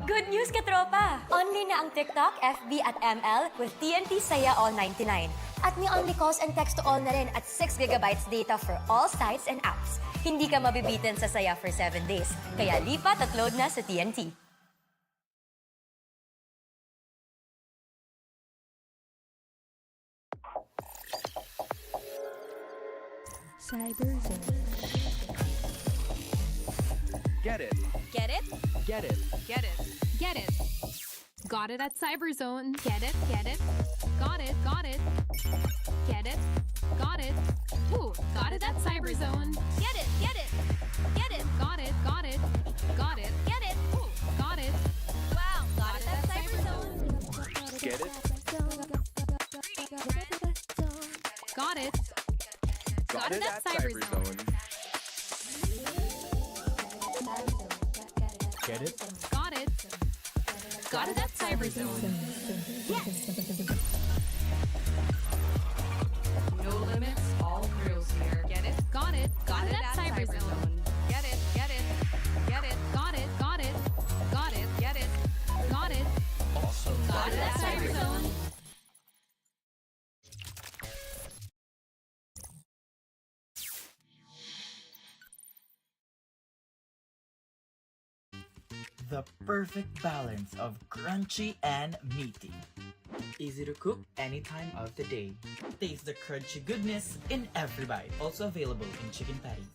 Good news, katropa! Only na ang TikTok, FB at ML with TNT Saya All 99. At may only calls and text to all na rin at 6 gigabytes data for all sites and apps. Hindi ka mabibitin sa Saya for 7 days. Kaya lipat at load na sa TNT. CyberZone. Get it. Get it? Get it. Get it. Get it. Got it at CyberZone. Get it. Get it. Got it. Got it. Get it. Got it. Ooh, got it at CyberZone. Get it! Get it! Get it! Got it. Got it. Got it. Get it! Ooh, got it. Wow! Got it at CyberZone! Get it. Got it. Got it at CyberZone. Get it. Got it. Got it at CyberZone. No limits, all thrills here. Get it. Got it. Got it at CyberZone. Get it, get it, get it, Got it. Got it. Got it. get it. Got it. Awesome. Got it at CyberZone. The perfect balance of crunchy and meaty. Easy to cook any time of the day. Taste the crunchy goodness in every bite. Also available in chicken patties.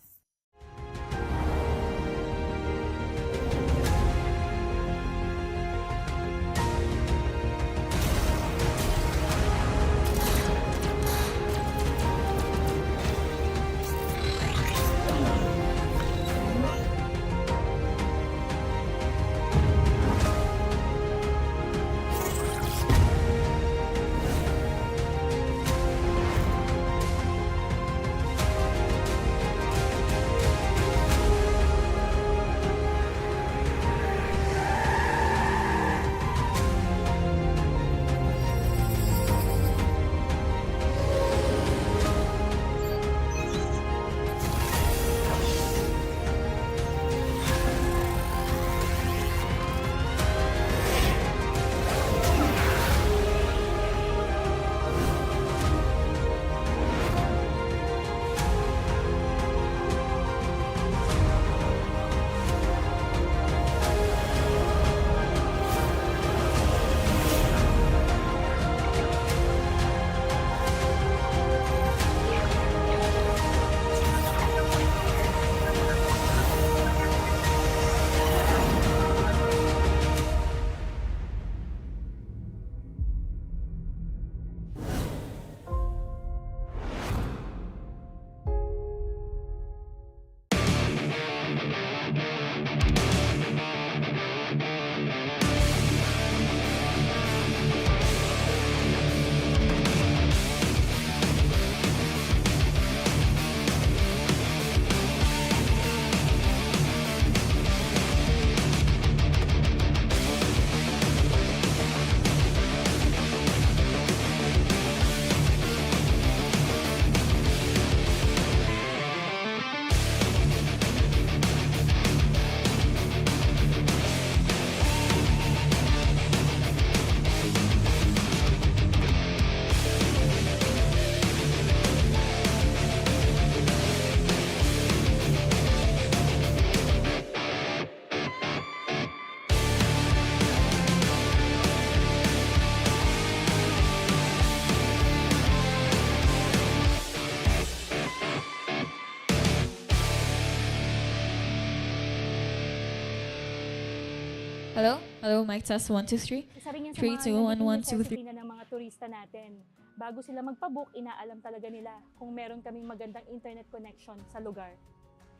Hello? Hello, mic test 1, 2, 3. Sabi niya sa 3, 2, 1, 1, 2, 3. necessity na ng mga turista natin. Bago sila magpabook, inaalam talaga nila kung meron kaming magandang internet connection sa lugar.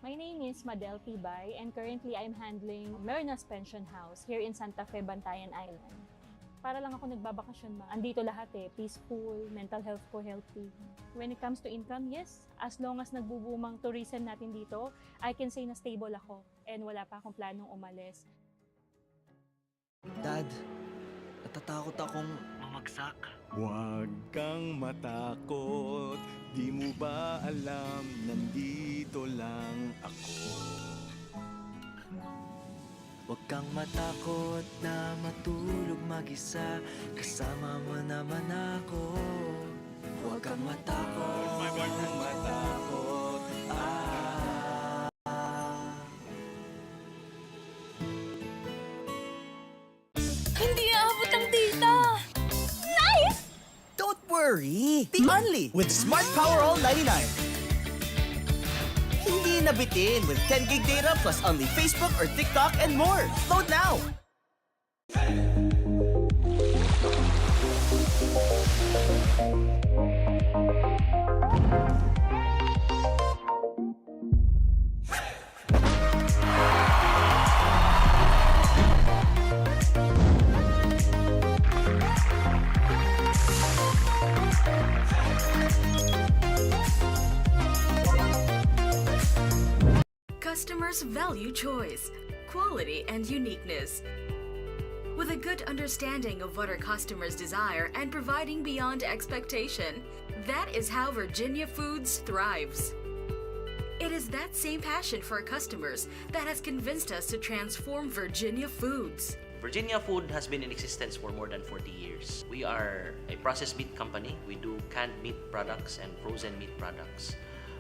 My name is Madel Tibay and currently I'm handling Marinas Pension House here in Santa Fe, Bantayan Island. Para lang ako nagbabakasyon ma. Andito lahat peaceful, mental health ko healthy. When it comes to income, yes, as long as nagbubumang tourism natin dito, I can say na stable ako and wala pa akong planong umalis. Dad, natatakot akong mamagsak. Huwag kang matakot, di mo ba alam, nandito lang ako. Huwag kang matakot na matulog mag-isa, kasama mo naman ako. Huwag kang matakot, huwag kang matakot. Hindi aabot ang data! Nice! Don't worry! The Only with Smart Power All 99. Hindi nabitin with 10 gig data plus only Facebook or TikTok and more. Load now! Customers value choice, quality, and uniqueness. With a good understanding of what our customers desire and providing beyond expectation, that is how Virginia Foods thrives. It is that same passion for our customers that has convinced us to transform Virginia Foods. Virginia Food has been in existence for more than 40 years. We are a processed meat company. We do canned meat products and frozen meat products.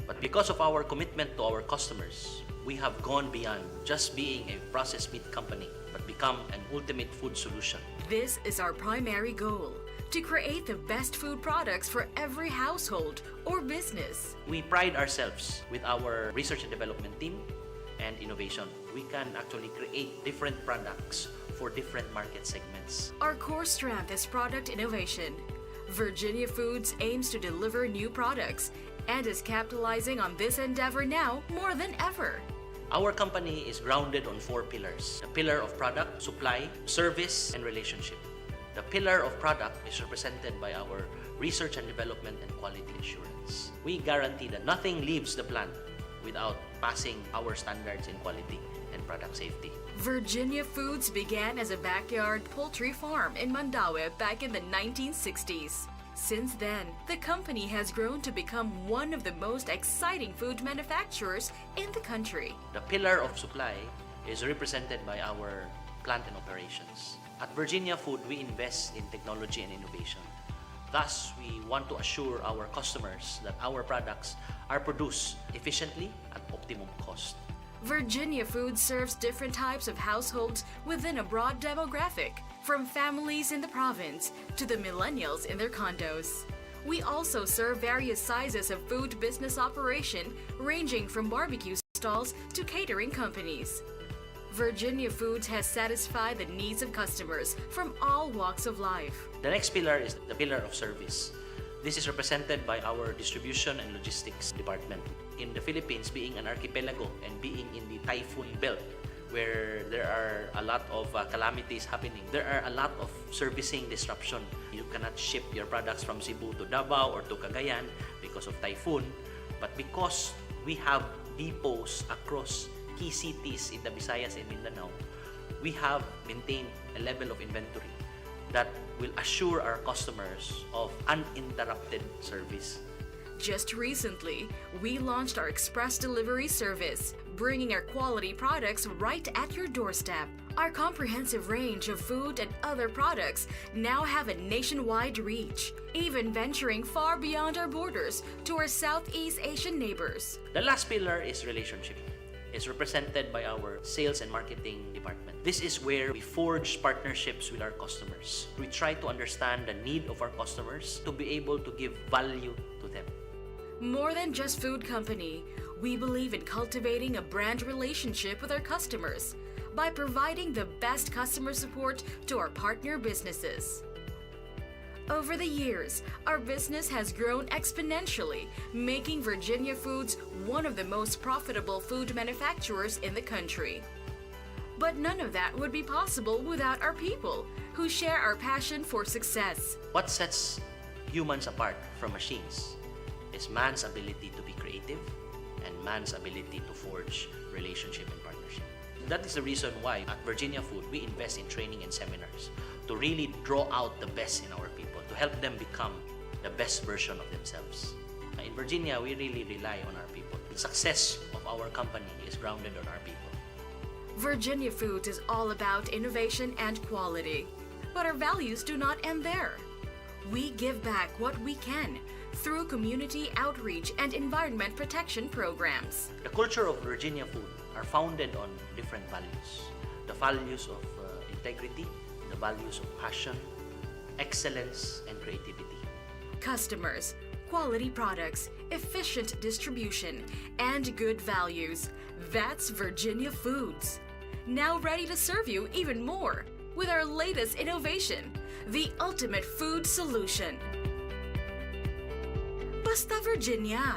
But because of our commitment to our customers, we have gone beyond just being a processed meat company, but become an ultimate food solution. This is our primary goal, to create the best food products for every household or business. We pride ourselves with our research and development team and innovation. We can actually create different products for different market segments. Our core strength is product innovation. Virginia Foods aims to deliver new products and is capitalizing on this endeavor now more than ever. Our company is grounded on 4 pillars. The pillar of product, supply, service, and relationship. The pillar of product is represented by our research and development and quality assurance. We guarantee that nothing leaves the plant without passing our standards in quality and product safety. Virginia Foods began as a backyard poultry farm in Mandaue back in the 1960s. Since then, the company has grown to become one of the most exciting food manufacturers in the country. The pillar of supply is represented by our plant and operations. At Virginia Food, we invest in technology and innovation. Thus, we want to assure our customers that our products are produced efficiently at optimum cost. Virginia Foods serves different types of households within a broad demographic, from families in the province to the millennials in their condos. We also serve various sizes of food business operation, ranging from barbecue stalls to catering companies. Virginia Foods has satisfied the needs of customers from all walks of life. The next pillar is the pillar of service. This is represented by our distribution and logistics department. In the Philippines, being an archipelago and being in the typhoon belt, where there are a lot of calamities happening, there are a lot of servicing disruption. You cannot ship your products from Cebu to Davao or to Cagayan because of typhoon, but because we have depots across key cities in the Visayas and Mindanao, we have maintained a level of inventory that will assure our customers of uninterrupted service. Just recently, we launched our express delivery service, bringing our quality products right at your doorstep. Our comprehensive range of food and other products now have a nationwide reach, even venturing far beyond our borders to our Southeast Asian neighbors. The last pillar is relationship. It's represented by our sales and marketing department. This is where we forge partnerships with our customers. We try to understand the need of our customers to be able to give value to them. More than just food company, we believe in cultivating a brand relationship with our customers by providing the best customer support to our partner businesses. Over the years, our business has grown exponentially, making Virginia Foods one of the most profitable food manufacturers in the country. But none of that would be possible without our people, who share our passion for success. What sets humans apart from machines is man's ability to be creative and man's ability to forge relationship and partnership. That is the reason why at Virginia Food, we invest in training and seminars to really draw out the best in our people, to help them become the best version of themselves. In Virginia, we really rely on our people. The success of our company is grounded on our people. Virginia Foods is all about innovation and quality. But our values do not end there. We give back what we can through community outreach and environment protection programs. The culture of Virginia Food are founded on different values. The values of integrity, the values of passion, excellence, and creativity. Customers, quality products, efficient distribution, and good values. That's Virginia Foods. Now ready to serve you even more with our latest innovation, the ultimate food solution. Basta Virginia!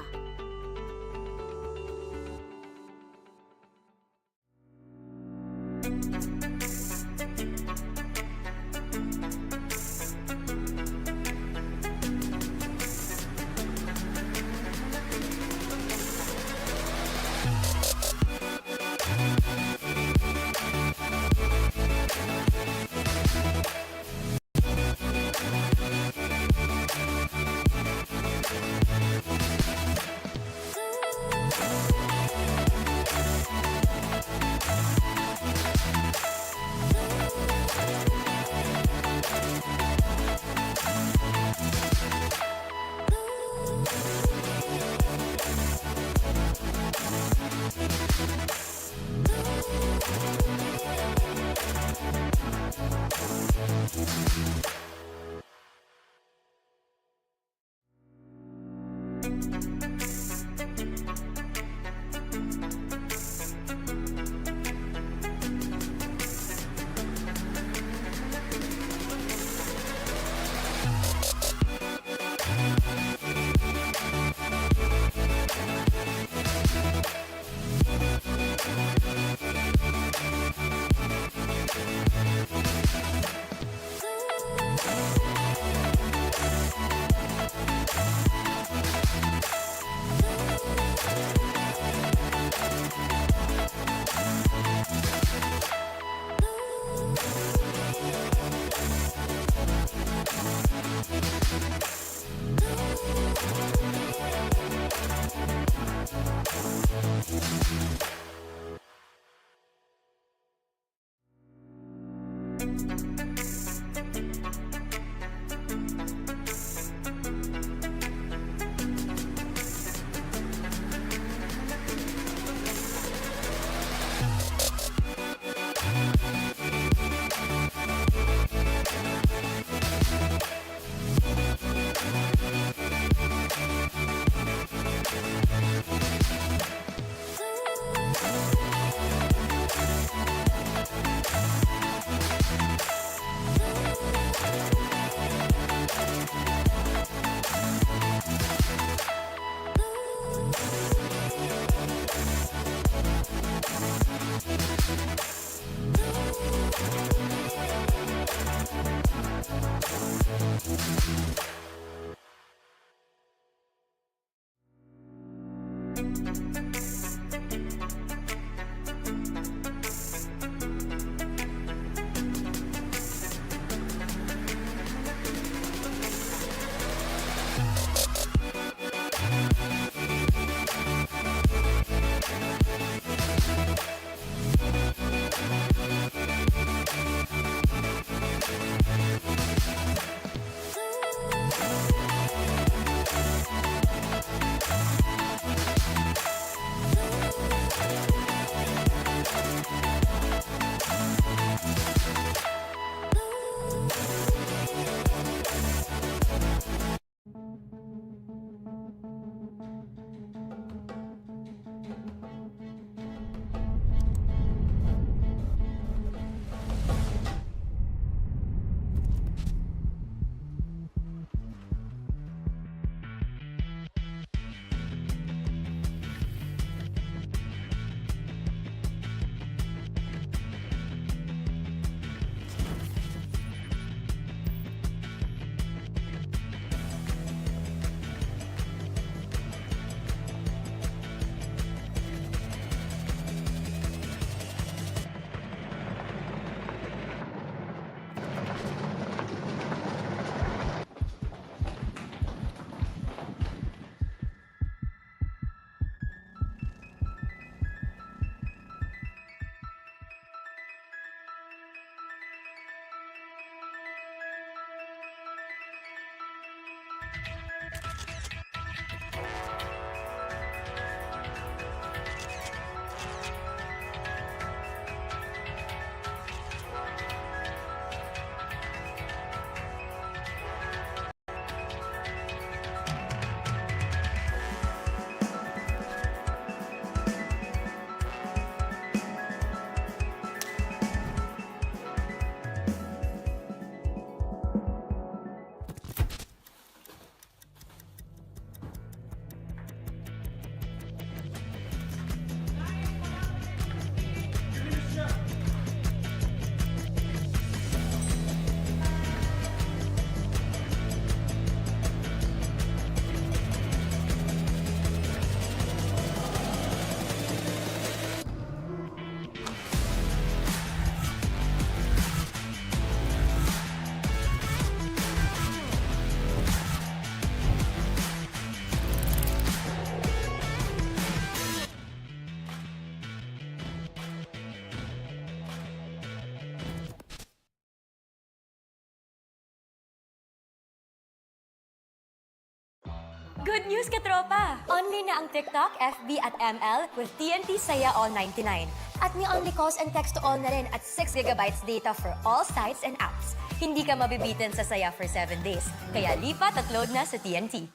Good news, katropa! Only na ang TikTok, FB at ML with TNT Saya All 99. At may only calls and text to all na rin at 6 GB data for all sites and apps. Hindi ka mabibitin sa Saya for 7 days. Kaya lipat at load na sa TNT.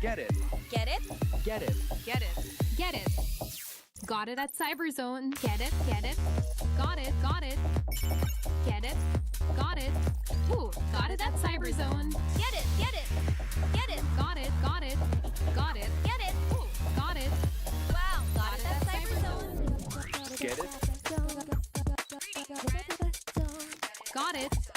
Get it. Get it? Get it. Get it. Get it. Got it at CyberZone. Get it? Get it? Got it? Got it. Get it? Got it. Ooh, got it at CyberZone. Get it? Get it? Get it? Got it? Got it. Got it? Get it? Ooh, got it. Wow, got it at CyberZone. Get it. Got it.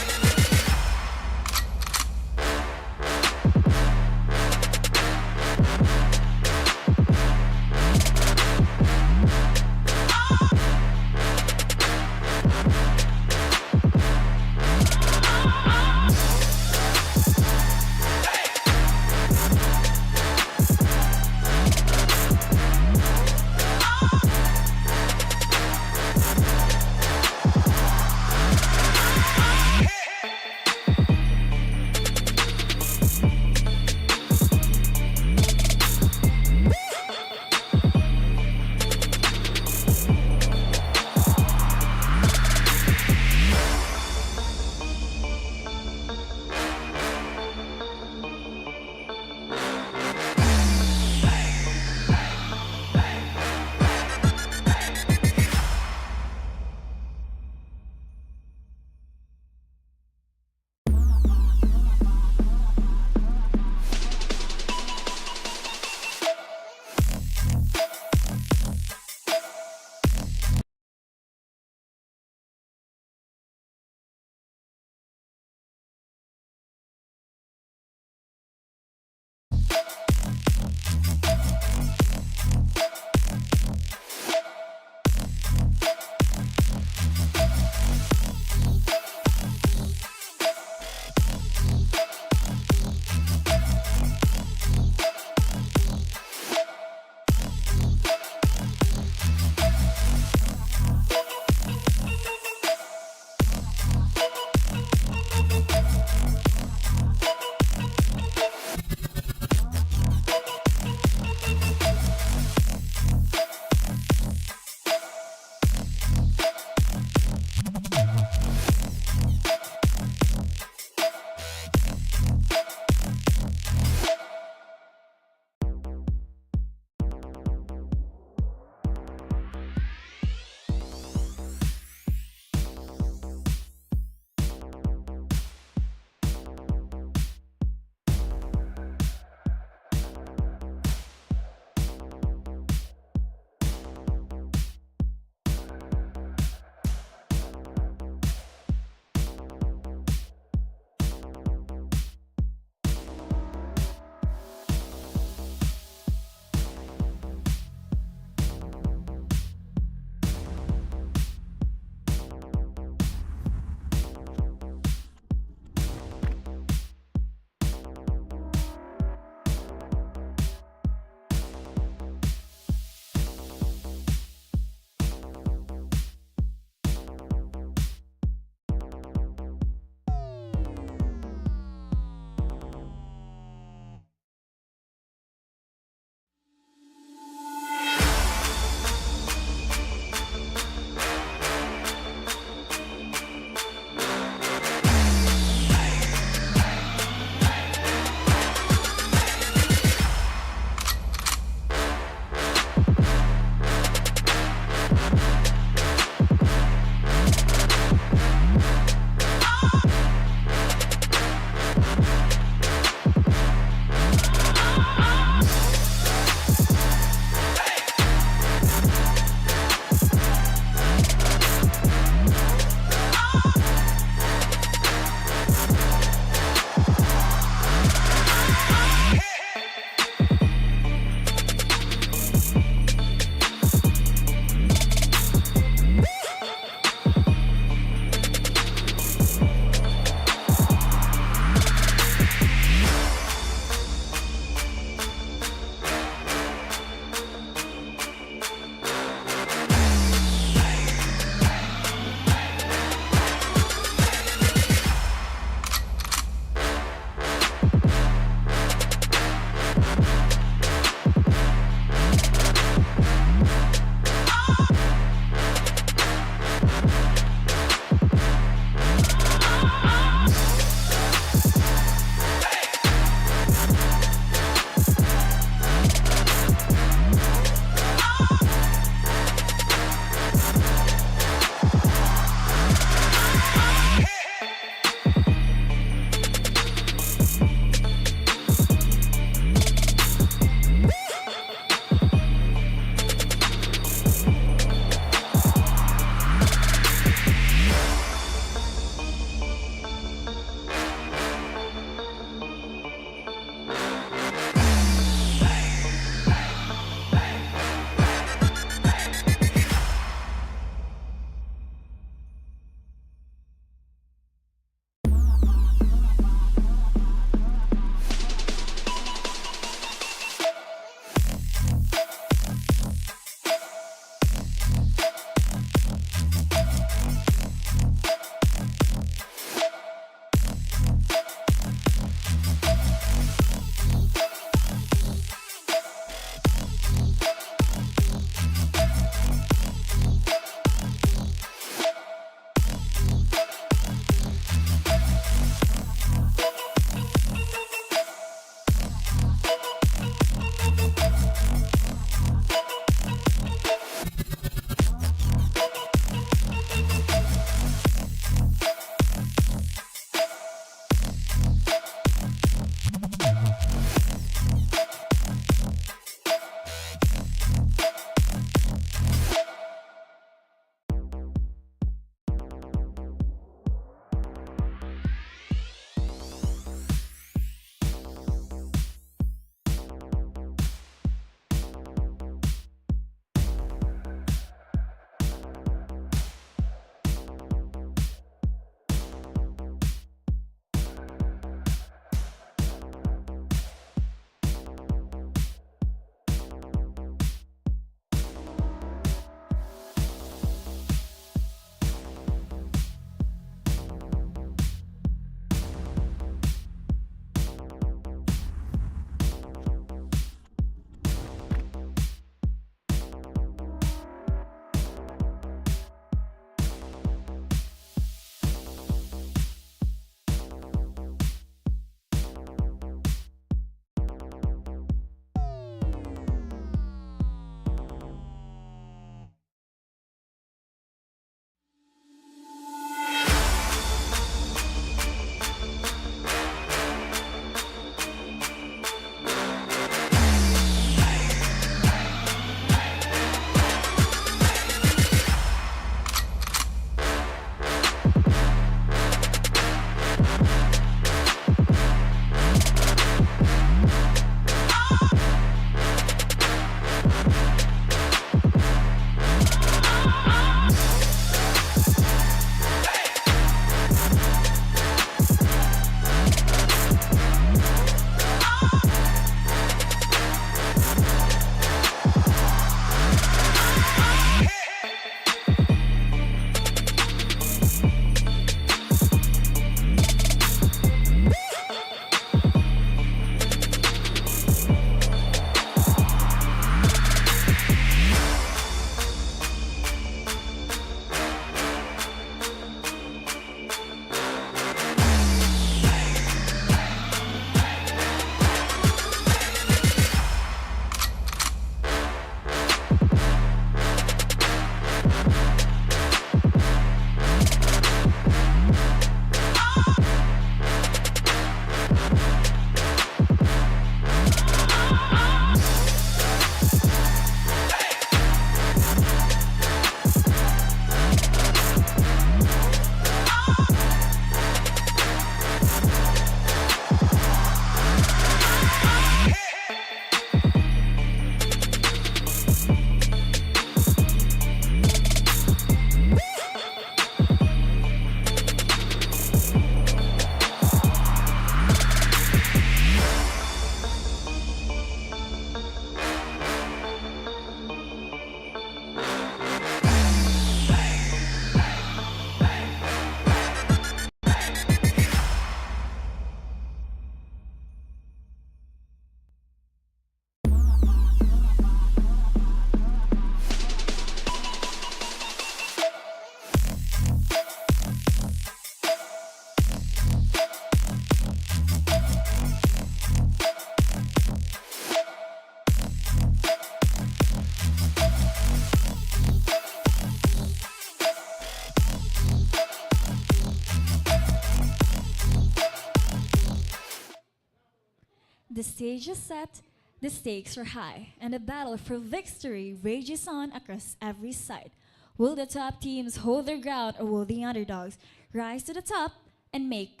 The stage is set, the stakes are high, and the battle for victory rages on across every side. Will the top teams hold their ground, or will the underdogs rise to the top and make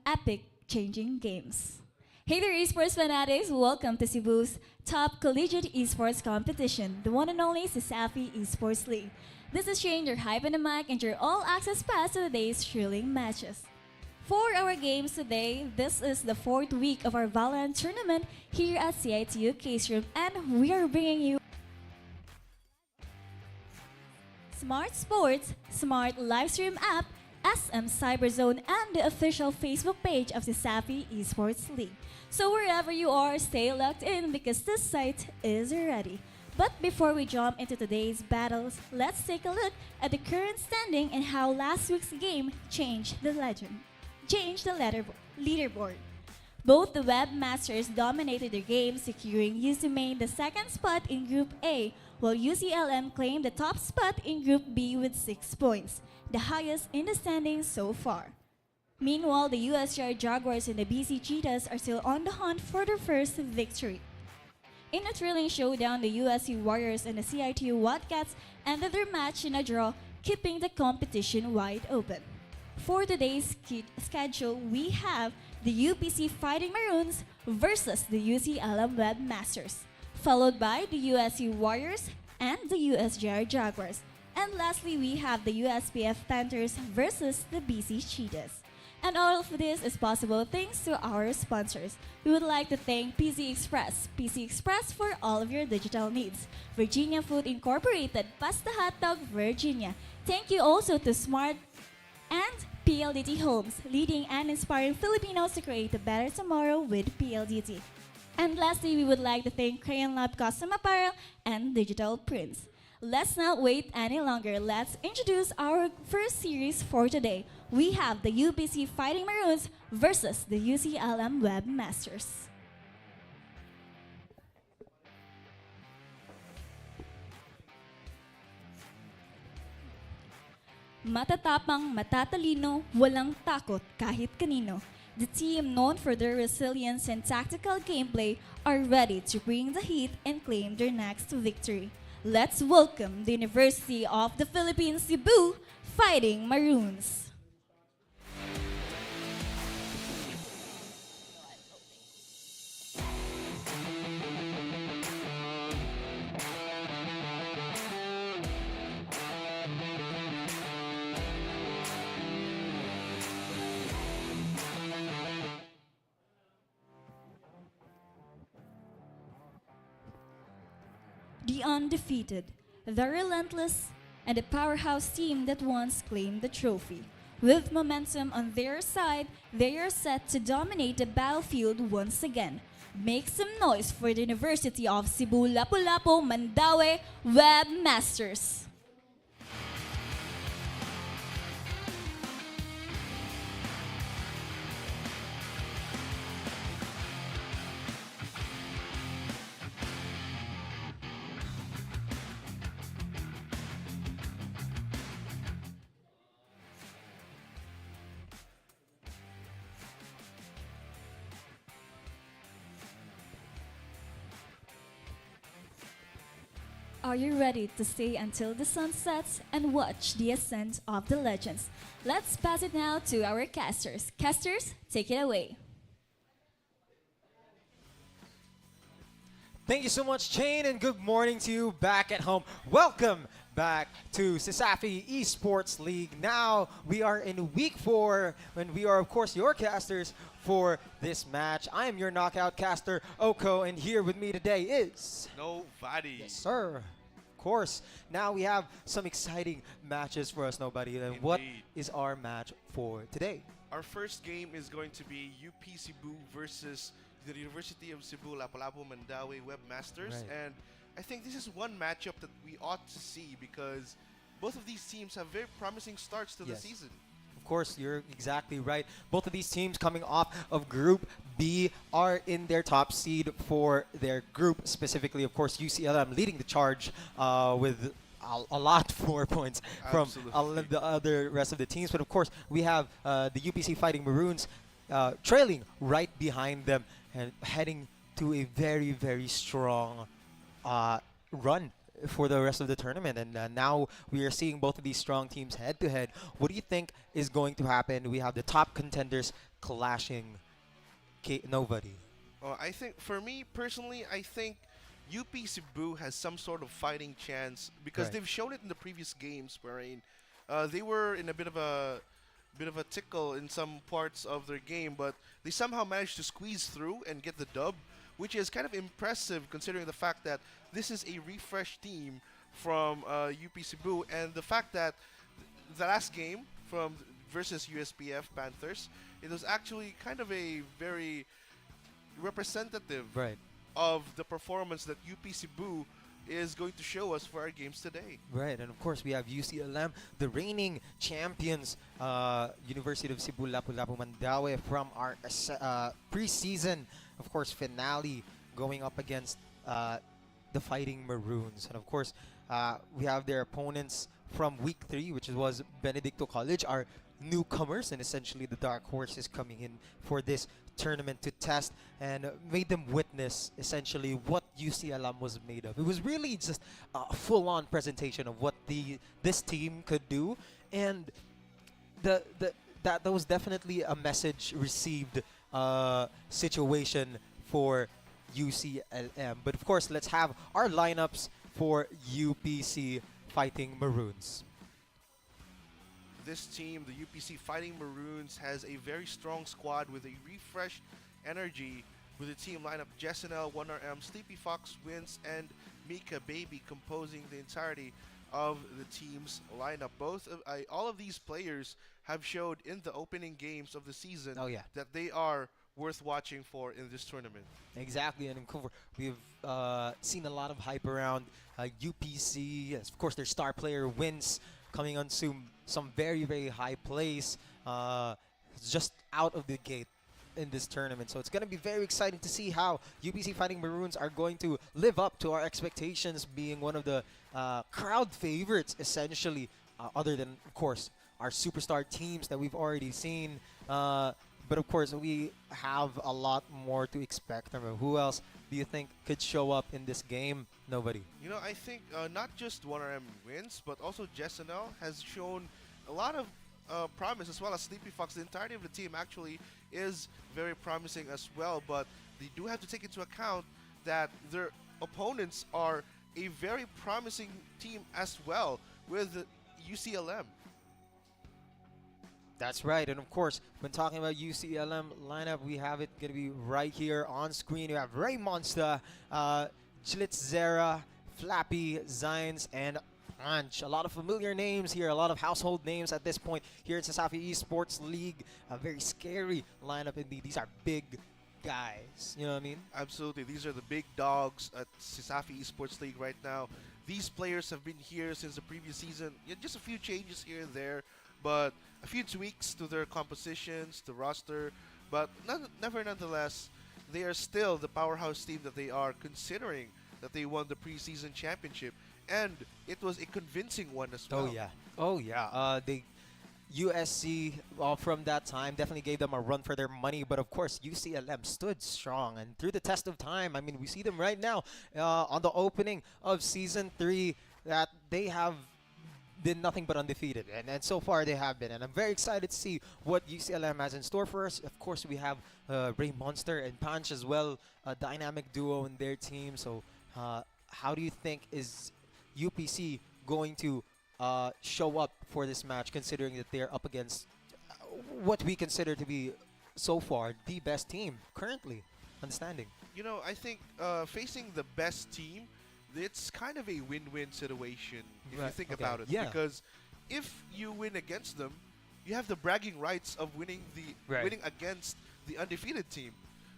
epic changing games? Hey there, esports fanatics! Welcome to Cebu's top collegiate esports competition, the one and only CESAFI Esports League. This is Shane, your hype in the mic, and your all-access pass to today's thrilling matches. For our games today, this is the 4th week of our Valorant tournament here at 𝐖𝐞𝐞𝐤, and we are bringing you Smart Sports, Smart LiveStream App, SM Cyberzone, and the official Facebook page of CESAFI Esports League. So wherever you are, stay locked in because this site is ready. But before we jump into today's battles, let's take a look at the current standing and how last week's game changed the leaderboard. Both the webmasters dominated their game, securing UCMain the second spot in Group A, while UCLM claimed the top spot in Group B with 6 points, the highest in the standings so far. Meanwhile, the USJ-R Jaguars and the BC Cheetahs are still on the hunt for their first victory. In a thrilling showdown, the USC Warriors and the CITU Wildcats ended their match in a draw, keeping the competition wide open. For today's schedule, we have the UPC Fighting Maroons versus the UCLM Webmasters, followed by the USC Warriors and the USJ-R Jaguars. And lastly, we have the USPF Panthers versus the BC Cheetahs. And all of this is possible thanks to our sponsors. We would like to thank PC Express for all of your digital needs. Virginia Food Incorporated, Pasta Hotdog, Virginia. Thank you also to Smart and PLDT Homes, leading and inspiring Filipinos to create a better tomorrow with PLDT. And lastly, we would like to thank Crayon Lab Custom Apparel and Digital Prints. Let's not wait any longer. Let's introduce our first series for today. We have the UPC Fighting Maroons versus the UCLM Webmasters. Matatapang, matatalino, walang takot kahit kanino. The team, known for their resilience and tactical gameplay, are ready to bring the heat and claim their next victory. Let's welcome the University of the Philippines, Cebu, Fighting Maroons. The undefeated, the relentless, and the powerhouse team that once claimed the trophy. With momentum on their side, they are set to dominate the battlefield once again. Make some noise for the University of Cebu Lapu-Lapu Mandaue Webmasters. Are you ready to stay until the sun sets and watch the ascent of the legends? Let's pass it now to our casters. Casters, take it away. Thank you so much, Shane, and good morning to you back at home. Welcome back to CESAFI Esports League. Now we are in week 4, when we are, of course, your casters for this match. I am your knockout caster, 𝐿𝐿𝐿, and here with me today is Nobody. Yes, sir. Of course. Now we have some exciting matches for us, Nobody. And what is our match for today? Our first game is going to be UP Cebu versus the University of Cebu Lapu-Lapu Mandaue Webmasters. Right. And I think this is one matchup that we ought to see because both of these teams have very promising starts to the season. Of course, you're exactly right. Both of these teams coming off of Group B are in their top seed for their group. Specifically, of course, UCLM leading the charge with a lot more points from the other rest of the teams. But of course, we have the UPC Fighting Maroons trailing right behind them and heading to a very, very strong run for the rest of the tournament. And now we are seeing both of these strong teams head to head. What do you think is going to happen? We have the top contenders clashing. Nobody. I think, for me personally, I think UP Cebu has some sort of fighting chance because Right. they've shown it in the previous games wherein they were in a bit of a tickle in some parts of their game, but they somehow managed to squeeze through and get the dub, which is kind of impressive considering the fact that this is a refreshed team from UP Cebu, and the fact that the last game from versus USPF Panthers, it was actually kind of a very representative Right. of the performance that UP Cebu is going to show us for our games today. Right, and of course we have UCLM, the reigning champions, University of Cebu Lapu-Lapu Mandaue, from our preseason, of course, finale, going up against the Fighting Maroons. And of course, we have their opponents from week 3, which was Benedicto College, our newcomers, and essentially the dark horses coming in for this tournament to test and made them witness essentially what UCLM was made of. It was really just a full-on presentation of what this team could do, and that was definitely a message received situation for UCLM. But of course, let's have our lineups for UPC Fighting Maroons. This team, the UPC Fighting Maroons, has a very strong squad with a refreshed energy with the team lineup Jessenel, 1RM, Sleepy Fox, Wins, and Mika Baby composing the entirety of the team's lineup. All of these players have showed in the opening games of the season that they are worth watching for in this tournament. Exactly, and we've seen a lot of hype around UPC. Yes, of course, their star player Wins coming on some very, very high plays just out of the gate in this tournament. So it's going to be very exciting to see how UPC Fighting Maroons are going to live up to our expectations, being one of the crowd favorites, essentially, other than, of course, our superstar teams that we've already seen. But of course, we have a lot more to expect. I mean, who else do you think could show up in this game? Nobody. You know, I think not just 1RM Wins, but also Jessenel has shown a lot of promise, as well as Sleepy Fox. The entirety of the team actually is very promising as well, but they do have to take into account that their opponents are a very promising team as well with UCLM. That's right, and of course, when talking about UCLM lineup, we have it going to be right here on screen. You have Ray Monster, Chlitzera, Flappy, Zines, and Punch. A lot of familiar names here, a lot of household names at this point here in CESAFI Esports League. A very scary lineup indeed. These are big guys, you know what I mean? Absolutely, these are the big dogs at CESAFI Esports League right now. These players have been here since the previous season. Yeah, just a few changes here and there, but a few tweaks to their compositions, the roster, but nonetheless, they are still the powerhouse team that they are, considering that they won the preseason championship, and it was a convincing one as well. Oh yeah. They USC from that time definitely gave them a run for their money, but of course UCLM stood strong and through the test of time. I mean, we see them right now on the opening of season 3 that they have been nothing but undefeated, and so far they have been, and I'm very excited to see what UCLM has in store for us. Of course, we have Ray Monster and Punch as well, a dynamic duo in their team. So how do you think is UPC going to show up for this match, considering that they're up against what we consider to be so far the best team currently? Understanding. You know, I think facing the best team, it's kind of a win-win situation if you think about it. Because if you win against them, you have the bragging rights of winning against the undefeated team.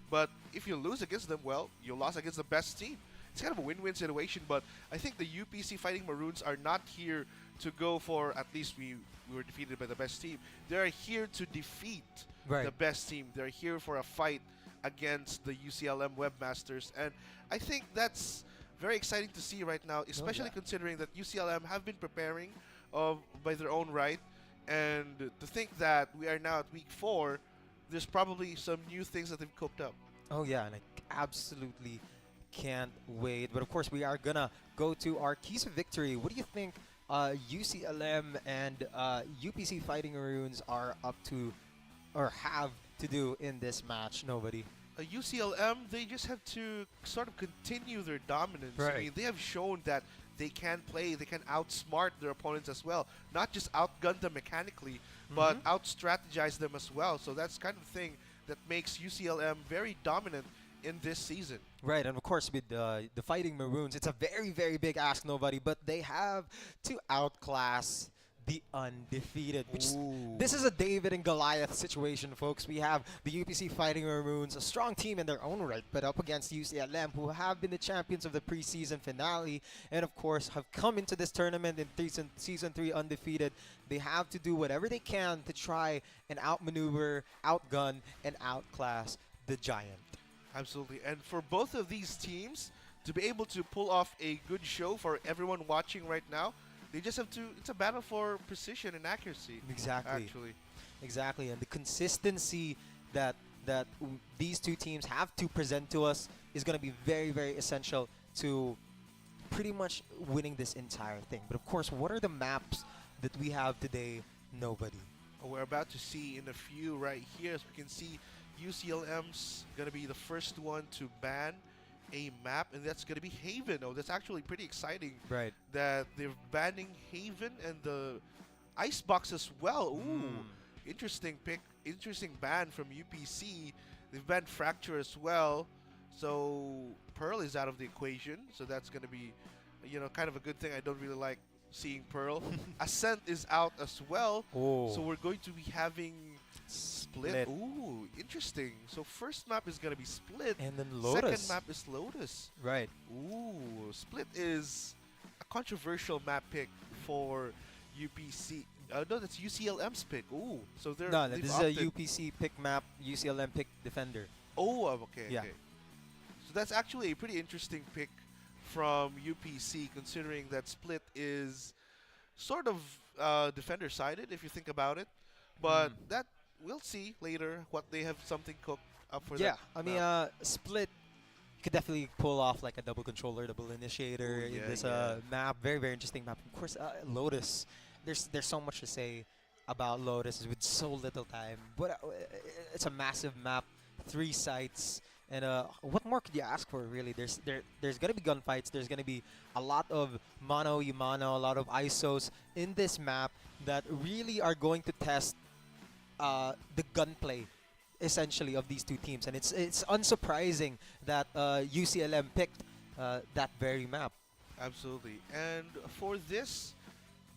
But if you lose against them, well, you lost against the best team. It's kind of a win-win situation, but I think the UPC Fighting Maroons are not here to go for, at least we were defeated by the best team. They're here to defeat the best team. They're here for a fight against the UCLM Webmasters, and I think that's very exciting to see right now, especially considering that UCLM have been preparing by their own right, and to think that we are now at week 4, there's probably some new things that they've cooked up. Oh yeah, and I absolutely can't wait. But of course, we are gonna go to our keys of victory. What do you think UCLM and UPC Fighting Maroons are up to or have to do in this match? Nobody. UCLM, they just have to sort of continue their dominance. Right. I mean, they have shown that they can play, they can outsmart their opponents as well. Not just outgun them mechanically, but out-strategize them as well. So that's kind of the thing that makes UCLM very dominant in this season. Right, and of course with the Fighting Maroons, it's a very, very big ask, nobody, but they have to outclass the undefeated. This is a David and Goliath situation, folks. We have the UPC Fighting Maroons, a strong team in their own right, but up against UCLM, who have been the champions of the preseason finale, and of course have come into this tournament in season 3 undefeated. They have to do whatever they can to try and outmaneuver, outgun, and outclass the Giant. Absolutely. And for both of these teams to be able to pull off a good show for everyone watching right now, they just have to, it's a battle for precision and accuracy. Exactly. Actually. Exactly. And the consistency that these two teams have to present to us is going to be very, very essential to pretty much winning this entire thing. But of course, what are the maps that we have today? Nobody. We're about to see in a few right here. As we can see, UCLM's going to be the first one to ban a map, and that's going to be Haven. Oh, that's actually pretty exciting. Right. That they're banning Haven and the Icebox as well. Ooh, interesting pick, interesting ban from UPC. They've banned Fracture as well. So Pearl is out of the equation. So that's going to be, you know, kind of a good thing. I don't really like seeing Pearl. Ascent is out as well. Oh. So we're going to be having Split. Ooh, interesting. So first map is going to be Split. And then Lotus. Second map is Lotus. Right. Ooh, Split is a controversial map pick for UPC. No, that's UCLM's pick. Ooh, so they're No, this is a UPC pick map, UCLM pick defender. Oh, okay, yeah. okay. So that's actually a pretty interesting pick from UPC, considering that Split is sort of defender-sided, if you think about it. But that we'll see later what they have something cooked up for. Yeah, that I mean, Split could definitely pull off like a double controller, double initiator in this map. Very, very interesting map. Of course, Lotus. There's so much to say about Lotus with so little time, but it's a massive map, 3 sites, and what more could you ask for? Really, there's gonna be gunfights. There's gonna be a lot of mano y mano, a lot of ISOs in this map that really are going to test the gunplay, essentially, of these two teams, and it's unsurprising that UCLM picked that very map. Absolutely. And for this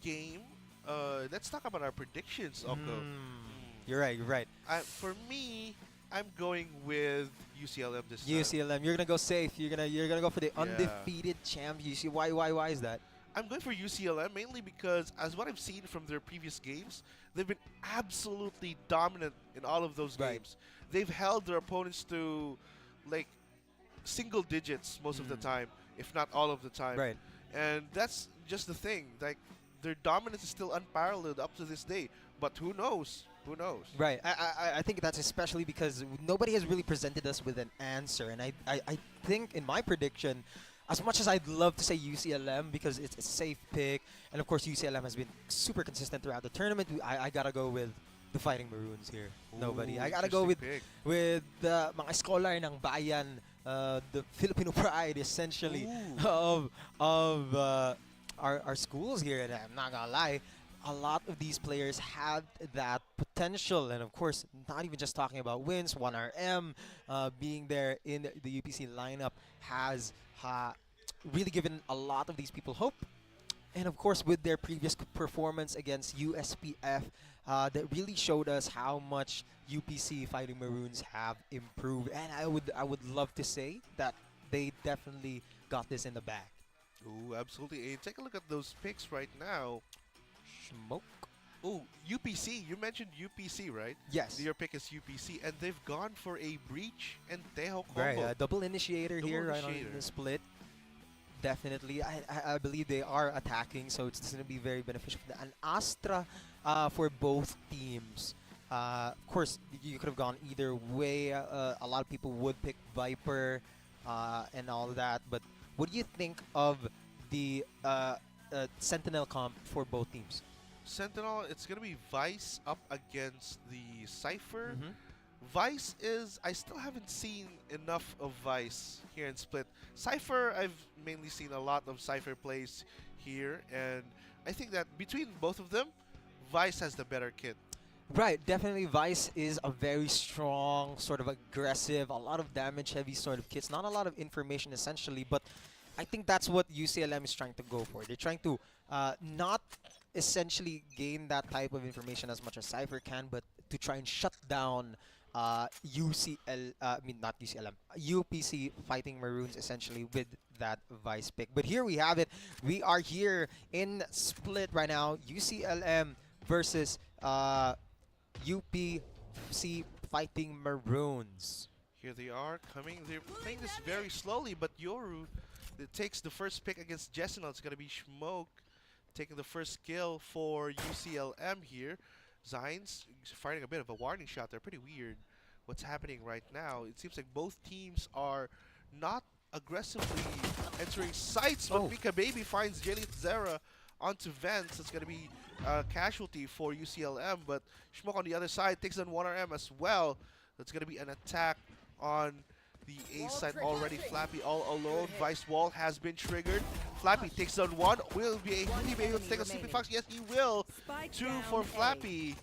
game, let's talk about our predictions, Oko. You're right. You're right. For me, I'm going with UCLM this time. UCLM. You're gonna go safe. You're gonna go for the undefeated champ. Why is that? I'm going for UCLM mainly because, as what I've seen from their previous games, they've been absolutely dominant in all of those games. They've held their opponents to like single digits most of the time, if not all of the time. Right. And that's just the thing. Like, their dominance is still unparalleled up to this day. But who knows? Who knows? Right. I think that's especially because nobody has really presented us with an answer. And I think in my prediction, as much as I'd love to say UCLM because it's a safe pick, and of course UCLM has been super consistent throughout the tournament, I gotta go with the Fighting Maroons here. Nobody. I gotta go with the mga scholar ng bayan, the Filipino pride, essentially, of our schools here. And I'm not gonna lie, a lot of these players have that potential, and of course, not even just talking about wins. 1RM being there in the UPC lineup has really given a lot of these people hope. And of course, with their previous performance against USPF, that really showed us how much UPC Fighting Maroons have improved. And I would love to say that they definitely got this in the bag. Ooh, absolutely. And take a look at those picks right now. Smoke. Oh, UPC. You mentioned UPC, right? Yes. Your pick is UPC, and they've gone for a Breach and Tejo combo. Right, double initiator here, right on the split. Definitely. I believe they are attacking, so it's going to be very beneficial for them. An Astra for both teams. Of course, you could have gone either way. A lot of people would pick Viper and all that. But what do you think of the Sentinel comp for both teams? Sentinel, it's going to be Vice up against the Cypher. Vice is, I still haven't seen enough of Vice here in Split. Cypher, I've mainly seen a lot of Cypher plays here, and I think that between both of them, Vice has the better kit. Right, definitely Vice is a very strong, sort of aggressive, a lot of damage heavy sort of kits. Not a lot of information essentially, but I think that's what UCLM is trying to go for. They're trying to not essentially gain that type of information as much as Cypher can, but to try and shut down not UCLM, UPC Fighting Maroons essentially with that Vice pick. But here we have it. We are here in Split right now. UCLM versus UPC Fighting Maroons. Here they are coming. They're playing this very slowly, but Yoru takes the first pick against Jessenel. It's going to be 𝐸 taking the first kill for UCLM here. 𝐷𝐼N's firing a bit of a warning shot. They're pretty weird what's happening right now. It seems like both teams are not aggressively entering sites, but 𝐸𝐴𝐵𝐵y finds 𝐷𝐿𝑖𝑡ZERA onto vents. It's going to be a casualty for UCLM, but 𝐸 on the other side takes on 1RM as well. That's going to be an attack on the A side already. Flappy all alone. Vice wall has been triggered. Flappy takes on one. Will he be able to take a Sleepy Fox? Yes, he will. 2 for Flappy.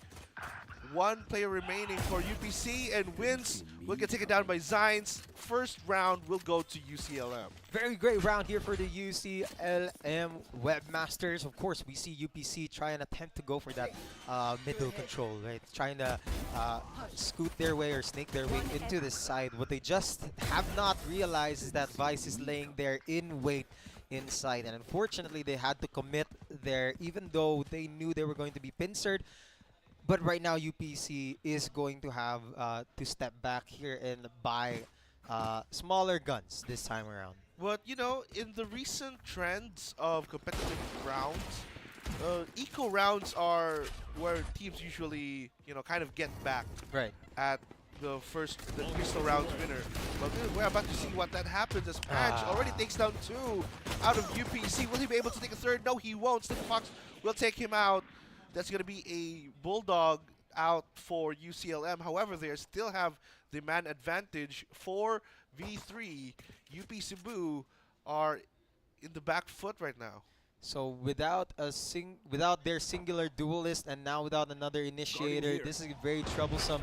1 player remaining for UPC, and wins will get taken down by 𝐷𝐼N's. First round will go to UCLM. Very great round here for the UCLM Webmasters. Of course, we see UPC try and attempt to go for that middle control, right? Trying to scoot their way or snake their way into this side. What they just have not realized is that Vice is laying there in wait inside, and unfortunately they had to commit there even though they knew they were going to be pincered. But right now UPC is going to have to step back here and buy smaller guns this time around. But you know, in the recent trends of competitive rounds, eco rounds are where teams usually, you know, kind of get back at the crystal rounds winner. But we're about to see what that happens as Patch already takes down 2 out of UPC. Will he be able to take a third? No, he won't. Sleepy Fox will take him out. That's going to be a Bulldog out for UCLM. However, they still have the man advantage. 4v3. UP Cebu are in the back foot right now. So without their singular duelist and now without another initiator, this is a very troublesome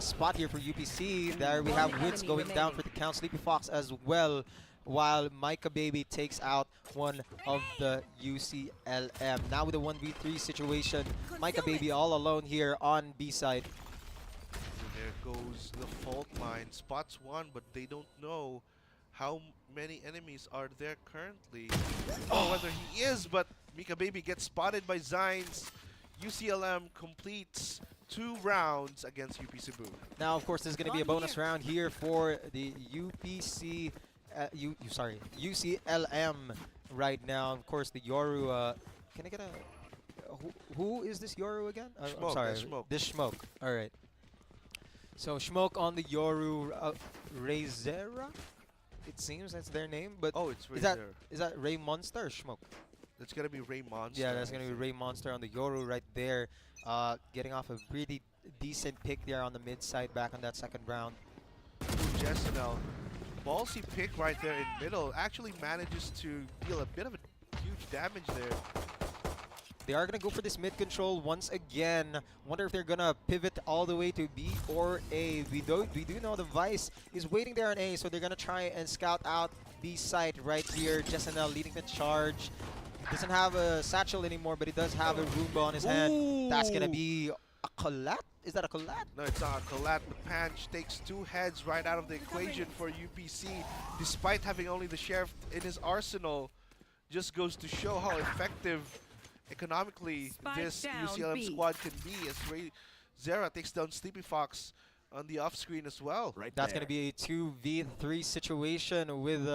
spot here for UPC. There we have Wins going down for the count. Sleepy Fox as well, while 𝐸𝐴𝐵𝐵y takes out one of the UCLM. Now with a 1v3 situation, 𝐸𝐴𝐵𝐵𝐵y all alone here on B side. There goes the fault line. Spots 1, but they don't know how many enemies are there currently. Or whether he is, but 𝐸𝐴𝐵𝐵𝐵y gets spotted by 𝐷𝐼N's. UCLM completes 2 rounds against UP Cebu. Now, of course, there's going to be a bonus round here for the UPC. UCLM right now. Of course, the Yoru. Can I get a? Who is this Yoru again? I'm sorry, this 𝐸. All right. So 𝐸 on the Yoru. 𝐷𝐼Nzera. It seems that's their name, but it's is that Ray Monster or 𝐸? It's gonna be Ray Monster. Yeah, that's gonna be Ray Monster on the Yoru right there. Getting off a pretty decent pick there on the mid side back on that second round. Jessenel. Ballsy pick right there in middle actually manages to deal a bit of a huge damage there. They are going to go for this mid control once again. Wonder if they're going to pivot all the way to B or A. We do know the Vice is waiting there on A, so they're going to try and scout out B site right here. Jessenel leading the charge. Doesn't have a satchel anymore, but he does have a Roomba on his hand. That's going to be a collat? Is that a collat? No, it's not a collat, but Panch takes 2 heads right out of the equation for UPC. Despite having only the Sheriff in his arsenal, just goes to show how effective economically this UCLM squad can be, as 𝐷𝐼Nzera takes down Sleepy Fox on the off screen as well. That's going to be a 2v3 situation with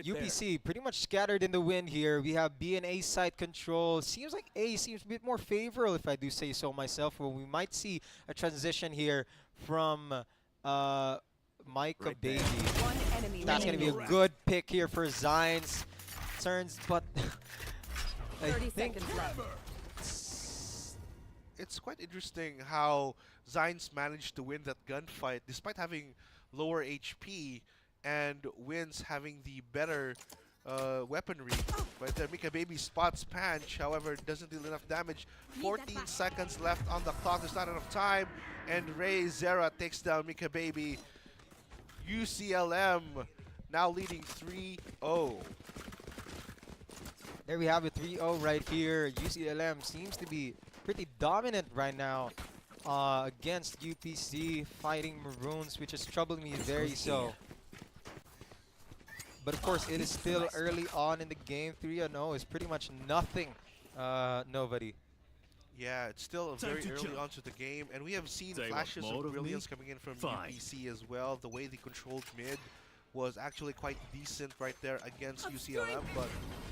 UPC pretty much scattered in the wind here. We have B and A side control. Seems like A seems a bit more favorable, if I do say so myself. Well, we might see a transition here from Micah Baby. That's going to be a good pick here for Zines. Turns, but I 30 think seconds left. It's quite interesting how Zines managed to win that gunfight despite having lower HP and wins having the better weaponry. But Mika Baby spots Panch, however, doesn't deal enough damage. 14 seconds left on the clock, there's not enough time. And 𝐕𝐚𝐥𝐸 takes down Mika Baby. UCLM now leading 3-0. There we have a 3-0 right here. UCLM seems to be pretty dominant right now against UPC, fighting Maroons, which is troubling me very so. But of course, it is still early on in the game. 3-0 is pretty much nothing. Nobody. Yeah, it's still very early on to the game, and we have seen flashes of brilliance coming in from UPC as well. The way they controlled mid was actually quite decent right there against UCLM, but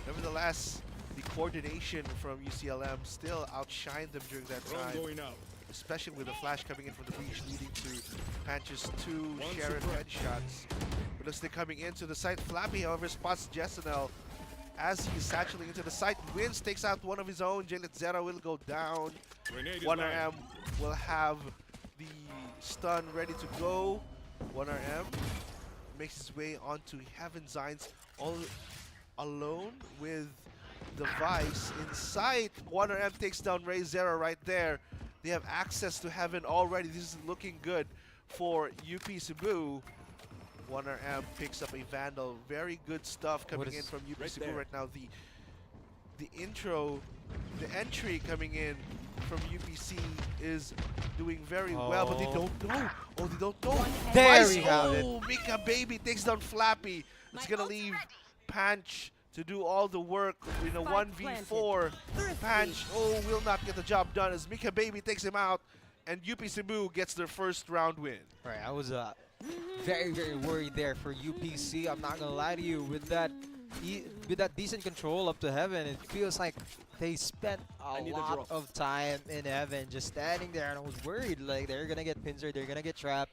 nevertheless, the coordination from UCLM still outshined them during that time, especially with the flash coming in from the breach, leading to Panch's 2 Sheriff headshots. But as they're coming into the site, Flappy, however, spots 𝐺𝐸 as he's satchelating into the site. Wins, takes out one of his own. 𝐺𝐸 will go down. 1RM will have the stun ready to go. 1RM makes his way onto Heaven. Zines all alone with the Vice in sight. 1RM takes down 𝐕𝐚𝐥𝐸 right there. They have access to Heaven already. This is looking good for UP Cebu. 1RM picks up a Vandal. Very good stuff coming in from UP Cebu right now. The entry coming in from UPC is doing very well, but they don't know. Oh, they don't know. There we have it. Mika Baby takes down Flappy. It's gonna leave Panch to do all the work in a 1v4. Panch, will not get the job done as Mika Baby takes him out, and UP Cebu gets their first round win. Right, I was very, very worried there for UPC. I'm not gonna lie to you. With that decent control up to Heaven, it feels like they spent a lot of time in Heaven just standing there, and I was worried like they're gonna get pincered, they're gonna get trapped.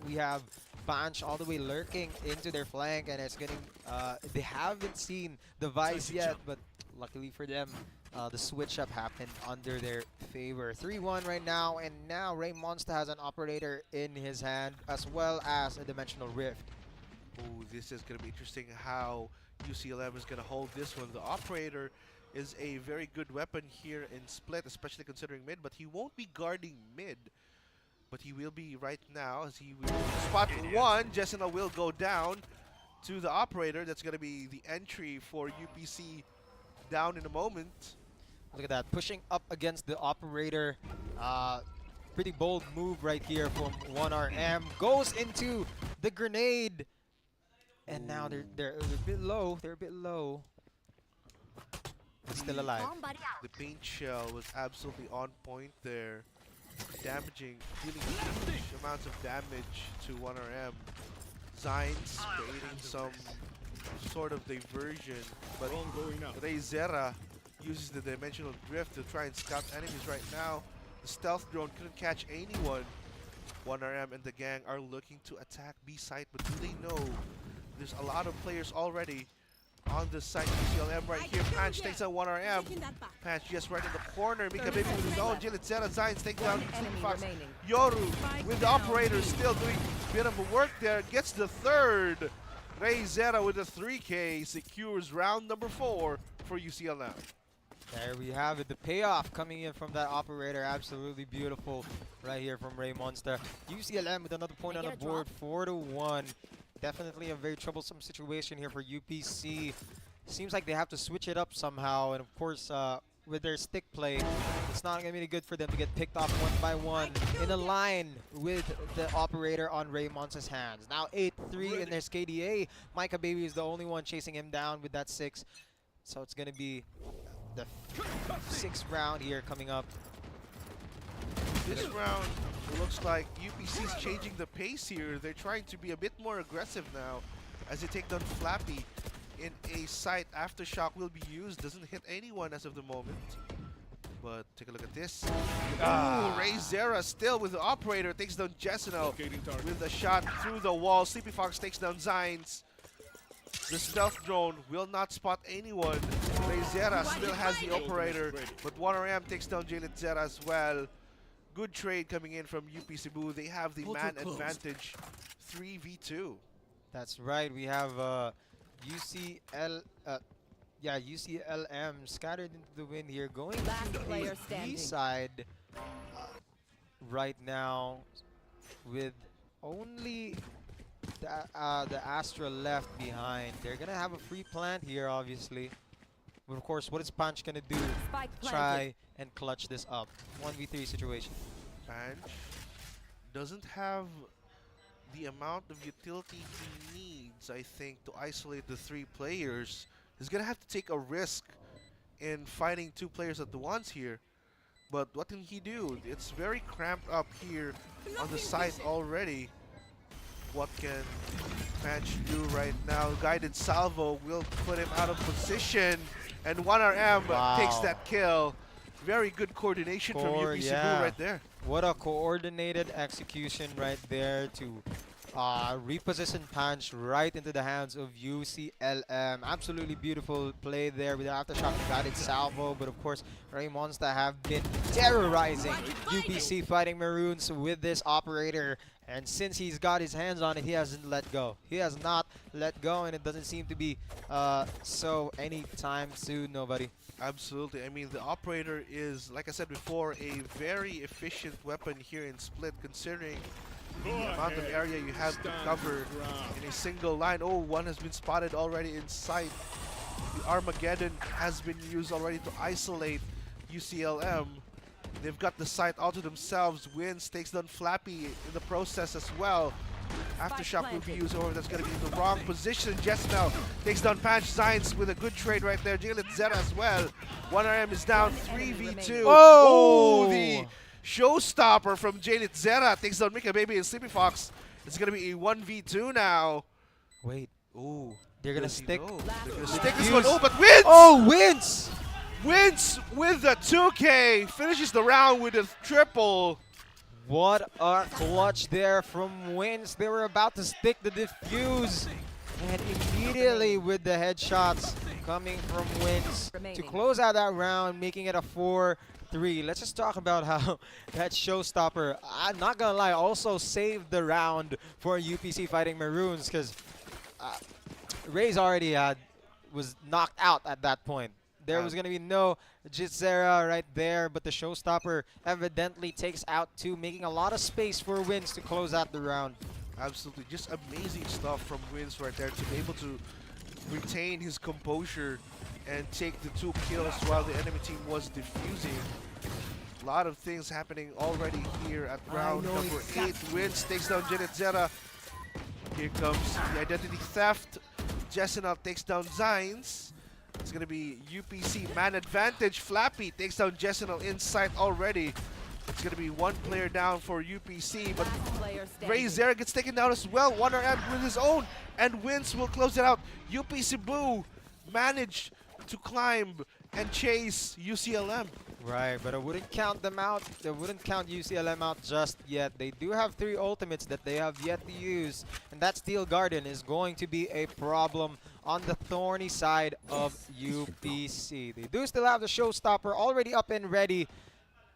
We have Panch all the way lurking into their flank, and it's getting they haven't seen the Vice yet, but luckily for them, the switch up happened under their favor. 3-1 right now, and now 𝐕𝐚𝐿monsta has an operator in his hand as well as a Dimensional Rift. Oh, this is going to be interesting how UCLM is going to hold this one. The operator is a very good weapon here in Split, especially considering mid, but he won't be guarding mid. But he will be right now as he will spot one. 𝐺𝐸 will go down to the operator. That's going to be the entry for UPC down in a moment. Look at that, pushing up against the operator. Pretty bold move right here from 1RM. Goes into the grenade. And now they're a bit low. They're a bit low. But still alive. The paint shell was absolutely on point there. Dealing huge amounts of damage to 1RM. Zines creating some sort of diversion, but 𝐕𝐚𝐥𝐸 uses the Dimensional Drift to try and scout enemies right now. The stealth drone couldn't catch anyone. 1RM and the gang are looking to attack B site, but do they know there's a lot of players already on the site? UCLM right here. Panch takes out 1RM. Panch just right in the corner. Mika Baby with his own. 𝐺𝐸 Zines take down Fox. Yoru with the operator still doing a bit of a work there. Gets the third. 𝐕𝐚𝐥𝐸 with a 3K secures round number 4 for UCLM. There we have it. The payoff coming in from that operator. Absolutely beautiful right here from 𝐕𝐚𝐿monsta. UCLM with another point on the board. 4-1. Definitely a very troublesome situation here for UPC. Seems like they have to switch it up somehow. And of course, with their stick play, it's not going to be good for them to get picked off one by one in a line with the operator on 𝐕𝐚𝐿monsta's hands. Now 8-3 in their KDA. Micah Baby is the only one chasing him down with that 6. So it's going to be the 6th round here coming up. This round, it looks like UPC is changing the pace here. They're trying to be a bit more aggressive now. as they take down Flappy in a site. Aftershock will be used. Doesn't hit anyone as of the moment. But take a look at this. Ooh, 𝐕𝐚𝐥𝐸 still with the operator. Takes down Jesino with a shot through the wall. Sleepy Fox takes down 𝐷𝐼NS. The stealth drone will not spot anyone. 𝐕𝐚𝐥𝐸 still has the operator. But 1RM takes down 𝐿𝐿𝐴 as well. Good trade coming in from UP Cebu. They have the man advantage. 3v2. That's right. We have UCLM scattered into the wind here, going to the B side right now with only the Astra left behind. They're gonna have a free plant here, obviously. But of course, what is Punch gonna do? Try and clutch this up. 1v3 situation. Punch doesn't have the amount of utility he needs, I think, to isolate the 3 players. He's gonna have to take a risk in fighting 2 players at once here. But what can he do? It's very cramped up here on the site already. What can Punch do right now? Guided salvo will put him out of position, and 1RM takes that kill. Very good coordination from UP Cebu right there. What a coordinated execution right there to reposition Punch right into the hands of UCLM. Absolutely beautiful play there with the aftershock guided salvo. But of course, Raymonsta have been terrorizing UPC Fighting Maroons with this operator. And since he's got his hands on it, he hasn't let go. He has not let go, and it doesn't seem to be so anytime soon, nobody. Absolutely. I mean, the operator is, like I said before, a very efficient weapon here in Split, considering the amount of area you have to cover in a single line. Oh, one has been spotted already in sight. The Armageddon has been used already to isolate UCLM. They've got the site all to themselves. 𝐷𝐼NS takes down Flappy in the process as well. Aftershock will be used, however, that's going to be in the wrong position. Jesino takes down Punch. 𝐷𝐼NS with a good trade right there. 𝐿𝐿𝐴 as well. 1RM is down 3v2. Oh, the showstopper from 𝐿𝐿𝐴 takes down 𝐸𝐴 and Sleepy Fox. It's going to be a 1v2 now. Wait. Ooh. They're going to stick. They're going to stick this one. Oh, but 𝐷𝐼NS! Oh, 𝐷𝐼NS! 𝐷𝐼NS with the 2K. Finishes the round with a triple. What a clutch there from 𝐷𝐼NS. They were about to stick the defuse. And immediately with the headshots coming from 𝐷𝐼NS to close out that round, making it a 4-3. Let's just talk about how that showstopper, I'm not gonna lie, also saved the round for UPC Fighting Maroons, because Ray's already was knocked out at that point. There was going to be no 𝐷𝐼NS right there, but the showstopper evidently takes out 2, making a lot of space for 𝐷𝐼NS to close out the round. Absolutely. Just amazing stuff from 𝐷𝐼NS right there to be able to retain his composure and take the 2 kills while the enemy team was defusing. A lot of things happening already here at round number 8. 𝐷𝐼NS takes down 𝐿𝐿𝐴. Here comes the identity theft. Jesino takes down 𝐷𝐼NS. It's going to be UPC man advantage. Flappy takes down Jesino inside already. It's going to be 1 player down for UPC, but 𝐕𝐴 gets taken down as well. 1RM with his own, and 𝐷𝐼NS will close it out. UP Cebu managed to climb and chase UCLM. Right, but I wouldn't count them out. I wouldn't count UCLM out just yet. They do have 3 ultimates that they have yet to use, and that Steel Garden is going to be a problem on the thorny side of UPC. They do still have the showstopper already up and ready,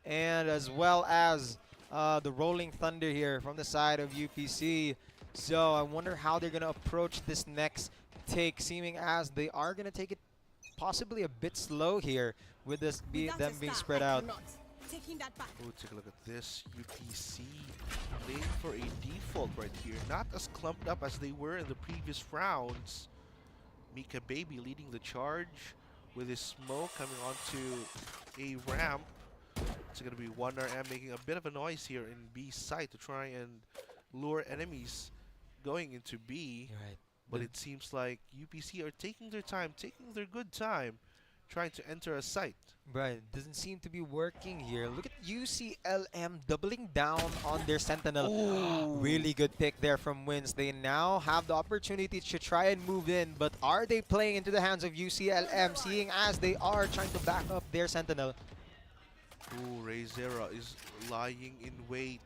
and as well as the Rolling Thunder here from the side of UPC. So I wonder how they're going to approach this next take, seeming as they are going to take it possibly a bit slow here with this them being spread out. Oh, take a look at this. UPC playing for a default right here. Not as clumped up as they were in the previous rounds. 𝐸𝐴 leading the charge with his smoke coming onto a ramp. It's going to be 1RM making a bit of a noise here in B site to try and lure enemies going into B. Right. But it seems like UPC are taking their time, taking their good time, trying to enter a site. Right, doesn't seem to be working here. Look at UCLM doubling down on their Sentinel. Ooh. Really good pick there from Wins. They now have the opportunity to try and move in, but are they playing into the hands of UCLM, seeing as they are trying to back up their Sentinel? Ooh, 𝐕𝐚𝐥𝐸 is lying in wait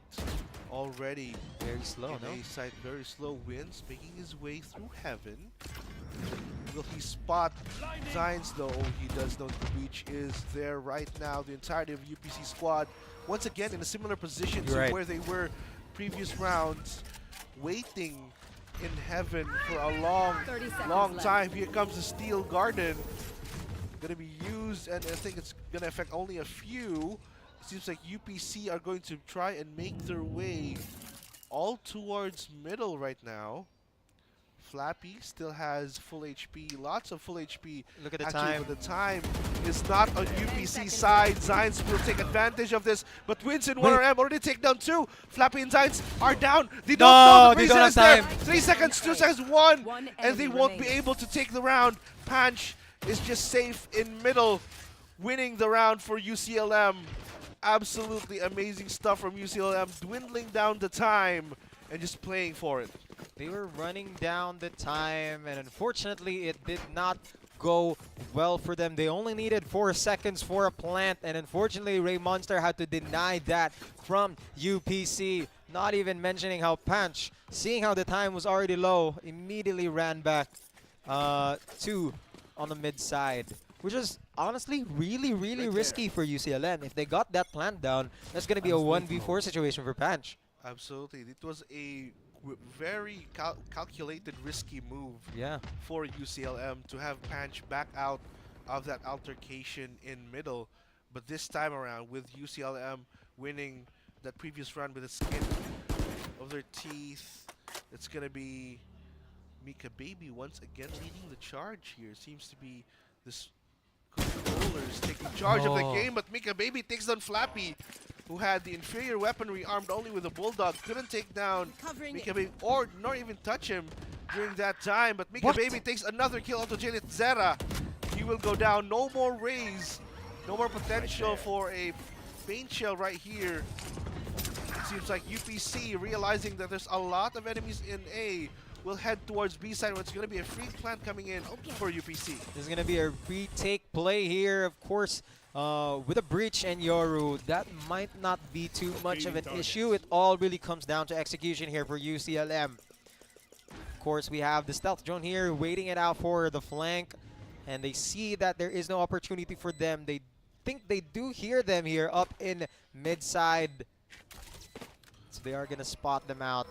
already. Very slow, no? A side very slow. Wins making his way through heaven. Will he spot 𝐷𝐼NS though? Oh, he does know the breach is there right now. The entirety of UPC squad once again in a similar position to where they were previous rounds, waiting in heaven for a long time. Here comes the Steel Garden. Gonna be used, and I think it's gonna affect only a few. It seems like UPC are going to try and make their way all towards middle right now. Flappy still has full HP, lots of full HP. Look at the actually, time. but the time is not on UPC side. 𝐷𝐼NS will take advantage of this, but Wins and 1RM already take down 2. Flappy and 𝐷𝐼NS are down. They don't know the reason is there. 3 seconds, 2 seconds, 1, and they won't be able to take the round. Panch is just safe in middle, winning the round for UCLM. Absolutely amazing stuff from UCLM, dwindling down the time and just playing for it. They were running down the time, and unfortunately it did not go well for them. They only needed 4 seconds for a plant, and unfortunately Raymonster had to deny that from UPC. Not even mentioning how Panch, seeing how the time was already low, immediately ran back to on the mid side, which is honestly really risky for UCLM. If they got that plant down, that's going to be a 1v4 situation for Panch. Absolutely. It was a very calculated, risky move for UCLM to have Panch back out of that altercation in middle. But this time around, with UCLM winning that previous round with the skin of their teeth, it's going to be �80𝐷𝐼NS once again leading the charge here. Seems to be this controllers taking charge of the game, but �80𝐷𝐼NS takes down Flappy, who had the inferior weaponry armed only with a Bulldog. Couldn't take down �80𝐷𝐼NS or not even touch him during that time, but �80𝐷𝐼NS takes another kill onto Janet Zera. He will go down. No more raise. No more potential for a paint shell right here. It seems like UPC, realizing that there's a lot of enemies in A, will head towards B side, where it's going to be a free plant coming in for UPC. There's going to be a retake play here, of course, with a breach and Yoru. That might not be too much of an issue. It all really comes down to execution here for UCLM. Of course, we have the stealth drone here, waiting it out for the flank, and they see that there is no opportunity for them. They think they do hear them here up in mid side, so they are going to spot them out,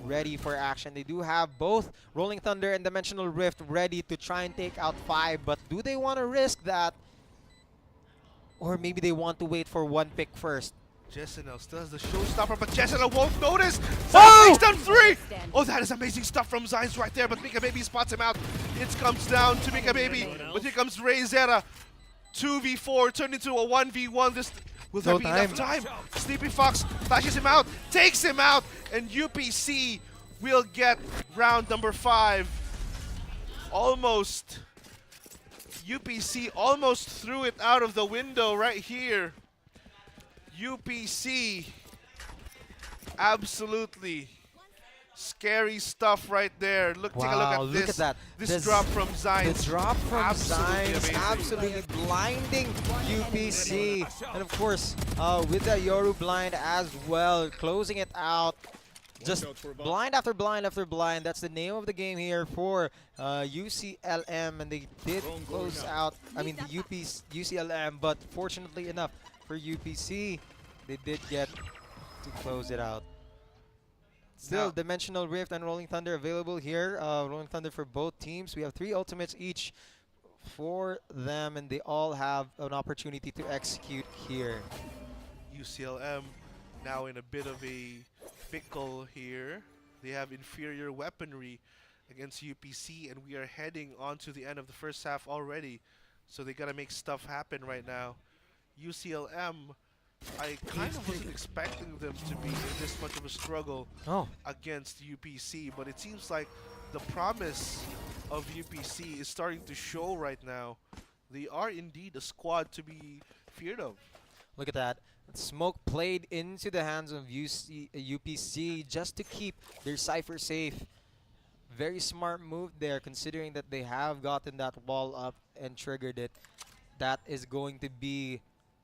ready for action. They do have both Rolling Thunder and Dimensional Rift ready to try and take out 5, but do they want to risk that? Or maybe they want to wait for one pick first. 𝐷𝐼NS still has the showstopper, but 𝐷𝐼NS won't notice. 𝐷𝐼NS takes down 3! Oh, that is amazing stuff from 𝐷𝐼NS right there, but �80𝐷𝐼NS spots him out. It comes down to �80𝐷𝐼NS, but here comes 𝐕𝐚𝐥𝐸. 2v4 turned into a 1v1. This will there be enough time? Sleepy Fox flashes him out, takes him out, and UPC will get round number 5. Almost. UPC almost threw it out of the window right here. UPC, absolutely scary stuff right there. Look, take a look at this. Look at that. This drop from 𝐷𝐼NS. The drop from Absolutely 𝐷𝐼NS, absolutely blinding UPC. And of course, with the Yoru blind as well, closing it out. Just blind after blind after blind. That's the name of the game here for UCLM, and they did close out. I mean, the UCLM, but fortunately enough for UPC, they did get to close it out. Still, Dimensional Rift and Rolling Thunder available here. Rolling Thunder for both teams. We have 3 ultimates each for them, and they all have an opportunity to execute here. UCLM now in a bit of a pickle here. They have inferior weaponry against UPC, and we are heading on to the end of the first half already. So they gotta make stuff happen right now. UCLM, I kind of wasn't expecting them to be in this much of a struggle against UPC, but it seems like the promise of UPC is starting to show right now. They are indeed a squad to be feared of. Look at that. Smoke played into the hands of UPC just to keep their Cypher safe. Very smart move there, considering that they have gotten that wall up and triggered it. That is going to be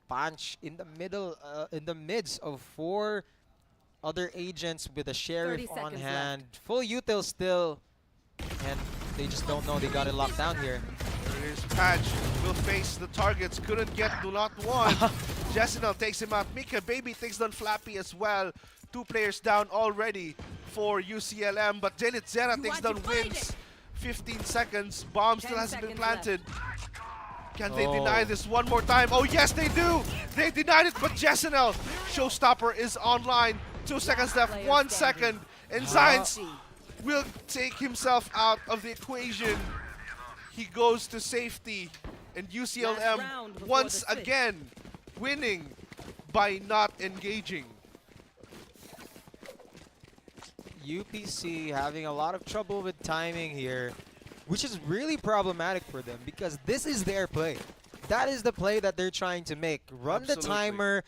Punch in the middle, in the midst of 4 other agents with a sheriff on hand. Full util still, and they just don't know they got it locked down here. Here's Patch, will face the targets, couldn't get do not one. 𝐿 takes him out, 𝐸𝐴𝐵𝐵y takes down Flappy as well. 2 players down already for UCLM, but 𝐷𝐿𝐻𝐵𝐴 takes down Wins. 15 seconds, bomb still hasn't been planted. Can they deny this one more time? Oh yes, they do! They denied it, but 𝐷𝐿, Showstopper is online. 2 seconds left, 1 second, and 𝐷𝐷𝐼NS will take himself out of the equation. He goes to safety, and UCLM once again winning by not engaging. UPC having a lot of trouble with timing here, which is really problematic for them because this is their play. That is the play that they're trying to make. Run the timer,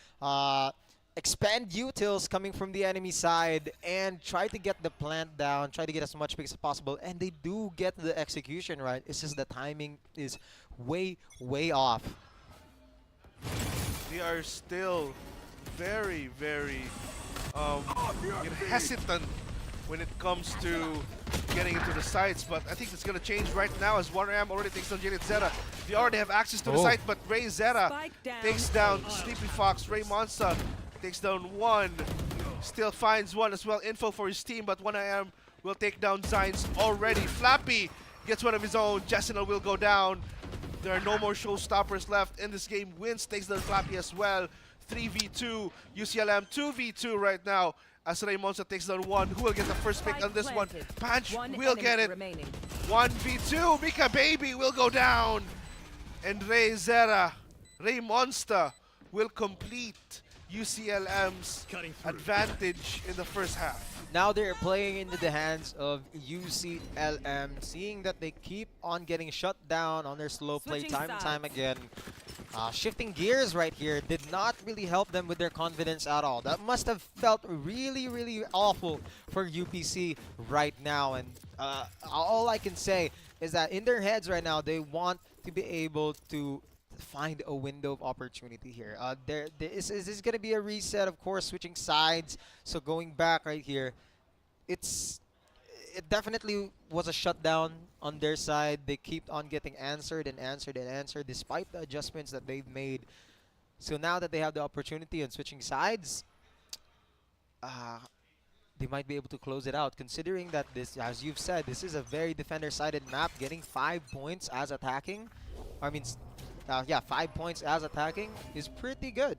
expand utils coming from the enemy side, and try to get the plant down, try to get as much picks as possible, and they do get the execution right. It's just the timing is way, way off. They are still very, very hesitant when it comes to getting into the sites, but I think it's going to change right now as OneRam already takes down 𝐷𝐿𝐻. They already have access to the site, but 𝐷𝐿𝐻 takes down Sleepy Fox. 𝐷𝐿monsta takes down 1, still finds 1 as well. Info for his team, but OneRam will take down 𝐷𝐼NS already. Flappy gets one of his own. 𝐷𝐿𝐻 will go down. There are no more showstoppers left in this game. Wins takes down Flappy as well. 3v2, UCLM 2v2 right now. As 𝐷𝐿monsta takes down 1, who will get the first pick on this one? Punch will get it. 1v2, 𝐸𝐴𝐵𝐵𝐴 will go down. And 𝐷𝐿monsta will complete UCLM's advantage in the first half. Now they're playing into the hands of UCLM, seeing that they keep on getting shut down on their slow play time and time again. Shifting gears right here did not really help them with their confidence at all. That must have felt really, really awful for UPC right now. And all I can say is that in their heads right now, they want to be able to find a window of opportunity here. This is going to be a reset, of course, switching sides. So going back right here, it definitely was a shutdown on their side. They keep on getting answered and answered and answered despite the adjustments that they've made. So now that they have the opportunity on switching sides, they might be able to close it out, considering that this, as you've said, this is a very defender-sided map. Getting 5 points as attacking, yeah, 5 points as attacking is pretty good.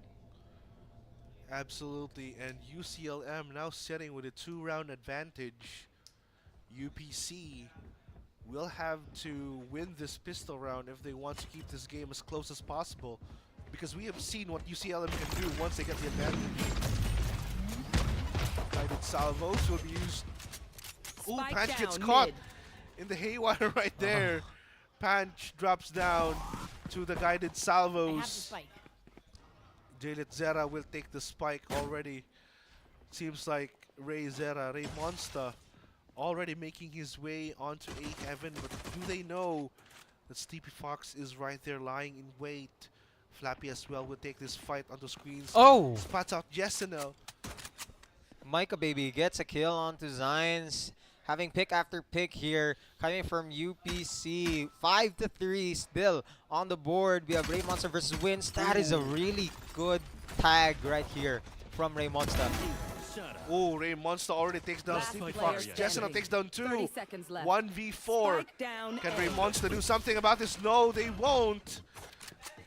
Absolutely, and UCLM now setting with a 2-round advantage. UPC will have to win this pistol round if they want to keep this game as close as possible, because we have seen what UCLM can do once they get the advantage. Guided salvos will be used. Ooh, Panch gets caught in the haywire right there. Panch drops down to the guided salvos. 𝐷𝐿𝐻 will take the spike already. Seems like 𝐷𝐿monsta already making his way onto A heaven, but do they know that Sleepy Fox is right there lying in wait? Flappy as well will take this fight onto screens. Oh! Spots out 𝐷𝐿𝐻. 𝐸𝐴𝐵𝐵𝐴 gets a kill onto 𝐷𝐼NS. Having pick after pick here, coming from UPC. 5-3 still on the board. We have 𝐷𝐿monsta versus Wins. That is a really good tag right here from 𝐷𝐿monsta. Oh, 𝐷𝐿monsta already takes down Sleepy Fox. 𝐷𝐿𝐻 takes down 2. 1v4. Can 𝐷𝐿monsta do something about this? No, they won't.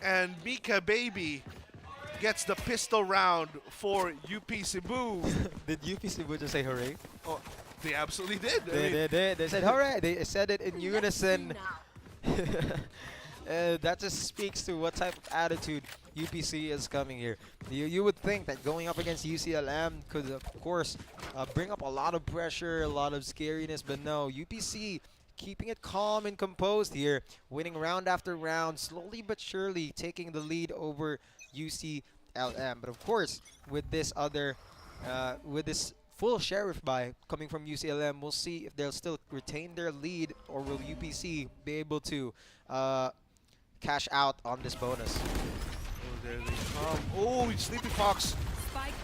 And 𝐸𝐴𝐵𝐵𝐴 gets the pistol round for UP Cebu. Did UP Cebu just say hooray? Oh, they absolutely did. They did. They said hooray. They said it in unison. That just speaks to what type of attitude UPC is coming here. You would think that going up against UCLM could, of course, bring up a lot of pressure, a lot of scariness, but no. UPC keeping it calm and composed here, winning round after round, slowly but surely taking the lead over UCLM. But of course, with this full sheriff buy coming from UCLM, we'll see if they'll still retain their lead, or will UPC be able to cash out on this bonus. Oh, there they come. Oh, Sleepy Fox.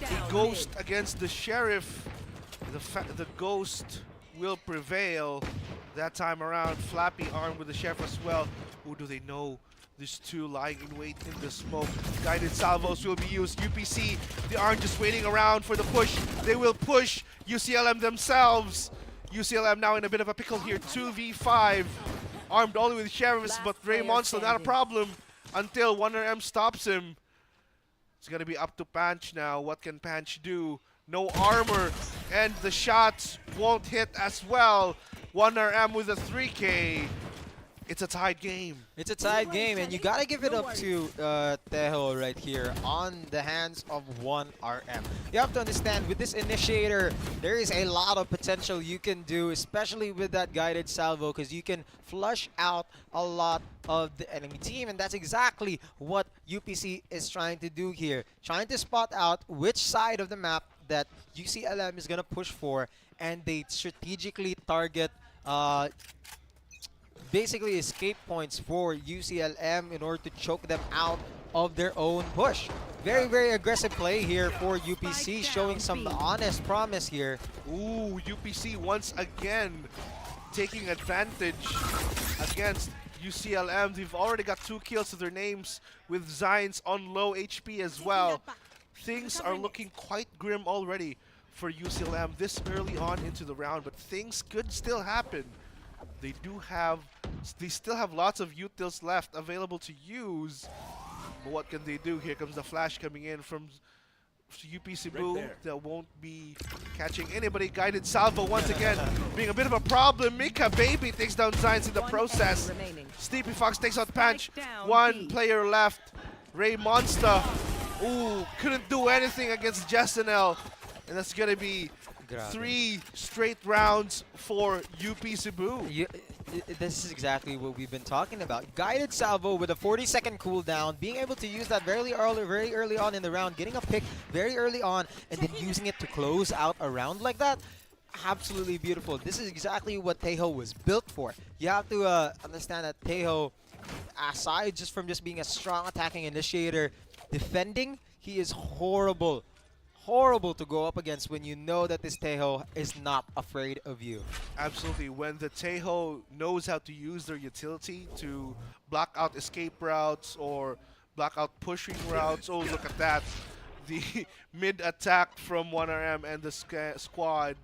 The ghost against the sheriff. The ghost will prevail that time around. Flappy armed with the sheriff as well. Who do they know? There's two lying in wait in the smoke. Guided salvos will be used. UPC, they aren't just waiting around for the push. They will push UCLM themselves. UCLM now in a bit of a pickle here. 2v5. Armed only with sheriffs, but 𝐕𝐚𝐴 not a problem until 1RM stops him. It's going to be up to Panch now. What can Panch do? No armor, and the shots won't hit as well. 1RM with a 3K. It's a tied game. It's a tied game, and you gotta give it up to 𝐤𝐿 right here on the hands of 1RM. You have to understand, with this initiator, there is a lot of potential you can do, especially with that guided salvo, because you can flush out a lot of the enemy team, and that's exactly what UPC is trying to do here. Trying to spot out which side of the map that UCLM is gonna push for, and they strategically target basically escape points for UCLM in order to choke them out of their own push. Very, very aggressive play here for UPC, showing some honest promise here. Ooh, UPC once again taking advantage against UCLM. They've already got 2 kills to their names with Zines on low HP as well. Things are looking quite grim already for UCLM this early on into the round, but things could still happen. They still have lots of utils left available to use. But what can they do? Here comes the flash coming in from UP Cebu. Right that won't be catching anybody. Guided salvo once again being a bit of a problem. �𝐿𝐴 takes down Zines in the process. Sleepy Fox takes out Panch. 1 player left. 𝐕𝐚𝐴. Ooh, couldn't do anything against 𝐿. And that's gonna be 3 straight rounds for UP Cebu. This is exactly what we've been talking about. Guided salvo with a 40-second cooldown, being able to use that very early on in the round, getting a pick very early on, and then using it to close out a round like that. Absolutely beautiful. This is exactly what 𝐤𝐿 was built for. You have to understand that 𝐤𝐿, aside just from just being a strong attacking initiator, defending, he is horrible to go up against when you know that this 𝐤𝐿 is not afraid of you. Absolutely. When the 𝐤𝐿 knows how to use their utility to block out escape routes or block out pushing routes. Oh, look at that. The mid attack from 1RM and the squad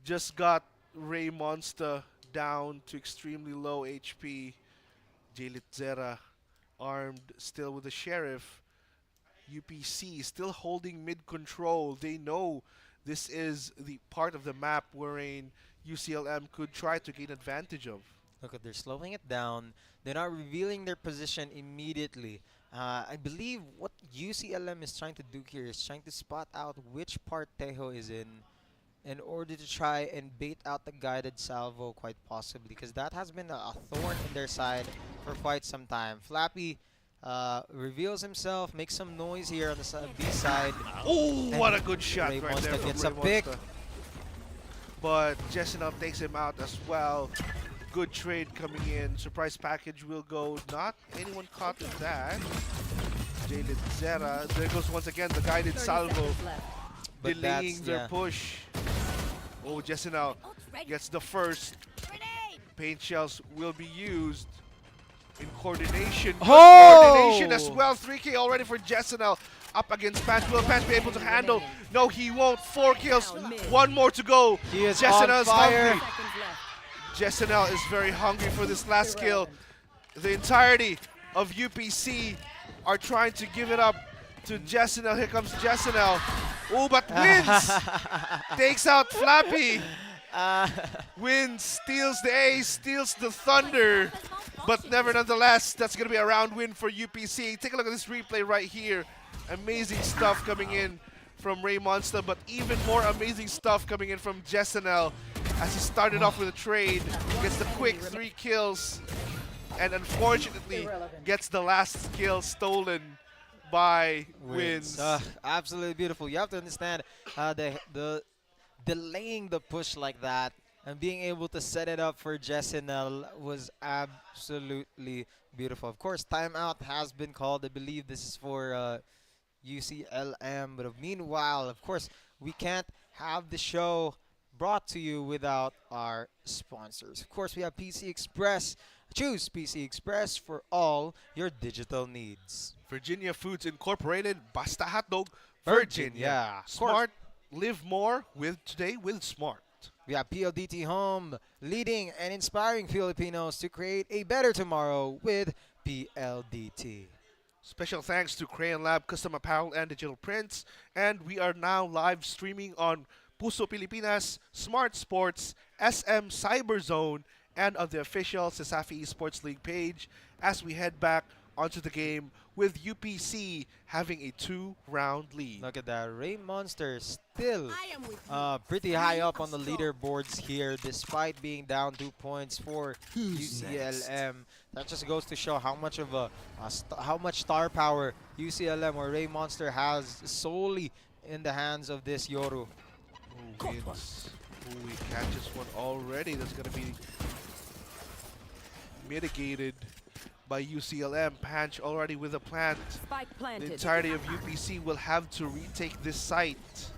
just got 𝐕𝐚𝐴 down to extremely low HP. 𝐿𝐴 armed still with the sheriff. UPC still holding mid control. They know this is the part of the map wherein UCLM could try to gain advantage of. Look, they're slowing it down. They're not revealing their position immediately. I believe what UCLM is trying to do here is trying to spot out which part 𝐤𝐿 is in order to try and bait out the guided salvo, quite possibly, because that has been a thorn in their side for quite some time. Flappy reveals himself, makes some noise here on the B side. Oh, what a good shot right there from gets a pick. But 𝐿𝐴 takes him out as well. Good trade coming in. Surprise package will go. Not anyone caught in that. 𝐿𝐴. There goes once again the guided salvo. Delaying their push. Oh, 𝐿𝐴 gets the first. Paint shells will be used. In coordination. Coordination as well. 3K already for 𝐿𝐴. Up against Panch. Will Panch be able to handle? No, he won't. 4 kills. 1 more to go. He is on fire. 𝐿𝐴 is very hungry for this last kill. The entirety of UPC are trying to give it up to 𝐿𝐴. Here comes 𝐿𝐴. Oh, but wins. Takes out Flappy. Wins, steals the ace, steals the thunder. But nonetheless, that's going to be a round win for UPC. Take a look at this replay right here. Amazing stuff coming in from 𝐕𝐚𝐴, but even more amazing stuff coming in from 𝐿𝐴. as he started off with a trade, gets the quick 3 kills, and unfortunately gets the last kill stolen by Wins. Absolutely beautiful. You have to understand the delaying the push like that and being able to set it up for Jessinel was absolutely beautiful. Of course, timeout has been called. I believe this is for UCLM. But meanwhile, of course, we can't have the show brought to you without our sponsors. Of course, we have PC Express. Choose PC Express for all your digital needs. Virginia Foods Incorporated, Basta Hotdog, Virginia. Smart, live more with today with Smart. We have PLDT Home, leading and inspiring Filipinos to create a better tomorrow with PLDT. Special thanks to Crayon Lab Custom Apparel and Digital Prints. And we are now live streaming on Puso Pilipinas, Smart Sports, SM Cyberzone, and on the official CESAFI Esports League page as we head back onto the game with UPC having a 2-round lead. Look at that. Ray Monster still pretty high up on the leaderboards here despite being down 2 points for UCLM. That just goes to show how much of how much star power UCLM or Ray Monster has solely in the hands of this Yoru. Wins. He catches one already. That's going to be mitigated by UCLM. Panch already with a plant. The entirety of UPC will have to retake this site.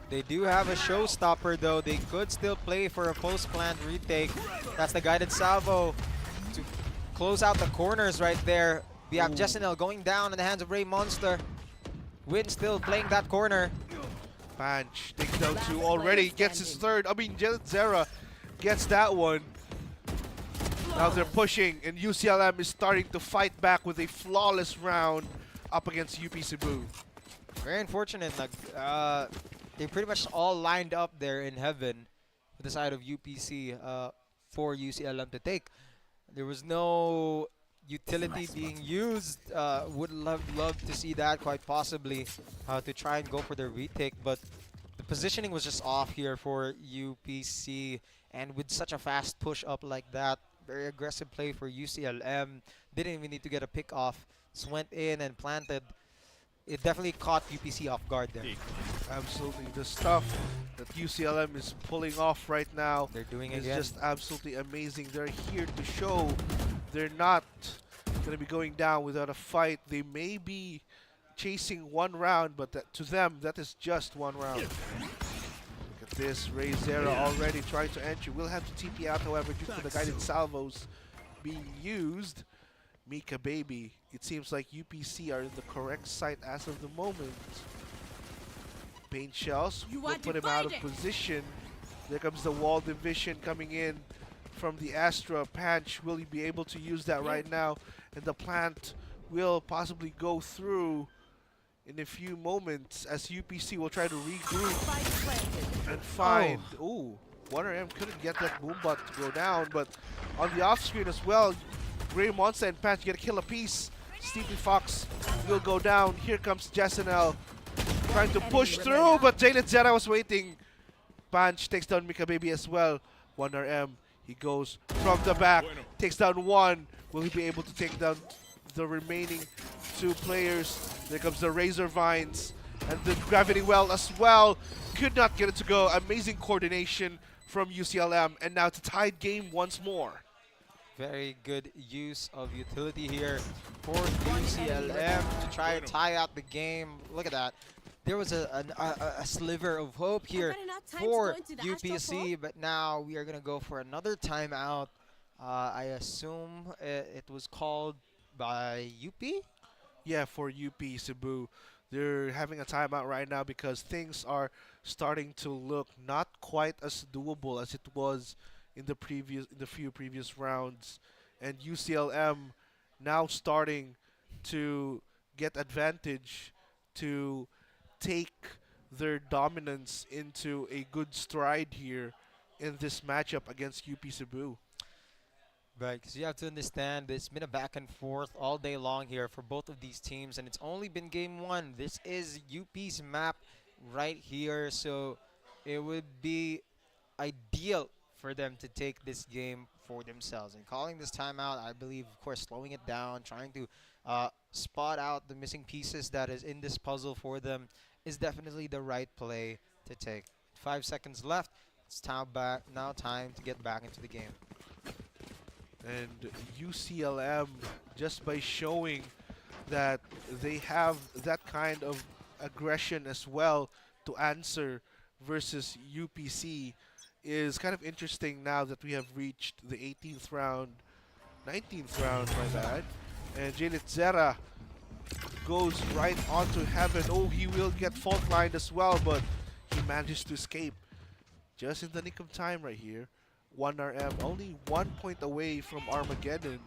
They do have a showstopper though. They could still play for a post-plant retake. That's the guided salvo to close out the corners right there. We have Jessinel going down in the hands of Ray Monster. Win still playing that corner. Panch takes down 2 already. Gets his third. Zera gets that one. Now they're pushing, and UCLM is starting to fight back with a flawless round up against UP Cebu. Very unfortunate. They pretty much all lined up there in heaven with the side of UPC for UCLM to take. There was no utility being used. Would love to see that quite possibly to try and go for the retake, but the positioning was just off here for UPC, and with such a fast push up like that, very aggressive play for UCLM. Didn't even need to get a pick off. Just went in and planted. It definitely caught UPC off guard there. Absolutely. The stuff that UCLM is pulling off right now they're doing is again. Just absolutely amazing. They're here to show they're not going to be going down without a fight. They may be chasing 1 round, but to them, that is just 1 round. Look at this. Ray Zera already trying to enter. Will have to TP out, however, due to the guided salvos being used. 𝐚𝐞𝐞𝐤 baby. It seems like UPC are in the correct site as of the moment. Paint shells will put him out of position. There comes the wall division coming in from the Astra. Panch, will he be able to use that right now? And the plant will possibly go through in a few moments as UPC will try to regroup and find. Ooh, 1RM couldn't get that boom bot to go down, but on the off screen as well, Ray Monster and Panch get a kill apiece. Sleepy Fox will go down. Here comes Jessinel trying to push through, but Jalen Zera was waiting. Panch takes down 𝐚𝐞𝐞𝐤 baby as well. 1RM. He goes from the back, takes down 1. Will he be able to take down the remaining 2 players? There comes the Razor Vines and the Gravity Well as well. Could not get it to go. Amazing coordination from UCLM, and now it's a tied game once more. Very good use of utility here for UCLM to try to tie out the game. Look at that. There was a sliver of hope here for UPC, but now we are going to go for another timeout. I assume it was called by UP? Yeah, for UP Cebu. They're having a timeout right now because things are starting to look not quite as doable as it was in the few previous rounds, and UCLM now starting to get advantage to take their dominance into a good stride here in this matchup against UP Cebu. Right, because you have to understand it's been a back and forth all day long here for both of these teams, and it's only been game 1. This is UP's map right here, so it would be ideal for them to take this game for themselves. And calling this timeout, I believe, of course, slowing it down, trying to spot out the missing pieces that is in this puzzle for them is definitely the right play to take. 5 seconds left. It's now time to get back into the game. And UCLM, just by showing that they have that kind of aggression as well to answer versus UPC, is kind of interesting now that we have reached the 18th round, 19th round, my bad. And 𝐕𝐚𝐥𝐸 goes right onto heaven. Oh, he will get fault lined as well, but he manages to escape just in the nick of time right here. 1RM, only 1 point away from Armageddon.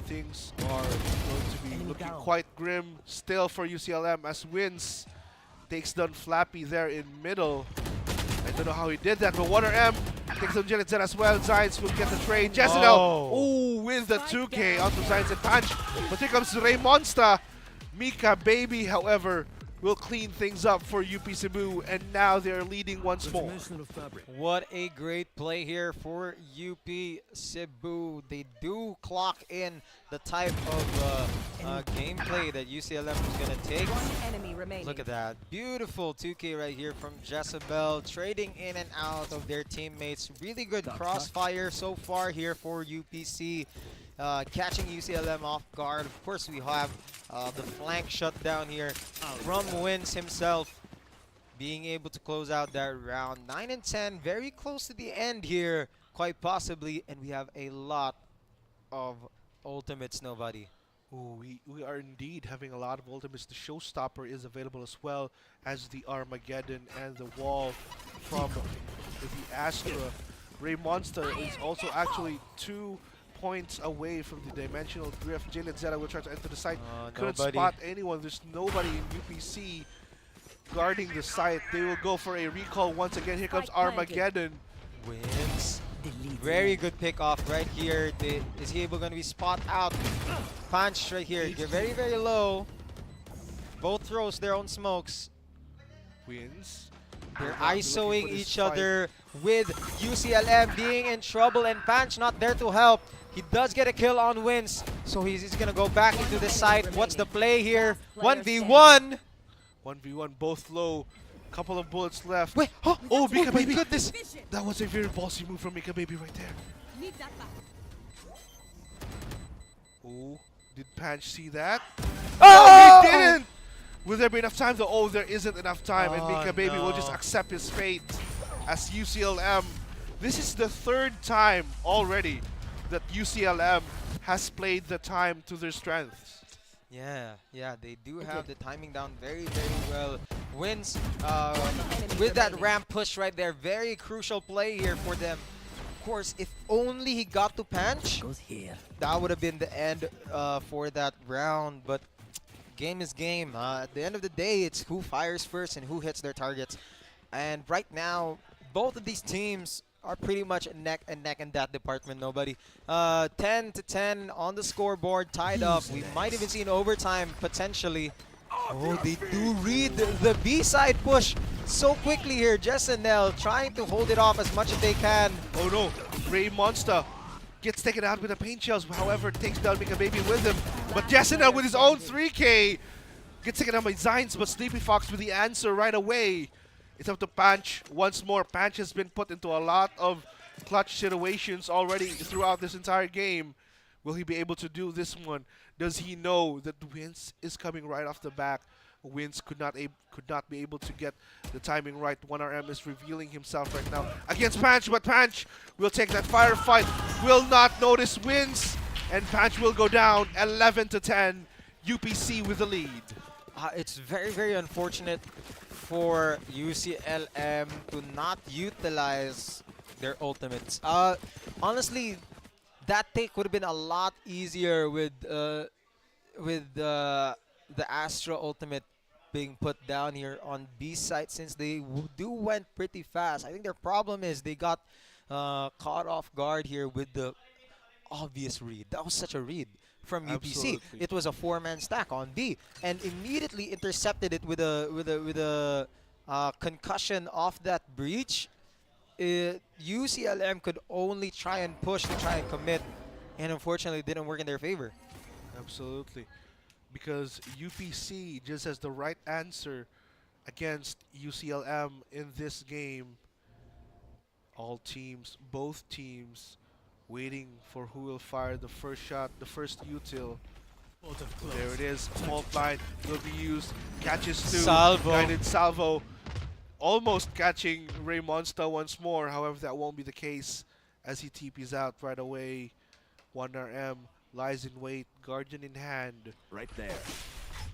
Things are going to be looking quite grim still for UCLM as Wins takes down Flappy there in middle. I don't know how he did that, but 1RM takes down 𝐕𝐚𝐥𝐸 as well. 𝐬𝐿 will get the trade. 𝐽𝑠INEL, with the 2K onto 𝐬𝐿 and Punch. But here comes 𝐕𝐚𝐴. 𝐸𝐴, however, will clean things up for UP Cebu, and now they're leading once more. What a great play here for UP Cebu. They do clock in the type of gameplay that UCLM was going to take. Enemy remaining. Look at that. Beautiful 2K right here from 𝐽𝑠INEL, trading in and out of their teammates. Really good crossfire so far here for UPC. Catching UCLM off guard. Of course, we have the flank shutdown here from Wins himself, being able to close out that round. 9 and 10, very close to the end here, quite possibly, and we have a lot of ultimates, nobody. Ooh, we are indeed having a lot of ultimates. The Showstopper is available as well as the Armageddon and the Wall from the Astra. 𝐸𝐴 is also actually 2 points away from the dimensional drift. 𝐕𝐚𝐴 will try to enter the site. Couldn't spot anyone. There's nobody in UPC guarding the site. They will go for a recall once again. Here comes Armageddon. Wins. Very good pick off right here. Is he able going to be spot out? Punch right here. They're very, very low. Both throws their own smokes. Wins. They're ISOing each other with UCLM being in trouble, and Punch not there to help. He does get a kill on Wins, so he's going to go back into the site. What's the play here? 1v1. 1v1, both low. Couple of bullets left. Wait, oh, 𝐸𝐴, my goodness. That was a very ballsy move from 𝐸𝐴 right there. Oh, did Punch see that? Oh, he didn't! Will there be enough time though? Oh, there isn't enough time, and 𝐸𝐴 will just accept his fate as UCLM. This is the 3rd time already that UCLM has played the time to their strengths. Yeah, they do have the timing down very, very well. Wins with that ramp push right there. Very crucial play here for them. Of course, if only he got to Punch, that would have been the end for that round. But game is game. At the end of the day, it's who fires first and who hits their targets. And right now, both of these teams are pretty much neck and neck in that department, nobody. 10 to 10 on the scoreboard, tied up. We might even see an overtime potentially. Oh, they do read the B-side push so quickly here. 𝐽𝑠INEL trying to hold it off as much as they can. Oh no, 𝐸𝐴 gets taken out with the paint shells, however, takes down 𝐸𝐴 with him. But 𝐽𝑠INEL with his own 3K gets taken out by 𝐬𝐿, but Sleepy Fox with the answer right away. It's up to Punch once more. Punch has been put into a lot of clutch situations already throughout this entire game. Will he be able to do this one? Does he know that Wins is coming right off the back? Wins could not be able to get the timing right. 1RM is revealing himself right now against Punch, but Punch will take that firefight. Will not notice Wins, and Punch will go down 11 to 10. UPC with the lead. It's very, very unfortunate for UCLM to not utilize their ultimates. Honestly, that take would have been a lot easier with the Astra ultimate being put down here on B site, since they went pretty fast. I think their problem is they got caught off guard here with the obvious read. That was such a read from UPC. Absolutely. It was a 4-man stack on B, and immediately intercepted it with a concussion off that breach. UCLM could only try and push to try and commit, and unfortunately it didn't work in their favor. Absolutely. Because UPC just has the right answer against UCLM in this game. All teams, both teams, waiting for who will fire the first shot, the first util. There it is. Fault line will be used. Catches two. Salvo. Guided salvo. Almost catching 𝐕𝐚𝐴 once more. However, that won't be the case as he TPs out right away. 1RM lies in wait. Guardian in hand. Right there.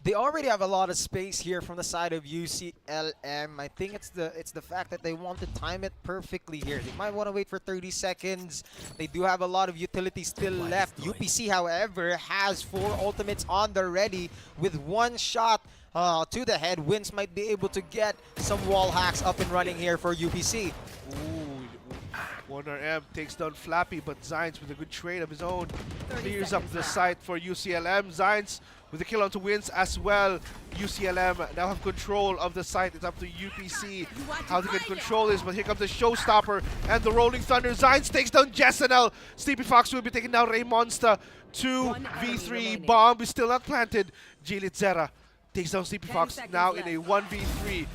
They already have a lot of space here from the side of UCLM. I think it's the fact that they want to time it perfectly here. They might want to wait for 30 seconds. They do have a lot of utility still left. UPC, however, has 4 ultimates on the ready with 1 shot to the head. Wins might be able to get some wall hacks up and running here for UPC. Ooh, 1RM takes down Flappy, but 𝐷𝐼NS with a good trade of his own clears up the site for UCLM. 𝐷𝐼NS with the kill onto Wins as well. UCLM now have control of the site. It's up to UPC how they can control this, but here comes the showstopper and the Rolling Thunder. 𝐷𝐼NS takes down 𝐽𝑠NL. 𝐸ePyfox will be taking down 𝐕𝐚𝐴. 2v3 bomb is still not planted. 𝐺𝐿𝐿𝐴 takes down 𝐸ePyfox now in a 1v3.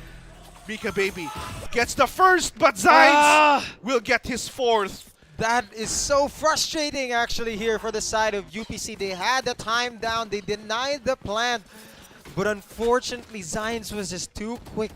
Mika Baby gets the first, but 𝐷𝐼NS will get his 4th. That is so frustrating actually here for the side of UPC. They had the time down, they denied the plant, but unfortunately 𝐷𝐼NS was just too quick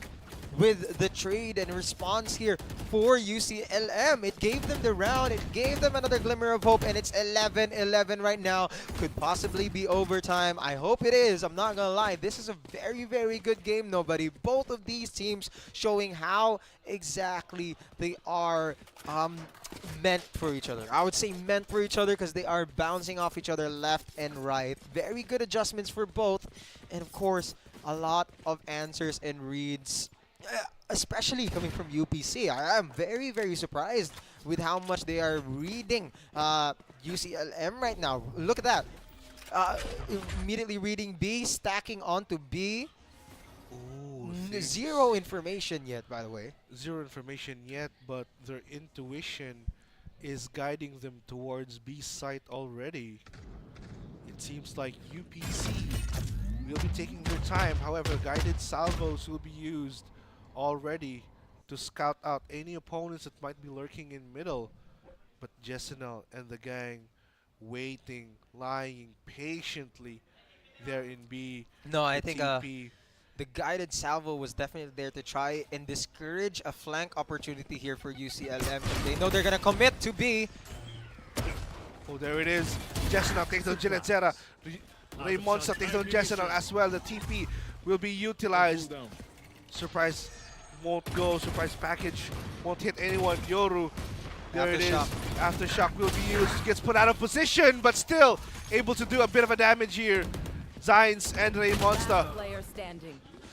with the trade and response here for UCLM. It gave them the round, it gave them another glimmer of hope, and it's 11-11 right now. Could possibly be overtime. I hope it is. I'm not gonna lie. This is a very, very good game, nobody. Both of these teams showing how exactly they are meant for each other. I would say meant for each other because they are bouncing off each other left and right. Very good adjustments for both. And of course, a lot of answers and reads, especially coming from UPC. I am very, very surprised with how much they are reading UCLM right now. Look at that. Immediately reading B, stacking onto B. Ooh, zero information yet, by the way. Zero information yet, but their intuition is guiding them towards B site already. It seems like UPC will be taking their time. However, guided salvos will be used already to scout out any opponents that might be lurking in middle. But 𝐽𝑠NL and the gang waiting, lying patiently there in B. No, I think TP. The guided salvo was definitely there to try and discourage a flank opportunity here for UCLM. They know they're gonna commit to B. Oh, there it is. 𝐽𝑠NL takes down 𝐺𝐿𝐴. 𝐕𝐚𝐴 takes down 𝐽𝑠NL as well. The TP will be utilized. Surprise won't go. Surprise package won't hit anyone. Yoru, there it is. Aftershock will be used. Gets put out of position, but still able to do a bit of a damage here. 𝐷𝐼NS and 𝐕𝐚𝐴.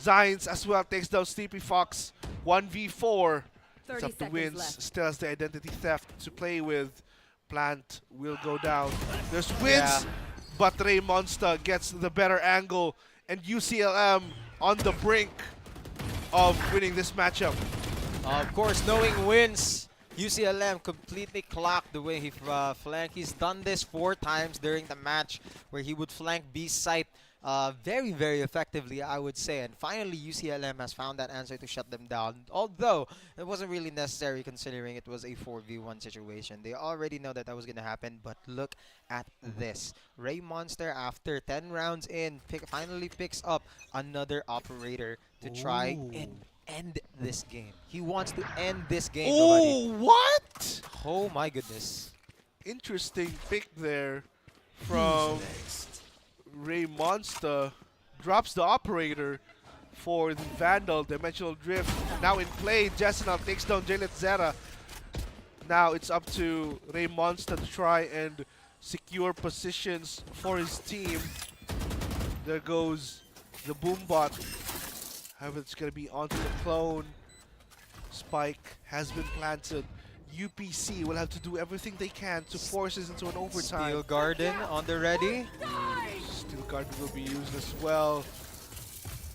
𝐷𝐼NS as well takes down 𝐸ePyfox. 1v4. It's up to Wins. Still has the identity theft to play with. Plant will go down. There's Wins, but 𝐕𝐚𝐴 gets the better angle, and UCLM on the brink of winning this matchup. Of course, knowing Wins, UCLM completely clocked the way he flanked. He's done this 4 times during the match where he would flank B site very, very effectively, I would say. And finally, UCLM has found that answer to shut them down. Although, it wasn't really necessary considering it was a 4v1 situation. They already know that that was going to happen, but look at this. 𝐕𝐚𝐴, after 10 rounds in, finally picks up another operator to try and end this game. He wants to end this game. Oh, what? Oh my goodness. Interesting pick there from 𝐕𝐚𝐴. Drops the operator for the Vandal. Dimensional Drift now in play. 𝐽𝑠NL takes down 𝐺𝐿𝐴. Now it's up to 𝐕𝐚𝐴 to try and secure positions for his team. There goes the Boombot. However, it's going to be onto the clone. Spike has been planted. UPC will have to do everything they can to force this into an overtime. Steel Garden on the ready. Steel Garden will be used as well.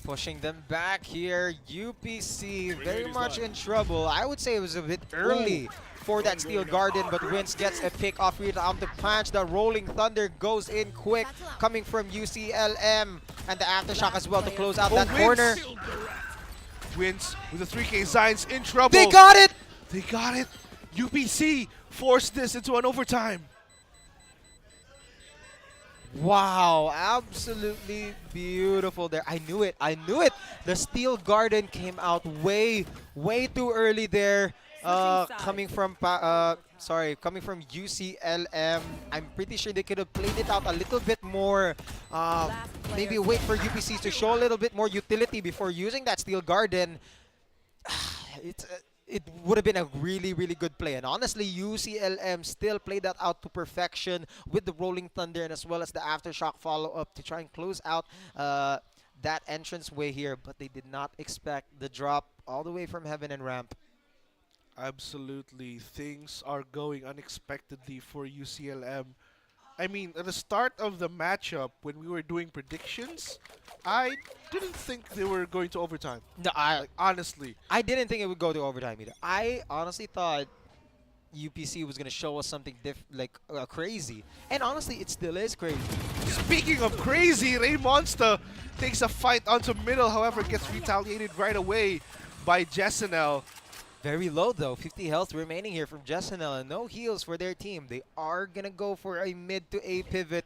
Pushing them back here. UPC very much in trouble. I would say it was a bit early for that Steel Garden, but 𝐕𝐚𝐥𝐸 gets a pick off read on the punch. The Rolling Thunder goes in quick, coming from UCLM, and the Aftershock as well to close out that corner. 𝐕𝐚𝐥𝐸 with the 3K 𝐬𝐈Ns in trouble. They got it! They got it! UPC forced this into an overtime. Wow, absolutely beautiful there. I knew it. I knew it. The Steel Garden came out way too early there. Coming from UCLM. I'm pretty sure they could have played it out a little bit more. Maybe wait for UPC to show a little bit more utility before using that Steel Garden. It would have been a really good play. And honestly, UCLM still played that out to perfection with the Rolling Thunder and as well as the Aftershock follow-up to try and close out that entranceway here. But they did not expect the drop all the way from heaven and ramp. Absolutely. Things are going unexpectedly for UCLM. I mean, at the start of the matchup, when we were doing predictions, I didn't think they were going to overtime. No, honestly. I didn't think it would go to overtime either. I honestly thought UPC was going to show us something crazy. And honestly, it still is crazy. Speaking of crazy, Ray Monster takes a fight onto middle, however, gets retaliated right away by 𝐷𝐸𝐿. Very low though, 50 health remaining here from 𝐷𝐸𝐿 and no heals for their team. They are gonna go for a mid to A pivot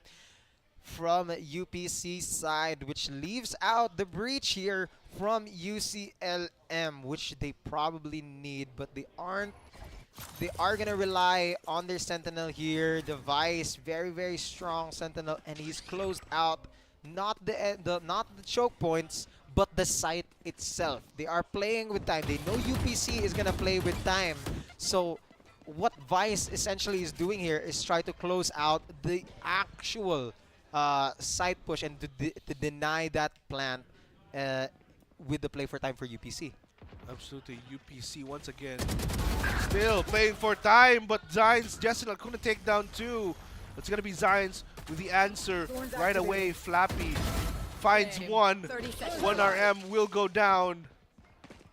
from UPC side, which leaves out the breach here from UCLM, which they probably need, but they aren't. They are gonna rely on their Sentinel here. The Vice, very strong Sentinel, and he's closed out. Not the choke points, but the site itself. They are playing with time. They know UPC is gonna play with time. So what Vice essentially is doing here is try to close out the actual site push and to deny that plan with the play for time for UPC. Absolutely, UPC once again still playing for time, but 𝐷𝐸𝐿 couldn't take down two. It's gonna be 𝐷𝐸𝐿 with the answer right away. Flappy finds one. 1 RM will go down.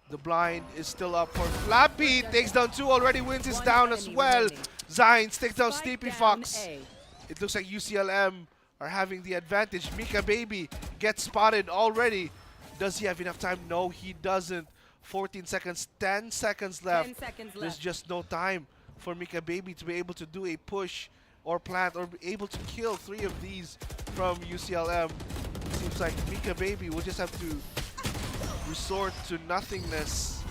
The blind is still up for Flappy. Takes down two already. 𝐕𝐚𝐥𝐸 is down as well. 𝐷𝐸𝐿 takes down Sleepy Fox. It looks like UCLM are having the advantage. 𝐸𝐴𝐵𝐵y gets spotted already. Does he have enough time? No, he doesn't. 14 seconds, 10 seconds left. There's just no time for 𝐸𝐴𝐵𝐵y to be able to do a push or plant or be able to kill 3 of these from UCLM. Seems like 𝐸𝐴𝐵𝐵y will just have to resort to nothingness,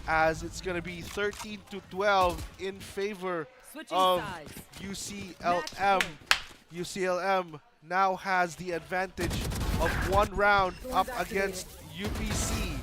as it's going to be 13-12 in favor of UCLM. UCLM now has the advantage of 1 round up against UPC.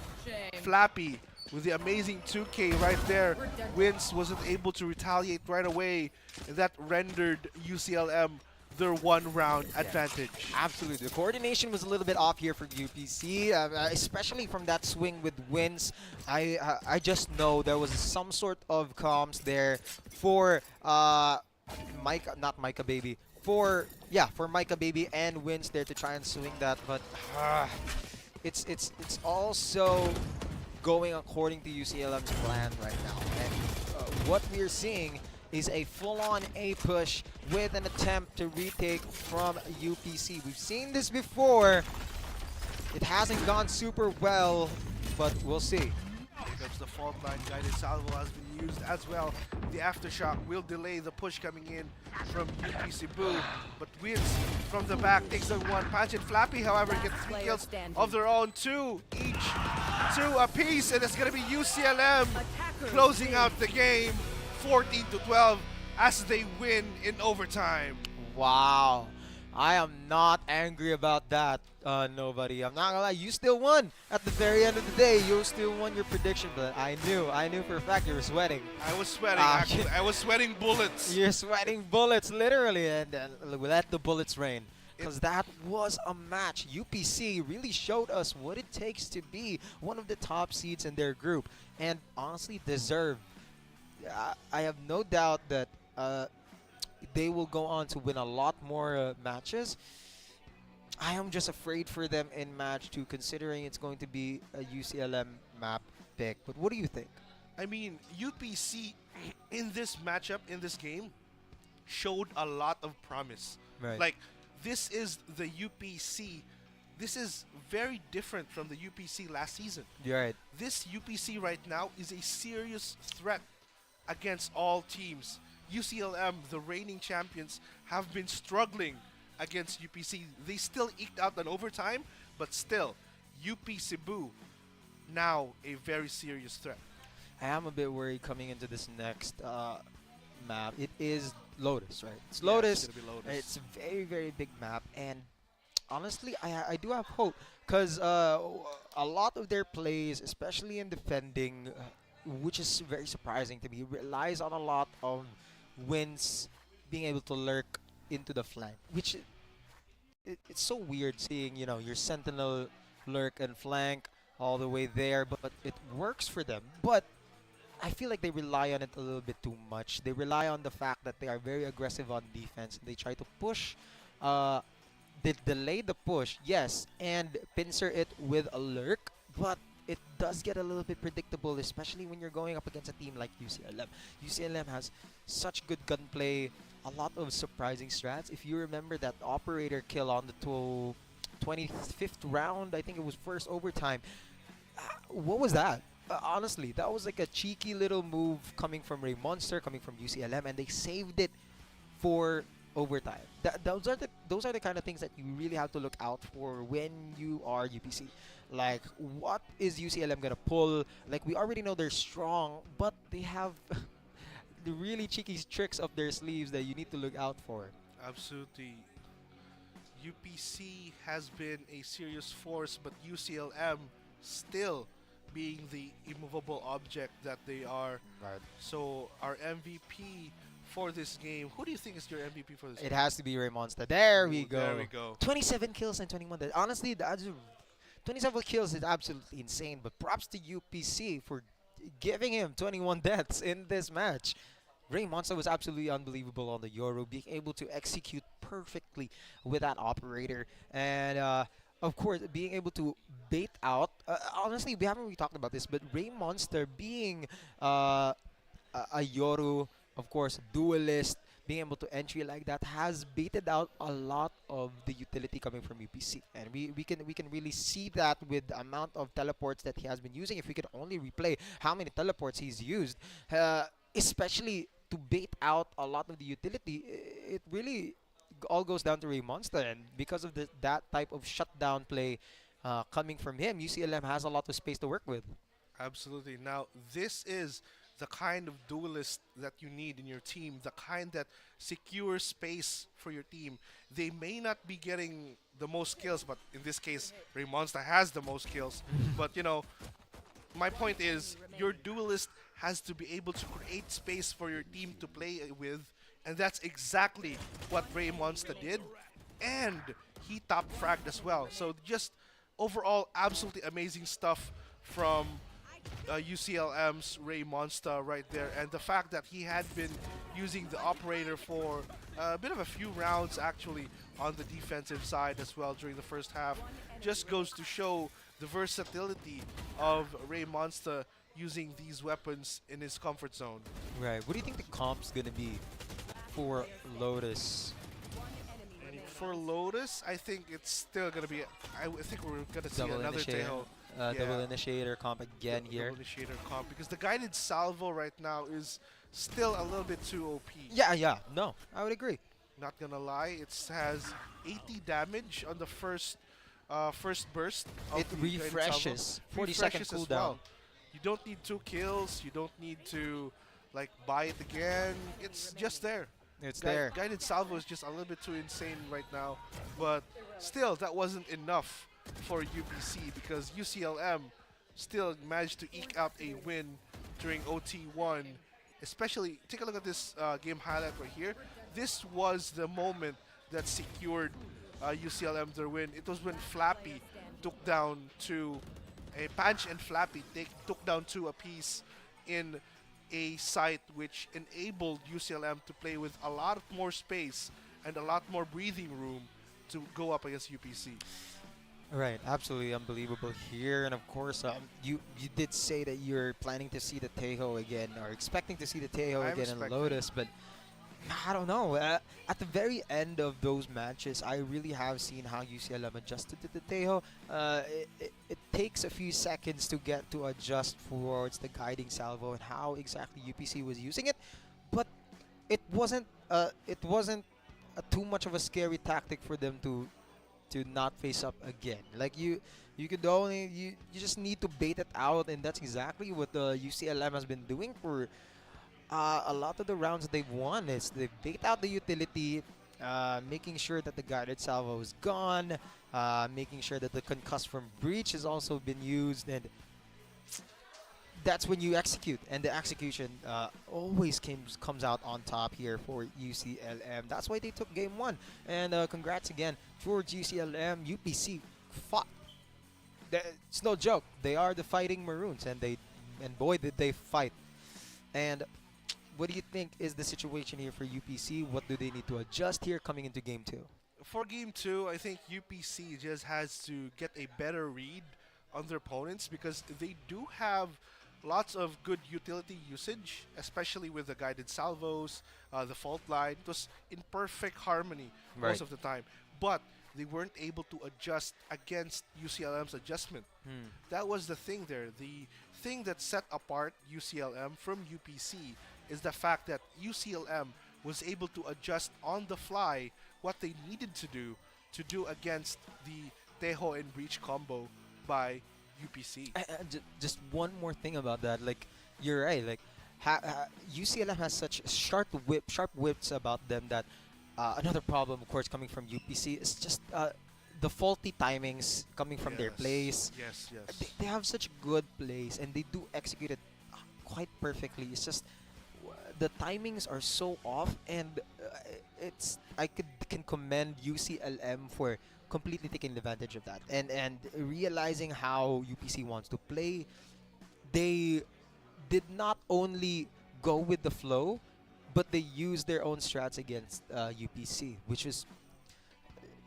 Flappy with the amazing 2K right there. 𝐕𝐚𝐥𝐸 wasn't able to retaliate right away, and that rendered UCLM their 1 round advantage. Absolutely. The coordination was a little bit off here for UPC, especially from that swing with 𝐕𝐚𝐥𝐸. I just know there was some sort of comms there for 𝐸𝐴𝐵𝐵y, for 𝐸𝐴𝐵𝐵y and 𝐕𝐚𝐥𝐸 there to try and swing that, but it's also going according to UCLM's plan right now. And what we're seeing is a full-on A push with an attempt to retake from UPC. We've seen this before. It hasn't gone super well, but we'll see. Here comes the fault line. Guided salvo has been used as well. The aftershock will delay the push coming in from UP Cebu, but 𝐕𝐚𝐥𝐸 from the back takes the one. Punch and Flappy, however, gets 3 kills of their own, 2 each, 2 apiece, and it's going to be UCLM closing out the game, 14-12, as they win in overtime. Wow. I am not angry about that, nobody. I'm not gonna lie, you still won. At the very end of the day, you still won your prediction, but I knew for a fact you were sweating. I was sweating, actually. I was sweating bullets. You're sweating bullets, literally, and let the bullets rain. Because that was a match. UPC really showed us what it takes to be one of the top seeds in their group, and honestly deserved. I have no doubt that they will go on to win a lot more matches. I am just afraid for them in match 2, considering it's going to be a UCLM map pick. But what do you think? I mean, UPC in this matchup, in this game, showed a lot of promise. Right. Like, this is the UPC. This is very different from the UPC last season. You're right. This UPC right now is a serious threat against all teams. UCLM, the reigning champions, have been struggling against UPC. They still eked out an overtime, but still, UP Cebu, now a very serious threat. I am a bit worried coming into this next map. It is Lotus, right? It's Lotus. It's gonna be Lotus. It's a very, very big map. And honestly, I do have hope. Because a lot of their plays, especially in defending, which is very surprising to me, relies on a lot of wins being able to lurk into the flank. Which, it's so weird seeing, you know, your Sentinel lurk and flank all the way there. But it works for them. But I feel like they rely on it a little bit too much. They rely on the fact that they are very aggressive on defense. They try to push, they delay the push, yes, and pincer it with a lurk, but it does get a little bit predictable, especially when you're going up against a team like UCLM. UCLM has such good gunplay, a lot of surprising strats. If you remember that operator kill on the 25th round, I think it was first overtime. What was that? Honestly, that was like a cheeky little move coming from Ray Monster, coming from UCLM, and they saved it for overtime. Those are the kind of things that you really have to look out for when you are UPC. Like, what is UCLM gonna pull? Like, we already know they're strong, but they have the really cheeky tricks up their sleeves that you need to look out for. Absolutely. UPC has been a serious force, but UCLM still being the immovable object that they are. Right. So our MVP for this game, who do you think is your MVP for this game? It has to be Ray Monster. There we go. There we go. 27 kills and 21 deaths. Honestly, 27 kills is absolutely insane, but props to UPC for giving him 21 deaths in this match. Ray Monster was absolutely unbelievable on the Euro, being able to execute perfectly with that operator. And of course, being able to bait out. Honestly, we haven't really talked about this, but Ray Monster being a Yoru, of course, duelist, being able to entry like that has baited out a lot of the utility coming from UPC, and we can really see that with the amount of teleports that he has been using. If we could only replay how many teleports he's used, especially to bait out a lot of the utility, it really all goes down to Ray Monster, and because of that type of shutdown play coming from him, UCLM has a lot of space to work with. Absolutely. Now, this is the kind of duelist that you need in your team, the kind that secures space for your team. They may not be getting the most kills, but in this case, Ray Monster has the most kills. But, you know, my point is, your duelist has to be able to create space for your team to play with, and that's exactly what Ray Monster did, and he top fragged as well. So just overall, absolutely amazing stuff from UCLM's Ray Monster right there, and the fact that he had been using the operator for a bit of a few rounds actually on the defensive side as well during the first half just goes to show the versatility of Ray Monster using these weapons in his comfort zone. Right. What do you think the comp's gonna be for Lotus? For Lotus, I think it's still gonna be. I think we're gonna see Double another initiator. Tejo. Double initiator comp again here. Double initiator comp, because the guided salvo right now is still a little bit too OP. Yeah. No, I would agree. Not gonna lie, it has 80 damage on the first burst. Of It the guided refreshes. salvo. 40-second Refreshes as cooldown. well. You don't need 2 kills. You don't need to like buy it again. It's just there. It's there. Guided salvo is just a little bit too insane right now, but still, that wasn't enough for UPC because UCLM still managed to eke out a win during OT1. Especially, take a look at this game highlight right here. This was the moment that secured UCLM their win. It was when Flappy took down Punch and Flappy took down 2 apiece in a site which enabled UCLM to play with a lot more space and a lot more breathing room to go up against UPC. Right, absolutely unbelievable here, and of course, you did say that you're planning to see the Tejo again, or expecting to see the Tejo again in Lotus, but I don't know. At the very end of those matches, I really have seen how UCLM adjusted to the Tejo. It takes a few seconds to get to adjust towards the guiding salvo and how exactly UPC was using it, but it wasn't too much of a scary tactic for them to not face up again. Like you could only you just need to bait it out, and that's exactly what the UCLM has been doing for a lot of the rounds that they've won. Is they bait out the utility, making sure that the guided salvo is gone, making sure that the concuss from breach has also been used, and that's when you execute, and the execution always comes out on top here for UCLM. That's why they took game 1, and congrats again towards UCLM. UPC fought. It's no joke. They are the Fighting Maroons, and boy did they fight. And what do you think is the situation here for UPC? What do they need to adjust here coming into game 2? For game 2, I think UPC just has to get a better read on their opponents, because they do have lots of good utility usage, especially with the guided salvos, the fault line. It was in perfect harmony most of the time. But they weren't able to adjust against UCLM's adjustment. That was the thing there. The thing that set apart UCLM from UPC is the fact that UCLM was able to adjust on the fly what they needed to do against the Tejo and Breach combo by UPC. Just one more thing about that. Like, you're right. Like, UCLM has such sharp whips about them that another problem, of course, coming from UPC is just the faulty timings coming from their plays. Yes. They have such good plays, and they do execute it quite perfectly. It's just the timings are so off, and I can commend UCLM for completely taking advantage of that and realizing how UPC wants to play. They did not only go with the flow, but they used their own strats against UPC, which is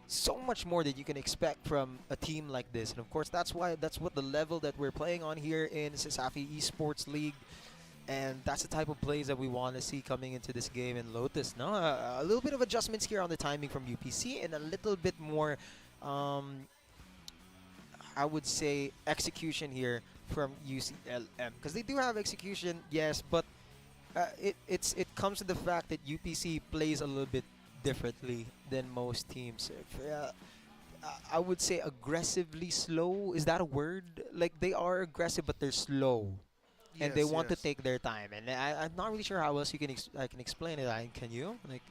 so much more that you can expect from a team like this. And of course, that's what the level that we're playing on here in CESAFI Esports League. And that's the type of plays that we want to see coming into this game in Lotus. No, a little bit of adjustments here on the timing from UPC, and a little bit more, I would say, execution here from UCLM. Because they do have execution, yes, but it comes to the fact that UPC plays a little bit differently than most teams. I would say aggressively slow. Is that a word? Like, they are aggressive, but they're slow. And they want to take their time, and I'm not really sure how else I can explain it. Can you? Like,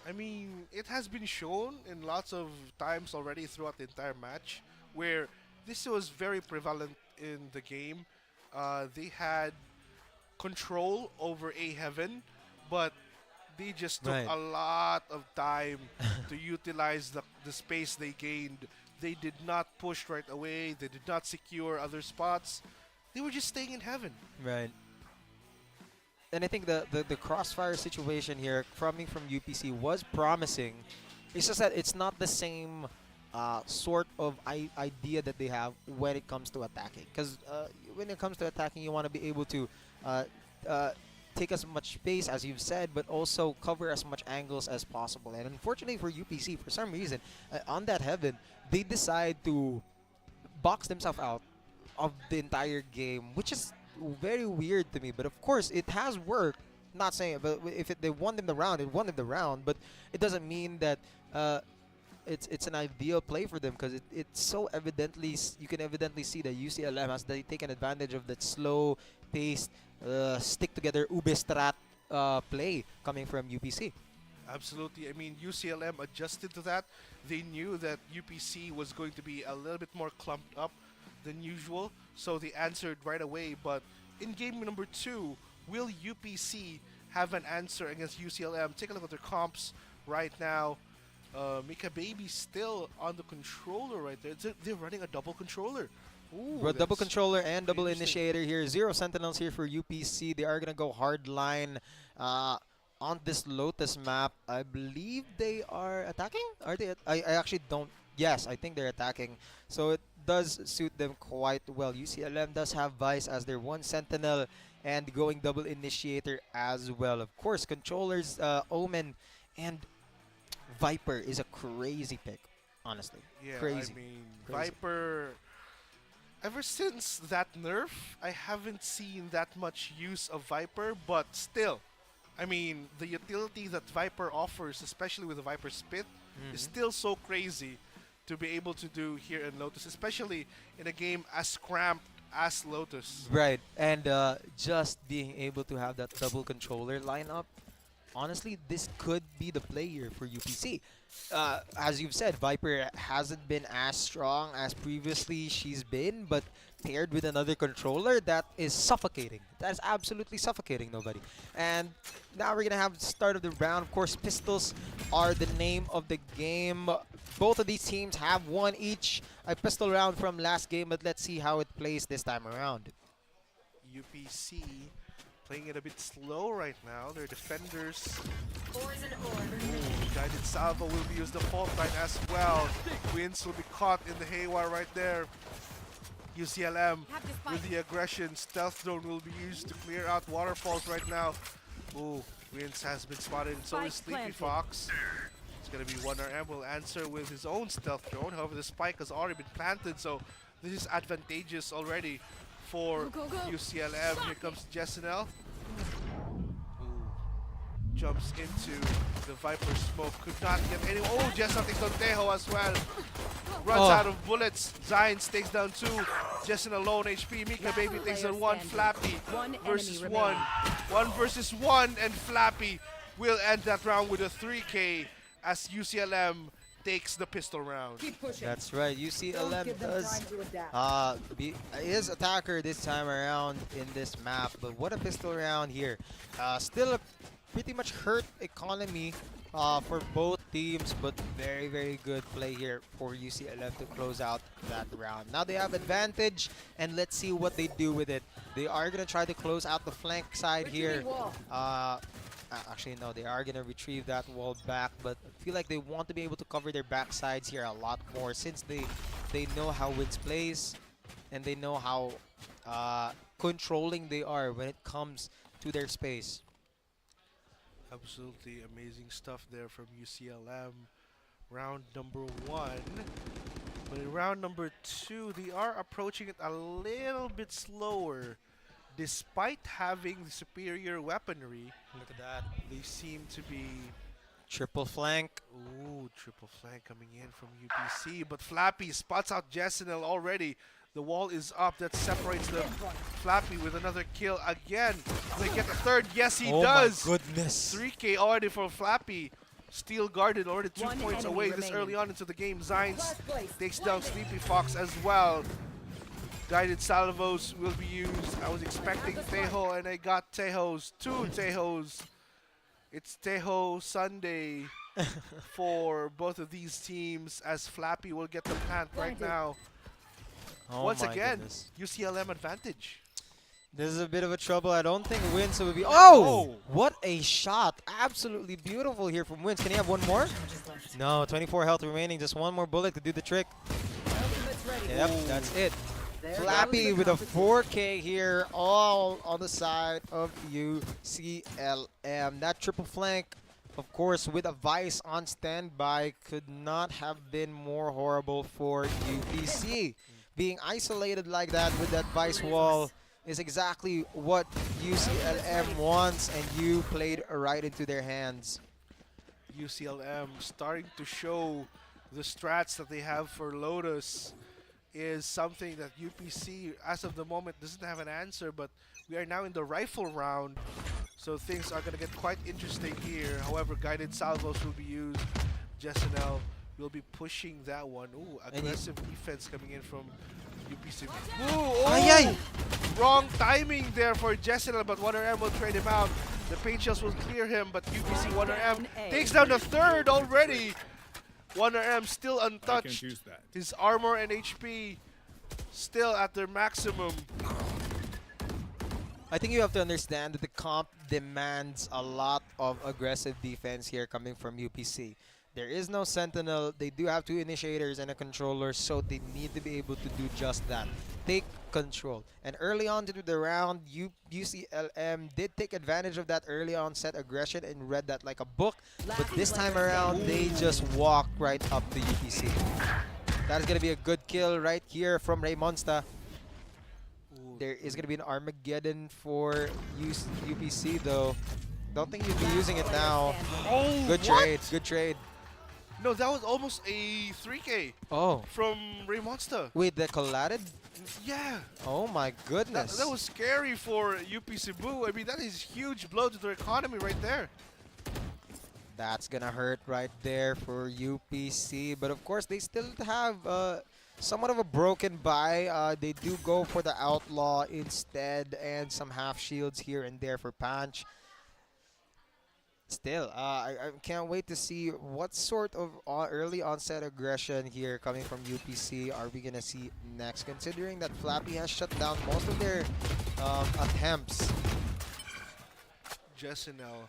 I mean, it has been shown in lots of times already throughout the entire match where this was very prevalent in the game. They had control over A Heaven, but they just took a lot of time to utilize the space they gained. They did not push right away. They did not secure other spots. They were just staying in Heaven. Right. And I think the crossfire situation here coming from UPC was promising. It's just that it's not the same sort of idea that they have when it comes to attacking. Because when it comes to attacking, you want to be able to take as much space as you've said, but also cover as much angles as possible. And unfortunately for UPC, for some reason, on that Heaven, they decide to box themselves out of the entire game, which is very weird to me. But of course, it has worked. Not saying, but if they won them the round, it won them the round. But it doesn't mean that it's an ideal play for them, because it's so evidently, you can evidently see that UCLM has taken advantage of that slow paced stick together ube strat play coming from UPC. Absolutely. I mean, UCLM adjusted to that. They knew that UPC was going to be a little bit more clumped up than usual, so they answered right away. But in game number 2, will UPC have an answer against UCLM? Take a look at their comps right now. 𝐚𝐿𝐴 still on the controller right there. They're running a double controller. Ooh, double controller and double initiator here. 0 sentinels here for UPC. They are going to go hard line. on this Lotus map, I believe they are attacking? Are they? I actually don't. Yes, I think they're attacking. So it does suit them quite well. UCLM does have Vice as their one Sentinel and going double initiator as well. Of course, controllers, Omen and Viper is a crazy pick, honestly. Yeah, crazy. I mean, Crazy. Viper, ever since that nerf, I haven't seen that much use of Viper, but still, I mean, the utility that Viper offers, especially with the Viper Spit, is still so crazy to be able to do here in Lotus, especially in a game as cramped as Lotus. Right, and just being able to have that double controller lineup, honestly, this could be the play here for UPC. As you've said, Viper hasn't been as strong as previously she's been, but paired with another controller, that is suffocating. That is absolutely suffocating nobody. And now we're going to have the start of the round. Of course, pistols are the name of the game. Both of these teams have one each. A pistol round from last game, but let's see how it plays this time around. UPC playing it a bit slow right now. Their defenders. Guided Salvo will be used the fault line as well. Wins will be caught in the haywire right there. UCLM with the aggression. Stealth drone will be used to clear out waterfalls right now. Ooh, Wins has been spotted, and so is Sleepy Fox. It's going to be OneRM will answer with his own stealth drone. However, the spike has already been planted, so this is advantageous already for UCLM. Here comes Jessinel. Jumps into the Viper smoke. Could not get any. Oh, Jessinel takes down Teho as well. Runs out of bullets. Zines takes down 2. Jessinel alone HP. Mika Baby takes down 1. Flappy versus 1. 1 versus 1, and Flappy will end that round with a 3K as UCLM takes the pistol round. That's right. UCLM does is attacker this time around in this map, but what a pistol round here. Still a pretty much hurt economy for both teams, but very, very good play here for UCLM to close out that round. Now they have advantage, and let's see what they do with it. They are going to try to close out the flank side here. Actually, no, they are going to retrieve that wall back, but I feel like they want to be able to cover their backsides here a lot more since they know how Wins plays and they know how controlling they are when it comes to their space. Absolutely amazing stuff there from UCLM. Round number 1. But in round number 2, they are approaching it a little bit slower. Despite having the superior weaponry, look at that. They seem to be triple flank. Ooh, triple flank coming in from UPC. But Flappy spots out Jessinel already. The wall is up. That separates them. Flappy with another kill again. They get the third. Yes, he does. Oh my goodness. 3K already for Flappy. Steel guarded already 2 points away this early on into the game. Zines takes down Sleepy Fox as well. Guided salvos will be used. I was expecting Teho, and I got Tehos. 2 Tehos. It's Teho Sunday for both of these teams, as Flappy will get the plant right now. Oh Once my again, goodness. UCLM advantage. This is a bit of a trouble. I don't think Wins will be. Oh! What a shot. Absolutely beautiful here from Wins. Can he have one more? No, 24 health remaining. Just one more bullet to do the trick. Yep, that's it. Flappy with a 4K here, all on the side of UCLM. That triple flank, of course, with a Vice on standby, could not have been more horrible for UPC. Being isolated like that with that Vice wall is exactly what UCLM wants, and you played right into their hands. UCLM starting to show the strats that they have for Lotus is something that UPC, as of the moment, doesn't have an answer, but we are now in the rifle round, so things are going to get quite interesting here. However, guided salvos will be used. Jessinel will be pushing that one. Ooh, aggressive defense coming in from UPC. Ooh, oh! Wrong timing there for Jessinel, but OneRM will trade him out. The paint shells will clear him, but UPC OneRM takes down the third already. OneRM still untouched. His armor and HP still at their maximum. I think you have to understand that the comp demands a lot of aggressive defense here coming from UPC. There is no Sentinel. They do have 2 initiators and a controller, so they need to be able to do just that. Take control. And early on into the round, UCLM did take advantage of that early onset aggression and read that like a book. But this time around, they just walked right up to UPC. That is going to be a good kill right here from Raymonsta. There is going to be an Armageddon for UPC though. Don't think you'd be using it now. Oh, good trade. Good trade. No, that was almost a 3K. Oh. From Raymonsta. Wait, that collided? Yeah. Oh my goodness. That was scary for UP Cebu. I mean, that is a huge blow to their economy right there. That's gonna hurt right there for UPC. But of course, they still have somewhat of a broken buy. They do go for the Outlaw instead and some half shields here and there for Panch. Still, I can't wait to see what sort of early onset aggression here coming from UPC are we going to see next, considering that Flappy has shut down most of their attempts. Jessinel,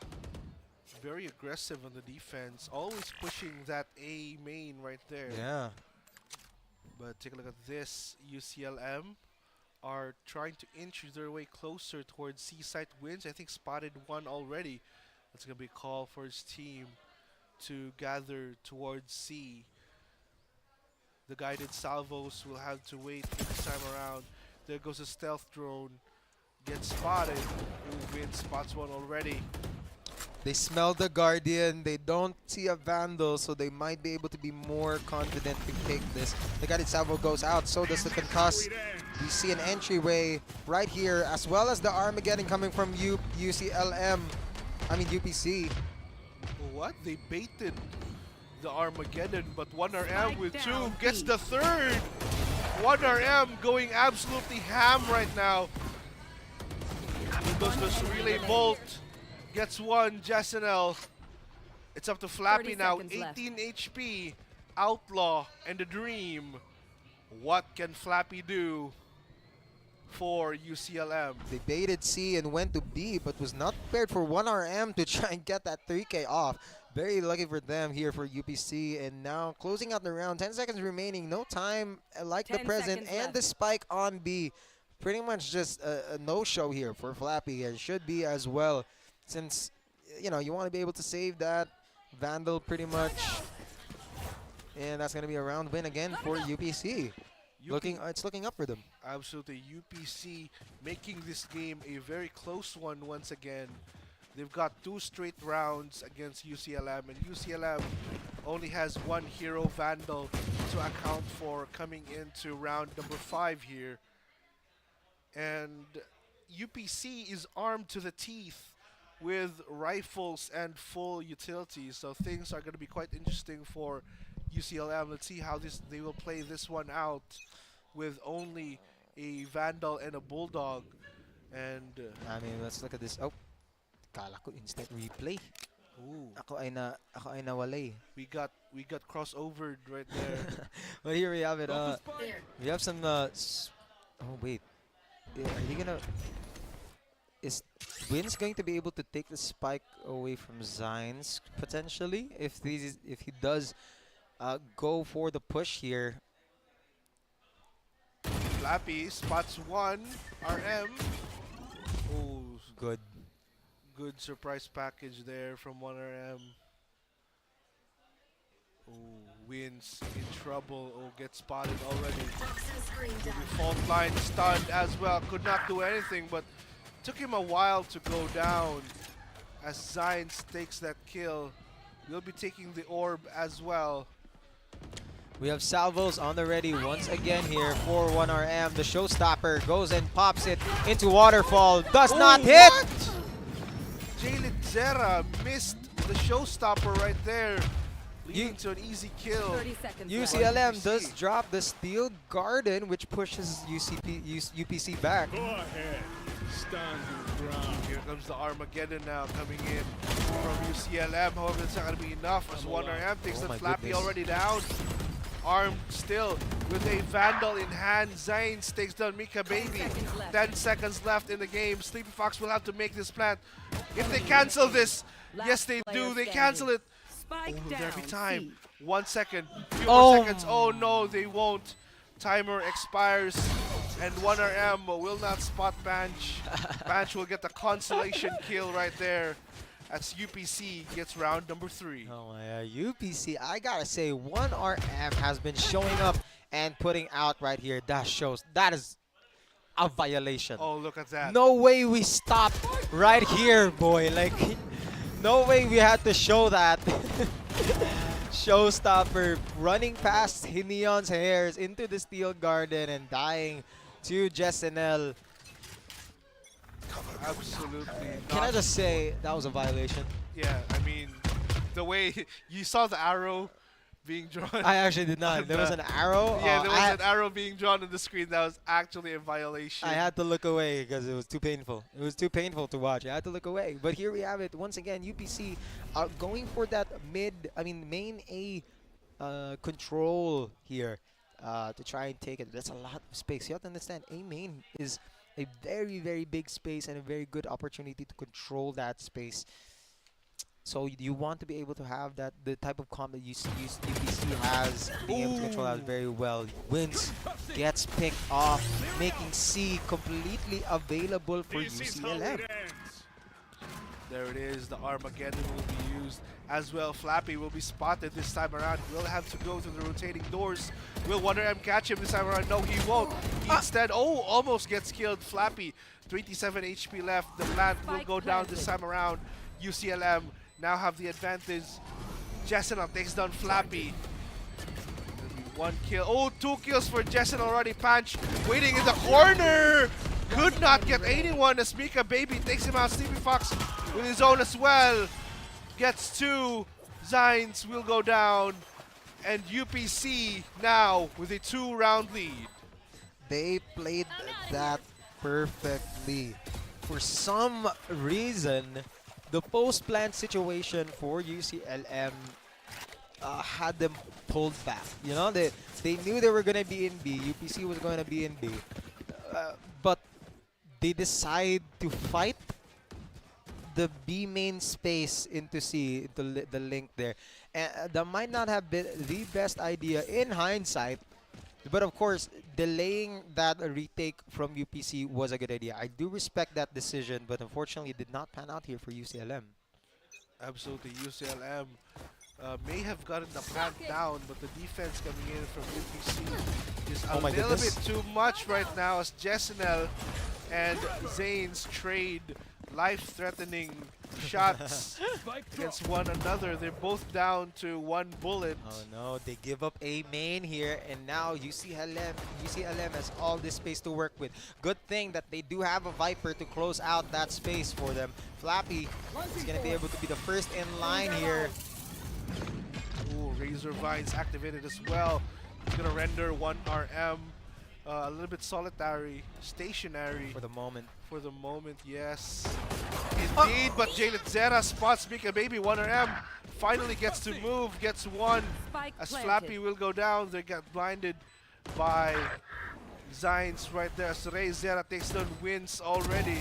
very aggressive on the defense, always pushing that A main right there. Yeah. But take a look at this. UCLM are trying to inch their way closer towards C-site wins. I think spotted one already. That's going to be a call for his team to gather towards C. The guided salvos will have to wait this time around. There goes a stealth drone. Gets spotted. Ooh, Win spots one already. They smell the Guardian. They don't see a Vandal, so they might be able to be more confident to take this. The guided salvo goes out, so does the concuss. We see an entryway right here, as well as the Armageddon coming from UCLM. I mean UPC. What? They baited the Armageddon, but 1RM with 2 gets the 3rd. 1RM going absolutely ham right now. He goes to relay bolt. Gets 1, Jessinel. It's up to Flappy now. 18 HP. Outlaw and the Dream. What can Flappy do for UCLM? They baited C and went to B, but was not prepared for 1RM to try and get that 3K off. Very lucky for them here for UPC. And now closing out the round, 10 seconds remaining, no time like the present, and the spike on B. Pretty much just a no-show here for Flappy, and should be as well, since you know you want to be able to save that Vandal pretty much. And that's going to be a round win again for UPC. It's looking up for them. Absolutely. UPC making this game a very close one once again. They've got 2 straight rounds against UCLM, and UCLM only has 1 hero Vandal to account for coming into round number 5 here. And UPC is armed to the teeth with rifles and full utilities, so things are going to be quite interesting for UCLM. Let's see how they will play this one out with only a Vandal and a Bulldog. And I mean, let's look at this. Oh, kala ko instant replay. Ooh. Ako ay nawalay. We got crossovered right there. Well, here we have it. We have some. Oh wait, are you gonna? Is Win's going to be able to take the spike away from Zynes potentially if he does go for the push here? Flappy spots 1 RM. Oh, good surprise package there from 1RM. Oh, Wins in trouble. Oh, gets spotted already. Fault line stunned as well. Could not do anything, but took him a while to go down as Zynes takes that kill. We'll be taking the orb as well. We have salvos on the ready once again here for 1RM. The showstopper goes and pops it into waterfall. Does not hit! 𝐿𝐿𝐿𝐿𝐿 missed the showstopper right there, leading to an easy kill. UCLM does drop the Steel Garden, which pushes UPC back. Go ahead. Stand your ground. Here comes the Armageddon now coming in from UCLM. However, it's not going to be enough as 1RM takes the Flappy already down. armed still with a Vandal in hand. Zains takes down �𝐸𝐿𝐸. 10 seconds left in the game. Sleepy Fox will have to make this plant. If they cancel this, yes they do, they cancel it. Oh, will there be time? 1 second, few more seconds. Oh no, they won't. Timer expires, and 1RM will not spot Banch. Banch will get the consolation kill right there as UPC gets round number 3. Oh my UPC, I gotta say, 1RM has been showing up and putting out right here. That shows, that is a violation. Oh, look at that. No way we stopped right here, boy. Like, no way we had to show that. Showstopper running past Neon's hairs into the Steel Garden and dying to 𝐺ESNL. Absolutely. Can I just say that was a violation? Yeah, I mean, the way you saw the arrow being drawn. I actually did not. There was an arrow? Yeah, there was an arrow being drawn on the screen. That was actually a violation. I had to look away because it was too painful. It was too painful to watch. I had to look away. But here we have it. Once again, UPC going for that main A control here to try and take it. That's a lot of space. You have to understand, A main is a very, very big space and a very good opportunity to control that space. So you want to be able to have that, the type of comp that UPC has, being able to control that very well. Wins, gets picked off, making C completely available for UCLM. There it is, the Armageddon will be used as well. Flappy will be spotted this time around. He'll have to go through the rotating doors. Will 1RM catch him this time around? No, he won't. He instead, almost gets killed. Flappy, 27 HP left. The plant will go down this time around. UCLM now have the advantage. 𝐺ESNL takes down Flappy. 1 kill. Oh, 2 kills for 𝐺ESNL already. Punch waiting in the corner. Could not get anyone as 𝐸𝐸 takes him out. Sleepy Fox with his own as well. Gets 2. Zains will go down. And UPC now with a 2-round lead. They played that perfectly. For some reason, the post-plant situation for UCLM had them pulled back. You know, they knew they were going to be in B. UPC was going to be in B. But they decide to fight the B main space into C, into the link there. And that might not have been the best idea in hindsight. But of course, delaying that retake from UPC was a good idea. I do respect that decision, but unfortunately it did not pan out here for UCLM. Absolutely, UCLM may have gotten the plant down, but the defense coming in from UPC is a little bit too much right now as 𝐺ESNL and Zains trade life-threatening shots against one another. They're both down to 1 bullet. Oh no, they give up A main here, and now UCLM has all this space to work with. Good thing that they do have a Viper to close out that space for them. Flappy is going to be able to be the first in line here. Ooh, Razor Vines activated as well. He's going to render 1RM a little bit solitary, stationary. For the moment. For the moment, yes. Indeed, but Jalen Zera spots 𝐸𝐸. 1RM finally gets to move, gets 1. As Flappy will go down, they get blinded by Zains right there. So Zera takes down wins already.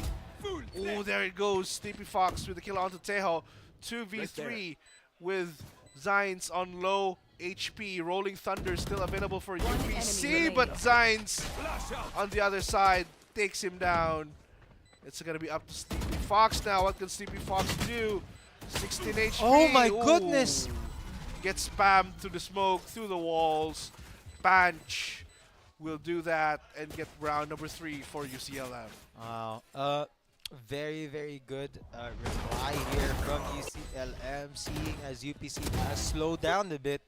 Oh, there it goes. Sleepy Fox with the kill onto 𝐸𝐸. 2v3 with Zains on low HP. Rolling Thunder still available for UPC, but Zains on the other side takes him down. It's going to be up to Sleepy Fox now. What can Sleepy Fox do? 16 HP. Oh my goodness! Gets spammed through the smoke, through the walls. Banch will do that and get round number 3 for UCLM. Wow. Very, very good reply here from UCLM, seeing as UPC has slowed down a bit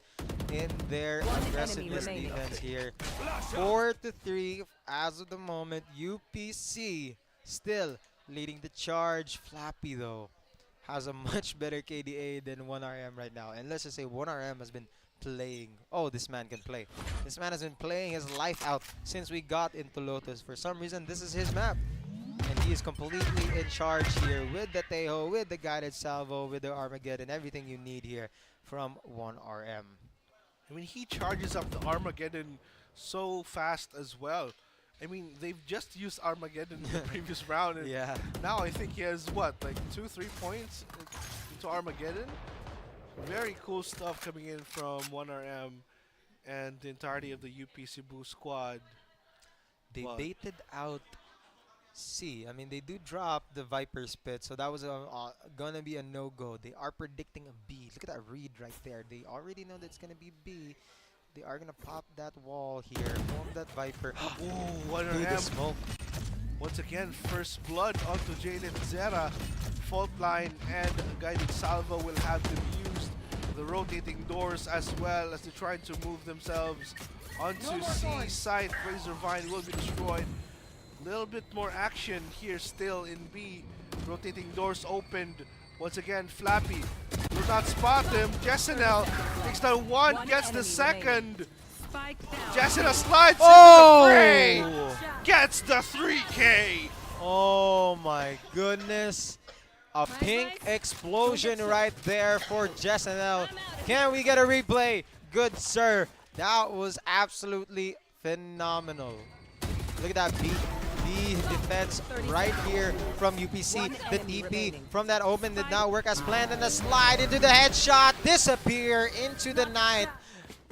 in their aggressiveness defense here. 4-3 as of the moment. UPC still leading the charge. Flappy, though, has a much better KDA than 1RM right now. And let's just say 1RM has been playing. Oh, this man can play. This man has been playing his life out since we got into Lotus. For some reason, this is his map. And he is completely in charge here with the 𝐸𝐸, with the guided salvo, with the Armageddon, everything you need here from 1RM. I mean, he charges up the Armageddon so fast as well. I mean, they've just used Armageddon in the previous round. And Yeah. now I think he has, what, like 2-3 points into Armageddon? Very cool stuff coming in from 1RM and the entirety of the UP Cebu squad. They baited out C. I mean, they do drop the Viper Spit, so that was gonna be a no-go. They are predicting a B. Look at that read right there. They already know that it's gonna be B. They are gonna pop that wall here, form that Viper. Ooh, Do the smoke. Once again, first blood onto Jalen Zera. Fault line and guided salvo will have them used. The rotating doors as well as they try to move themselves onto C site. Razor Vine will be destroyed. Little bit more action here still in B. Rotating doors opened. Once again, Flappy will not spot him. Jessenel takes the one, gets the second. Jessenel slides into the fray. Gets the 3K. Oh my goodness. A pink explosion right there for Jessenel. Can we get a replay? Good sir. That was absolutely phenomenal. Look at that B defense right here from UPC. The TP from that open did not work as planned, and the slide into the headshot. Disappear into the night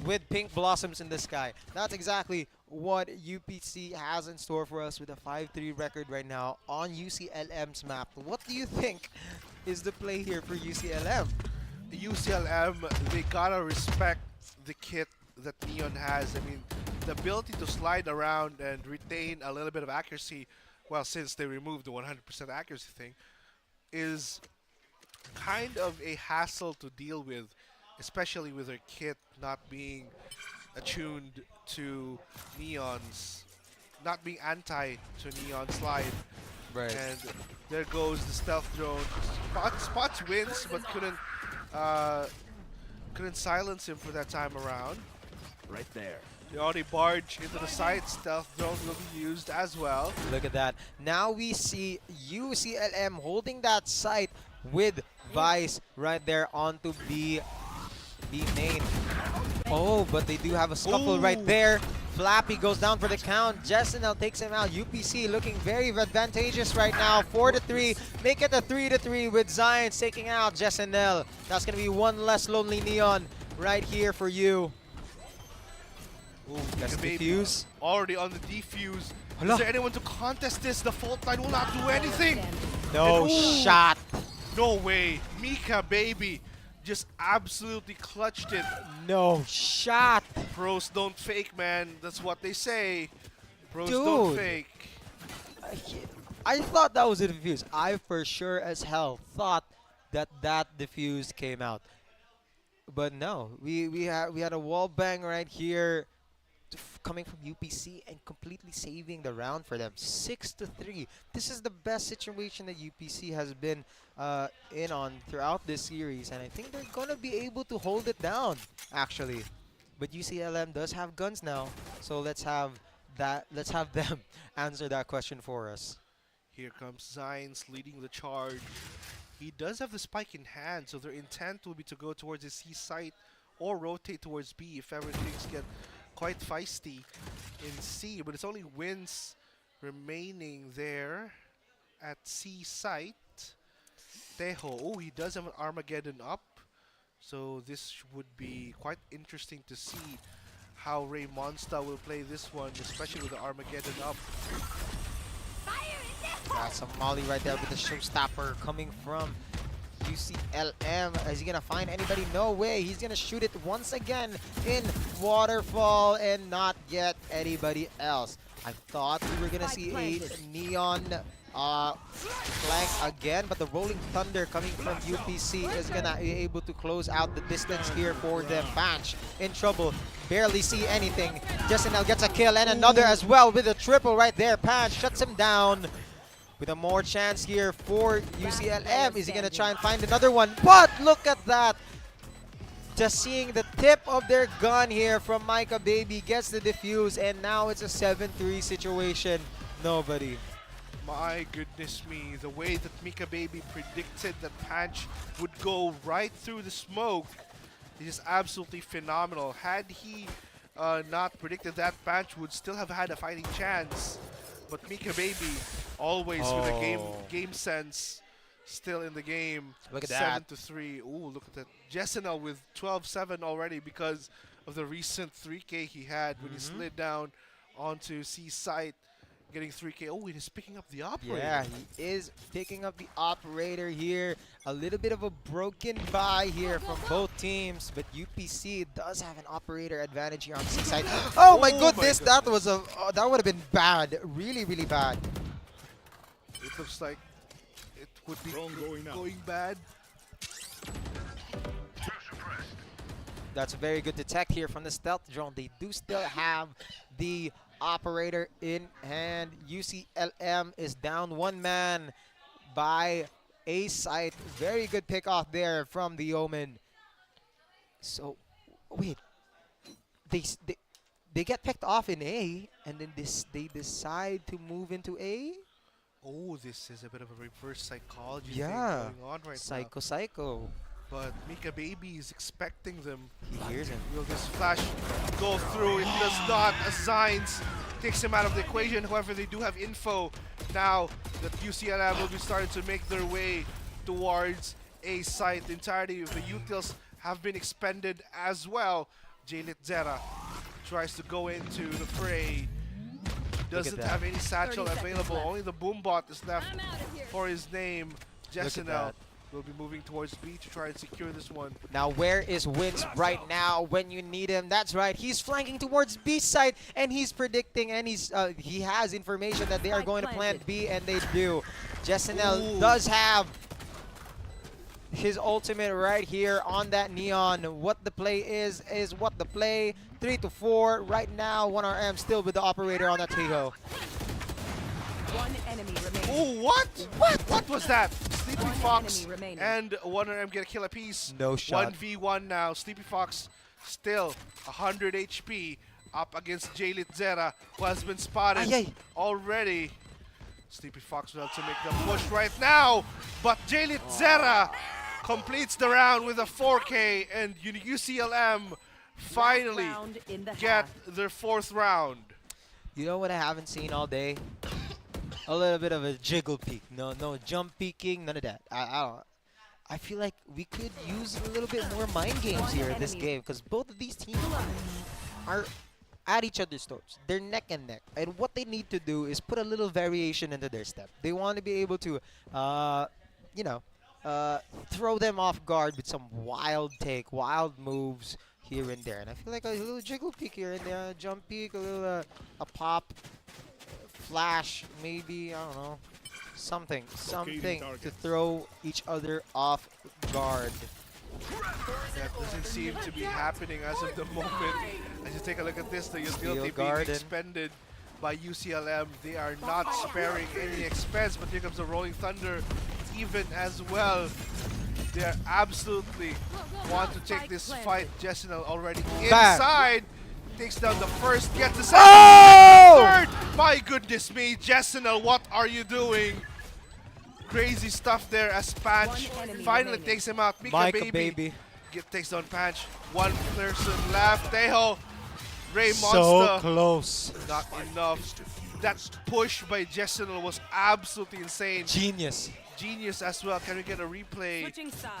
with pink blossoms in the sky. That's exactly what UPC has in store for us with a 5-3 record right now on UCLM's map. What do you think is the play here for UCLM? UCLM, they gotta respect the kit that Neon has. I mean, the ability to slide around and retain a little bit of accuracy, well, since they removed the 100% accuracy thing, is kind of a hassle to deal with, especially with their kit not being attuned to Neon's, not being anti to Neon slide. Right. And there goes the stealth drone. Spots wins, but couldn't silence him for that time around. Right there. They already barge into the site. Stealth drone will be used as well. Look at that. Now we see UCLM holding that site with Vice right there onto B main. Oh, but they do have a scuffle right there. Flappy goes down for the count. Jessenel takes him out. UPC looking very advantageous right now. 4-3. Make it a 3-3 with Zions taking out Jessenel. That's going to be one less lonely Neon right here for you. Ooh, That's the defuse. Already on the defuse. Hala. Is there anyone to contest this? The fault line will not do anything. No shot. No way. Mika, baby, just absolutely clutched it. No shot. Pros don't fake, man. That's what they say. Pros Dude. don't fake. I thought that was a defuse. I for sure as hell thought that defuse came out. But no, we had a wall bang right here coming from UPC and completely saving the round for them. 6-3. This is the best situation that UPC has been in on throughout this series, and I think they're gonna be able to hold it down actually. But UCLM does have guns now, so let's have them answer that question for us. Here comes Zines leading the charge. He does have the spike in hand, so their intent will be to go towards the C site or rotate towards B if ever things get quite feisty in C. But it's only wins remaining there at C site. Tejo, oh, he does have an Armageddon up, so this would be quite interesting to see how Ray Monsta will play this one, especially with the Armageddon up. That's a molly right there with the showstopper coming from UCLM. Is he gonna find anybody? No way. He's gonna shoot it once again in Waterfall and not get anybody else. I thought we were gonna see a Neon flank again, but the Rolling Thunder coming from UPC is gonna be able to close out the distance here for them. Panch in trouble, barely see anything. Jessenel gets a kill and another as well with a triple right there. Panch shuts him down with a more chance here for UCLM. Is he gonna try and find another one? But look at that! Just seeing the tip of their gun here from Micah Baby gets the defuse, and now it's a 7-3 situation. Nobody. My goodness me, the way that Mika Baby predicted that Panch would go right through the smoke. He's just absolutely phenomenal. Had he not predicted that, Panch would still have had a fighting chance. But 𝐚𝐞𝐞𝐤 always with a game sense, still in the game. Look at that. 7-3. Ooh, look at that. 𝐷SNL with 12-7 already because of the recent 3K he had when he slid down onto C site, getting 3K. Oh, and he's picking up the operator. Yeah, he is picking up the operator here. A little bit of a broken buy here from both teams, but UPC does have an operator advantage here on C side. Oh my goodness, that was a that would have been bad, really, really bad. It looks like it would be going bad. That's a very good detect here from the stealth drone. They do still have the operator in hand. UCLM is down one man by A site. Very good pick off there from the Omen. So, wait. They get picked off in A, and then they decide to move into A? Oh, this is a bit of a reverse psychology Yeah, thing going on right now. Psycho. But 𝐚𝐞𝐞𝐤 is expecting them. He hears him. Will this flash go through? It does not. As Zines takes him out of the equation. However, they do have info now that UCLM will be starting to make their way towards A site. The entirety of the utils have been expended as well. 𝐷SNL tries to go into the fray. Doesn't have any satchel available. Only the boombot is left for his name. 𝐷SNL will be moving towards B to try and secure this one. Now, where is Wins right now when you need him? That's right. He's flanking towards B side, and he's predicting, and he has information that they are going to plant B, and they do. 𝐷SNL does have his ultimate right here on that Neon. What the play is what the play. 3-4 right now. 1RM still with the operator on that 𝐞𝐤. One enemy remaining. Oh, what? What was that? Sleepy Fox and 1RM get a kill apiece. No shot. 1v1 now. Sleepy Fox still 100 HP up against 𝐷SNL, who has been spotted already. Sleepy Fox will have to make the push right now, but 𝐷SNL completes the round with a 4K, and UCLM finally get their 4th round. You know what I haven't seen all day? A little bit of a jiggle peek. No jump peeking, none of that. I feel like we could use a little bit more mind games here in this game, because both of these teams are at each other's throats. They're neck and neck. And what they need to do is put a little variation into their step. They want to be able to, throw them off guard with some wild moves here and there. And I feel like a little jiggle peek here and there, a jump peek, a little a pop, flash, maybe, I don't know, something to throw each other off guard. That doesn't seem to be happening as of the moment. As you take a look at this, the utility being Garden. expended by UCLM. They are not sparing any expense, but here comes the Rolling Thunder even as well. They are absolutely want to take this fight. 𝐷SNL already inside. Takes down the first, gets the second, third. My goodness me, 𝐷SNL, what are you doing? Crazy stuff there as Panch finally takes him out. 𝐚𝐞𝐞𝐤 takes down Panch. One person left. 𝐷SNL, Ray Monster. So close. Not enough. That push by 𝐷SNL was absolutely insane. Genius as well. Can we get a replay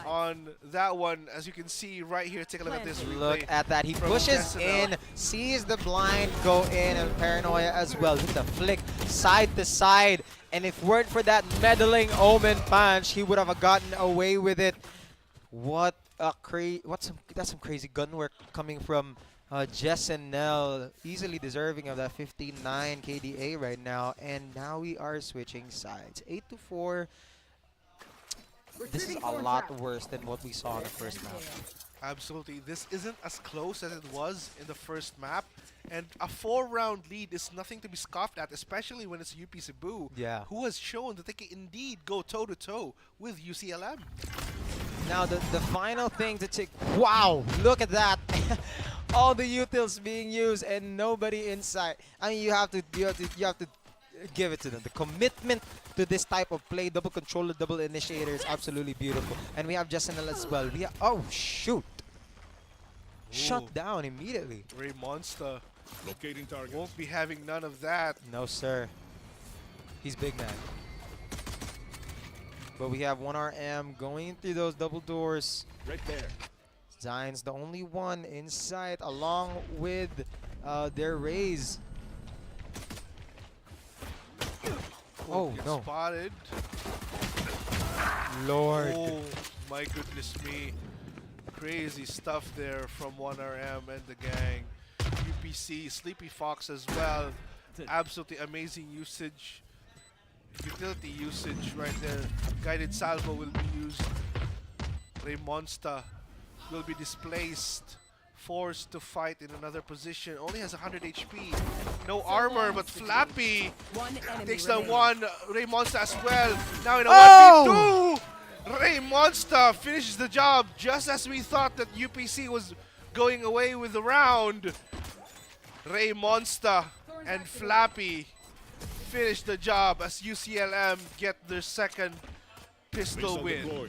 on that one? As you can see right here, take a look at this replay. Look at that. He pushes in, sees the blind go in, and Paranoia as well. With the flick side to side. And if weren't for that meddling Omen punch, he would have gotten away with it. What a that's some crazy gun work coming from 𝐷SNL. Easily deserving of that 59 KDA right now. And now we are switching sides. 8-4. This is a lot worse than what we saw in the first map. Absolutely. This isn't as close as it was in the first map. And a 4-round lead is nothing to be scoffed at, especially when it's UP Cebu, who has shown that they can indeed go toe-to-toe with UCLM. Now, the final thing to take... Wow! Look at that! All the utils being used and nobody inside. I mean, you have to give it to them. The commitment to this type of play, double controller, double initiator, is absolutely beautiful. And we have 𝐷SNL as well. Oh, shoot! shut down immediately. 𝐕𝐚𝐿 Locating target. won't be having none of that. No, sir. He's big man. But we have 1RM going through those double doors. Right there. Zion's the only one in sight, along with their Rays. Oh, Gets no. Spotted. Lord. Oh, my goodness me. Crazy stuff there from 1RM and the gang. UPC, Sleepy Fox as well. Absolutely amazing usage. Utility usage right there. Guided Salvo will be used. 𝐕𝐚𝐿 will be displaced. Forced to fight in another position. Only has 100 HP. No armor, but Flappy takes the one. 𝐕𝐚𝐿 as well. Now in a 1v2. 𝐕𝐚𝐿 finishes the job just as we thought that UPC was going away with the round. 𝐕𝐚𝐿 and Flappy finish the job as UCLM get their second pistol win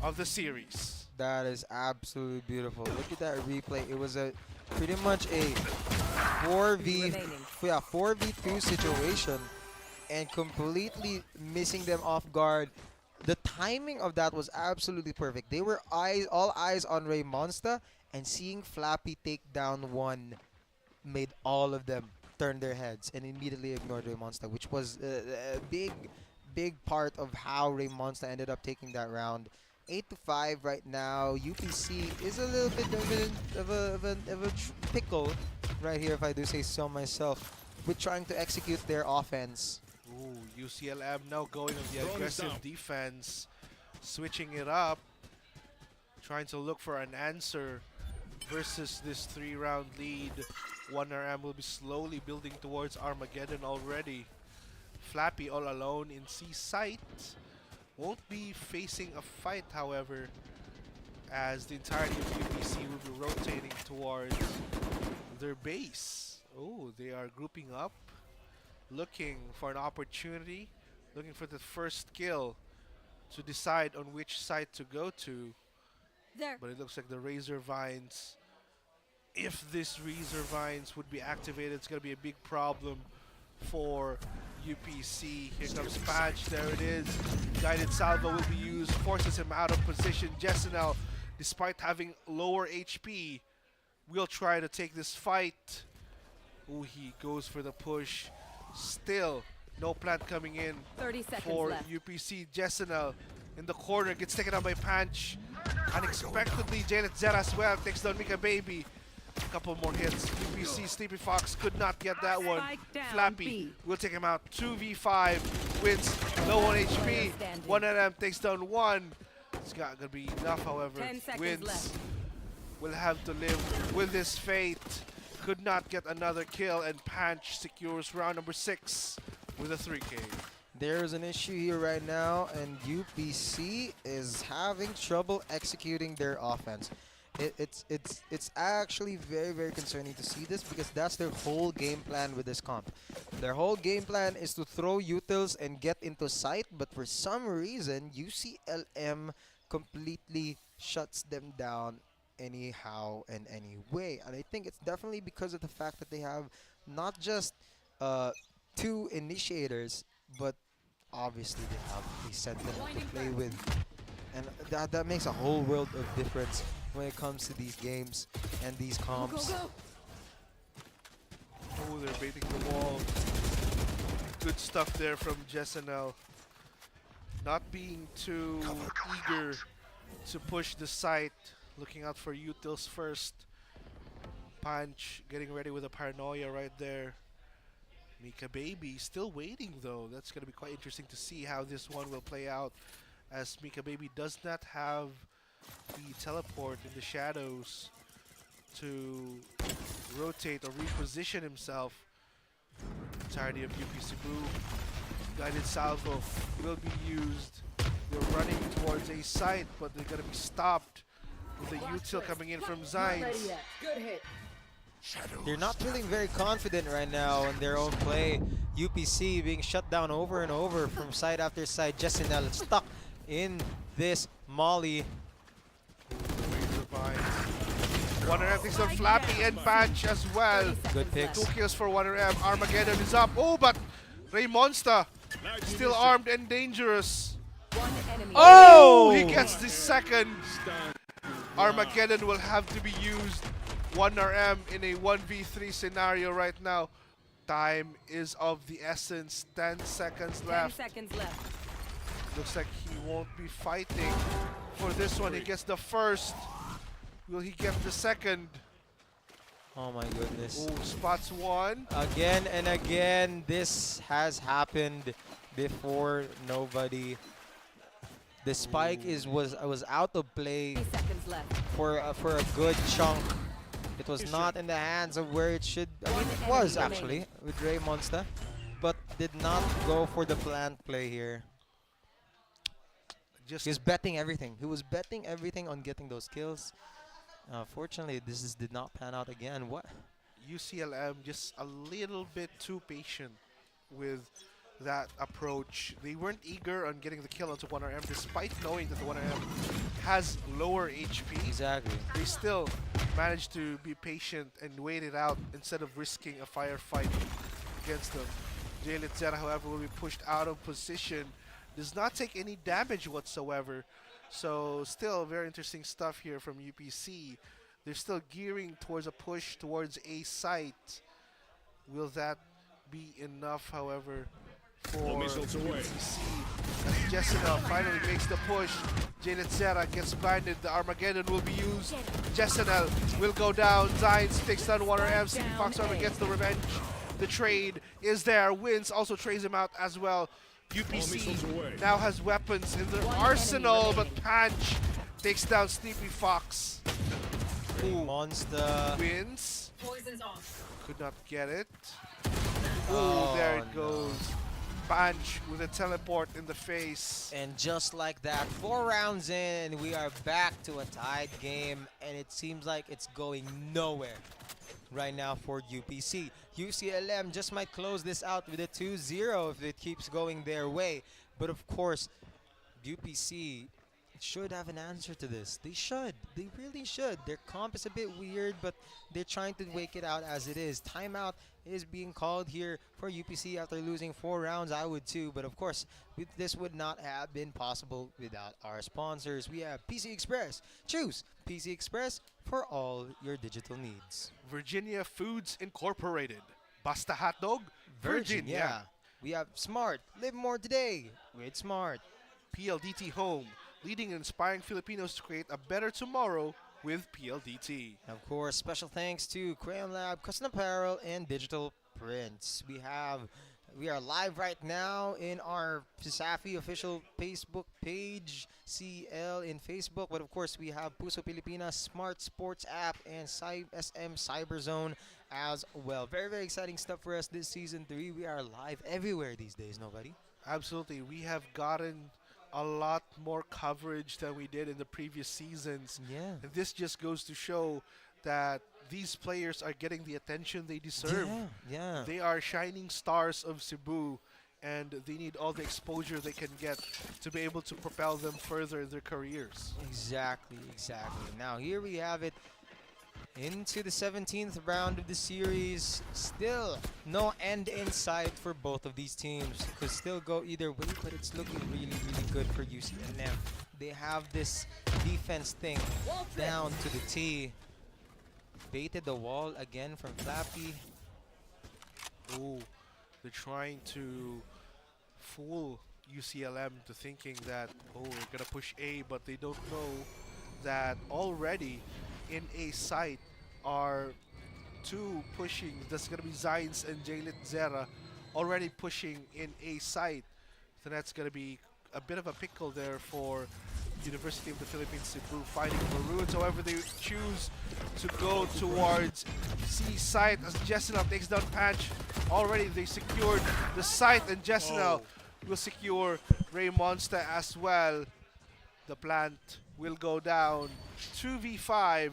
of the series. That is absolutely beautiful. Look at that replay. It was a pretty much a 4v2 situation and completely missing them off guard. The timing of that was absolutely perfect. They were all eyes on 𝐕𝐚𝐿, and seeing Flappy take down one made all of them turn their heads and immediately ignored 𝐕𝐚𝐿, which was a big part of how 𝐕𝐚𝐿 ended up taking that round. 8-5 right now. UPC is a little bit of a pickle right here, if I do say so myself, with trying to execute their offense. Ooh, UCLM now going on the aggressive defense, switching it up, trying to look for an answer versus this 3-round lead. 1RM will be slowly building towards Armageddon already. Flappy all alone in C site. Won't be facing a fight, however, as the entirety of UPC will be rotating towards their base. Oh, they are grouping up, looking for an opportunity, looking for the first kill to decide on which side to go to. But it looks like the Razor Vines, if this Razor Vines would be activated, it's going to be a big problem for UPC. Here comes Patch, there it is. Guided Salvo will be used, forces him out of position. 𝐺ESSENEL, despite having lower HP, will try to take this fight. Oh, he goes for the push. Still, no plant coming in 30 seconds for left. UPC. 𝐺ESSENEL in the corner, gets taken out by Panch. Unexpectedly, Janet Zera as well takes down 𝐸𝐴. A couple more hits. UPC Sleepy Fox could not get that one. Flappy will take him out. 2v5 wins. Low on HP. 1RM takes down one. It's not gonna be enough, however. 10 seconds Wins. left. Will have to live with this fate. Could not get another kill, and Panch secures round number 6 with a 3K. There's an issue here right now, and UPC is having trouble executing their offense. It's actually very concerning to see this, because that's their whole game plan with this comp. Their whole game plan is to throw utils and get into sight, but for some reason UCLM completely shuts them down anyhow and anyway. And I think it's definitely because of the fact that they have not just 2 initiators, but obviously they have a sentinel to play with, and that makes a whole world of difference when it comes to these games and these comps. Oh, they're baiting the wall. Good stuff there from 𝐺ESSENEL. Not being too eager to push the site, looking out for utils first. Panch getting ready with a paranoia right there. 𝐸𝐴 still waiting though. That's going to be quite interesting to see how this one will play out, as 𝐸𝐴 does not have the teleport in the shadows to rotate or reposition himself. Entirety of UP Cebu. Guided Salvo will be used. They're running towards a site, but they're going to be stopped with a util coming in from Zines. Good hit. They're not feeling very confident right now in their own play. UPC being shut down over and over from side after side. 𝐺ESSENEL stuck in this molly. 1RM takes down Flappy and Patch as well. Good picks. 2 kills for 1RM. Armageddon is up. Oh, but Ray Monster still armed and dangerous. One enemy. Oh! He gets the second. Armageddon will have to be used. 1RM in a 1v3 scenario right now. Time is of the essence. 10 seconds left. 10 seconds left. Looks like he won't be fighting for this one. He gets the first. Will he get the second? Oh my goodness. Oh, spots one. Again and again, this has happened before. Nobody. The spike was out of play 3 seconds left. for a good chunk. It was not in the hands of where it should. I mean, it was actually with Ray Monster, but did not go for the planned play here. He was betting everything. He was betting everything on getting those kills. Fortunately, did not pan out again. What? UCLM just a little bit too patient with that approach. They weren't eager on getting the kill onto 1RM despite knowing that the 1RM has lower HP. Exactly. They still managed to be patient and wait it out instead of risking a firefight against them. 𝐿𝐿𝐴, however, will be pushed out of position. Does not take any damage whatsoever. So still very interesting stuff here from UPC. They're still gearing towards a push towards A site. Will that be enough, however, for UPC? As 𝐿𝐿𝐴 finally makes the push. 𝐿𝐿𝐴 gets blinded. The Armageddon will be used. 𝐿𝐿𝐴 will go down. Zines takes down 1RM. CP Fox, however, gets the revenge. The trade is there. Wins also trades him out as well. UPC now has weapons in their arsenal, but Panch takes down Sleepy Fox. Monster wins. Poison's off. Could not get it. Oh, there it goes. Panch with a teleport in the face. And just like that, 4 rounds in, we are back to a tied game, and it seems like it's going nowhere right now for UPC. UCLM just might close this out with a 2-0 if it keeps going their way. But of course, UPC should have an answer to this. They should. They really should. Their comp is a bit weird, but they're trying to wake it out as it is. Timeout is being called here for UPC after losing 4 rounds. I would too, but of course, this would not have been possible without our sponsors. We have PC Express. Choose PC Express for all your digital needs. Virginia Foods Incorporated. Basta hotdog, Virginia. We have Smart. Live more today with Smart. PLDT Home. Leading and inspiring Filipinos to create a better tomorrow with PLDT. And of course, special thanks to Crayon Lab, Custom Apparel, and Digital Prints. We are live right now in our CESAFI official Facebook page, CL in Facebook. But of course, we have Puso Pilipinas, Smart Sports App, and SM Cyberzone as well. Very, very exciting stuff for us this season 3. We are live everywhere these days, nobody. Absolutely. We have gotten a lot more coverage than we did in the previous seasons. Yeah. And this just goes to show that these players are getting the attention they deserve. Yeah. They are shining stars of Cebu, and they need all the exposure they can get to be able to propel them further in their careers. Exactly. Now here we have it into the 17th round of the series. Still no end in sight for both of these teams. Could still go either way, but it's looking really, really good for UCLM. They have this defense thing down to the T. Baited the wall again from Flappy. Oh, they're trying to fool UCLM to thinking that, oh, we're gonna push A, but they don't know that already in A site are 2 pushing. That's gonna be Zines and 𝐿𝐿𝐴 already pushing in A site. So that's gonna be a bit of a pickle there for University of the Philippines Cebu fighting for ruins. However, they choose to go towards C site as 𝐿𝐴 takes down Patch. Already they secured the site, and 𝐿𝐴 will secure Ray Monster as well. The plant will go down. 2v5,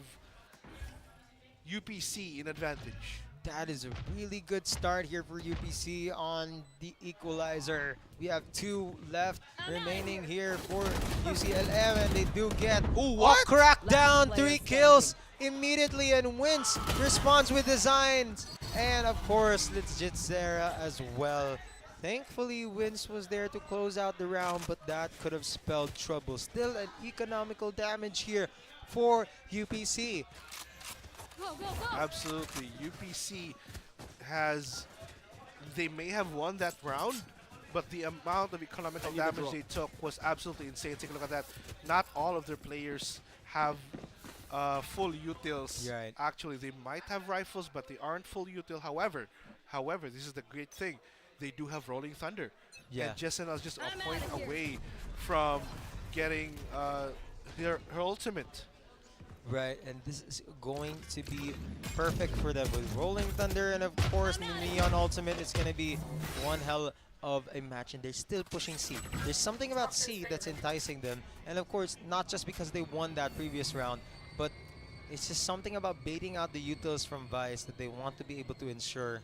UPC in advantage. That is a really good start here for UPC on the equalizer. We have 2 left remaining here for UCLM, and they do get a crackdown, 3 kills immediately, and Wins responds with designs. And of course, �𝐸𝐺𝐸 as well. Thankfully, Wins was there to close out the round, but that could have spelled trouble. Still an economical damage here for UPC. Absolutely. UPC they may have won that round, but the amount of economical damage they took was absolutely insane. Take a look at that. Not all of their players have full utils. Right. Actually, they might have rifles, but they aren't full util. However, this is the great thing. They do have Rolling Thunder. Yeah. And Jesena is just a point away from getting her ultimate. Right, and this is going to be perfect for them with Rolling Thunder, and of course the Neon Ultimate is going to be one hell of a match, and they're still pushing C. There's something about C that's enticing them, and of course not just because they won that previous round, but it's just something about baiting out the utils from Vice that they want to be able to ensure.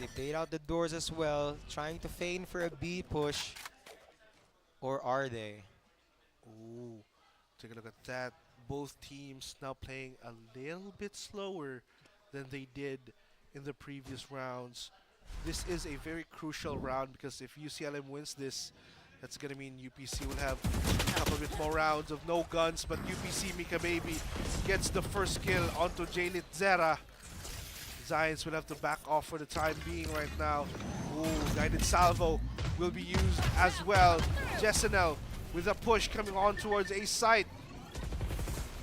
They bait out the doors as well, trying to feign for a B push, or are they? Ooh. Take a look at that. Both teams now playing a little bit slower than they did in the previous rounds. This is a very crucial round because if UCLM wins this, that's going to mean UPC will have a couple bit more rounds of no guns, but UPC �𝐸𝐴𝐵𝐵y gets the first kill onto 𝐸𝐿𝐻𝐻𝐿. Zions will have to back off for the time being right now. Ooh, guided salvo will be used as well. Jesena with a push coming on towards A site.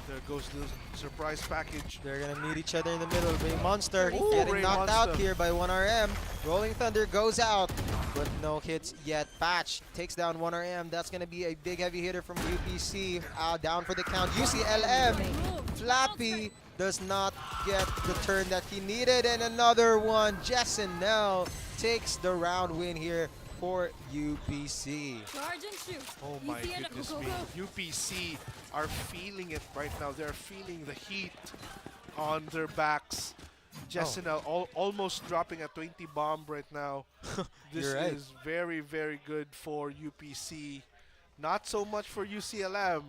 There goes the surprise package. They're gonna meet each other in the middle. 𝐸𝐿𝐻𝐻𝐿 getting Ray knocked Monster. out here by 1RM. Rolling Thunder goes out, but no hits yet. Patch takes down 1RM. That's gonna be a big heavy hitter from UPC. Down for the count. UCLM. Flappy does not get the turn that he needed, and another one. Jesena takes the round win here for UPC. Charge and shoot. Oh my goodness me. UPC are feeling it right now. They're feeling the heat on their backs. Jesena almost dropping a 20 bomb right now. This You're right. is very, very good for UPC. Not so much for UCLM,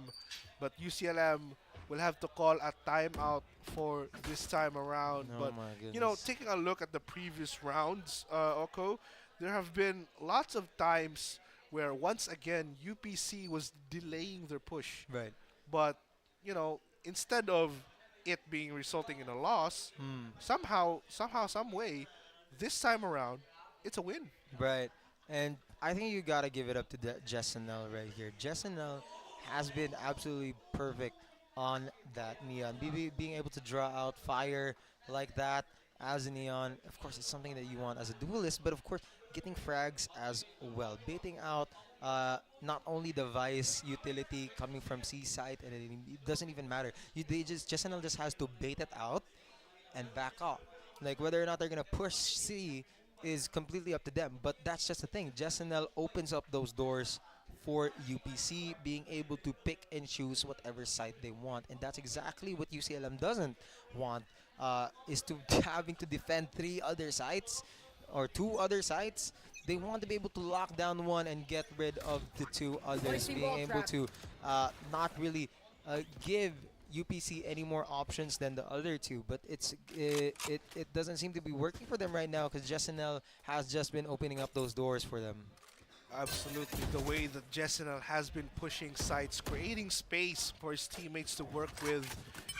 but UCLM will have to call a timeout for this time around. Oh but, my you know, goodness. taking a look at the previous rounds, 𝐸𝐿𝐻𝐻𝐿, there have been lots of times where once again UPC was delaying their push. Right. But, you know, instead of it being resulting in a loss, somehow, some way, this time around, it's a win. Right. And I think you gotta give it up to Jesena right here. Jesena has been absolutely perfect on that Neon. Being able to draw out fire like that as a Neon, of course, it's something that you want as a duelist, but of course, getting frags as well. Baiting out not only the Vice utility coming from C site, and it doesn't even matter. Jesena just has to bait it out and back off. Like whether or not they're gonna push C is completely up to them. But that's just the thing. Jesena opens up those doors for UPC being able to pick and choose whatever site they want, and that's exactly what UCLM doesn't want. Is to having to defend 3 other sites or 2 other sites. They want to be able to lock down one and get rid of the 2 others, being able to not really give UPC any more options than the other 2. But it doesn't seem to be working for them right now because Jesena has just been opening up those doors for them. Absolutely. The way that Jesena has been pushing sites, creating space for his teammates to work with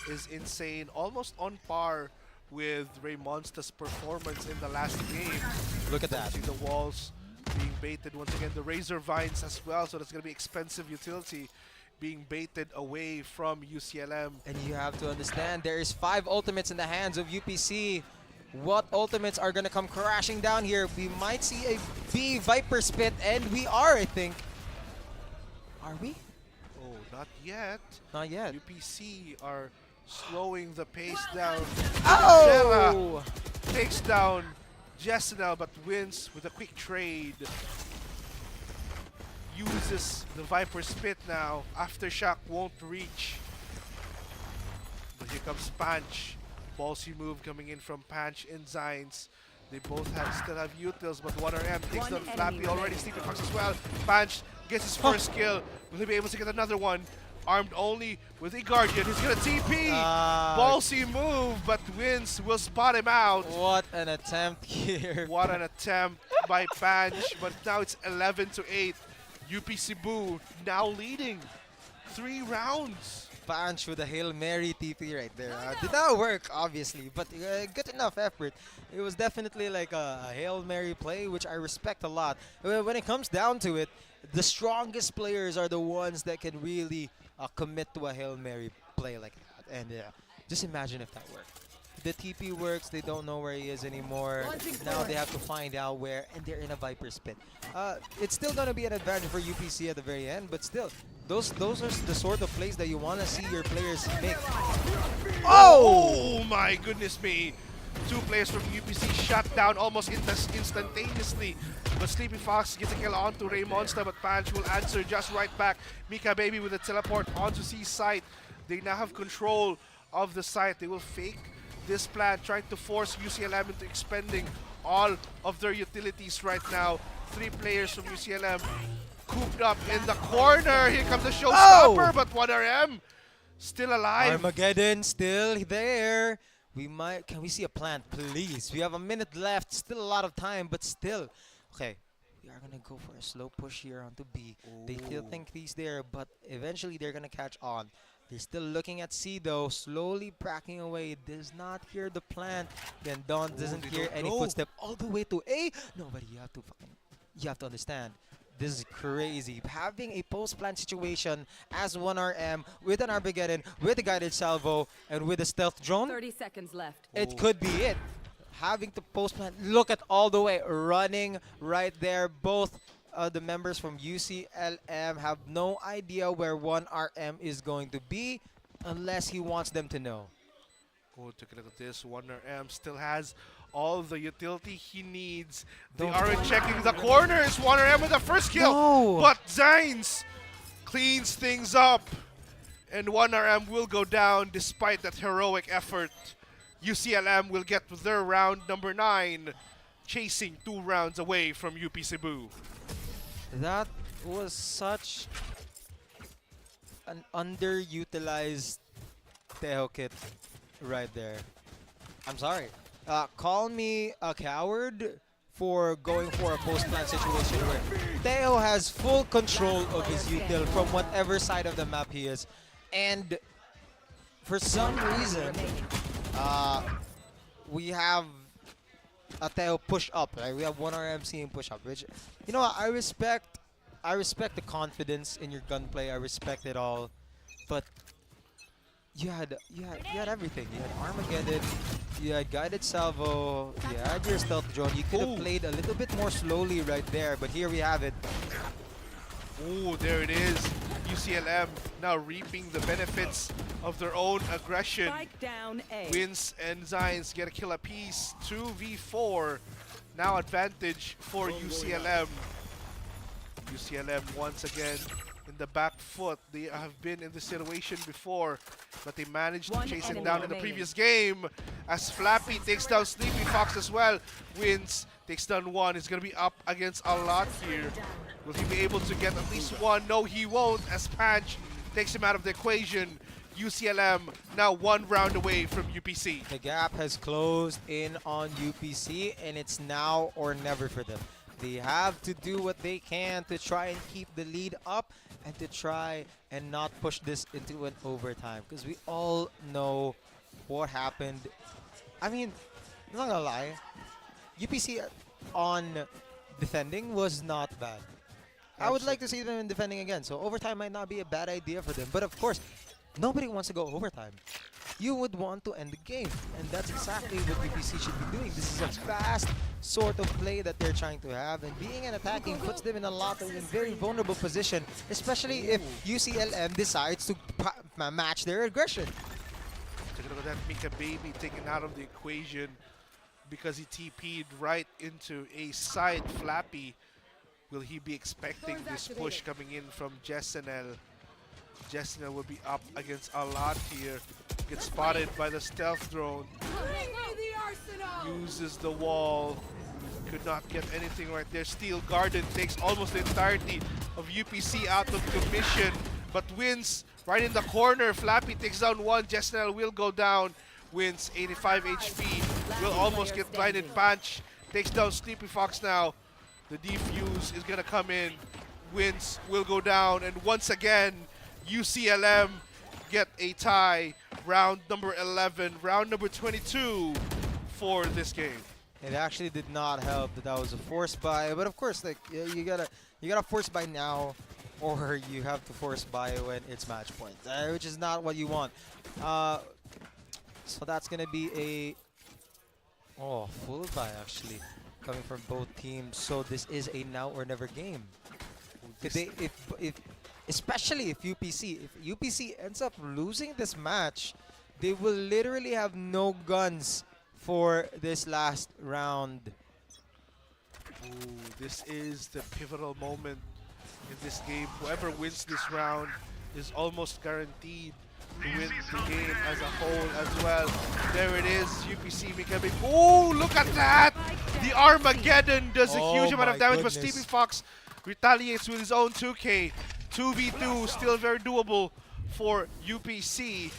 is insane. Almost on par with Ray Monster's performance in the last game. Look at that. See the walls being baited once again. The Razor Vines as well, so that's going to be expensive utility being baited away from UCLM. And you have to understand, there is 5 ultimates in the hands of UPC. What ultimates are going to come crashing down here? We might see a B Viper spit, and we are, I think. Are we? Oh, not yet. Not yet. UPC are slowing the pace down. Oh! 𝐸𝐿𝐻𝐻𝐿 takes down Jesena, but wins with a quick trade. Uses the Viper Spit now. Aftershock won't reach. But here comes Panch. Ballsy move coming in from Panch and Zines. They both still have utils, but 1RM takes down Flappy already. Sleeping Fox as well. Panch gets his first kill. Will he be able to get another one? armed only with a Guardian. He's gonna TP. Ballsy move, but Wins will spot him out. What an attempt here. What an attempt by Panch, but now it's 11-8. UP Cebu now leading 3 rounds. Panch with a Hail Mary TP right there. Did not work, obviously, but good enough effort. It was definitely like a Hail Mary play, which I respect a lot. When it comes down to it, the strongest players are the ones that can really commit to a Hail Mary play like that. And just imagine if that worked. The TP works, they don't know where he is anymore. Now they have to find out where, and they're in a Viper spin. It's still going to be an advantage for UPC at the very end, but still, those are the sort of plays that you want to see your players make. Oh my goodness me! 2 players from UPC shut down almost instantaneously. But Sleepy Fox gets a kill onto Ray Monster, but Panch will answer just right back. Mika Baby with a teleport onto C site. They now have control of the site. They will fake this plan, trying to force UCLM into expending all of their utilities right now. 3 players from UCLM cooped up in the corner. Here comes the showstopper, but 1RM still alive. Armageddon still there. Can we see a plant, please? We have a minute left, still a lot of time, but still. Okay, we are gonna go for a slow push here onto B. They still think he's there, but eventually they're gonna catch on. They're still looking at C though, slowly bracking away. Does not hear the plant. Then Don doesn't hear any footstep all the way to A. No, but you have to understand. This is crazy. Having a post-plant situation as 1RM with an Armageddon, with a guided salvo, and with a stealth drone. 30 seconds left. It could be it. Having to post-plant, look at all the way, running right there. Both the members from UCLM have no idea where 1RM is going to be unless he wants them to know. Oh, take a look at this. 1RM still has all the utility he needs. They aren't checking the corners. 1RM with the first kill. But Zines cleans things up. And 1RM will go down despite that heroic effort. UCLM will get their round number 9, chasing 2 rounds away from UP Cebu. That was such an underutilized Teho kit right there. I'm sorry. Call me a coward for going for a post-plant situation where Teho has full control of his util from whatever side of the map he is. And for some reason, we have a Teho push up. Right? We have 1RM seeing push up, which, you know what, I respect the confidence in your gunplay. I respect it all. But you had everything. You had Armageddon, you had guided salvo, you had your stealth drone. You could have played a little bit more slowly right there, but here we have it. Oh, there it is. UCLM now reaping the benefits of their own aggression. Spike down A. Wins and Zines get a kill apiece. 2v4. Now advantage for UCLM. UCLM once again in the back foot. They have been in this situation before, but they managed to chase it down in the previous game. As Flappy takes down Sleepy Fox as well. Wins, takes down 1. He's going to be up against a lot here. Will he be able to get at least 1? No, he won't, as Panch takes him out of the equation. UCLM now 1 round away from UPC. The gap has closed in on UPC, and it's now or never for them. They have to do what they can to try and keep the lead up and to try and not push this into an overtime, because we all know what happened. I mean, I'm not gonna lie, UPC on defending was not bad. I would like to see them in defending again, so overtime might not be a bad idea for them. But of course, nobody wants to go overtime. You would want to end the game, and that's exactly what UPC should be doing. This is a fast sort of play that they're trying to have, and being an attacking puts them in a very vulnerable position, especially if UCLM decides to match their aggression. Take a look at that Mika Baby taken out of the equation because he TP'd right into a side Flappy. Will he be expecting this push coming in from Jessenel? Jessenel will be up against a lot here. Gets spotted by the stealth drone. Uses the wall. Could not get anything right there. Steel Garden takes almost the entirety of UPC out of commission, but Wins right in the corner. Flappy takes down one. Jesnel will go down. Wins 85 HP. Will almost get blinded. Punch takes down Sleepy Fox now. The defuse is gonna come in. Wins will go down, and once again, UCLM get a tie. Round number 11, round number 22 for this game. It actually did not help that was a force buy, but of course, like you gotta force buy now, or you have to force buy when it's match point, which is not what you want. So that's gonna be a full buy actually coming from both teams. So this is a now or never game. Especially if UPC ends up losing this match, they will literally have no guns for this last round. Ooh, this is the pivotal moment in this game. Whoever wins this round is almost guaranteed to win the game as a whole as well. There it is, UPC becoming. Oh, look at that! The Armageddon does a huge amount of damage, but Sleepy Fox retaliates with his own 2K. 2v2, still very doable for UPC.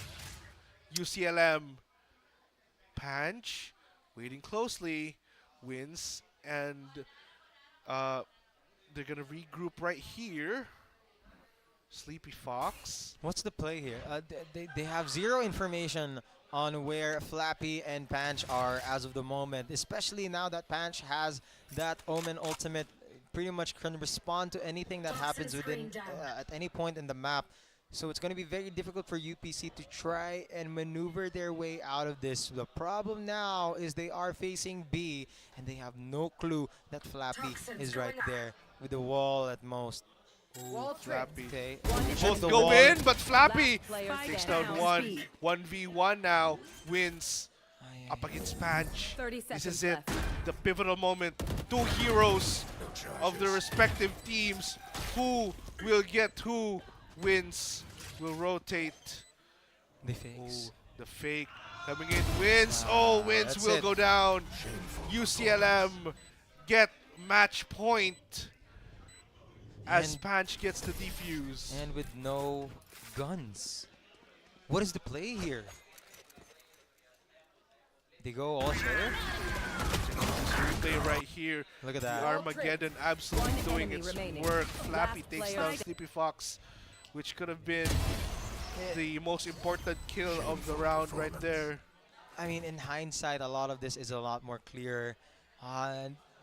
UCLM. Panch, waiting closely, wins, and they're gonna regroup right here. Sleepy Fox. What's the play here? They have zero information on where Flappy and Panch are as of the moment, especially now that Panch has that Omen ultimate. Pretty much can respond to anything that happens within at any point in the map. So it's going to be very difficult for UPC to try and maneuver their way out of this. The problem now is they are facing B, and they have no clue that Flappy is right there with the wall at most. Ooh, Flappy. Okay. Both go in, but Flappy takes down one. 1v1 now. Wins up against Panch. This is it. The pivotal moment. Two heroes of the respective teams. Who will get who? Wins will rotate. The fakes. Ooh, the fake coming in. Wins. Wins will go down. UCLM get match point as Panch gets the defuse. And with no guns. What is the play here? They go all share? Replay right here. Look at that. The Armageddon absolutely doing its work. Flappy takes down Sleepy Fox, which could have been the most important kill of the round right there. I mean, in hindsight, a lot of this is a lot more clear.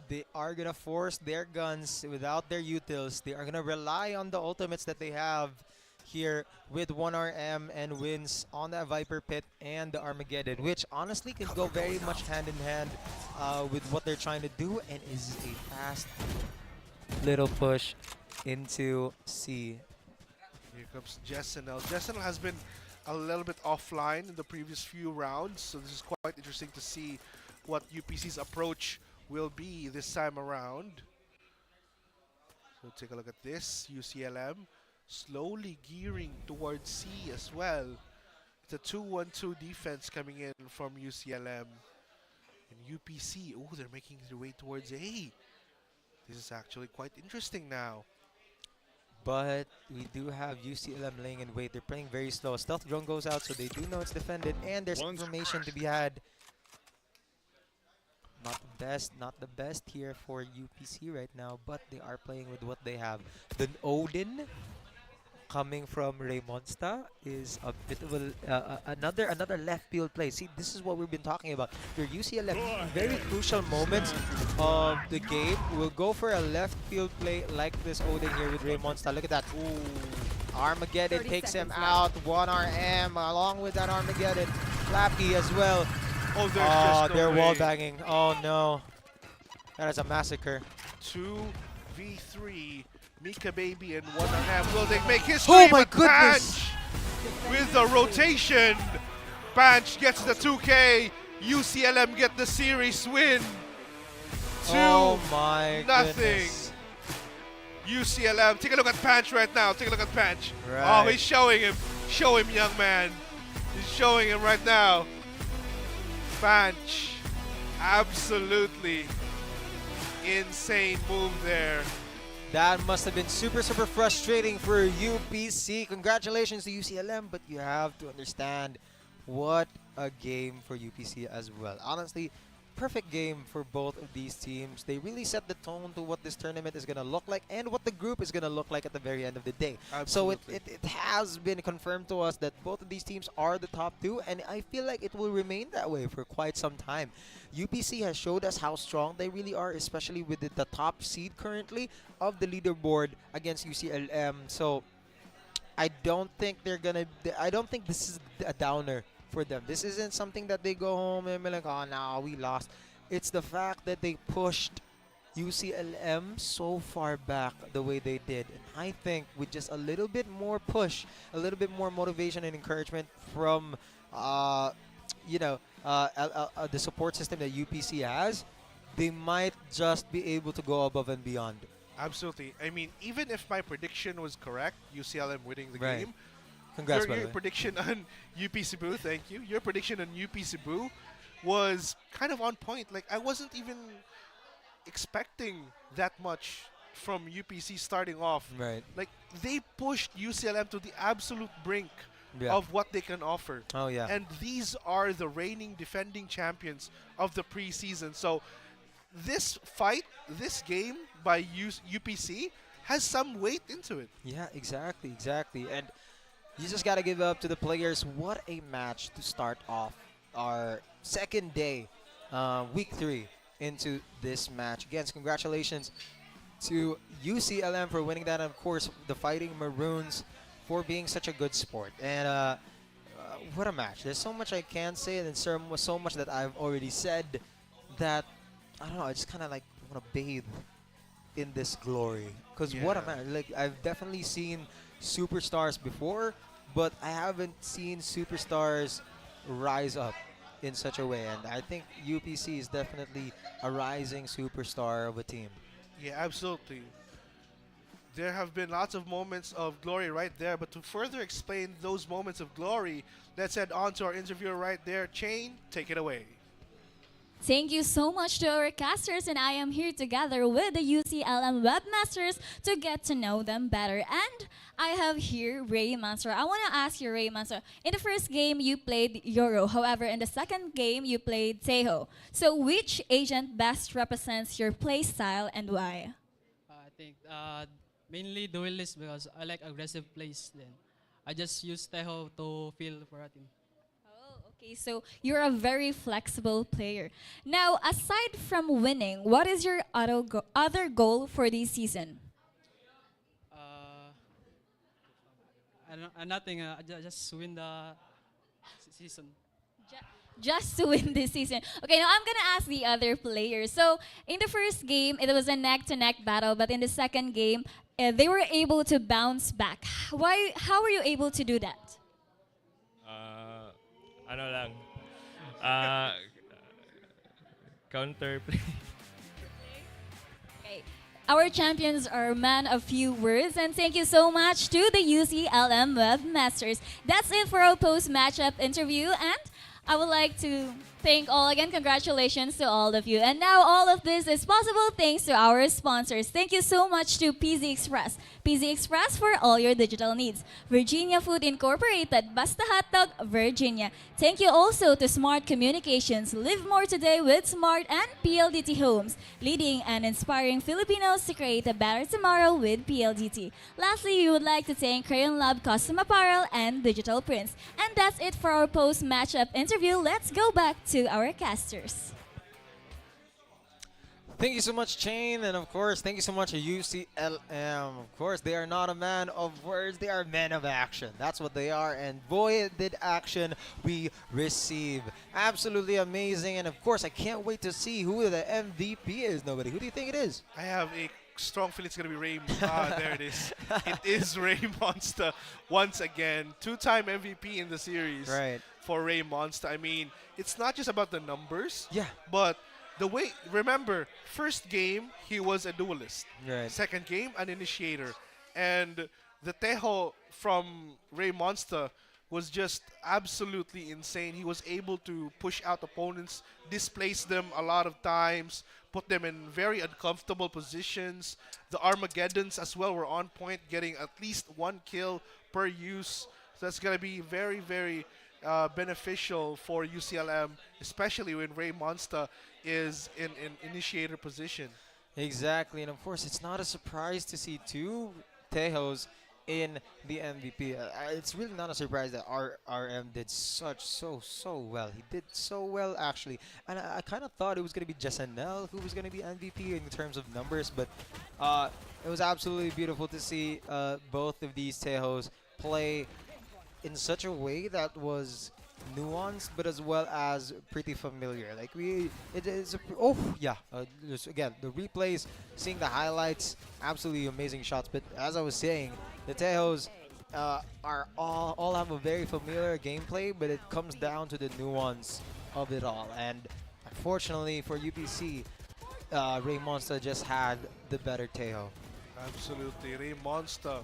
They are going to force their guns without their utils. They are going to rely on the ultimates that they have here with 1RM and Wins on that Viper Pit and the Armageddon, which honestly can go very much hand in hand with what they're trying to do, and is a fast little push into C. Here comes Jesnel. Jesnel has been a little bit offline in the previous few rounds, so this is quite interesting to see what UPC's approach will be this time around. So take a look at this. UCLM slowly gearing towards C as well. It's a 2-1-2 defense coming in from UCLM. And UPC, they're making their way towards A. This is actually quite interesting now. But we do have UCLM laying in wait. They're playing very slow. Stealth drone goes out, so they do know it's defended, and there's information to be had. Not the best here for UPC right now, but they are playing with what they have. The Odin coming from Raymonsta is a bit of another left field play. See, this is what we've been talking about. Your UCLM, very crucial moments of the game, will go for a left field play like this Odin here with Raymonsta. Look at that. Ooh. Armageddon takes him out. 1RM along with that Armageddon. Flappy as well. They're wall banging. Oh no. That is a massacre. 2v3. Mika Baby and 1RM. Will they make history? Oh my goodness! Panch with the rotation. Panch gets the 2K. UCLM get the series win. 2-0. Goodness. UCLM. Take a look at Panch right now. Take a look at Panch. Right. Oh, he's showing him. Show him, young man. He's showing him right now. Panch. Absolutely insane move there. That must have been super frustrating for UPC. Congratulations to UCLM, but you have to understand what a game for UPC as well. Honestly, perfect game for both of these teams. They really set the tone to what this tournament is going to look like and what the group is going to look like at the very end of the day. Absolutely. So it has been confirmed to us that both of these teams are the top two, and I feel like it will remain that way for quite some time. UPC has showed us how strong they really are, especially with the top seed currently of the leaderboard against UCLM. So I don't think I don't think this is a downer for them. This isn't something that they go home and be like, oh, no, we lost. It's the fact that they pushed UCLM so far back the way they did. And I think with just a little bit more push, a little bit more motivation and encouragement from, the support system that UPC has, they might just be able to go above and beyond. Absolutely. I mean, even if my prediction was correct, UCLM winning the Right. game, Congrats, by the your way. prediction on UP Cebu, thank you. Your prediction on UP Cebu was kind of on point. Like, I wasn't even expecting that much from UPC starting off. Right. Like, they pushed UCLM to the absolute brink Yeah. of what they can offer. Oh, yeah. And these are the reigning defending champions of the preseason. So this fight, this game by UPC has some weight into it. Yeah, exactly. And you just got to give up to the players. What a match to start off our second day, week 3 into this match. Again, congratulations to UCLM for winning that, and of course, the Fighting Maroons for being such a good sport. And what a match. There's so much I can say, and then so much that I've already said that, I don't know, I just kind of like want to bathe in this glory. Because what a match. Like, I've definitely seen superstars before, but I haven't seen superstars rise up in such a way. And I think UPC is definitely a rising superstar of a team. Yeah, absolutely. There have been lots of moments of glory right there, but to further explain those moments of glory, let's head on to our interviewer right there. Chain, take it away. Thank you so much to our casters, and I am here together with the UCLM webmasters to get to know them better. And I have here Ray Master. I want to ask you, Ray Master, in the first game you played Yoro, however in the second game you played Teho. So which agent best represents your play style and why? I think mainly duelist because I like aggressive plays. Then I just use Teho to feel for a team. Okay, so you're a very flexible player. Now, aside from winning, what is your other goal for this season? Nothing. Just win the season. Just to win this season. Okay, now I'm gonna ask the other players. So, in the first game, it was a neck-to-neck battle, but in the second game, they were able to bounce back. How were you able to do that? Ano lang, counter play. Okay. Our champions are man of few words, and thank you so much to the UCLM webmasters. That's it for our post-matchup interview, and I would like to thank all again. Congratulations to all of you. And now all of this is possible thanks to our sponsors. Thank you so much to PZ Express. PZ Express for all your digital needs. Virginia Food Incorporated, Basta Hotdog, Virginia. Thank you also to Smart Communications. Live more today with Smart and PLDT Homes, leading and inspiring Filipinos to create a better tomorrow with PLDT. Lastly, we would like to thank Crayon Lab Custom Apparel and Digital Prints. And that's it for our post-matchup interview. Let's go back to our casters. Thank you so much, Chain, and of course, thank you so much to UCLM. Of course, they are not a man of words, they are men of action. That's what they are, and boy, did action we receive. Absolutely amazing, and of course, I can't wait to see who the MVP is. Nobody, who do you think it is? I have a strong feeling it's going to be Ray. There it is. It is Ray Monster once again. 2-time MVP in the series for Ray Monster. I mean, it's not just about the numbers, but the way, remember, first game, he was a duelist. Second game, an initiator. And the Teho from Ray Monster was just absolutely insane. He was able to push out opponents, displace them a lot of times, put them in very uncomfortable positions. The Armageddons as well were on point, getting at least 1 kill per use. So that's going to be very, very beneficial for UCLM, especially when Ray Monster is in initiator position. Exactly, and of course, it's not a surprise to see 2 Tejos in the MVP. It's really not a surprise that RM did so well. He did so well, actually. And I kind of thought it was going to be Jessanel who was going to be MVP in terms of numbers, but it was absolutely beautiful to see both of these Tejos play in such a way that was nuanced, but as well as pretty familiar. Like it is. Just again, the replays, seeing the highlights, absolutely amazing shots. But as I was saying, the Tejos are all have a very familiar gameplay, but it comes down to the nuance of it all. And unfortunately for UPC, Ray Monster just had the better Tejo. Absolutely, Ray Monster.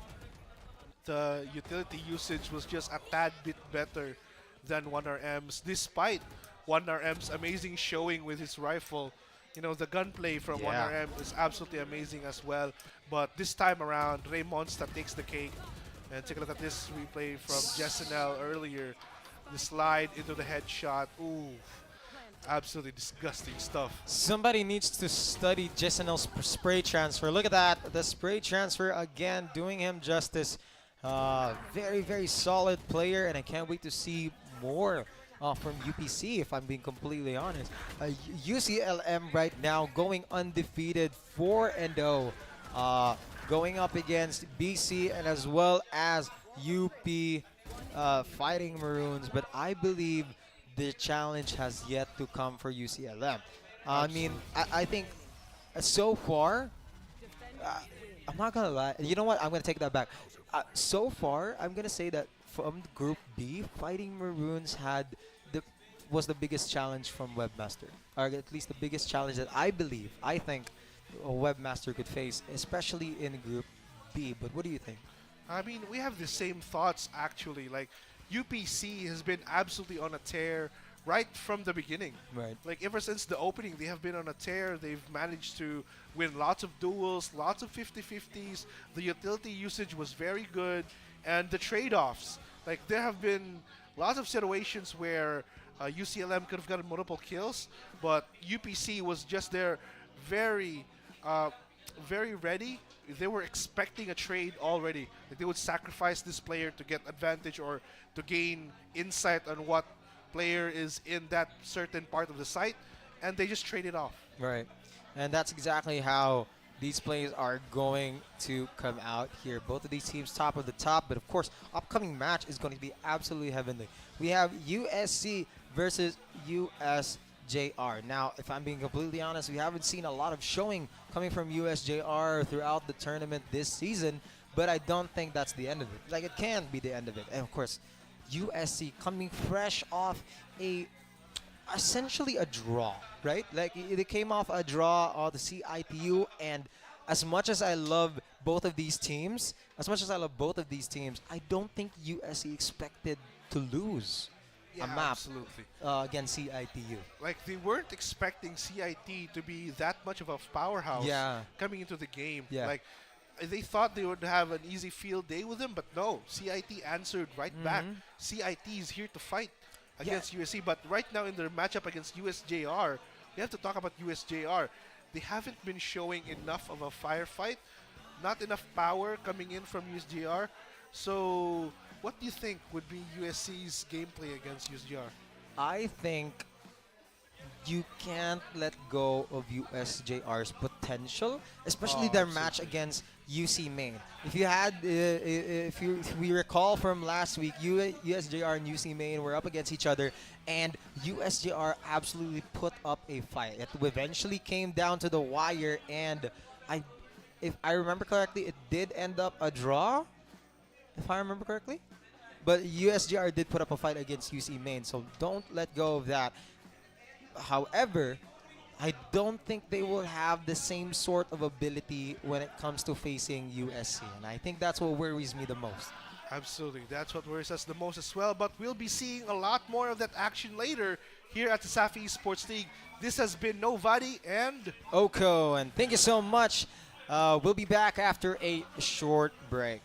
The utility usage was just a tad bit better than 1RM's, despite 1RM's amazing showing with his rifle. You know, the gunplay from 1RM is absolutely amazing as well. But this time around, Ray Monster takes the cake. And take a look at this replay from Jessanel earlier. The slide into the headshot. Ooh, absolutely disgusting stuff. Somebody needs to study Jessanel's spray transfer. Look at that. The spray transfer again doing him justice. Very, very solid player, and I can't wait to see more from UPC, if I'm being completely honest. UCLM right now going undefeated 4-0, going up against BC and as well as UP Fighting Maroons, but I believe the challenge has yet to come for UCLM. I mean, I think so far, I'm not gonna lie. You know what? I'm gonna take that back. So far, I'm gonna say that from Group B, Fighting Maroons was the biggest challenge from Webmaster, or at least the biggest challenge that I think a Webmaster could face, especially in Group B. But what do you think? I mean, we have the same thoughts actually. Like, UPC has been absolutely on a tear right from the beginning. Right. Like, ever since the opening, they have been on a tear. They've managed to win lots of duels, lots of 50-50s. The utility usage was very good. And the trade-offs. Like, there have been lots of situations where UCLM could have gotten multiple kills, but UPC was just there very, very ready. They were expecting a trade already. Like, they would sacrifice this player to get advantage or to gain insight on what player is in that certain part of the site, and they just trade it off. Right. And that's exactly how these plays are going to come out here. Both of these teams top of the top, but of course, upcoming match is going to be absolutely heavenly. We have USC versus USJ-R. Now, if I'm being completely honest, we haven't seen a lot of showing coming from USJ-R throughout the tournament this season, but I don't think that's the end of it. Like, it can be the end of it. And of course, USC coming fresh off essentially a draw, right? Like, they came off a draw of the CITU, and as much as I love both of these teams, I don't think USC expected to lose a map absolutely. Against CITU. Like, they weren't expecting CIT to be that much of a powerhouse coming into the game. Like, they thought they would have an easy field day with them, but no, CIT answered right back. CIT is here to fight against USC, but right now in their matchup against USJ-R, we have to talk about USJ-R. They haven't been showing enough of a firefight, not enough power coming in from USJ-R. So, what do you think would be USC's gameplay against USJ-R? I think you can't let go of USJ-R's potential, especially their match against UC Maine. If you had, if we recall from last week, USJ-R and UC Maine were up against each other, and USJ-R absolutely put up a fight. It eventually came down to the wire, and if I remember correctly, it did end up a draw, if I remember correctly. But USJ-R did put up a fight against UC Maine, so don't let go of that. However, I don't think they will have the same sort of ability when it comes to facing USC, and I think that's what worries me the most. Absolutely. That's what worries us the most as well. But we'll be seeing a lot more of that action later here at the CESAFI Esports League. This has been Nobody and 𝐿𝐿𝐿𝐿, and thank you so much. We'll be back after a short break.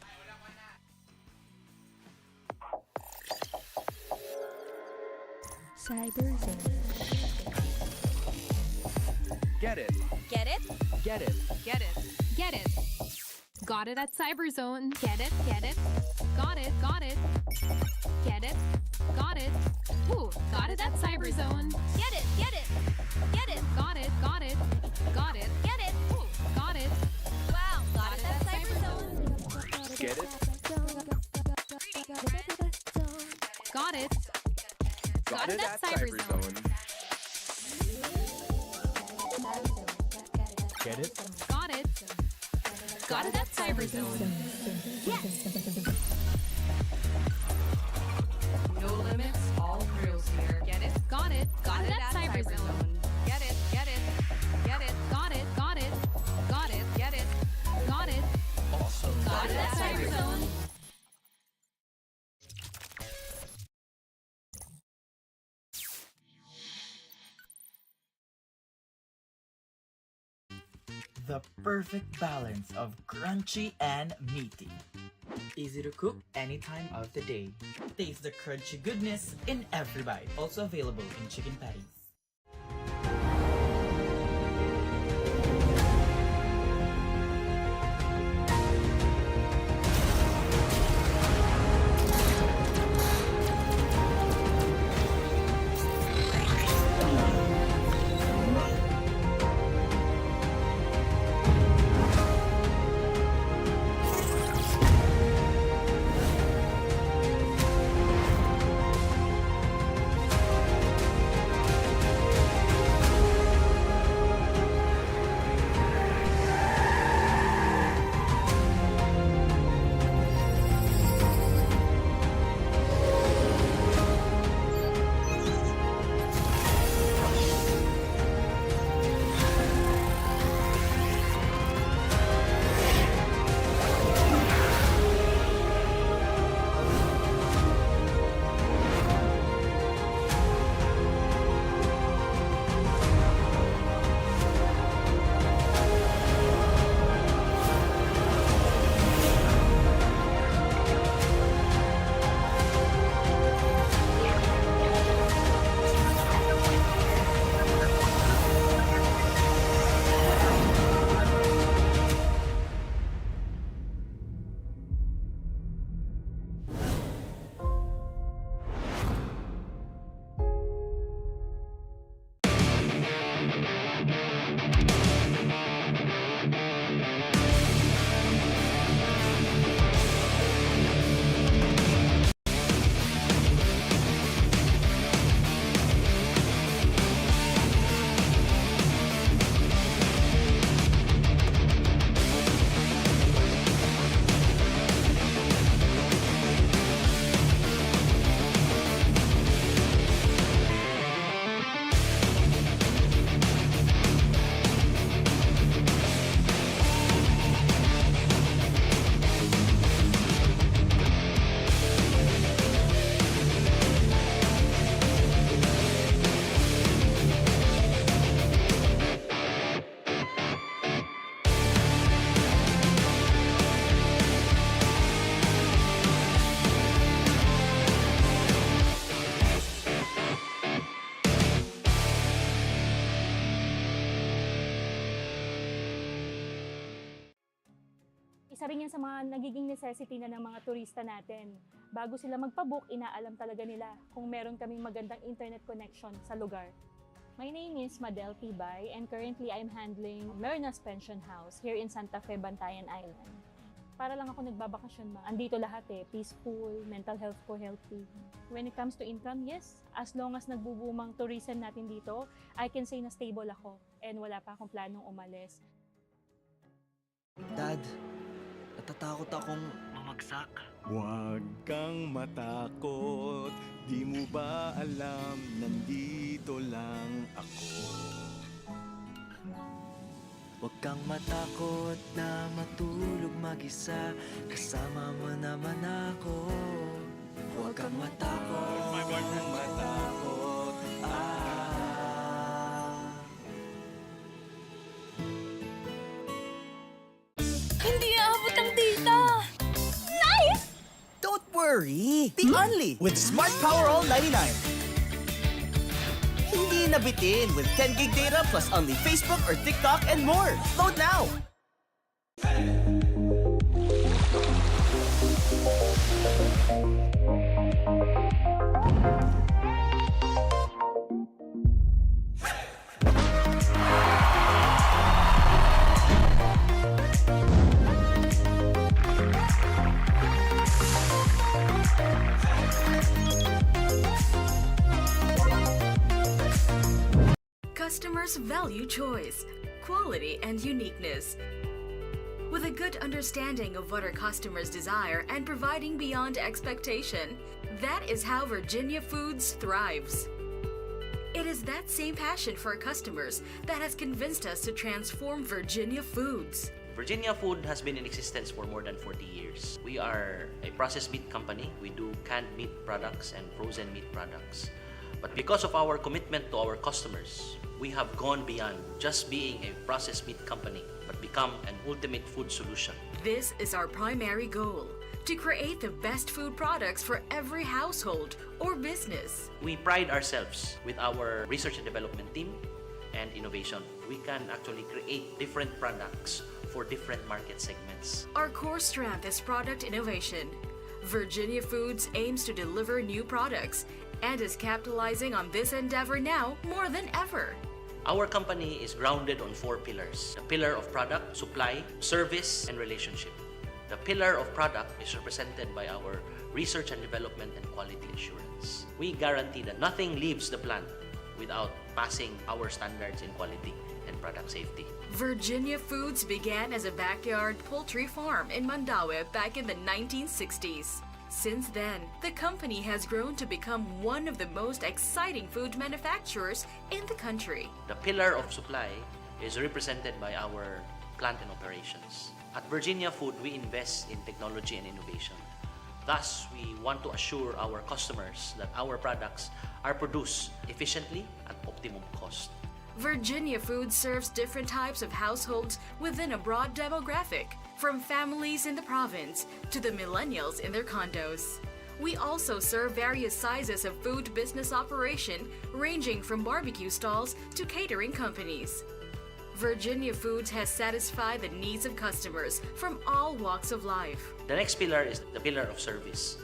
Get it. Get it? Get it. Get it. Get it. Got it at CyberZone. Get it? Get it? Got it. Got it. Get it? Got it. Ooh, got it at CyberZone. Get it. Get it. Get it. Got it. Got it. Got it. Get it. Ooh, got it. Wow, got it at CyberZone. Get it. Got it. Got it at CyberZone. Get it. Got it. Got it at CyberZone. No limits, all thrills here. Get it. Got it. Got it at CyberZone. Get it, get it, get it. Got it. Got it. Got it. Get it. Got it. Awesome. Got it at CyberZone. The perfect balance of crunchy and meaty. Easy to cook any time of the day. Taste the crunchy goodness in every bite. Also available in chicken patties. Isa rin yan sa mga nagiging necessity na ng mga turista natin. Bago sila magpabook, inaalam talaga nila kung meron kaming magandang internet connection sa lugar. My name is Madel Tibay and currently I'm handling Merna's Pension House here in Santa Fe, Bantayan Island. Para lang ako nagbabakasyon ma. Andito lahat peaceful, mental health ko healthy. When it comes to income, yes, as long as nagbubumang tourism natin dito, I can say na stable ako and wala pa akong planong umalis. Dad, natatakot akong mamagsak. Huwag kang matakot, di mo ba alam, nandito lang ako. Huwag kang matakot na matulog mag-isa, kasama mo naman ako. Huwag kang matakot, matakot. Hindi aabot ang data! Nice! Don't worry! Be only with Smart Power All 99. Hindi nabitin with 10 gig data plus only Facebook or TikTok and more. Load now! Customers value choice, quality, and uniqueness. With a good understanding of what our customers desire and providing beyond expectation, that is how Virginia Foods thrives. It is that same passion for our customers that has convinced us to transform Virginia Foods. Virginia Food has been in existence for more than 40 years. We are a processed meat company. We do canned meat products and frozen meat products. But because of our commitment to our customers, we have gone beyond just being a processed meat company, but become an ultimate food solution. This is our primary goal, to create the best food products for every household or business. We pride ourselves with our research and development team and innovation. We can actually create different products for different market segments. Our core strength is product innovation. Virginia Foods aims to deliver new products and is capitalizing on this endeavor now more than ever. Our company is grounded on 4 pillars. The pillar of product, supply, service, and relationship. The pillar of product is represented by our research and development and quality assurance. We guarantee that nothing leaves the plant without passing our standards in quality and product safety. Virginia Foods began as a backyard poultry farm in Mandaue back in the 1960s. Since then, the company has grown to become one of the most exciting food manufacturers in the country. The pillar of supply is represented by our plant and operations. At Virginia Food, we invest in technology and innovation. Thus, we want to assure our customers that our products are produced efficiently at optimum cost. Virginia Foods serves different types of households within a broad demographic, from families in the province to the millennials in their condos. We also serve various sizes of food business operation, ranging from barbecue stalls to catering companies. Virginia Foods has satisfied the needs of customers from all walks of life. The next pillar is the pillar of service.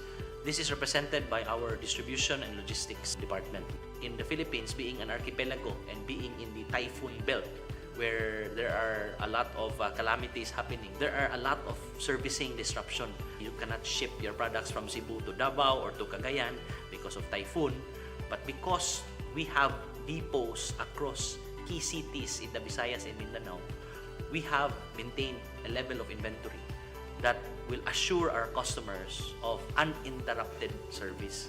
This is represented by our distribution and logistics department. In the Philippines, being an archipelago and being in the typhoon belt, where there are a lot of calamities happening, there are a lot of servicing disruption. You cannot ship your products from Cebu to Davao or to Cagayan because of typhoon, but because we have depots across key cities in the Visayas and Mindanao, we have maintained a level of inventory that will assure our customers of uninterrupted service.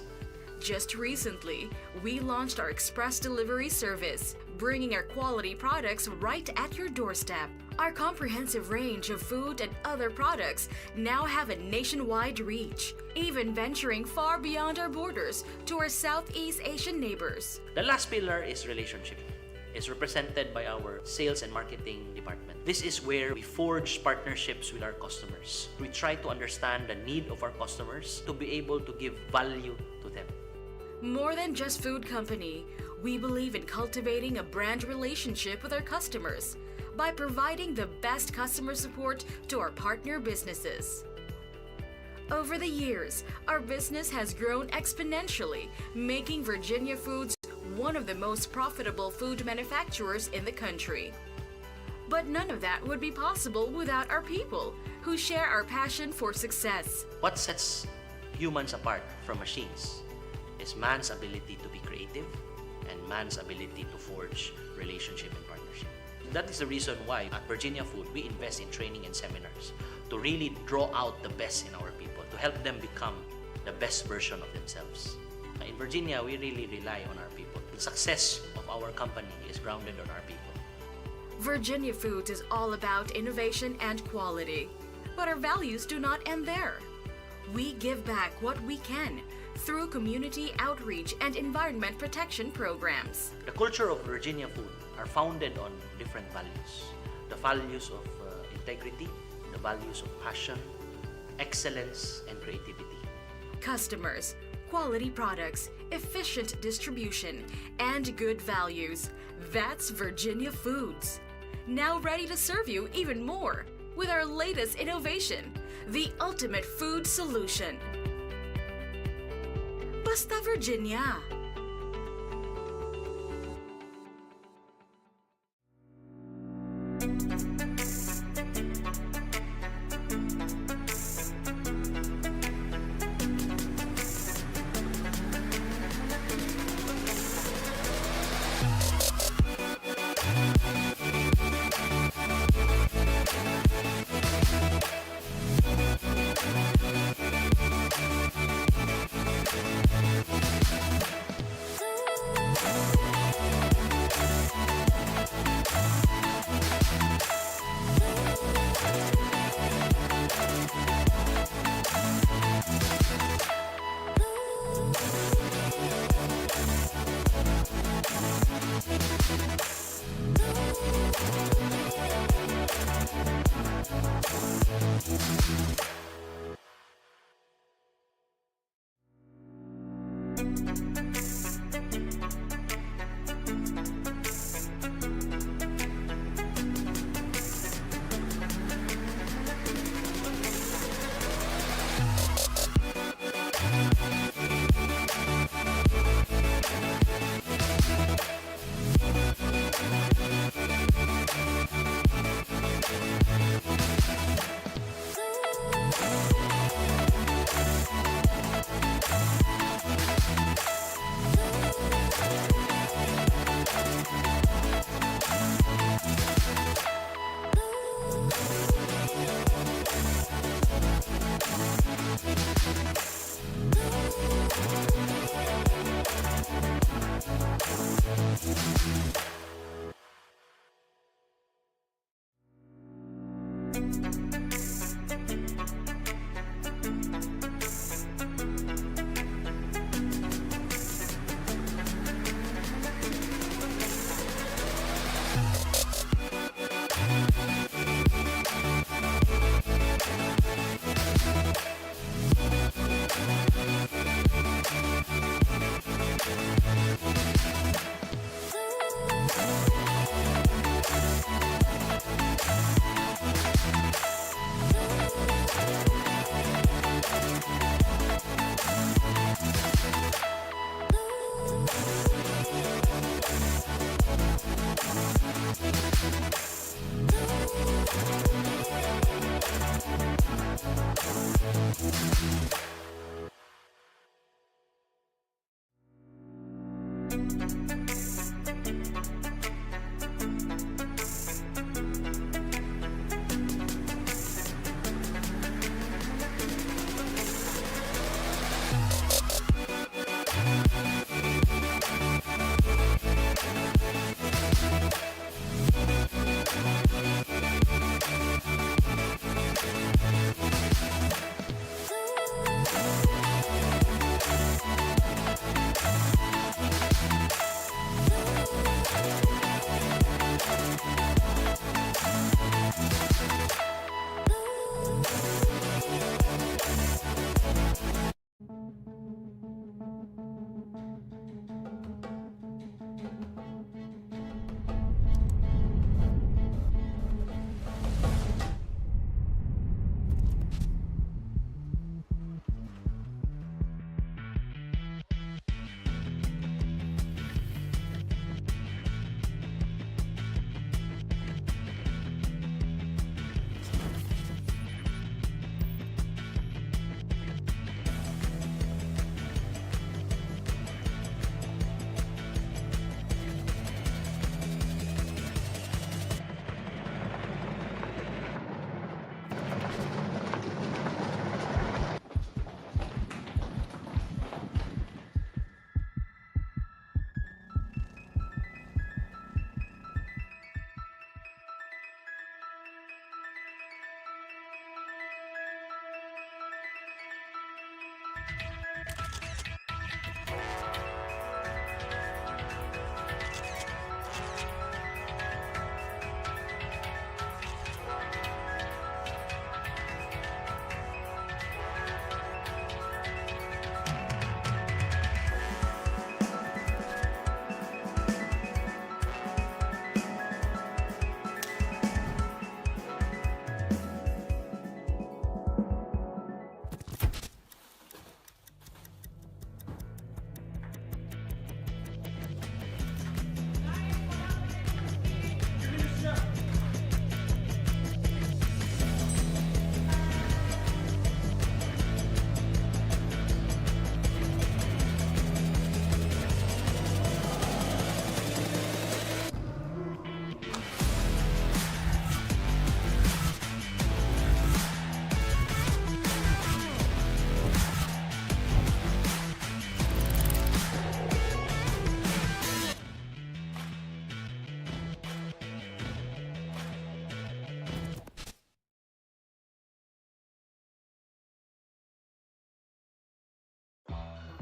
Just recently, we launched our express delivery service, bringing our quality products right at your doorstep. Our comprehensive range of food and other products now have a nationwide reach, even venturing far beyond our borders to our Southeast Asian neighbors. The last pillar is relationship. It's represented by our sales and marketing department. This is where we forge partnerships with our customers. We try to understand the need of our customers to be able to give value to them. More than just food company, we believe in cultivating a brand relationship with our customers by providing the best customer support to our partner businesses. Over the years, our business has grown exponentially, making Virginia Foods one of the most profitable food manufacturers in the country. But none of that would be possible without our people, who share our passion for success. What sets humans apart from machines is man's ability to be creative and man's ability to forge relationship and partnership. That is the reason why at Virginia Food, we invest in training and seminars to really draw out the best in our people, to help them become the best version of themselves. In Virginia, we really rely on our people. The success of our company is grounded on our people. Virginia Foods is all about innovation and quality. But our values do not end there. We give back what we can through community outreach and environment protection programs. The culture of Virginia Food are founded on different values. The values of integrity, the values of passion, excellence, and creativity. Customers, quality products, efficient distribution, and good values. That's Virginia Foods. Now ready to serve you even more with our latest innovation, the ultimate food solution. Basta Virginia.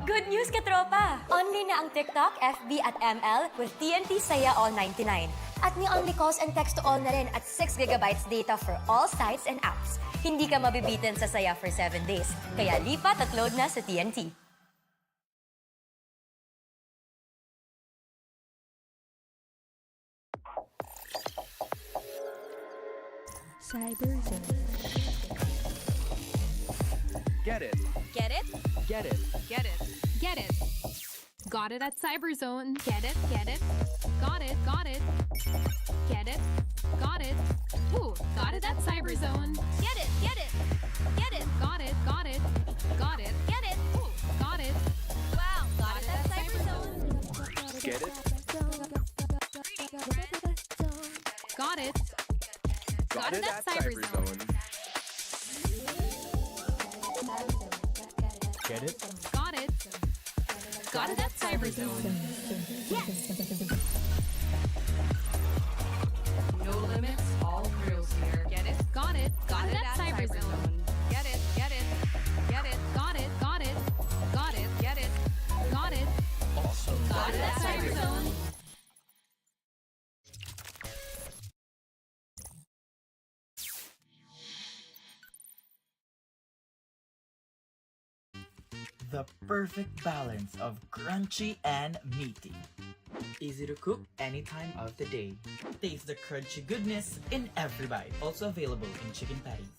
Good news, katropa! Only na ang TikTok, FB at ML with TNT Saya All 99. At may only calls and text to all na rin at 6 GB data for all sites and apps. Hindi ka mabibitin sa Saya for 7 days. Kaya lipat at load na sa TNT. Cyberzone. Get it. Get it? Get it. Get it. Get it. Got it at Cyberzone. Get it. Get it. Got it. Got it. Get it. Got it. Ooh, got it at Cyberzone. Get it. Get it. Get it. Got it. Got it. Got it. Get it. Ooh, got it. Wow, got it at Cyberzone. Get it. Got it. Got it at Cyberzone. Get it. Got it. Got it at Cyberzone. No limits, all thrills here. Get it. Got it. Got it at Cyberzone. Get it, get it, get it. Got it. Got it. Got it. Get it. Got it. Awesome. Got it at Cyberzone. The perfect balance of crunchy and meaty. Easy to cook any time of the day. Taste the crunchy goodness in every bite. Also available in chicken patties.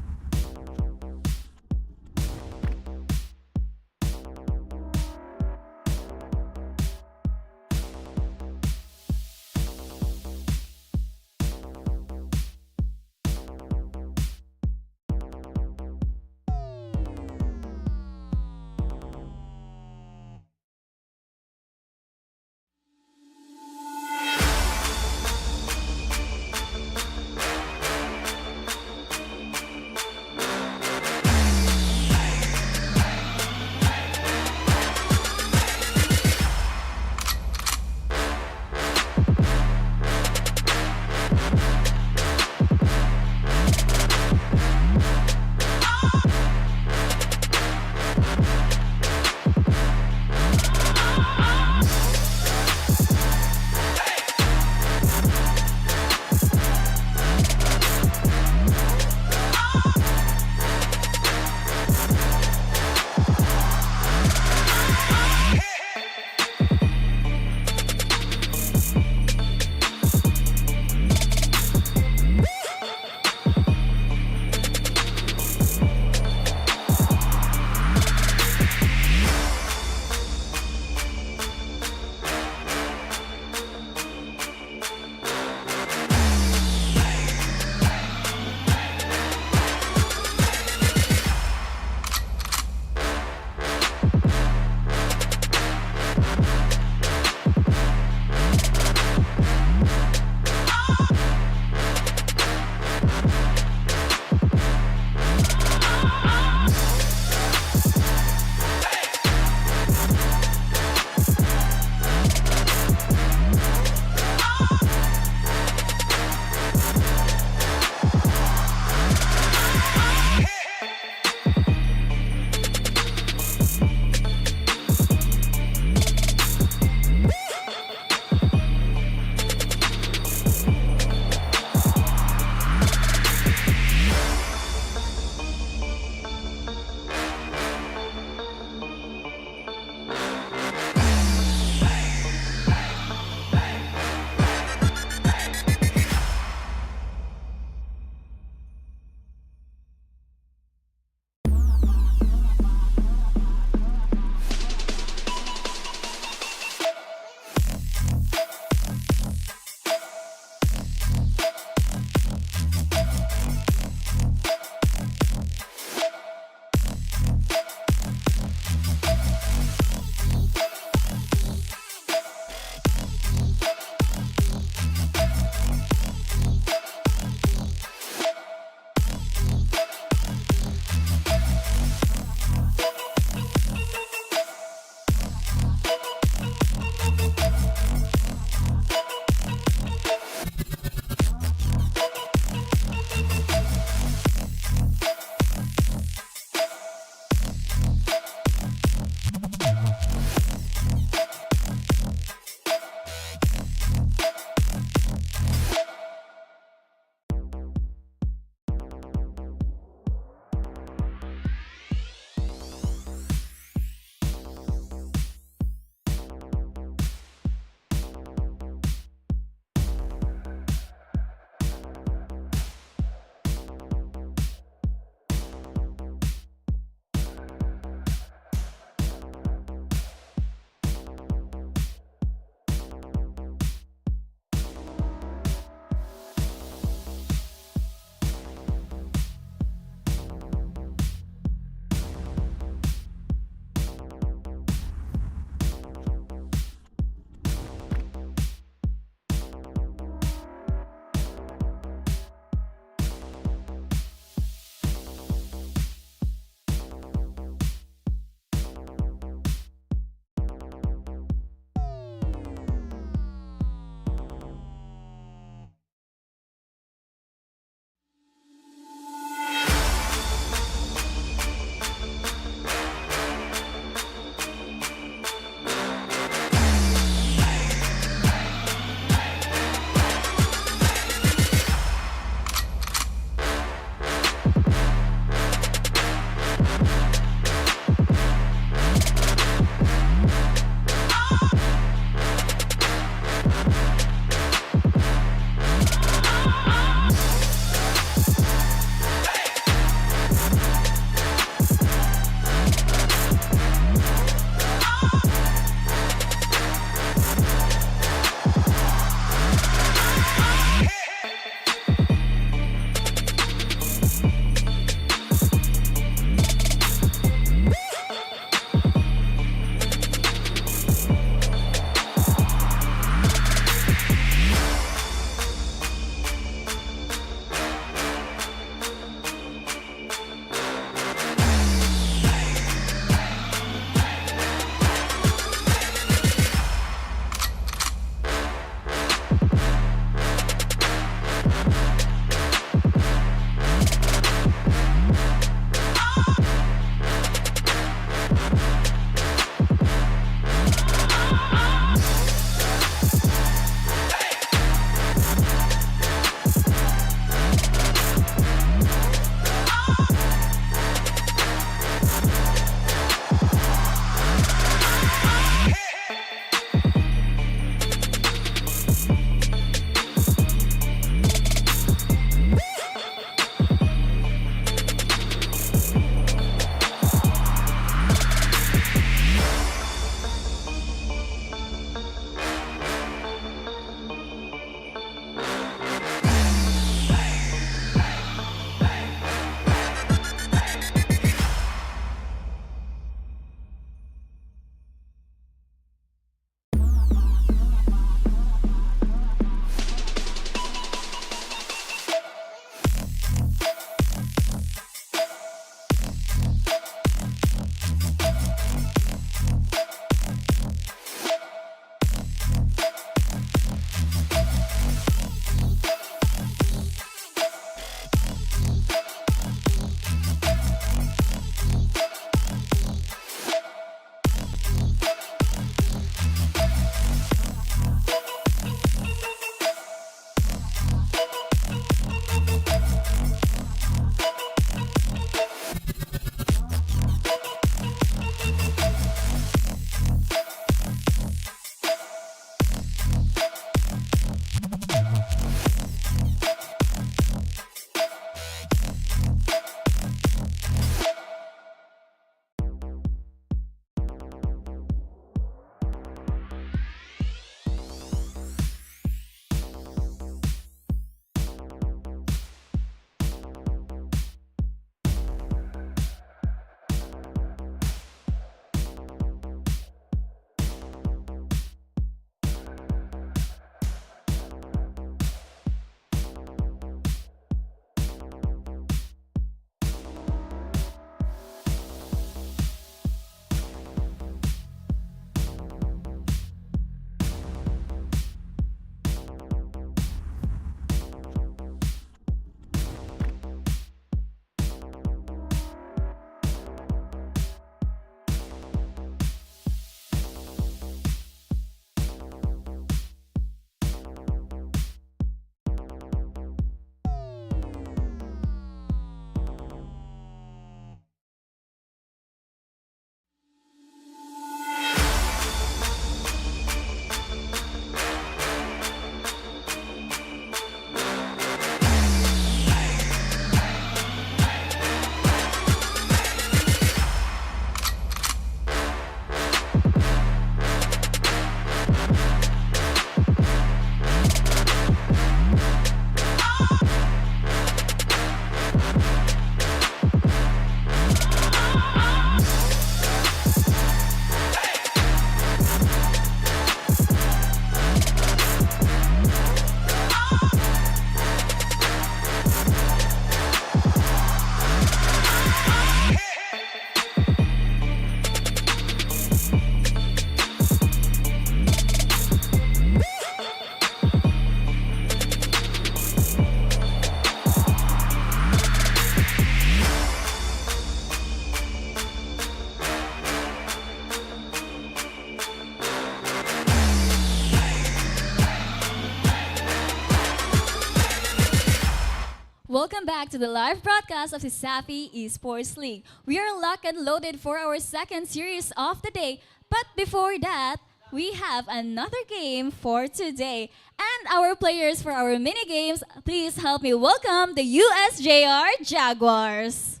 Welcome back to the live broadcast of the CESAFI Esports League. We are locked and loaded for our second series of the day. But before that, we have another game for today. And our players for our mini games, please help me welcome the USJ-R Jaguars.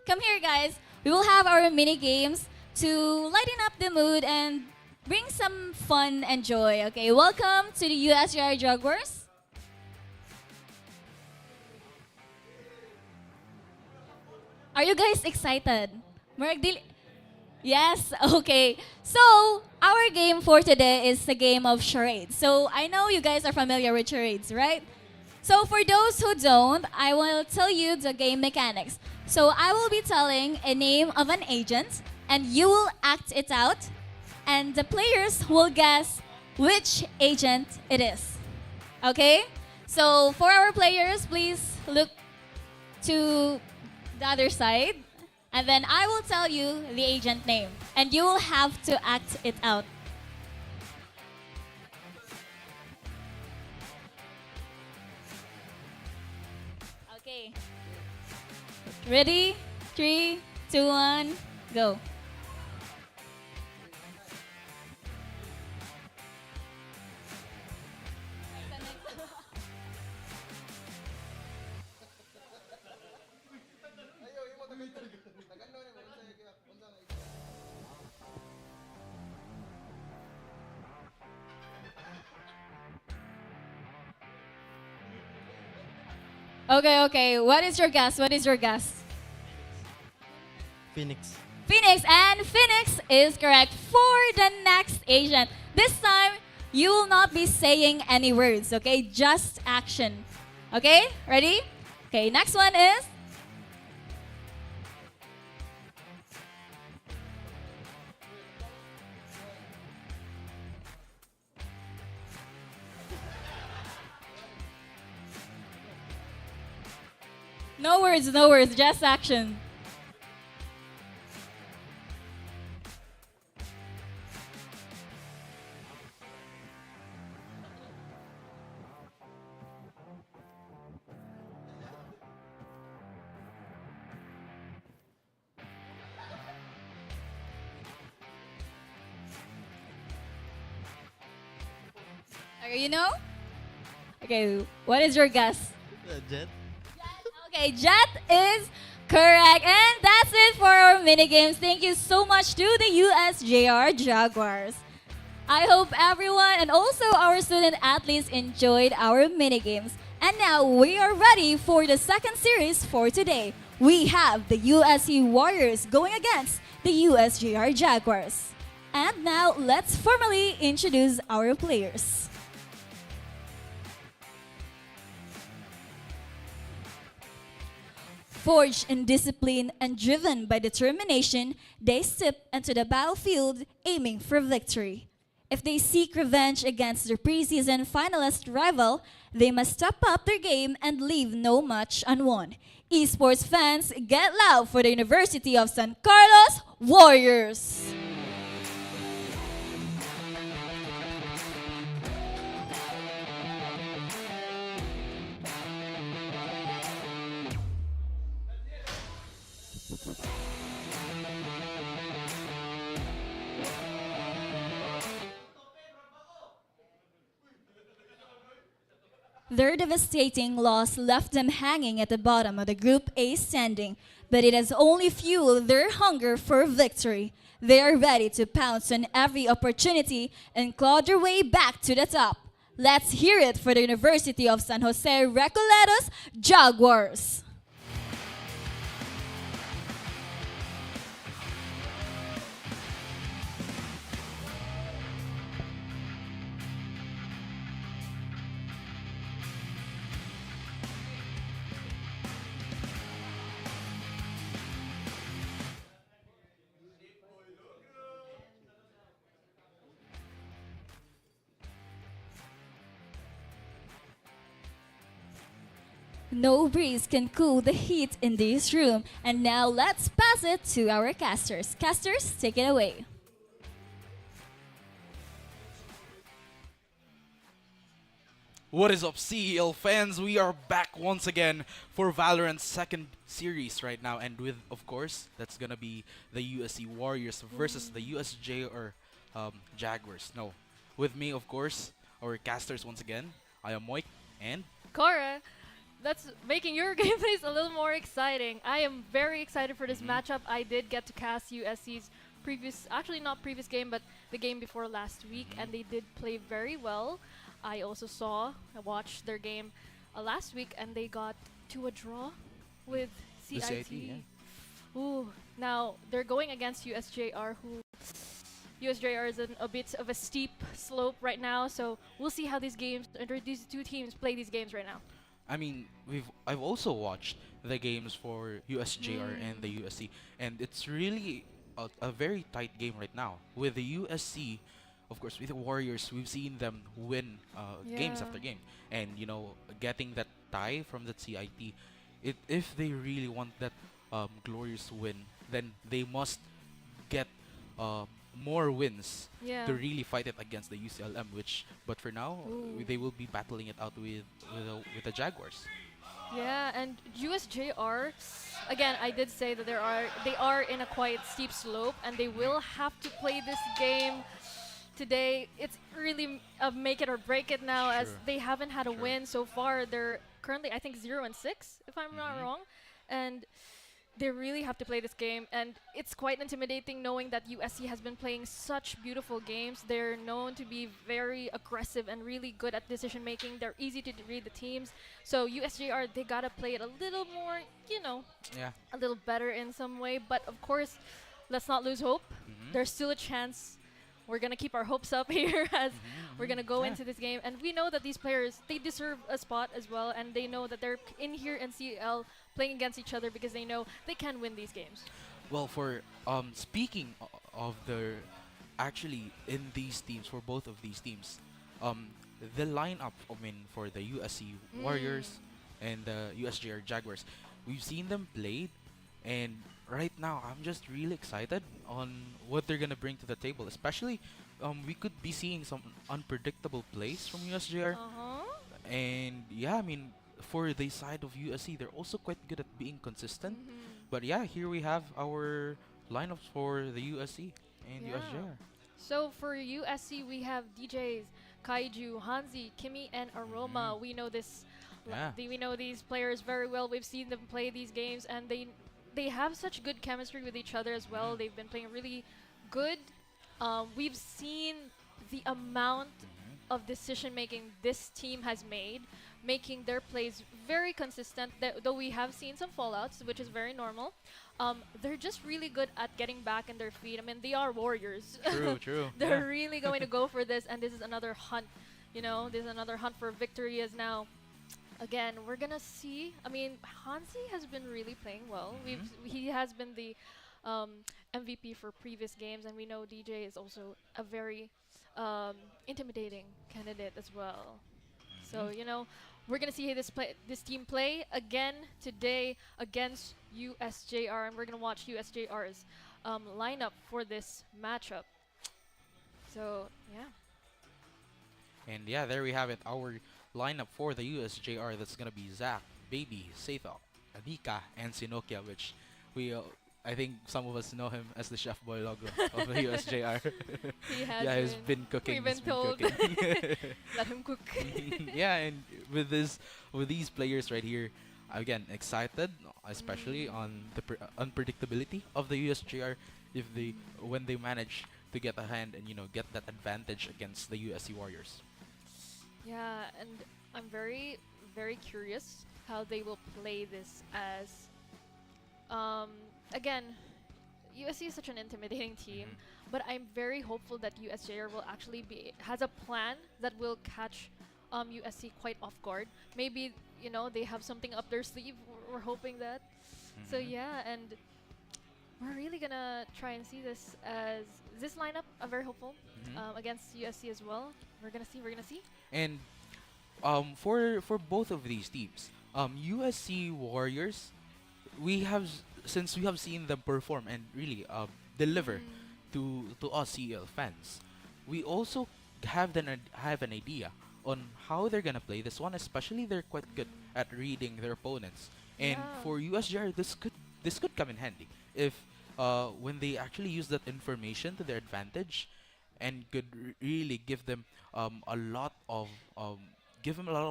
Come here, guys. We will have our mini games to lighten up the mood and bring some fun and joy. Okay, welcome to the USJ-R Jaguars. Are you guys excited? Yes, okay. So, our game for today is the game of charades. So, I know you guys are familiar with charades, right? So, for those who don't, I will tell you the game mechanics. So, I will be telling a name of an agent, and you will act it out, and the players will guess which agent it is. Okay? So, for our players, please look to the other side. And then I will tell you the agent name. And you will have to act it out. Okay. Ready? 3, 2, 1, go. Okay. What is your guess? Phoenix. Phoenix, and Phoenix is correct for the next agent. This time, you will not be saying any words, okay? Just action. Okay? Ready? Okay, next one is... No words, just action. Okay, you know? Okay, what is your guess? Jet. Okay, Jet is correct. And that's it for our mini games. Thank you so much to the USJ-R Jaguars. I hope everyone and also our student athletes enjoyed our mini games. And now we are ready for the second series for today. We have the USC Warriors going against the USJ-R Jaguars. And now let's formally introduce our players. Forged in discipline and driven by determination, they step into the battlefield aiming for victory. If they seek revenge against their preseason finalist rival, they must step up their game and leave no match unwon. Esports fans, get loud for the University of San Carlos Warriors! Their devastating loss left them hanging at the bottom of the Group A standing, but it has only fueled their hunger for victory. They are ready to pounce on every opportunity and claw their way back to the top. Let's hear it for the University of San Jose Recoletos Jaguars. No breeze can cool the heat in this room. And now let's pass it to our casters. Casters, take it away. What is up, CEL fans? We are back once again for Valorant's second series right now, and with, of course, that's gonna be the USC Warriors versus the USJ-R Jaguars. No, with me, of course, our casters once again. I am Moik and Cora. That's making your gameplays a little more exciting. I am very excited for this matchup. I did get to cast USC's actually not previous game, but the game before last week, and they did play very well. I also watched their game last week, and they got to a draw with CIT. Ooh, now they're going against USJ-R, who USJ-R is in a bit of a steep slope right now. So we'll see how these two teams play these games right now. I mean, I've also watched the games for USJ-R and the USC, and it's really a very tight game right now. With the USC, of course, with the Warriors, we've seen them win games after game, and getting that tie from that CIT. If they really want that glorious win, then they must get more wins to really fight it against the UCLM. But for now, they will be battling it out with the Jaguars. Yeah, and USJ-R, again, I did say that they are in a quite steep slope, and they will have to play this game today. It's really a make it or break it now, as they haven't had a win so far. They're currently, I think, 0-6, if I'm not wrong, and they really have to play this game. And it's quite intimidating knowing that USC has been playing such beautiful games. They're known to be very aggressive and really good at decision making. They're easy to read the teams. So USJ-R, they gotta play it a little more, a little better in some way. But of course, let's not lose hope. There's still a chance. We're going to keep our hopes up here as we're going to go into this game. And we know that these players, they deserve a spot as well. And they know that they're in here in CEL playing against each other because they know they can win these games. Well, for speaking of actually in these teams, for both of these teams, the lineup, for the USC Warriors and the USJ-R Jaguars, we've seen them played, and right now I'm just really excited on what they're gonna bring to the table. Especially, we could be seeing some unpredictable plays from USJ-R. And yeah, for the side of USC, they're also quite good at being consistent. But yeah, here we have our lineups for the USC and USJ-R. So for USC, we have DJs Kaiju, Hanzi, Kimi, and Aroma. We know this. We know these players very well. We've seen them play these games, and they have such good chemistry with each other as well. They've been playing really good. We've seen the amount of decision making this team has made, making their plays very consistent, though we have seen some fallouts, which is very normal. They're just really good at getting back in their feet. They are warriors. True. They're really going to go for this, and this is another hunt. This is another hunt for victory as now. Again, we're gonna see. Hansi has been really playing well. He has been the MVP for previous games, and we know DJ is also a very intimidating candidate as well. So we're gonna see this team play again today against USJ-R, and we're gonna watch USJ-R's lineup for this matchup. So yeah. And yeah, there we have it. Our lineup for the USJ-R, that's gonna be Zach, Baby, Seito, Adika, and 𝐿𝐞𝐿𝐤, which I think some of us know him as the Chef Boy logo of the USJ-R. He's been cooking. We've been told. Let him cook. Yeah, and with these players right here, again, excited, especially on the unpredictability of the USJ-R when they manage to get a hand and get that advantage against the USC Warriors. Yeah, and I'm very, very curious how they will play this as, again, USC is such an intimidating team, but I'm very hopeful that USJ-R will actually has a plan that will catch USC quite off guard. Maybe, they have something up their sleeve. We're hoping that. So yeah, and we're really gonna try and see this lineup. I'm very hopeful against USC as well. We're gonna see. And for both of these teams, USC Warriors, since we have seen them perform and really deliver to us CEL fans, we also have an idea on how they're gonna play this one. Especially, they're quite good at reading their opponents. And for USJ-R, this could come in handy if when they actually use that information to their advantage, and could really give them a lot of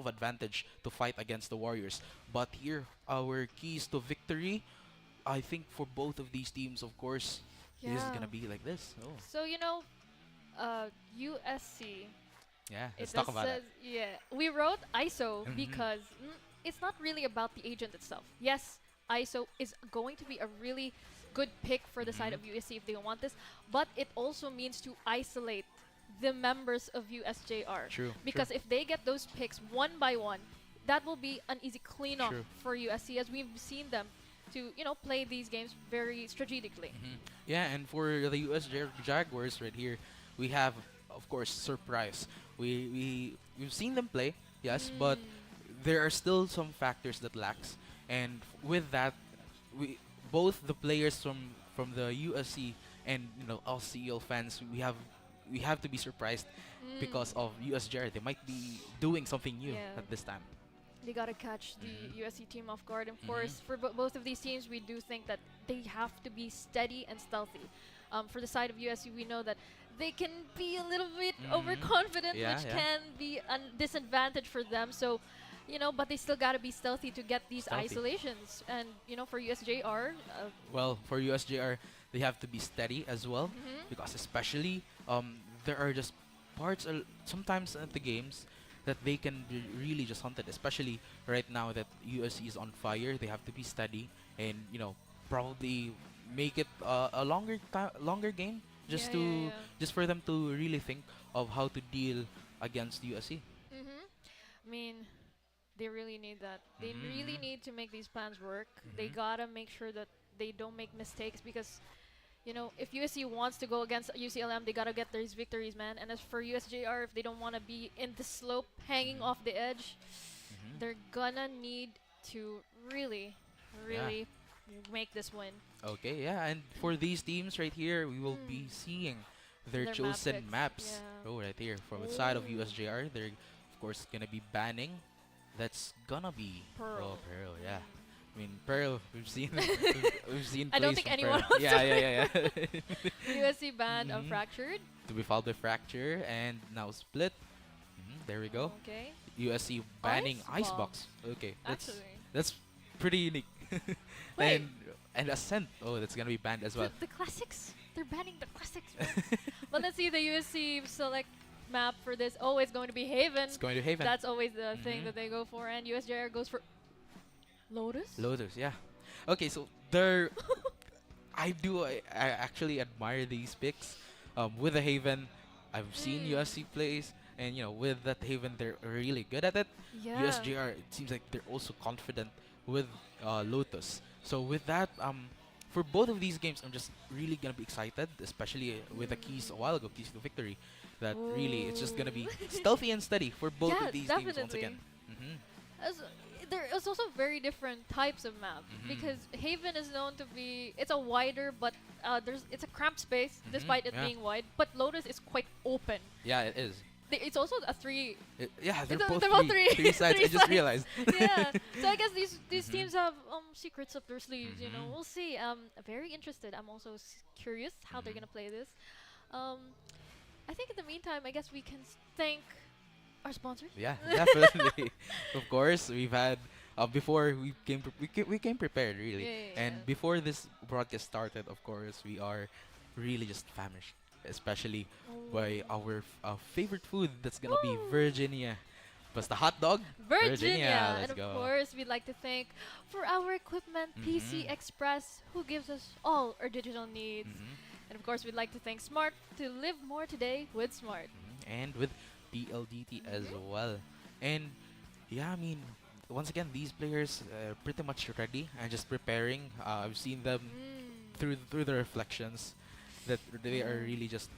advantage to fight against the Warriors. But here, our keys to victory, I think for both of these teams, of course, it is gonna be like this. Oh. So USC. Yeah, let's talk about it. Yeah, we wrote ISO because it's not really about the agent itself. Yes, ISO is going to be a really good pick for the side of USC if they want this, but it also means to isolate the members of USJ-R. True. Because if they get those picks one by one, that will be an easy cleanup for USC, as we've seen them to play these games very strategically. Yeah, and for the USJ Jaguars right here, we have, of course, surprise. We've seen them play, yes, but there are still some factors that lacks, and with that, both the players from the USC and all CEL fans, we have to be surprised because of USJ-R. They might be doing something new at this time. They gotta catch the USC team off guard. And of course, for both of these teams, we do think that they have to be steady and stealthy. For the side of USC, we know that they can be a little bit overconfident, which can be a disadvantage for them. So, but they still gotta be stealthy to get these isolations. And for USJ-R, well, for USJ-R, they have to be steady as well, because especially there are just parts sometimes at the games that they can be really just hunted. Especially right now that USC is on fire, they have to be steady and probably make it a longer game, just for them to really think of how to deal against USC. I mean, they really need that. They really need to make these plans work. They gotta make sure that they don't make mistakes, because if USC wants to go against UCLM, they gotta get these victories, man. And as for USJ-R, if they don't want to be in the slope, hanging off the edge, they're gonna need to really make this win. Okay, yeah, and for these teams right here, we will be seeing their chosen maps. Oh, right here from the side of USJ-R, they're of course gonna be banning. That's gonna be Pearl. Pearl, yeah. I mean, Pearl, we've seen I don't think anyone wants yeah. USC banned Fractured. To be followed by Fracture, and now Split. There we go. Okay. USC banning Icebox. Okay, that's pretty unique. Wait. And Ascent. Oh, that's gonna be banned as well. The classics. They're banning the classics. But let's see the USC select map for this. Oh, it's going to be Haven. It's going to Haven. That's always the thing that they go for, and USJ-R goes for Lotus. Lotus, yeah. Okay, so I actually admire these picks. With the Haven, I've seen USC plays, and with that Haven, they're really good at it. Yeah. USJ-R, it seems like they're also confident with Lotus. So with that, for both of these games, I'm just really gonna be excited, especially with the keys a while ago, keys to victory. That really, it's just gonna be stealthy and steady for both of these teams once again. There is also very different types of map, because Haven is known to be, it's a wider, but it's a cramped space despite it being wide. But Lotus is quite open. Yeah, it is. It's also a three. They're both three sides. I just realized. Yeah. So I guess these teams have secrets up their sleeves. We'll see. Very interested. I'm also curious how they're gonna play this. I think in the meantime, I guess we can thank our sponsors. Yeah, definitely. Of course, we've had before we came prepared really, and before this broadcast started, of course, we are really just famished, especially by our favorite food. That's gonna be Virginia. Plus the hot dog. Virginia. Let's and go. Of course, we'd like to thank for our equipment, PC Express, who gives us all our digital needs. And of course, we'd like to thank Smart to live more today with Smart. And with PLDT as well. And yeah, I mean, once again, these players are pretty much ready and just preparing. I've seen them through the reflections that they are really just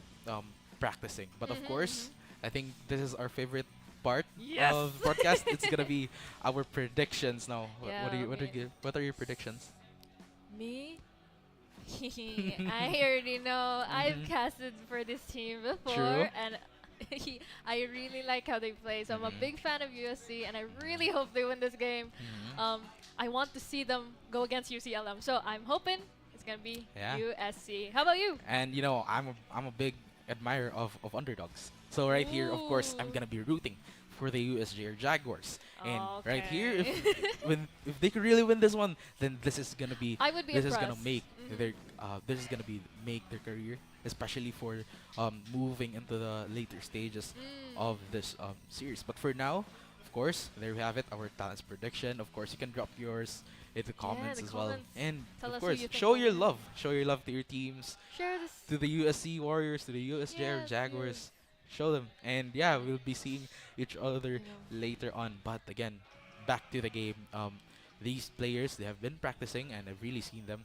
practicing. But of course, I think this is our favorite part of the broadcast. It's gonna be our predictions now. What are your predictions? Me? I already know. I've casted for this team before, True. and I really like how they play. So I'm a big fan of USC, and I really hope they win this game. I want to see them go against UCLM. So I'm hoping it's gonna be USC. How about you? And you know, I'm a big admirer of underdogs. So right here, of course, I'm gonna be rooting for the USJ-R Jaguars. And right here, if they could really win this one, then this is gonna be I would be this impressed. is gonna make their career, especially for moving into the later stages of this series. But for now, of course, there we have it, our talents prediction. Of course, you can drop yours in the comments as well. And Tell of us who course, you think show will your win. love. Show your love to your teams. Share this. To the USC Warriors, to the USJ-R Jaguars. Show them. And yeah, we'll be seeing each other later on. But again, back to the game. These players, they have been practicing, and I've really seen them.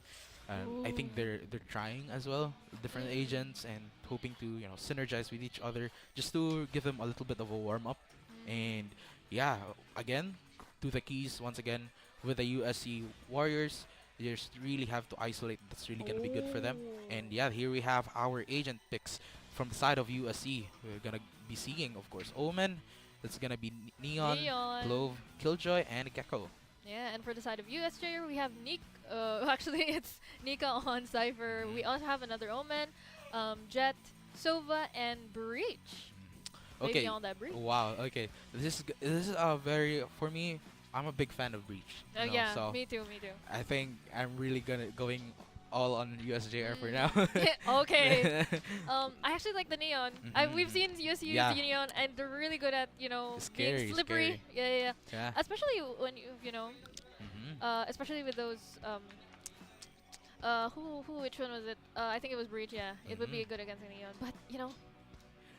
I think they're trying as well, different agents, and hoping to synergize with each other, just to give them a little bit of a warm up. And yeah, again, to the keys once again with the USC Warriors. You just really have to isolate. That's really gonna be good for them. And yeah, here we have our agent picks from the side of USC. We're gonna be seeing, of course, Omen. That's gonna be Neon, Clove, 𝐿𝐴𝐿, and 𝐿𝐴𝐿. Yeah, and for the side of USJ, we have actually it's Nika on Cypher. We also have another Omen, Jet, Sova, and Breach. Okay. Maybe on that Breach. Wow. Okay. This is a very, for me, I'm a big fan of Breach. Yeah, so me too. I think I'm really going all on USJ-R for now. Okay. I actually like the Neon. We've seen USC use the Neon, and they're really good at being slippery. Yeah. Especially when especially with those which one was it? I think it was Breach. Yeah, it would be good against the Neon. But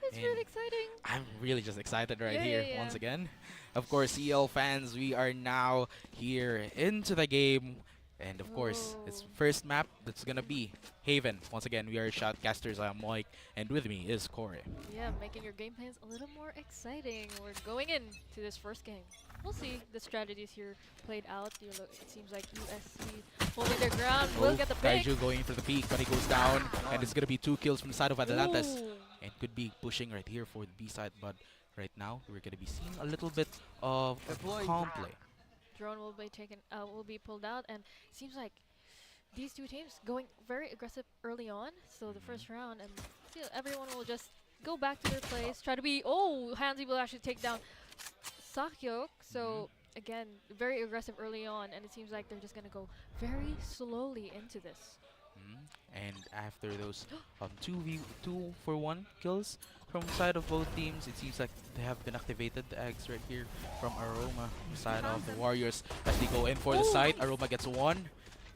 it's really exciting. I'm really just excited right here once again. Of course, CL fans, we are now here into the game. And of course, it's first map that's gonna be Haven. Once again, we are Shoutcasters. I'm Mike, and with me is Corey. Yeah, making your game plans a little more exciting. We're going into this first game. We'll see the strategies here played out. It seems like USC holding their ground. We'll get the pick. 𝐿𝐴𝐿 going for the peak, but he goes down, and it's gonna be 2 kills from the side of Atalantis. And could be pushing right here for the B side, but right now we're gonna be seeing a little bit of calm play. Drone will be pulled out, and it seems like these two teams going very aggressive early on. So the first round, and everyone will just go back to their place, try to be. 𝐿𝐴𝐿 will actually take down 𝐷𝐿𝐴𝐿. So again, very aggressive early on, and it seems like they're just gonna go very slowly into this. And after those 2-for-1 kills from the side of both teams, it seems like they have been activated. The eggs right here from Aroma, side of the Warriors, as they go in for the site. Aroma gets 1.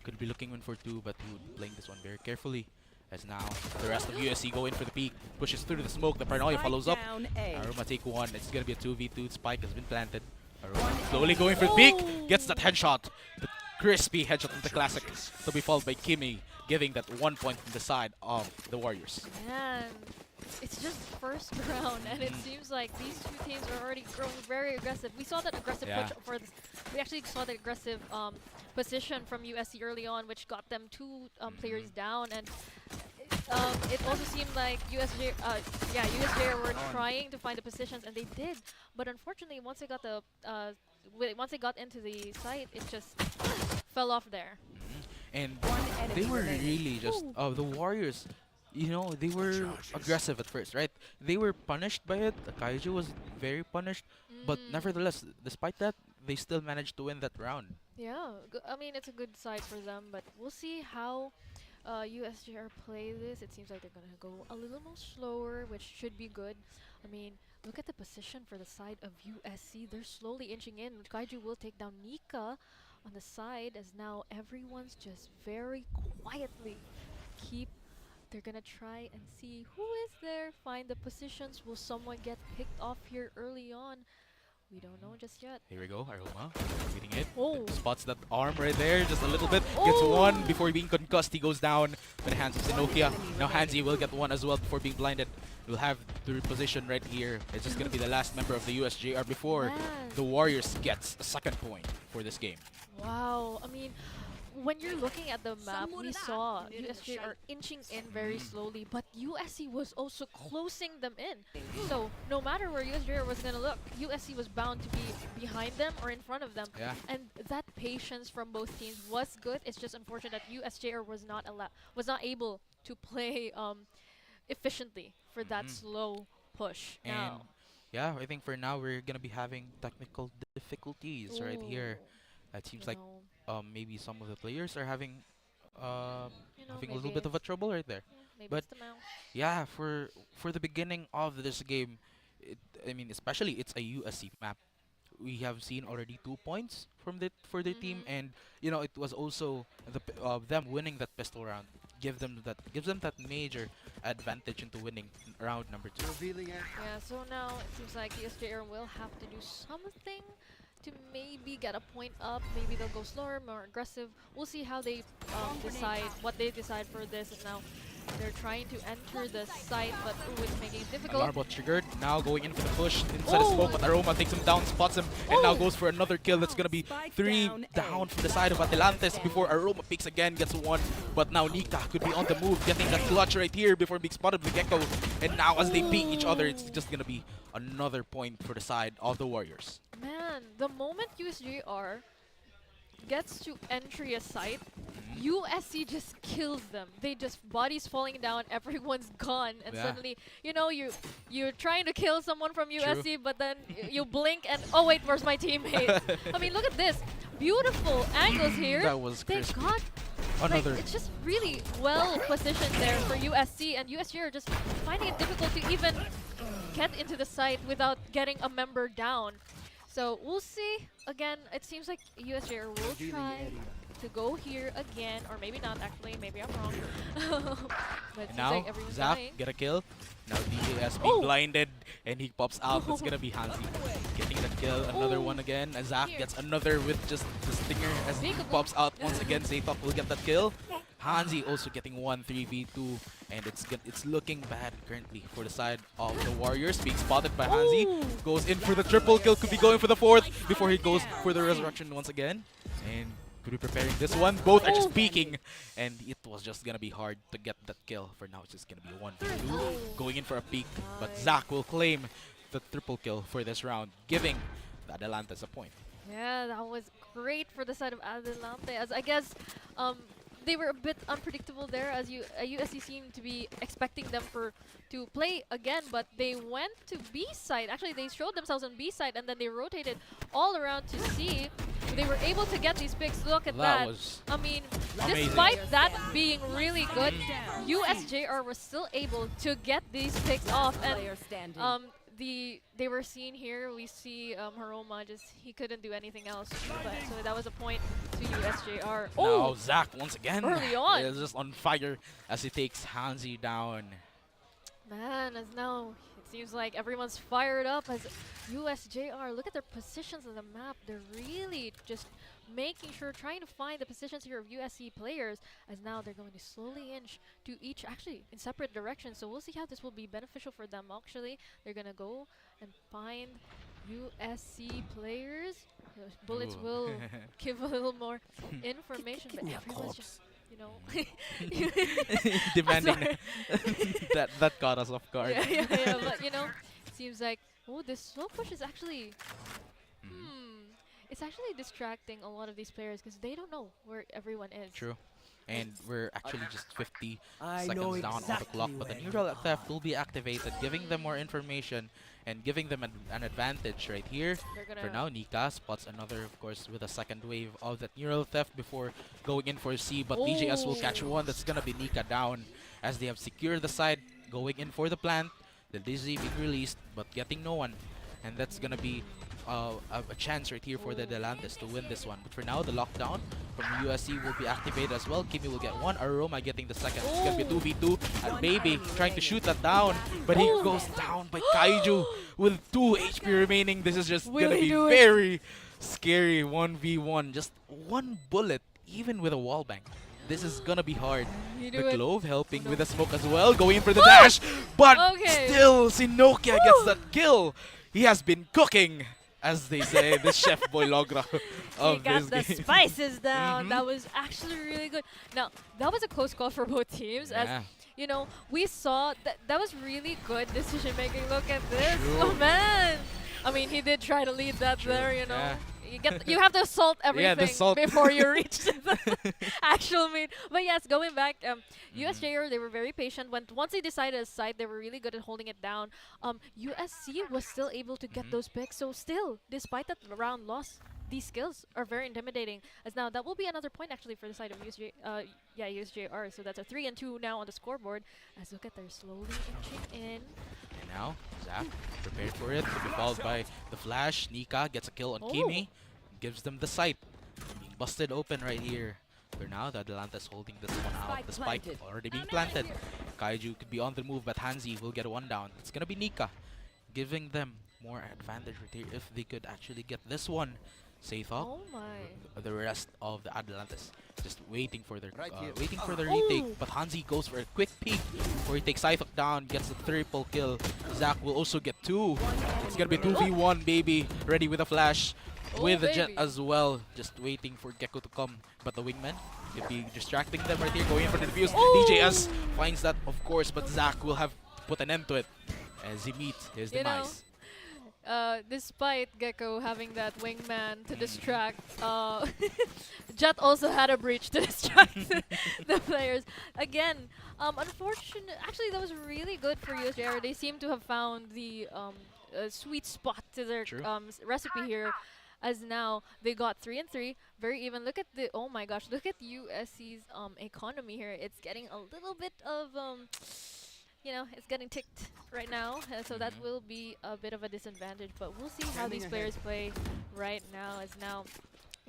Could be looking in for 2, but he would be playing this one very carefully. As now the rest of USC go in for the peak, pushes through the smoke. The Paranoia follows up. Aroma take 1. It's gonna be a 2v2. Spike has been planted. Aroma slowly going for the peak, gets that headshot. The crispy headshot of the classic, to be followed by Kimmy, giving that 1 point from the side of the Warriors. Man, it's just first round, and it seems like these two teams are already growing very aggressive. We saw that aggressive push for this. We actually saw the aggressive position from USC early on, which got them 2 players down, and it also seemed like USJ were trying to find the positions, and they did. But unfortunately, once they got into the site, it just fell off there. And they were really just the Warriors. They were aggressive at first, right? They were punished by it. 𝐿𝐴𝐿 was very punished, but nevertheless, despite that, they still managed to win that round. Yeah, I mean, it's a good side for them, but we'll see how USJ-R play this. It seems like they're gonna go a little more slower, which should be good. I mean, look at the position for the side of USC. They're slowly inching in. 𝐿𝐴𝐿 will take down Nika on the side, as now everyone's just very quietly they're gonna try and see who is there, find the positions. Will someone get picked off here early on? We don't know just yet. Here we go, Aroma beating it. Spots that arm right there, just a little bit. Gets 1 before being concussed. He goes down by the hands of 𝐷𝐿𝐴𝐿. Now 𝐷𝐿𝐴𝐿 will get 1 as well before being blinded. We'll have the reposition right here. It's just gonna be the last member of the USJ-R before the Warriors gets a 2nd point for this game. Wow, I mean, when you're looking at the map, we saw USJ are inching in very slowly, but USC was also closing them in. So no matter where USJ was gonna look, USC was bound to be behind them or in front of them. Yeah. And that patience from both teams was good. It's just unfortunate that USJ was not able to play efficiently for that slow push. And Now, yeah, I think for now we're gonna be having technical difficulties right here. It seems like maybe some of the players are having having a little bit of a trouble right there. maybe But it's the mouse. yeah, for the beginning of this game, I mean especially it's a USC map. We have seen already 2 points from for their team, and you know it was also them winning that pistol round gives them that major advantage into winning round number 2. Yeah, so now it seems like USJ will have to do something to maybe get a point up. Maybe they'll go slower, more aggressive. We'll see how they decide, what they decide for this. And now they're trying to enter the site, but it's making it difficult. Alarm bot triggered. Now going in for the push inside the smoke, but Aroma takes him down, spots him, and now goes for another kill. That's gonna be 3 down from the side of Atalantes before Aroma picks again, gets 1. But now 𝐚𝐞𝐞𝐤 could be on the move, getting that clutch right here before being spotted with Gecko. And now as they beat each other, it's just gonna be another point for the side of the Warriors. Man, the moment USJ-R gets to entry a site, USC just kills them. They just bodies falling down, everyone's gone, and suddenly, you know, you're trying to kill someone from USC, but then you blink and oh wait, where's my teammate? I mean, look at this, beautiful angles here. That was they crispy. got Another. like, it's just really well positioned there for USC, and USC are just finding it difficult to even get into the site without getting a member down. So we'll see. Again, it seems like USJ will try to go here again, or maybe not actually, maybe I'm wrong. But it seems Now, like everyone's Zach dying. get a kill. Now DJS being blinded, and he pops out. It's gonna be Hansi getting the kill. Another one again. And Zach gets another with just the stinger as he pops out once again. 𝐷𝐸 will get that kill. Hansi also getting 1 3v2, and it's looking bad currently for the side of the Warriors. Being spotted by Hansi, goes in for the triple kill. Could be going for the 4th before he goes for the resurrection once again. And could be preparing this one. Both are just peeking, and it was just gonna be hard to get that kill. For now, it's just gonna be a 1v2, going in for a peek. But Zach will claim the triple kill for this round, giving the Atalantes a point. Yeah, that was great for the side of Adelante, as I guess they were a bit unpredictable there, as USC seemed to be expecting them to play again, but they went to B side. Actually, they showed themselves on B side, and then they rotated all around to C. They were able to get these picks. Look at that. Was I mean, amazing. despite that being really good, USJ-R was still able to get these picks off. And they were seen here. We see Haroma he couldn't do anything else. But so that was a point to USJ-R. Now Zach once again early on is just on fire as he takes Hansi down. Man, as now it seems like everyone's fired up as USJ-R. Look at their positions on the map. They're really just making sure, trying to find the positions here of USC players, as now they're going to slowly inch to each, actually in separate directions. So we'll see how this will be beneficial for them. Actually, they're gonna go and find USC players. Bullets will give a little more information, but everyone's just, you know, demanding that caught us off guard. yeah, but you know, it seems like this slow push is actually it's actually distracting a lot of these players because they don't know where everyone is. True. And we're actually just 50 seconds down on the clock, but the neural theft will be activated, giving them more information and giving them an advantage right here. For now, 𝐚𝐞𝐞𝐤 spots another, of course, with a second wave of that neural theft before going in for C, but DJS will catch one. That's gonna be 𝐚𝐞𝐞𝐤 down as they have secured the side, going in for the plant. The Dizzy being released, but getting no one. And that's gonna be a chance right here for the Atalantes to win this one. But for now, the lockdown from USC will be activated as well. 𝐸𝐴 will get 1, Aroma getting the second. It's gonna be 2v2, and Baby trying to shoot that down, but he goes down by 𝐸𝐞𝐤 with 2 HP remaining. This is just gonna be very scary 1v1. Just 1 bullet, even with a wall bang. This is gonna be hard. The Glove helping with the smoke as well, going in for the dash, but still 𝐸𝐴𝐞𝐤𝐤 gets that kill. He has been cooking. as they say, the chef boy logra of He got this the game. spices down. That was actually really good. Now, that was a close call for both teams. As Yeah. you know, we saw that was really good decision making. Look at this. True. Oh man. I mean, he did try to lead that there, you know. Yeah. You have to salt everything the salt. before you reach the actual meat. But yes, going back, USJ-R, they were very patient. Once they decided a side, they were really good at holding it down. USC was still able to get those picks. So still, despite that round loss, these skills are very intimidating. As now, that will be another point actually for the side of USJ-R. So that's a 3-2 now on the scoreboard. As look at they're slowly inching in. And now, Zach prepared for it. To be followed by the flash. 𝐚𝐞𝐞𝐤 gets a kill on 𝐘𝐚𝐜. Gives them the sight. Being busted open right here. For now, the Atalanta's holding this one out. The spike already being planted. Kaiju could be on the move, but Hanzi will get one down. It's gonna be 𝐚𝐞𝐞𝐤, giving them more advantage right here if they could actually get this one. CESAFI, Oh my. the rest of the Atalantas just waiting for their retake. But Hanzi goes for a quick peek before he takes CESAFI down, gets the triple kill. Zach will also get 2. It's gonna be 2v1, baby. Ready with a flash. With the jet as well, just waiting for 𝐞𝐞𝐤 to come. But the wingman could be distracting them right here, going in for the defuse. DJS finds that, of course, but Zach will have put an end to it as he meets his demise. Despite 𝐞𝐞𝐤 having that wingman to distract, Jet also had a breach to distract the players. Again, unfortunate. Actually, that was really good for USJ-R. They seem to have found the sweet spot to their recipe here. As now they got 3-3, very even. Look at the oh my gosh! Look at USC's economy here. It's getting a little bit of you know, it's getting ticked right now, so that will be a bit of a disadvantage. But we'll see how these players play right now. As now,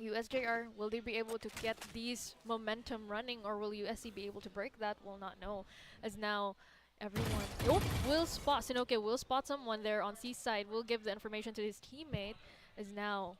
USJ-R, will they be able to get these momentum running, or will USC be able to break that? We'll not know. As now, everyone will spot 𝐷𝐸𝐴 will spot someone there on C side. Will give the information to his teammate. As now,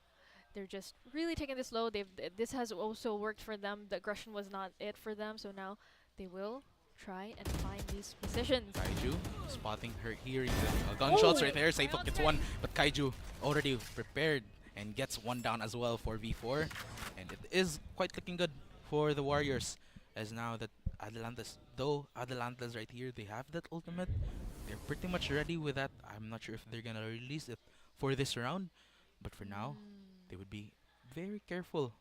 they're just really taking this slow. This has also worked for them. The aggression was not it for them, so now they will try and find these positions. Kaiju spotting her, hearing the gunshots right there. CESAFI gets one, but Kaiju already prepared and gets one down as well for V4. And it is quite looking good for the Warriors, as now that Atalantas right here, they have that ultimate. They're pretty much ready with that. I'm not sure if they're gonna release it for this round, but for now, they would be very careful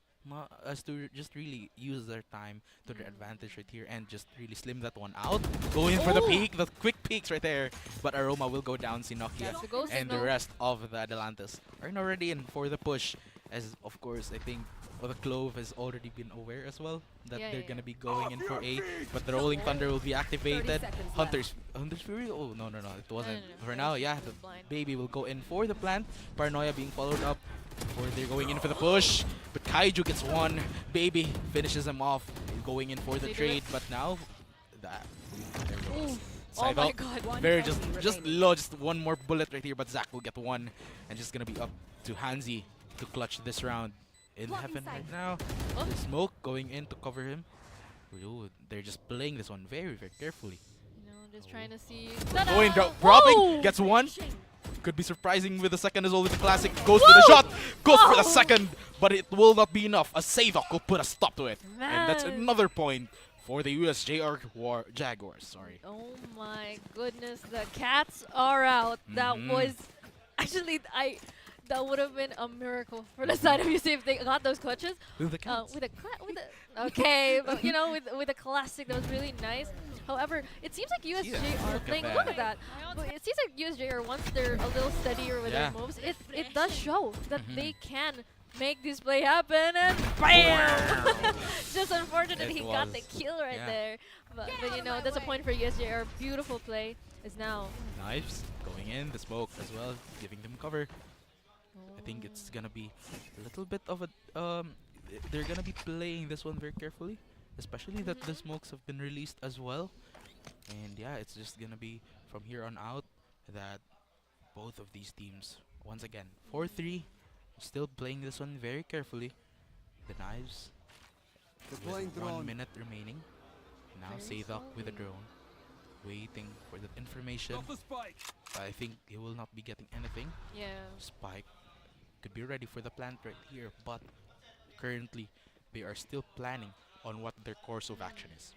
as to just really use their time to their advantage right here and just really slim that one out. Go in for the peek, the quick peeks right there. But Aroma will go down, 𝐷𝐸𝐴 and the rest of the Atalantas are now ready in for the push. As of course, I think the Clove has already been aware as well that they're gonna be going in for A. But the Rolling Thunder will be activated. Hunter's Fury? Oh no, it wasn't. For now, yeah, the baby will go in for the plant. Paranoia being followed up. Or they're going in for the push, but Kaiju gets one. Baby finishes him off, going in for the trade. But now, that oh my god! Very just low, just one more bullet right here. But Zach will get one, and just gonna be up to Hanzi to clutch this round. In heaven right now, the smoke going in to cover him. Ooh, they're just playing this one very carefully. You know, just trying to see. Going dropping, gets one. Could be surprising with the second as well with the classic. Goes for the shot, goes for the second, but it will not be enough. A �SaFi will put a stop to it. And that's another point for the USJ-R Jaguars. Sorry. Oh my goodness, the cats are out. That was actually that would have been a miracle for the side of UC if they got those clutches. With the cats. Okay, but you know, with a classic that was really nice. However, it seems like USJ-R playing. Look at that. But it seems like USJ-R, once they're a little steadier with their moves, it does show that they can make this play happen. And BAM! Just unfortunate he got the kill right there. But you know, that's a point for USJ-R. Beautiful play is now. Knives going in, the smoke as well, giving them cover. I think it's gonna be a little bit of a they're gonna be playing this one very carefully, especially that the smokes have been released as well. And yeah, it's just gonna be from here on out that both of these teams, once again, 4-3, still playing this one very carefully. The Knives with 1 minute remaining. Now �SaFi with a drone, waiting for the information. I think he will not be getting anything. Yeah. Spike could be ready for the plant right here, but currently they are still planning on what their course of action is.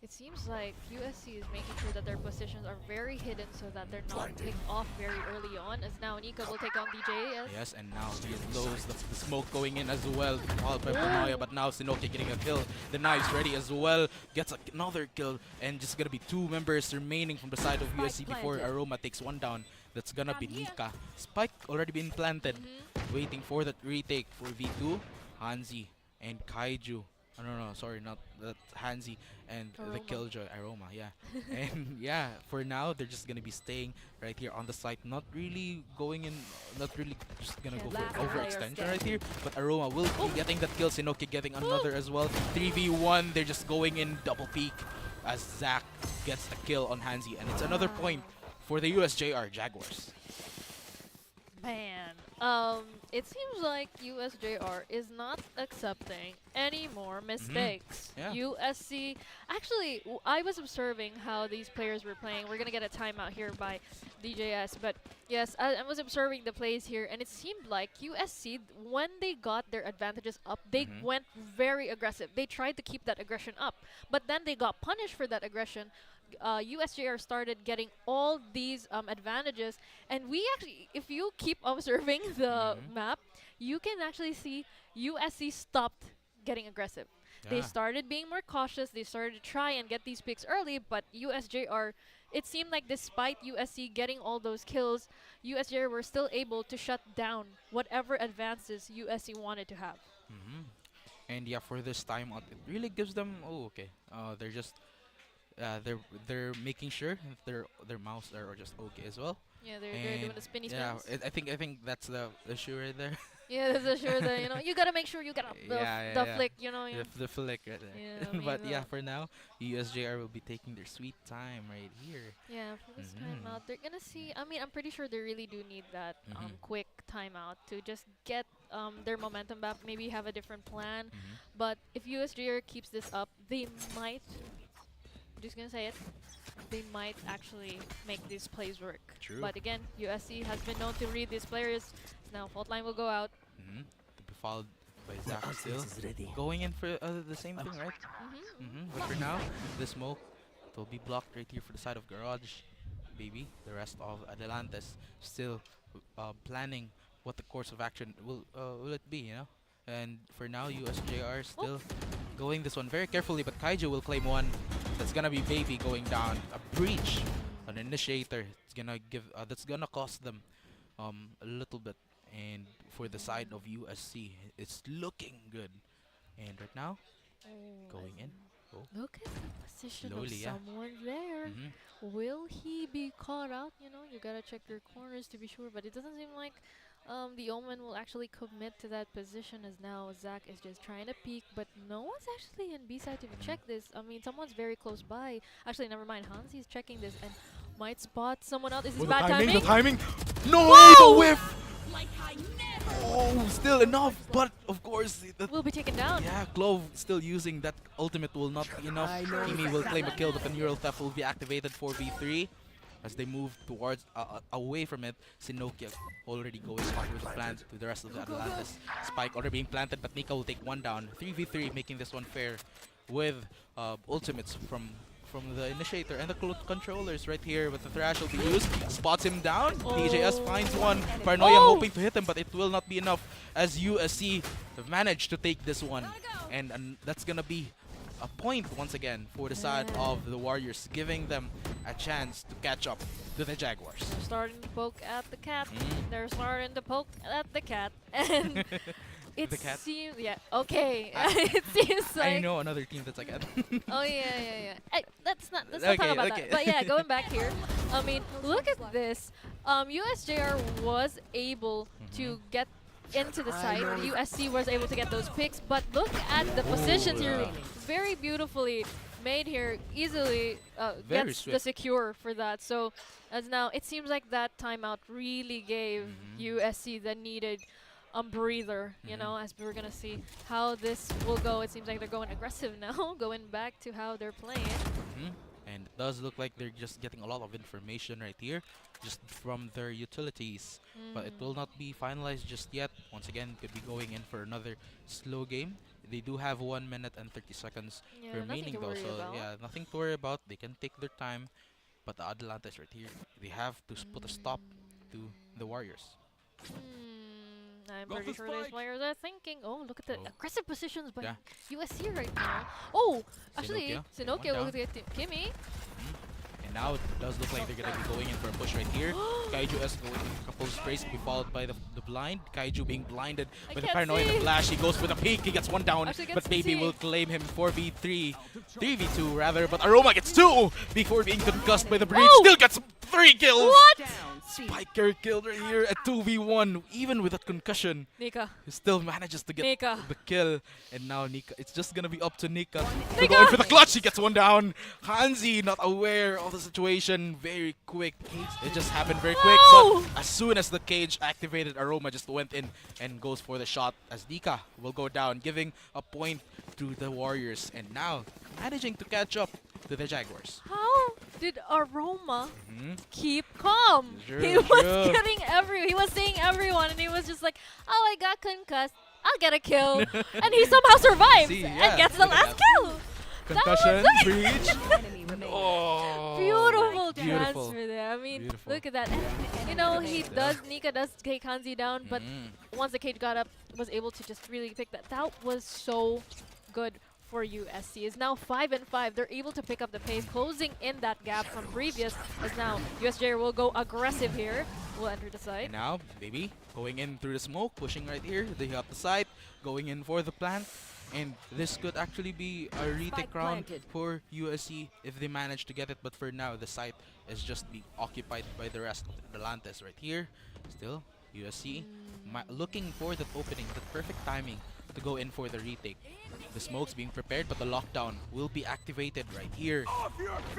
It seems like USC is making sure that their positions are very hidden so that they're not picked off very early on, as now 𝐿𝐿𝐿𝐿 will take on DJS. Yes, and now he blows the smoke going in as well, followed by Panoya, but now 𝐸𝐸𝐿𝐿𝐿 getting a kill. The knife's ready as well, gets another kill, and just gonna be 2 members remaining from the side of USC before Aroma takes one down. That's gonna be 𝐸𝐿𝐿𝐿. Spike already been planted, waiting for that retake for V2. 𝐸𝐿𝐿𝐿 and 𝐞𝐞𝐤. No, sorry, not that 𝐸𝐿𝐿𝐿 and the Killjoy Aroma, yeah. And yeah, for now they're just gonna be staying right here on the site, not really going in, not really just gonna go for overextension right here. But Aroma will be getting that kill. 𝐸𝐸𝐿𝐿𝐿 getting another as well. 3v1, they're just going in double peek as Zach gets a kill on 𝐸𝐿𝐿𝐿, and it's another point for the USJ-R Jaguars. Man, it seems like USJ-R is not accepting any more mistakes. USC, actually, I was observing how these players were playing. We're gonna get a timeout here by DJS, but yes, I was observing the plays here, and it seemed like USC, when they got their advantages up, they went very aggressive. They tried to keep that aggression up, but then they got punished for that aggression. USJ-R started getting all these advantages, and we actually, if you keep observing the map, you can actually see USC stopped getting aggressive. They started being more cautious. They started to try and get these picks early, but USJ-R, it seemed like despite USC getting all those kills, USJ-R were still able to shut down whatever advances USC wanted to have. And yeah, for this timeout, it really gives them, they're just they're making sure that their mouse are just okay as well. Yeah, they're doing the spinny spins. Yeah, I think that's the issue right there. Yeah, that's the sure that, you know, you gotta make sure you get the flick, you know. The flick right there. Yeah, but yeah, for now, USJ-R will be taking their sweet time right here. Yeah, for this timeout, they're gonna see. I mean, I'm pretty sure they really do need that quick timeout to just get their momentum back. Maybe have a different plan. But if USJ-R keeps this up, they might. I'm just gonna say it. They might actually make these plays work. True. But again, USC has been known to read these players. Now fault line will go out. To be followed by Zach still going in for the same thing, right? But for now, the smoke will be blocked right here for the side of Garage. Baby, the rest of Adelantes still planning what the course of action will it be, you know? And for now, USJ-R still going this one very carefully, but 𝐞𝐤𝐤 will claim one. That's gonna be Baby going down. A breach, an initiator. It's gonna give. That's gonna cost them a little bit. And for the side of USC, it's looking good. And right now, going in. Look at the position Slowly, of someone there. Will he be caught out? You know, you gotta check your corners to be sure. But it doesn't seem like the Omen will actually commit to that position, as now Zach is just trying to peek, but no one's actually in B side to even check this. I mean, someone's very close by. Actually, never mind. Hansi's checking this and might spot someone else. Is this bad timing? The timing! No! Whoa! The whiff! Oh, still enough, but of course will be taken down. Yeah, 𝐸𝐿𝐿 still using that ultimate will not be enough. 𝐸𝐸𝐿𝐿 will claim a kill, but the neural theft will be activated for V3 as they move towards away from it. 𝐸𝐸𝐿𝐿 already going on with the plan to the rest of the Atlantis. Spike already being planted, but 𝐸𝐸𝐿 will take one down. 3v3, making this one fair with ultimates from the initiator and the controllers right here, but the thrash will be used. Spots him down. DJS finds one. Paranoia hoping to hit him, but it will not be enough as USC have managed to take this one. And that's gonna be a point once again for the side of the Warriors, giving them a chance to catch up to the Jaguars. They're starting to poke at the cat. They're starting to poke at the cat. And it seems, okay. It seems like I know another team that's like that. Oh yeah. Let's not talk about that. But yeah, going back here, I mean, look at this. USJ-R was able to get into the site. USC was able to get those picks, but look at the positions here. Very beautifully made here. Easily gets the secure for that. So as now, it seems like that timeout really gave USC the needed breather, you know, as we're gonna see how this will go. It seems like they're going aggressive now, going back to how they're playing. And does look like they're just getting a lot of information right here, just from their utilities. But it will not be finalized just yet. Once again, could be going in for another slow game. They do have 1 minute and 30 seconds remaining though, so yeah, nothing to worry about. They can take their time. But the Atalantes right here, they have to put a stop to the Warriors. I'm pretty sure these players are thinking, oh, look at the aggressive positions by USC right now. Oh, actually, 𝐐η𝐞𝐤 will get 𝐬𝐞𝐞𝐤. And now it does look like they're going to be going in for a push right here. 𝐐η𝐞𝐤 is going in a couple of sprays to be followed by the blind. 𝐐η𝐞𝐤 being blinded by the paranoia and the flash. He goes for the peek. He gets one down, but Baby will claim him 4v3. 3v2 rather, but Aroma gets 2 before being concussed by the breach. Still gets 3 kills. What? Spiker killed right here at 2v1, even with that concussion. 𝐞𝐞𝐤. He still manages to get 𝐞𝐞𝐤. the kill. And now 𝐞𝐞𝐤, it's just going to be up to 𝐞𝐞𝐤 to go in for the clutch. He gets one down. 𝐿𝐴NZY not aware of the situation. Very quick. It just happened very quick. But as soon as the cage activated, Aroma just went in and goes for the shot as 𝐞𝐞𝐤 will go down, giving a point to the Warriors. And now managing to catch up to the Jaguars. How did Aroma keep calm? He was getting he was seeing everyone, and he was just like, oh, I got concussed. I'll get a kill. And he somehow survives and gets the last kill. Concussion, breach. Beautiful transfer there. I mean, look at that. And, you know, 𝐞𝐞𝐤 does take 𝐿𝐴NZY down, but once the cage got up, was able to just really pick that. That was so good for USC. Is now 5-5. They're able to pick up the pace, closing in that gap from previous. As now USJ-R will go aggressive here. Will enter the site. And now, Baby going in through the smoke, pushing right here. They got the site, going in for the plant. And this could actually be a retake round for USC if they manage to get it. But for now, the site is just being occupied by the rest of the Atalantes right here. Still, USC looking for that opening, the perfect timing to go in for the retake. The smoke's being prepared, but the lockdown will be activated right here.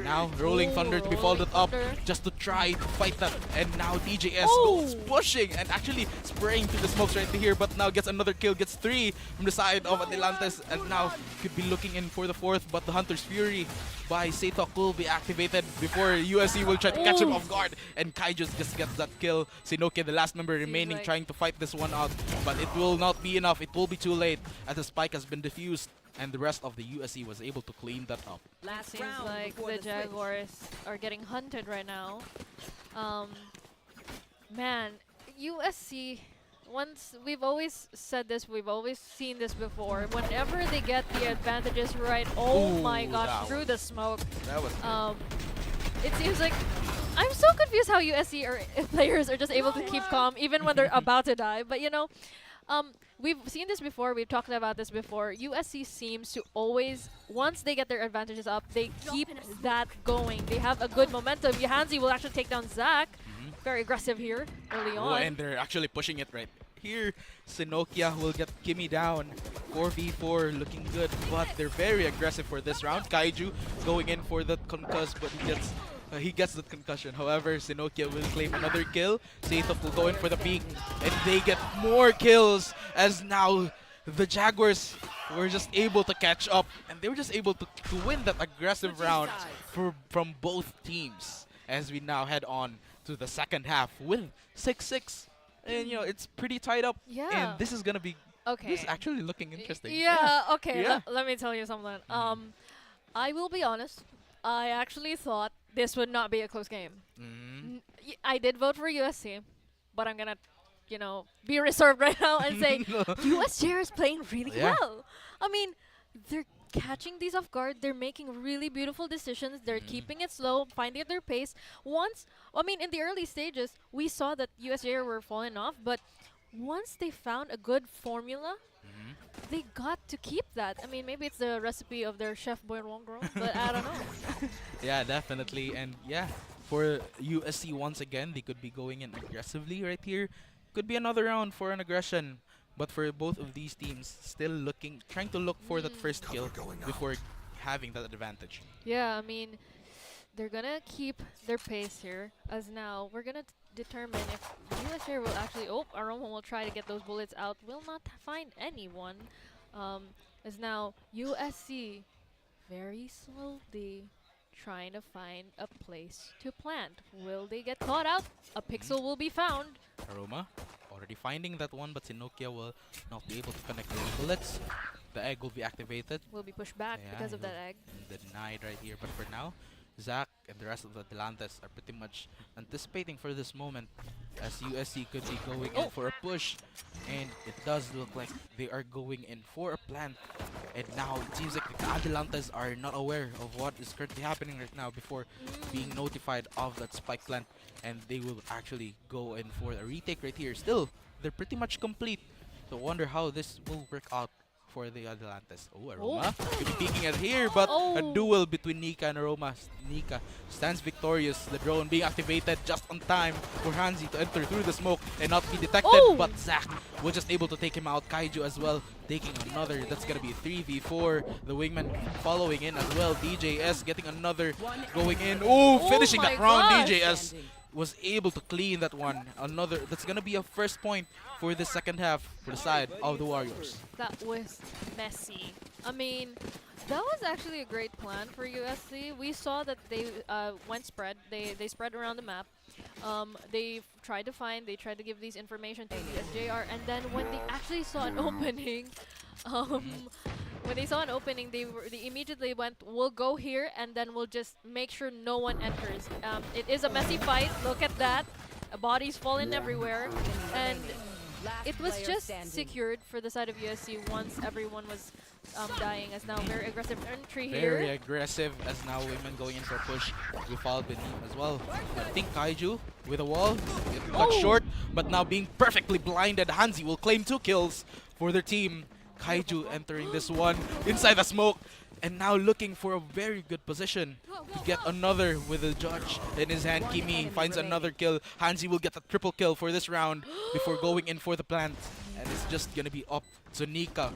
Now, Rolling Thunder to be followed up just to try to fight that. And now DJS goes pushing and actually spraying through the smokes right here, but now gets another kill, gets 3 from the side of Atalantes, and now could be looking in for the 4th, but the Hunter's Fury by 𝐸𝐸 will be activated before USC will try to catch him off guard, and 𝐸𝐤 just gets that kill. 𝐸𝐸𝐞𝐤, the last member remaining, trying to fight this one out, but it will not be enough. It will be too late as the spike has been defused, and the rest of the USC was able to clean that up. Seems like the Jaguars are getting hunted right now. Man, USC, we've always said this, we've always seen this before. Whenever they get the advantages right, my gosh, through the smoke. That was it seems like I'm so confused how USC players are just able to keep calm even when they're about to die. But you know, we've seen this before, we've talked about this before. USC seems to always, once they get their advantages up, they keep that going. They have a good momentum. 𝐿𝐴NZY will actually take down Zach. Very aggressive here early on. And they're actually pushing it right here. 𝐸𝐸𝐞𝐤 will get 𝐸𝐴NZY down. 4v4 looking good, but they're very aggressive for this round. 𝐸𝐤 going in for the concuss, but he gets the concussion. However, 𝐸𝐸𝐞𝐤 will claim another kill. 𝐸𝐸𝐻 will go in for the peek, and they get more kills as now the Jaguars were just able to catch up, and they were just able to win that aggressive round from both teams as we now head on to the second half with 6-6. And you know, it's pretty tied up. Yeah. And this is gonna be this is actually looking interesting. Okay. Let me tell you something. I will be honest. I actually thought this would not be a close game. I did vote for USC, but I'm gonna, you know, be reserved right now and say USJ-R is playing really well. I mean, they're catching these off guard. They're making really beautiful decisions. They're keeping it slow, finding their pace. In the early stages, we saw that USJ-R were falling off, but once they found a good formula, they got to keep that. I mean, maybe it's the recipe of their chef Boy Wongro, but I don't know. Yeah, definitely. And yeah, for USC once again, they could be going in aggressively right here. Could be another round for an aggression. But for both of these teams, still trying to look for that first kill before having that advantage. Yeah, I mean, they're gonna keep their pace here, as now we're gonna determine if USJ will actually, Aroma will try to get those bullets out, will not find anyone. As now USC very slowly trying to find a place to plant. Will they get caught out? A pixel will be found. Aroma already finding that one, but 𝐿𝐞𝐞𝐤 will not be able to connect those bullets. The egg will be activated. Will be pushed back because of that egg. Denied right here, but for now, Zach and the rest of the Adelantes are pretty much anticipating for this moment as USC could be going in for a push, and it does look like they are going in for a plant. And now it seems like the Adelantes are not aware of what is currently happening right now before being notified of that spike plant, and they will actually go in for a retake right here. Still, they're pretty much complete, so wonder how this will work out for the Adelantes. Oh, Aroma could be peeking at here, but a duel between Nika and Aroma. Nika stands victorious. The drone being activated just on time for 𝐷𝐻𝐷𝐿 to enter through the smoke and not be detected, but Zach was just able to take him out. 𝐞𝐤𝐤 as well, taking another. That's going to be a 3v4. The wingman following in as well. DJS getting another going in. Oh, finishing that round. DJS was able to clean that one. Another, that's going to be a first point for the second half for the side of the Warriors. That was messy. I mean, that was actually a great plan for USC. We saw that they went spread. They spread around the map. They tried to give these information to USJ-R, and then when they actually saw an opening, they immediately went, we'll go here and then we'll just make sure no one enters. It is a messy fight. Look at that. Bodies falling everywhere, and it was just secured for the side of USC once everyone was dying. As now very aggressive entry here. Very aggressive as now women going in for a push. We followed beneath as well. I think 𝐞𝐤𝐤 with a wall. It cut short, but now being perfectly blinded. 𝐷𝐻𝐷𝐿 will claim 2 kills for their team. 𝐞𝐤𝐤 entering this one inside the smoke, and now looking for a very good position to get another with a judge in his hand. 𝐸𝐸 finds another kill. 𝐷𝐻𝐷𝐿 will get a triple kill for this round before going in for the plant, and it's just gonna be up to Nika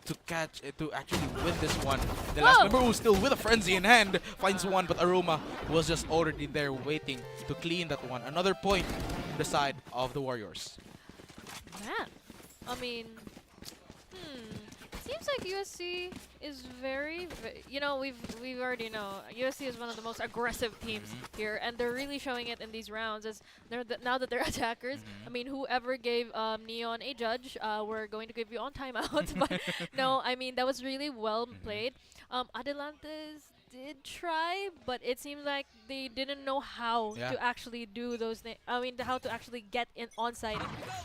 to actually win this one. The last member who's still with a frenzy in hand finds one, but Aroma was just already there waiting to clean that one. Another point on the side of the Warriors. Man, I mean, seems like USC is very, you know, we've already know USC is one of the most aggressive teams here, and they're really showing it in these rounds as now that they're attackers. I mean, whoever gave Neon a judge, we're going to give you on timeout. But no, I mean, that was really well played. Adelantes did try, but it seems like they didn't know how to actually do those things. I mean, how to actually get in on site,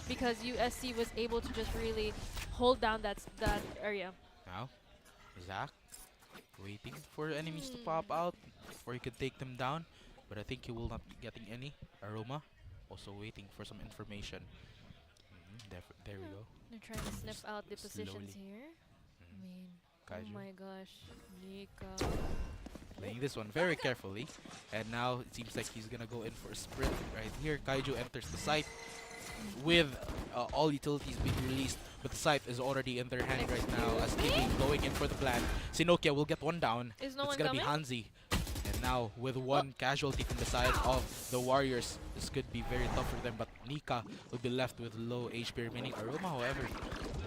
because USC was able to just really hold down that area. Now, Zach waiting for enemies to pop out before he could take them down, but I think he will not be getting any. Aroma also waiting for some information. There we go. They're trying to sniff out the positions here. I mean, 𝐞𝐤𝐤. oh my gosh, Nika. Playing this one very carefully, and now it seems like he's gonna go in for a sprint right here. 𝐞𝐤𝐤 enters the site with all utilities being released, but the site is already in their hand right now as 𝐸𝐸 going in for the plan. 𝐷𝐻𝐷𝐿 will get one down. Is no it's one gonna be coming? 𝐷𝐻𝐷𝐿. And now with one casualty from the side of the Warriors, this could be very tough for them, but Nika will be left with low HP remaining. Aroma, however,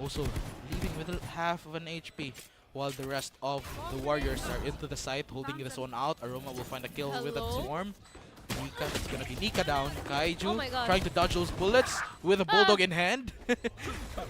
also leaving with half of an HP, while the rest of the Warriors are into the site, holding this one out. Aroma will find a kill with a swarm. Nika, it's gonna be Nika down. 𝐞𝐤𝐤 trying to dodge those bullets with a bulldog in hand.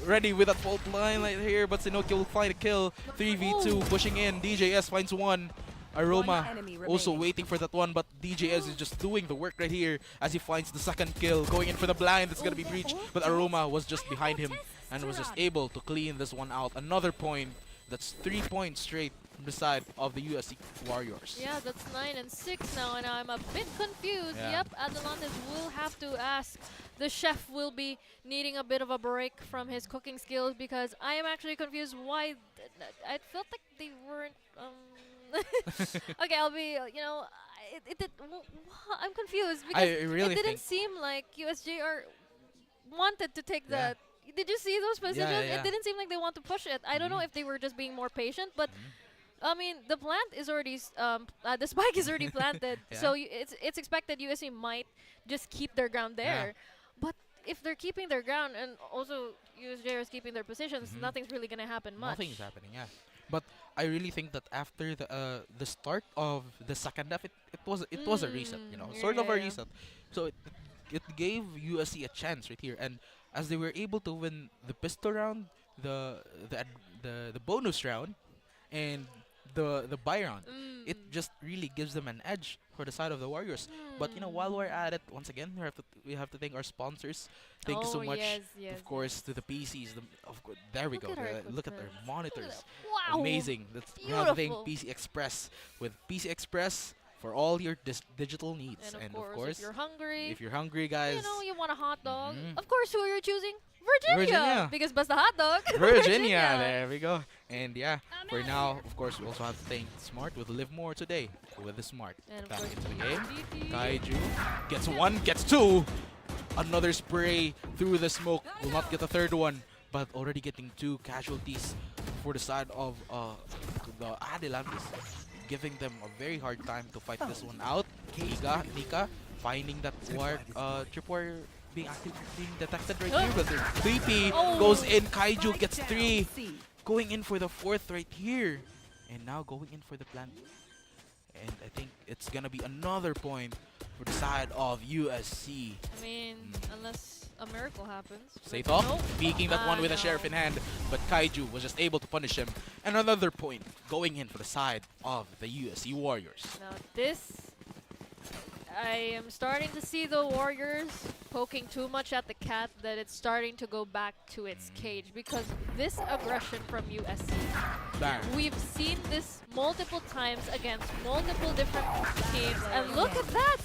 Ready with that fault line right here, but 𝐷𝐻𝐷𝐿 will find a kill. 3v2 pushing in. DJS finds one. Aroma also waiting for that one, but DJS is just doing the work right here as he finds the second kill. Going in for the blind, that's gonna be breached, but Aroma was just behind him and was just able to clean this one out. Another point. That's 3 points straight from the side of the USC Warriors. Yeah, that's 9 and 6 now, and I'm a bit confused. Yep, Adelantes will have to ask. The chef will be needing a bit of a break from his cooking skills, because I am actually confused why. I felt like they weren't. Okay, I'll be. You know, I'm confused because really it didn't seem like USJ-R wanted to take that. Did you see those positions? It didn't seem like they want to push it. I don't know if they were just being more patient, but I mean, the plant is already, the spike is already planted, so it's expected USC might just keep their ground there. But if they're keeping their ground and also USJ is keeping their positions, nothing's really gonna happen much. Nothing's happening, But I really think that after the start of the second half, it was a reset, you know, sort of a reset. So it gave USC a chance right here, and as they were able to win the pistol round, the bonus round, and the buy round, it just really gives them an edge for the side of the Warriors. But you know, while we're at it, once again, we have to thank our sponsors. Thank you so much, of course, to the PCs. There we go. Look at their monitors. Wow. Amazing. We have to thank PC Express. With PC Express for all your digital needs. And of course, if you're hungry, guys, you know, you want a hot dog. Of course, who are you choosing? Virginia. Because basta hot dog. Virginia. There we go. And yeah, for now, of course, we also have to thank Smart with Live More today with the Smart. And of Back course, into the game. 𝐐𝐞𝐤 gets one, gets two. Another spray through the smoke. Will not get the third one, but already getting two casualties for the side of the Adelantes, giving them a very hard time to fight this one out. Nika finding that tripwire being detected right here, but their 3P goes in. 𝐐𝐞𝐤 gets 3, going in for the 4th right here, and now going in for the plant. And I think it's gonna be another point for the side of USC. I mean, unless a miracle happens. CESAFI Nope. peeking that one with a sheriff in hand, but 𝐐𝐞𝐤 was just able to punish him. And another point going in for the side of the USC Warriors. Now this, I am starting to see the Warriors poking too much at the cat, that it's starting to go back to its cage, because this aggression from USC, we've seen this multiple times against multiple different teams, and look at that!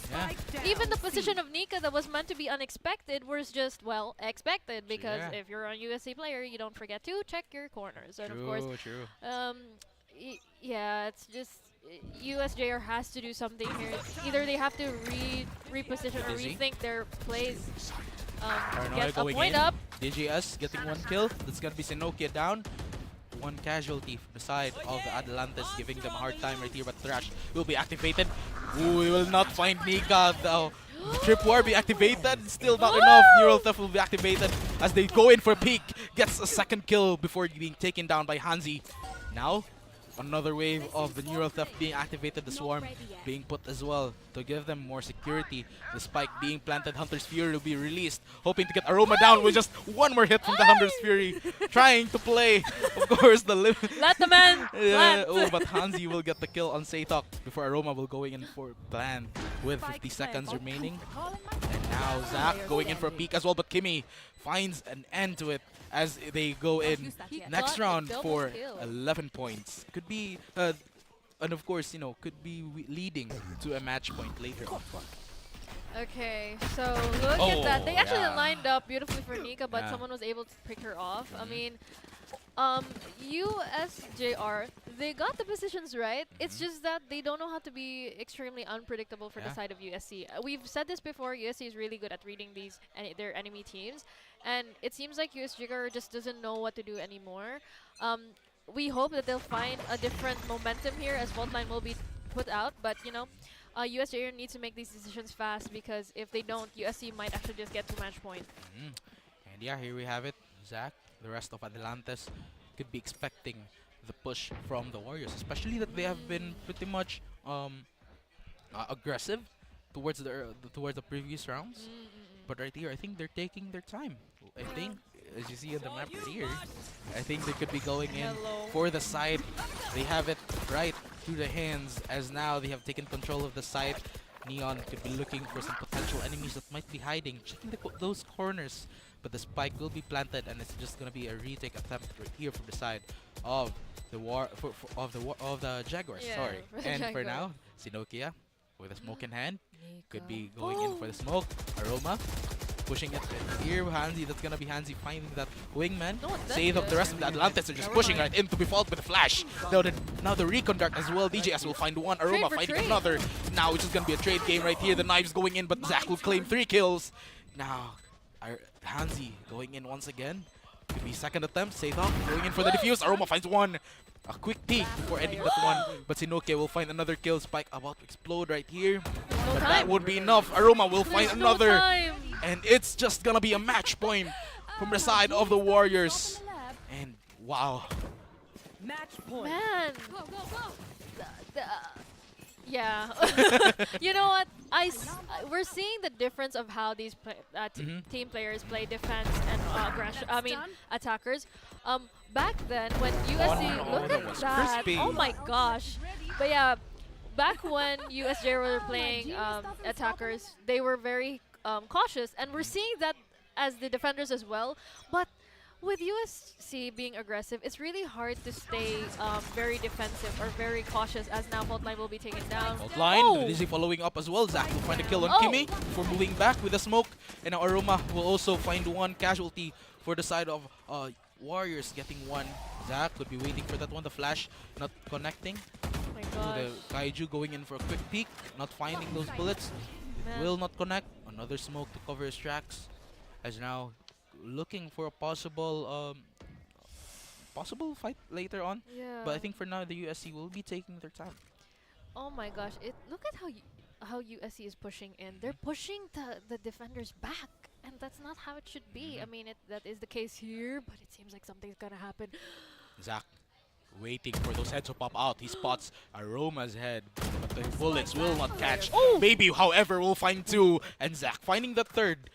Even the position of Nika that was meant to be unexpected was just, well, expected, because if you're a USC player, you don't forget to check your corners. And of course, yeah, it's just USJ-R has to do something here. Either they have to reposition or rethink their plays. Get a point up. DJS getting one kill. That's gonna be 𝐐𝐞𝐤 down. One casualty from the side of the Adelantes, giving them a hard time right here, but Thrash will be activated. Ooh, we will not find Nika though. Tripwire be activated, still not enough. Neural Theft will be activated as they go in for a peek. Gets a second kill before being taken down by 𝐻𝐿𝐴NZY. Now, another wave of the Neural Theft being activated, the Swarm being put as well to give them more security. The spike being planted, Hunter's Fury will be released, hoping to get Aroma down with just one more hit from the Hunter's Fury. Trying to play, of course, the let the man plant. Oh, but 𝐻𝐿𝐴NZY will get the kill on CESAFI before Aroma will go in for plan with 50 seconds remaining. And now Zach going in for a peek as well, but Kimmy finds an end to it as they go in next round for 11 points. Could be, and of course, you know, could be leading to a match point later on. Okay, so look at that. They actually lined up beautifully for Nika, but someone was able to pick her off. I mean, USJ-R, they got the positions right. It's just that they don't know how to be extremely unpredictable for the side of USC. We've said this before, USC is really good at reading their enemy teams, and it seems like USJ-R just doesn't know what to do anymore. We hope that they'll find a different momentum here as Vault Line will be put out, but you know, USJ-R needs to make these decisions fast, because if they don't, USC might actually just get to match point. And yeah, here we have it. Zach, the rest of Adelantes could be expecting the push from the Warriors, especially that they have been pretty much aggressive towards the previous rounds. But right here, I think they're taking their time. I think, as you see on the map right here, I think they could be going in for the site. They have it right through the hands, as now they have taken control of the site. Neon could be looking for some potential enemies that might be hiding, checking those corners. But the spike will be planted, and it's just gonna be a retake attempt right here from the side of the of the Jaguars. Sorry. And for now, 𝐐𝐞𝐤 with a smoke in hand could be going in for the smoke. Aroma pushing it here. 𝐻𝐿𝐴NZY, that's gonna be 𝐻𝐿𝐴NZY finding that wingman. Save up the rest of the Adelantes are just pushing right in to be followed with a flash. Now the recon dart as well. DJS will find one. Aroma finding another. Now it's just gonna be a trade game right here. The knives going in, but Zach will claim 3 kills. Now 𝐻𝐿𝐴NZY going in once again. Could be second attempt. CESAFI going in for the defuse. Aroma finds one. A quick peek before ending that one. But 𝐐𝐞𝐤 will find another kill. Spike about to explode right here. But that would be enough. Aroma will find another. And it's just gonna be a match point from the side of the Warriors. And wow. Match point. Man. Go, go, go. Yeah. You know what? We're seeing the difference of how these team players play defense and aggression. I mean, attackers. Back then, when USC, look at that. crispy. Oh my gosh. But yeah, back when USJ were playing attackers, they were very cautious, and we're seeing that as the defenders as well. But with USC being aggressive, it's really hard to stay very defensive or very cautious, as now Faultline will be taken down. Faultline, Dizzy following up as well. Zach will find a kill on 𝐸𝐞𝐞𝐤 for moving back with a smoke. And now Aroma will also find one casualty for the side of Warriors, getting one. Zach could be waiting for that one. The flash not connecting. Oh my gosh. The 𝐸𝐞𝐤 going in for a quick peek, not finding those bullets. It will not connect. Another smoke to cover his tracks. As now looking for a possible fight later on. Yeah. But I think for now the USC will be taking their time. Oh my gosh! Look at how USC is pushing in. They're pushing the defenders back, and that's not how it should be. I mean, that is the case here, but it seems like something's gonna happen. Zach waiting for those heads to pop out. He spots Aroma's head, but the bullets will not catch. Maybe, however, will find two, and Zach finding the third.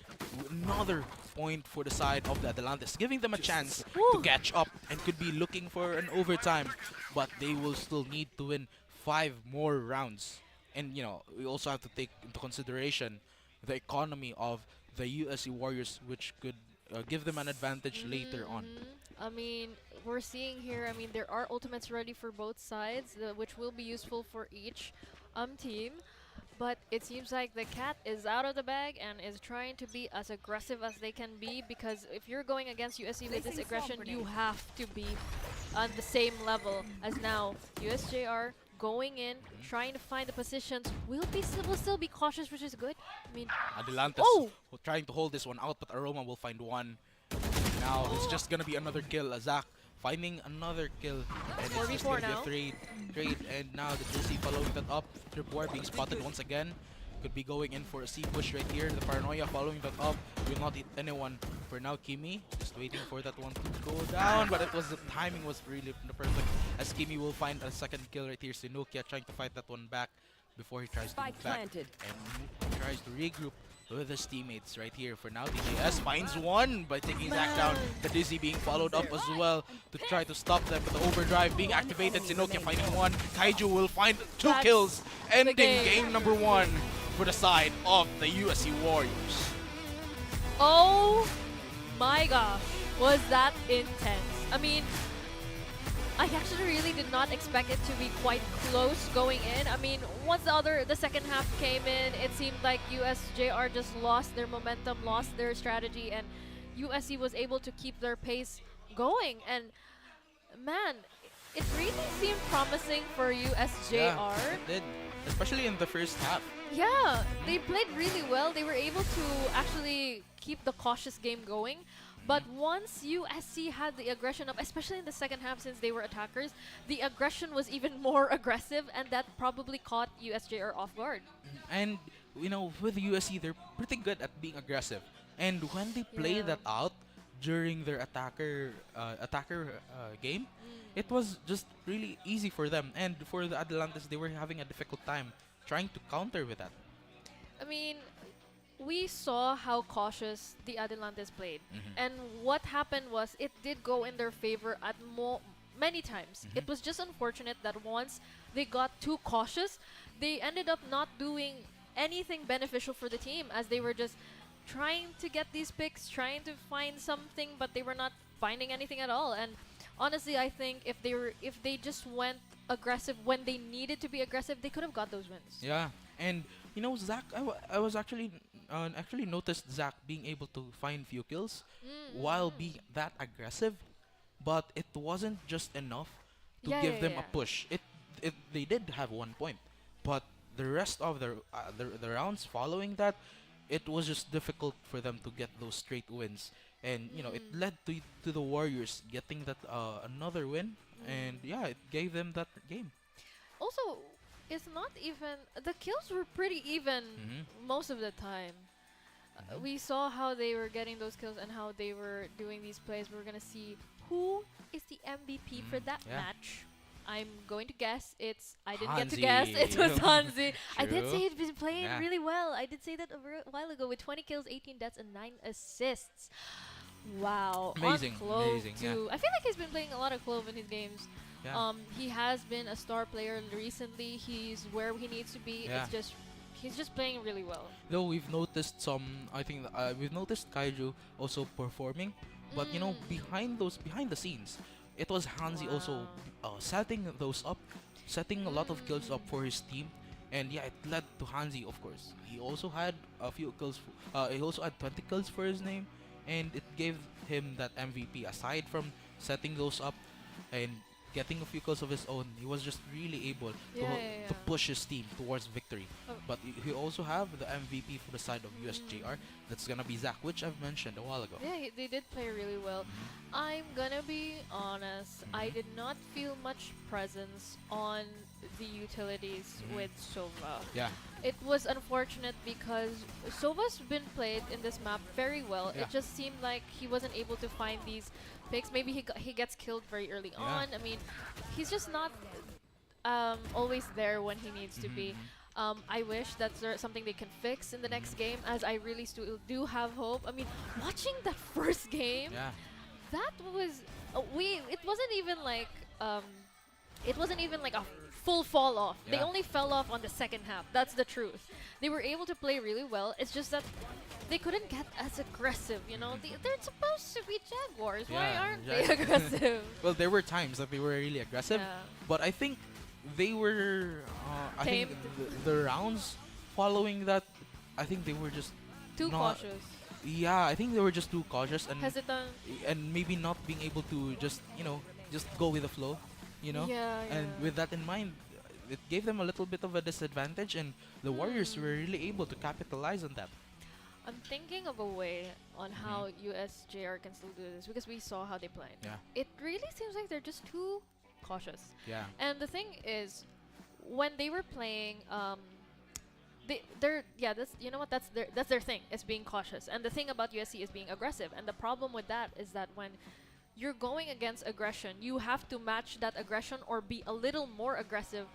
Another point for the side of the Atalantes, giving them a chance to catch up and could be looking for an overtime, but they will still need to win 5 more rounds. And you know, we also have to take into consideration the economy of the USC Warriors, which could give them an advantage later on. I mean, we're seeing here, I mean, there are ultimates ready for both sides, which will be useful for each team. But it seems like the cat is out of the bag and is trying to be as aggressive as they can be, because if you're going against USC with this aggression, you have to be on the same level as now. USJ-R going in, trying to find the positions. Will still be cautious, which is good. I mean, Atalantes trying to hold this one out, but Aroma will find one. Now it's just gonna be another kill. Zach finding another kill, and it's just gonna be a trade. And now the Dizzy following that up. Tripwire being spotted once again. Could be going in for a C push right here. The Paranoia following that up. Will not hit anyone. For now, 𝐸𝐞𝐞𝐤 just waiting for that one to go down, but the timing was really perfect, as 𝐸𝐞𝐞𝐤 will find a second kill right here. 𝐸𝐞𝐞𝐤 trying to fight that one back before he tries to move back and tries to regroup with his teammates right here. For now, DJS finds one by taking Zach down. The Dizzy being followed up as well to try to stop them, but the overdrive being activated. 𝐸𝐞𝐞𝐤 finding one. 𝐸𝐞𝐤 will find 2 kills, ending game number 1 for the side of the USC Warriors. oh my gosh, was that intense. I mean, I actually really did not expect it to be quite close going in. I mean, once the second half came in, it seemed like USJ-R just lost their momentum, lost their strategy, and USC was able to keep their pace going. And man, it really seemed promising for USJ-R. Yeah, it did, especially in the first half. Yeah, they played really well. They were able to actually keep the cautious game going. But once USC had the aggression up, especially in the second half since they were attackers, the aggression was even more aggressive, and that probably caught USJ-R off guard. And, you know, with USC, they're pretty good at being aggressive. And when they play that out during their attacker game, it was just really easy for them. And for the Atalantes, they were having a difficult time trying to counter with that. I mean, we saw how cautious the Atalantes played. And what happened was it did go in their favor at many times. It was just unfortunate that once they got too cautious, they ended up not doing anything beneficial for the team, as they were just trying to get these picks, trying to find something, but they were not finding anything at all. And honestly, I think if they just went aggressive when they needed to be aggressive, they could have got those wins. Yeah, and you know, Zach, I was actually noticed Zach being able to find few kills while being that aggressive, but it wasn't just enough to give them a push. They did have 1 point, but the rest of the rounds following that, it was just difficult for them to get those straight wins. And you know, it led to the Warriors getting that another win, and yeah, it gave them that game. Also, it's not even the kills were pretty even most of the time. We saw how they were getting those kills and how they were doing these plays. We're gonna see who is the MVP for that yeah. match? I'm going to guess I didn't get to guess. Hansi. It was Hansi. I did True. say he'd been playing Yeah. really well. I did say that a while ago with 20 kills, 18 deaths, and 9 assists. Wow. Amazing, On Clove amazing, yeah. too. I feel like he's been playing a lot of Clove in his games. Yeah. He has been a star player recently. He's where he needs to be. Yeah. It's just he's just playing really well. Though we've noticed we've noticed 𝐚𝐿𝐴 also performing, but you know, behind the scenes, it was Hansi also setting those up, setting a lot of kills up for his team, and yeah, it led to Hansi. Of course, he also had a few kills. He also had 20 kills for his name, and it gave him that MVP. Aside from setting those up and getting a few kills of his own, he was just really able to push his team towards victory. But he also have the MVP for the side of USJ-R. That's gonna be 𝐿𝐴, which I've mentioned a while ago. Yeah, they did play really well. I'm gonna be honest, I did not feel much presence on the utilities with Sova. Yeah. It was unfortunate because Sova's been played in this map very well. Yeah. It just seemed like he wasn't able to find these picks. Maybe he gets killed very early on. I mean, he's just not always there when he needs to be. I wish that's something they can fix in the next game, as I really still do have hope. I mean, watching that first game, that was it wasn't even like a full fall off. They only fell off on the second half. That's the truth. They were able to play really well. It's just that they couldn't get as aggressive, you know? They're supposed to be Jaguars. Why aren't they aggressive? Well, there were times that they were really aggressive, but I think they were I think the rounds following that, I think they were just too cautious. Yeah, I think they were just too cautious and hesitant, and maybe not being able to just go with the flow, you know. And with that in mind, it gave them a little bit of a disadvantage, and the Warriors were really able to capitalize on that. I'm thinking of a way on how USJ-R can still do this, because we saw how they played. Yeah. It really seems like they're just too cautious. Yeah. And the thing is, when they were playing, that's their thing, is being cautious. And the thing about USC is being aggressive. And the problem with that is that when you're going against aggression, you have to match that aggression or be a little more aggressive.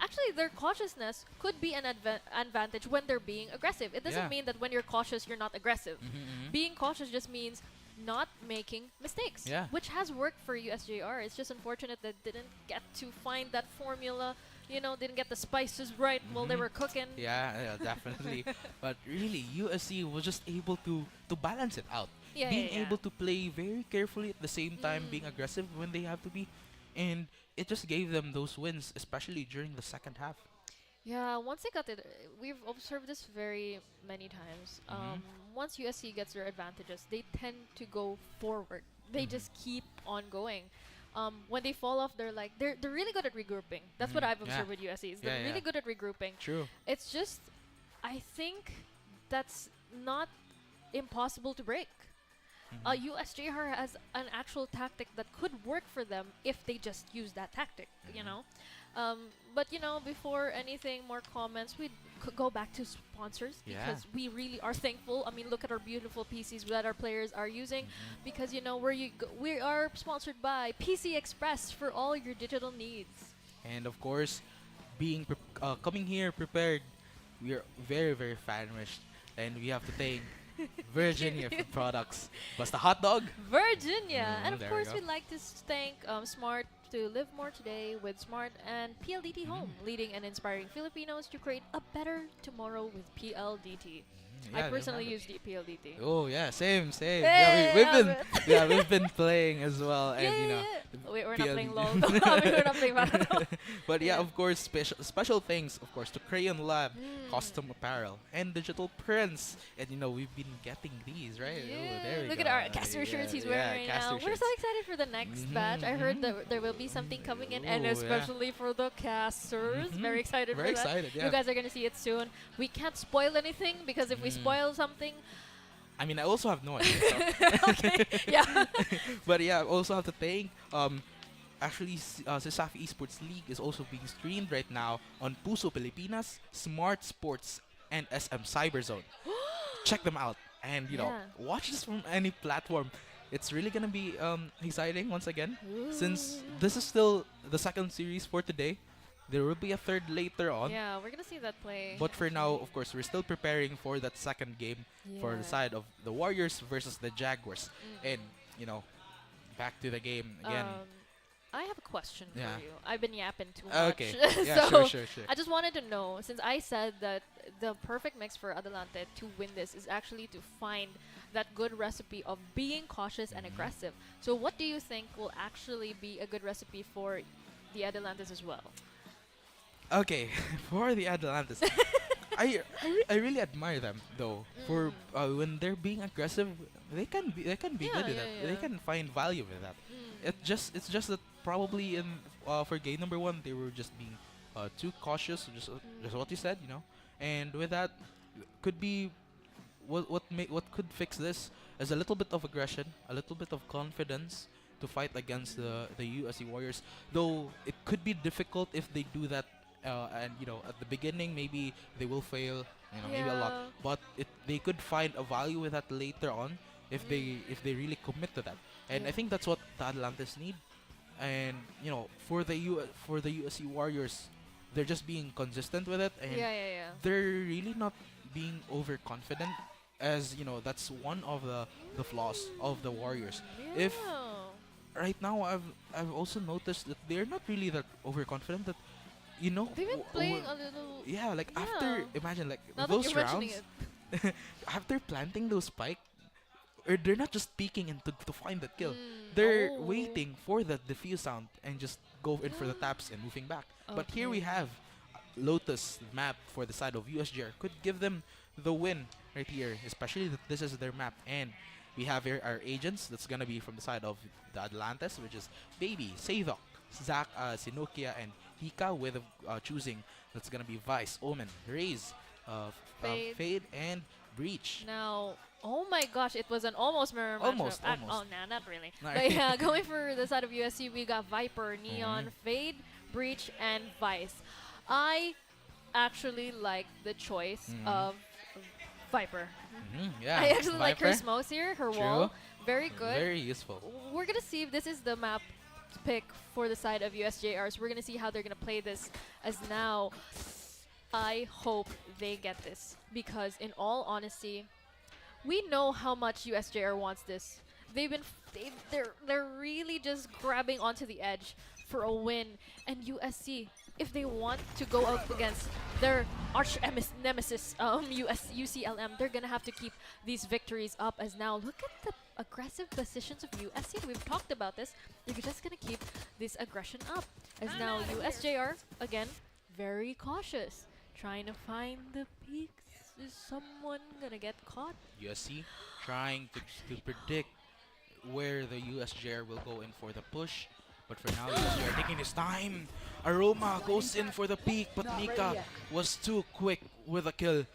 Actually, their cautiousness could be an advantage when they're being aggressive. It doesn't mean that when you're cautious, you're not aggressive. Being cautious just means not making mistakes, which has worked for USJ-R. It's just unfortunate that didn't get to find that formula, didn't get the spices right while they were cooking. Yeah, definitely. But really, USC was just able to balance it out. Being able to play very carefully at the same time, being aggressive when they have to be. And it just gave them those wins, especially during the second half. Yeah, once they got it, we've observed this very many times. Once USC gets their advantages, they tend to go forward. They just keep on going. When they fall off, they're really good at regrouping. That's what I've observed with USC. Is they're really good at regrouping. True. It's just, I think that's not impossible to break. USJ-R has an actual tactic that could work for them if they just use that tactic, But, before anything, more comments, we could go back to sponsors, because we really are thankful. I mean, look at our beautiful PCs that our players are using, because, we are sponsored by PC Express for all your digital needs. And, of course, coming here prepared, we are very, very famished, and we have to thank Virginia for products. Basta hot dog. Virginia. And of course, we'd like to thank Smart to live more today with Smart and PLDT Home, leading and inspiring Filipinos to create a better tomorrow with PLDT. I personally use the PLDT. Oh yeah, same. Hey, We've been playing as well, and Wait, we're not playing LOL. We're not playing Valorant. But yeah, of course, special thanks, of course, to Crayon Lab, Custom Apparel, and Digital Prints. And we've been getting these, right? Yeah. Oh, there we Look go. at our caster shirts he's wearing right now. We're so excited for the next batch. I heard that there will be something coming in, and especially for the casters. Very excited for that. Excited, yeah. You guys are going to see it soon. We can't spoil anything, because if we spoil something... I mean, I also have no idea. Okay, yeah. But yeah, I also have to thank... Actually, CESAFI Esports League is also being streamed right now on Puso Pilipinas, Smart Sports, and SM Cyberzone. Check them out. And, watch this from any platform. it's really gonna be exciting once again. Since this is still the second series for today, there will be a third later on. Yeah, we're gonna see that play. But for now, of course, we're still preparing for that second game for the side of the Warriors versus the Jaguars. And, you know, back to the game again. I have a question Yeah. for you. I've been yapping too much. Okay. Yeah, so sure. I just wanted to know, since I said that the perfect mix for Adelante to win this is actually to find that good recipe of being cautious and aggressive. So what do you think will actually be a good recipe for the Adelantes as well? Okay, for the Atalantas, I really admire them though. For when they're being aggressive, they can be good at that. They can find value with that. It's just that probably in for game number 1 they were just being too cautious. Just what you said, you know. And with that, could be what could fix this is a little bit of aggression, a little bit of confidence to fight against the USC Warriors. Though it could be difficult if they do that. And you know, at the beginning maybe they will fail, you know, maybe a lot, but they could find a value with that later on if they really commit to that. And I think that's what the Atalantes need. And you know, for the USC Warriors, they're just being consistent with it, and they're really not being overconfident, as you know, that's one of the flaws of the Warriors. If right now I've also noticed that they're not really that overconfident, that you know, they've been playing a little. Like after, imagine like now those rounds, after planting those spike, or they're not just peeking into to find that kill. They're waiting for the defuse sound and just go in for the taps and moving back. But here we have Lotus map for the side of USJ-R could give them the win right here, especially that this is their map. And we have here our agents. That's gonna be from the side of the Atlantis, which is Baby, 𝐷𝐿, Zach, 𝐚𝐞𝐞𝐤, and Hika, with choosing that's gonna be Vice, Omen, Raze, Fade, and Breach. Now, oh my gosh, it was an almost mirror match. Almost. Oh, nah, not really. But yeah, going for the side of USC, we got Viper, Neon, Fade, Breach, and Vice. I actually like the choice of Viper. Yeah, I actually like her Viper. smokes here, her True. wall. Very good. Very useful. We're gonna see if this is the map pick for the side of USJ-R. So we're gonna see how they're gonna play this. As now, I hope they get this, because in all honesty, we know how much USJ-R wants this. They're really just grabbing onto the edge for a win. And USC, if they want to go up against their arch nemesis, UCLM, they're gonna have to keep these victories up. As now, look at the aggressive positions of USC. We've talked about this. They're just gonna keep this aggression up. As now, USJ-R, again, very cautious, trying to find the peaks. Is someone gonna get caught? USC trying to predict where the USJ-R will go in for the push. But for now, USJ-R taking his time. Aroma goes in for the peak, but Nika was too quick with a kill.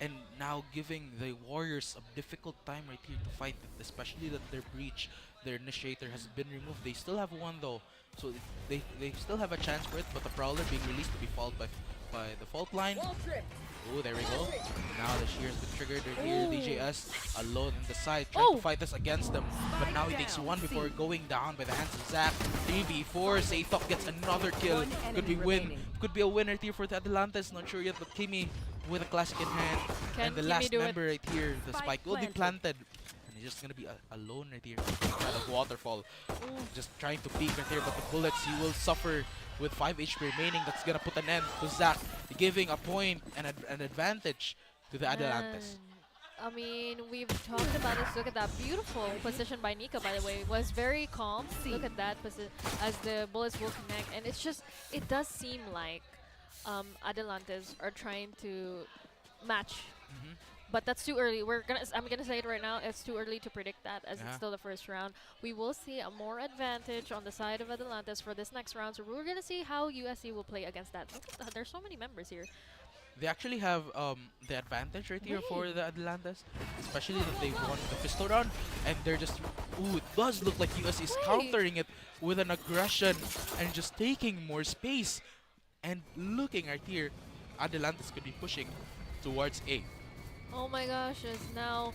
And now giving the Warriors a difficult time right here to fight it, especially that their Breach, their initiator, has been removed. They still have one though, so they still have a chance for it, but the Prowler being released to be followed by the fault line. Oh, there we go. Now the shear has been triggered right here. DJS alone in the side trying to fight this against them. But now he takes one before going down by the hands of Zach. 3v4. 𝐷𝐿 gets another kill. Could be win. Could be a winner here for the Atalantes. Not sure yet, but 𝐞𝐞𝐤 with a classic in hand. Can And the 𝐞𝐞𝐤 last do it? member right here, the spike will be planted. And he's just going to be alone right here. Kind of waterfall. Just trying to peek right here, but the bullets, he will suffer with 5 HP remaining. That's going to put an end to Zach, giving a point and an advantage to the Atalantes. I mean, we've talked about this. Look at that beautiful position by Nika, by the way. Was very calm. Look at that as the bullets will connect. And it's just, it does seem like Atalantes are trying to match. But that's too early. I'm gonna say it right now. It's too early to predict that, as it's still the first round. We will see a more advantage on the side of Atalantes for this next round. So we're gonna see how USC will play against that. Look at that. There's so many members here. They actually have the advantage right here for the Atalantes, especially that they won the pistol round, and they're just, ooh, it does look like USC is countering it with an aggression and just taking more space. And looking right here, Atalantes could be pushing towards A. Oh my gosh, it's now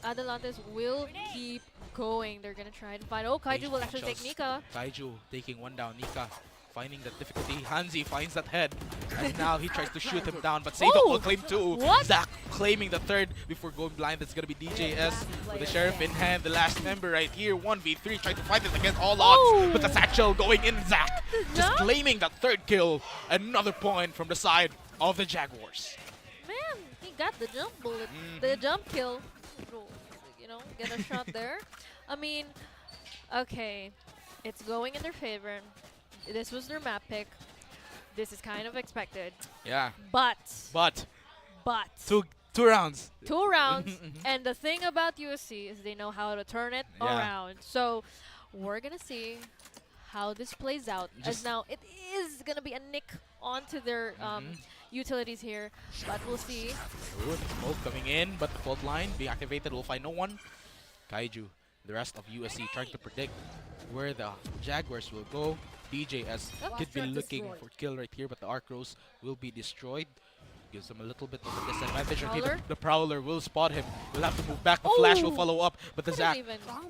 Adelantes will keep going. They're gonna try to find. Oh, 𝐿𝐿𝐞𝐤 will actually take �NICA. 𝐿𝐿𝐞𝐤 taking one down. �NICA finding the difficulty. 𝐷𝐿𝐴NZY finds that head. And now he tries to shoot him down. But CESAFI will claim 2. What? Zach claiming the 3rd before going blind. That's going to be DJS with the Sheriff in hand. The last member right here. 1v3 trying to fight it against all odds. But the satchel going in. Zach just claiming that 3rd kill. Another point from the side of the Jaguars. Man, he got the jump bullet. The jump kill. You know, get a shot there. I mean, okay. It's going in their favor. This was their map pick. This is kind of expected. Yeah. But. Two rounds. 2 rounds. And the thing about USC is they know how to turn it around. So we're going to see how this plays out. As now it is going to be a nick onto their utilities here. But we'll see. Ooh, smoke coming in, but the fault line being activated will find no one. 𝐿𝐞𝐤, the rest of USC trying to predict where the Jaguars will go. DJS could be looking for kill right here, but the Arcros will be destroyed. Gives them a little bit of a disadvantage. The Prowler will spot him. Will have to move back. The Flash will follow up, but the Zach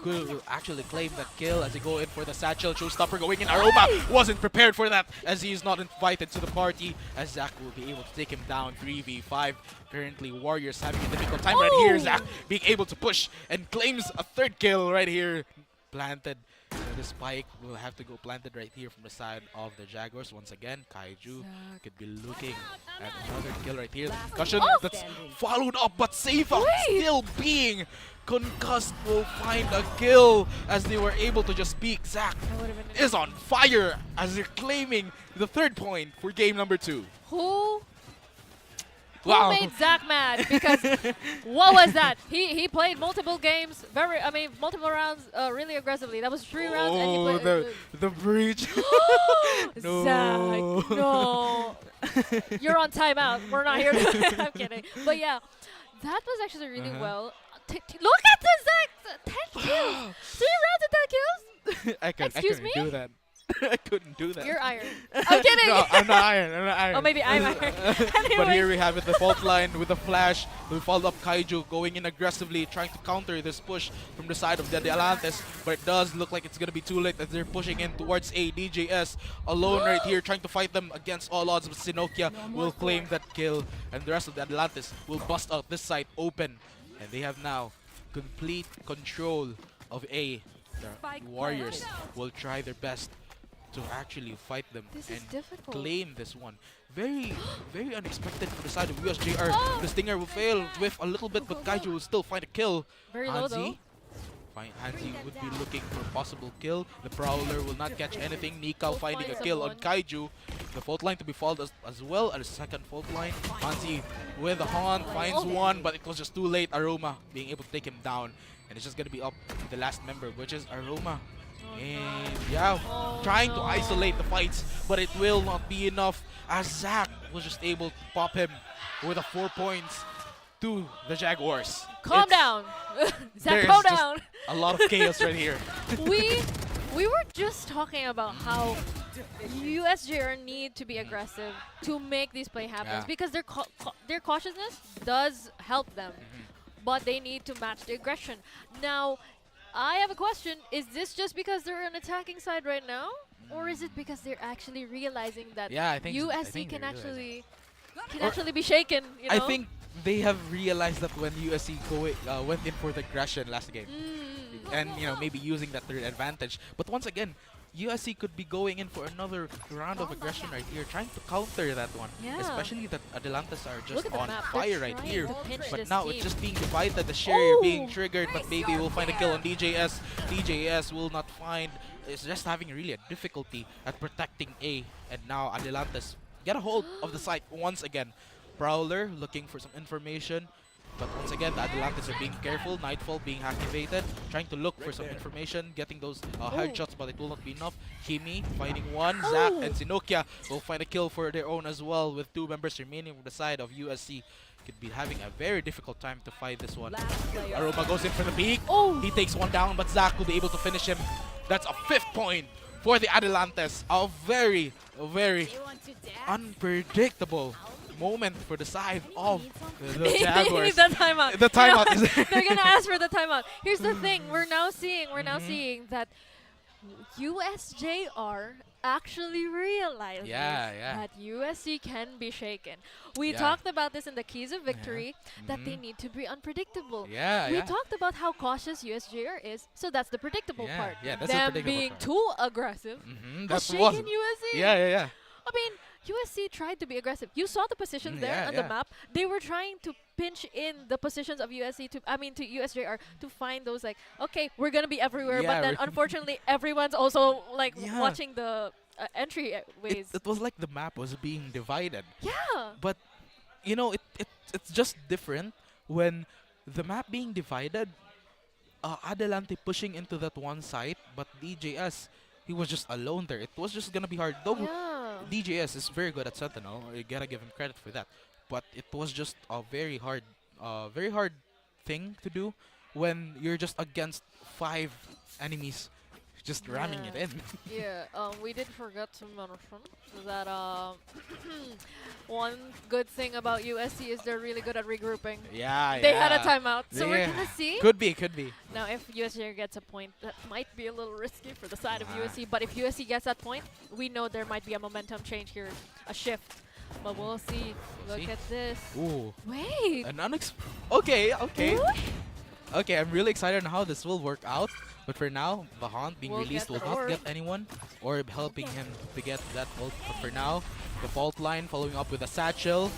will actually claim that kill as they go in for the satchel. Showstopper going in. Aroma wasn't prepared for that as he is not invited to the party. As Zach will be able to take him down 3v5. Currently, Warriors having a difficult time right here. Zach being able to push and claims a 3rd kill right here. Planted. The spike will have to go planted right here from the side of the Jaguars. Once again, 𝐿𝐞𝐤 could be looking at another kill right here. The concussion that's followed up, but CESAFI still being concussed will find a kill as they were able to just peek. Zach is on fire as they're claiming the 3rd point for game number 2. Who made Zach mad? Because what was that? He played multiple games, multiple rounds really aggressively. That was 3 rounds and he played the breach. No. Zach, no. You're on timeout. We're not here to I'm kidding. But yeah, that was actually really well. Look at this, Zach! 10 kills! 3 rounds and 10 kills? I couldn't do that. I couldn't do that. You're iron. I'm kidding. No, I'm not iron. Oh, maybe I'm iron. But here we have it, the fault line with the Flash. We followed up 𝐿𝐞𝐤 going in aggressively, trying to counter this push from the side of the Adelantes. But it does look like it's going to be too late as they're pushing in towards A. DJS alone right here, trying to fight them against all odds. But 𝐞𝐞𝐤 will claim that kill. And the rest of the Adelantes will bust out this side open. And they have now complete control of A. The Warriors will try their best to actually fight them and claim this one. Very, very unexpected from the side of USJ-R. The Stinger will fail with a little bit, but 𝐿𝐞𝐤 will still find a kill. Very low though. 𝐷𝐿𝐴NZY would be looking for a possible kill. The Prowler will not catch anything. �ＮICA finding a kill on 𝐿𝐞𝐤. The fault line to be followed as well as the 2nd fault line. 𝐷𝐿𝐴NZY with the haunt finds one, but it was just too late. Aroma being able to take him down. And it's just going to be up to the last member, which is Aroma. And yeah, trying to isolate the fights, but it will not be enough as Zach was just able to pop him with a 4 points to the Jaguars. Calm down. Zach, calm down. A lot of chaos right here. We were just talking about how USJ-R need to be aggressive to make these play happen because their cautiousness does help them, but they need to match the aggression. Now, I have a question. Is this just because they're an attacking side right now? Or is it because they're actually realizing that USC can actually be shaken? You know? I think they have realized that when USC went in for the aggression last game. And maybe using that to their advantage. But once again, USC could be going in for another round of aggression right here, trying to counter that one. Especially that Adelantes are just on fire right here. But now it's just being divided, the share being triggered, but maybe we'll find a kill on DJS. DJS will not find, it's just having really a difficulty at protecting A. And now Adelantes get a hold of the site once again. Prowler looking for some information. But once again, the Adelantes are being careful. Nightfall being activated, trying to look for some information, getting those headshots, but it will not be enough. 𝐼𝐸 finding one. Zach and 𝐞𝐞𝐤 will find a kill for their own as well, with 2 members remaining from the side of USC. Could be having a very difficult time to fight this one. Aroma goes in for the peek. He takes one down, but Zach will be able to finish him. That's a 5th point for the Adelantes. A very, very unpredictable moment for the side of the They Jaguars. need the timeout. The timeout You know, is they're gonna ask for the timeout. Here's the thing: we're now seeing that USJ-R actually realizes that USC can be shaken. We talked about this in the keys of victory, that they need to be unpredictable. We talked about how cautious USJ-R is, so that's the predictable part. That's the Them predictable being part. too aggressive has That's shaken what. USC. Yeah. I mean, USC tried to be aggressive. You saw the positions there on the map. They were trying to pinch in the positions of USC to USJ-R to find those like, okay, we're gonna be everywhere, but then unfortunately everyone's also like watching the entry ways. It was like the map was being divided. Yeah. But you know, it's just different when the map being divided. Adelante pushing into that one site, but DJS, he was just alone there. It was just gonna be hard. Though DJS is very good at Sentinel, you gotta give him credit for that. But it was just a very hard thing to do when you're just against 5 enemies, just ramming it in. We did forget to mention that one good thing about USC is they're really good at regrouping. They had a timeout, so we're gonna see. Could be. Now, if USC gets a point, that might be a little risky for the side of USC. But if USC gets that point, we know there might be a momentum change here, a shift. But we'll see. Look at this. Ooh. Wait. Okay. Okay, I'm really excited on how this will work out. But for now, Bahant being released will not get anyone or helping him to get that ult. But for now, the fault line following up with a satchel,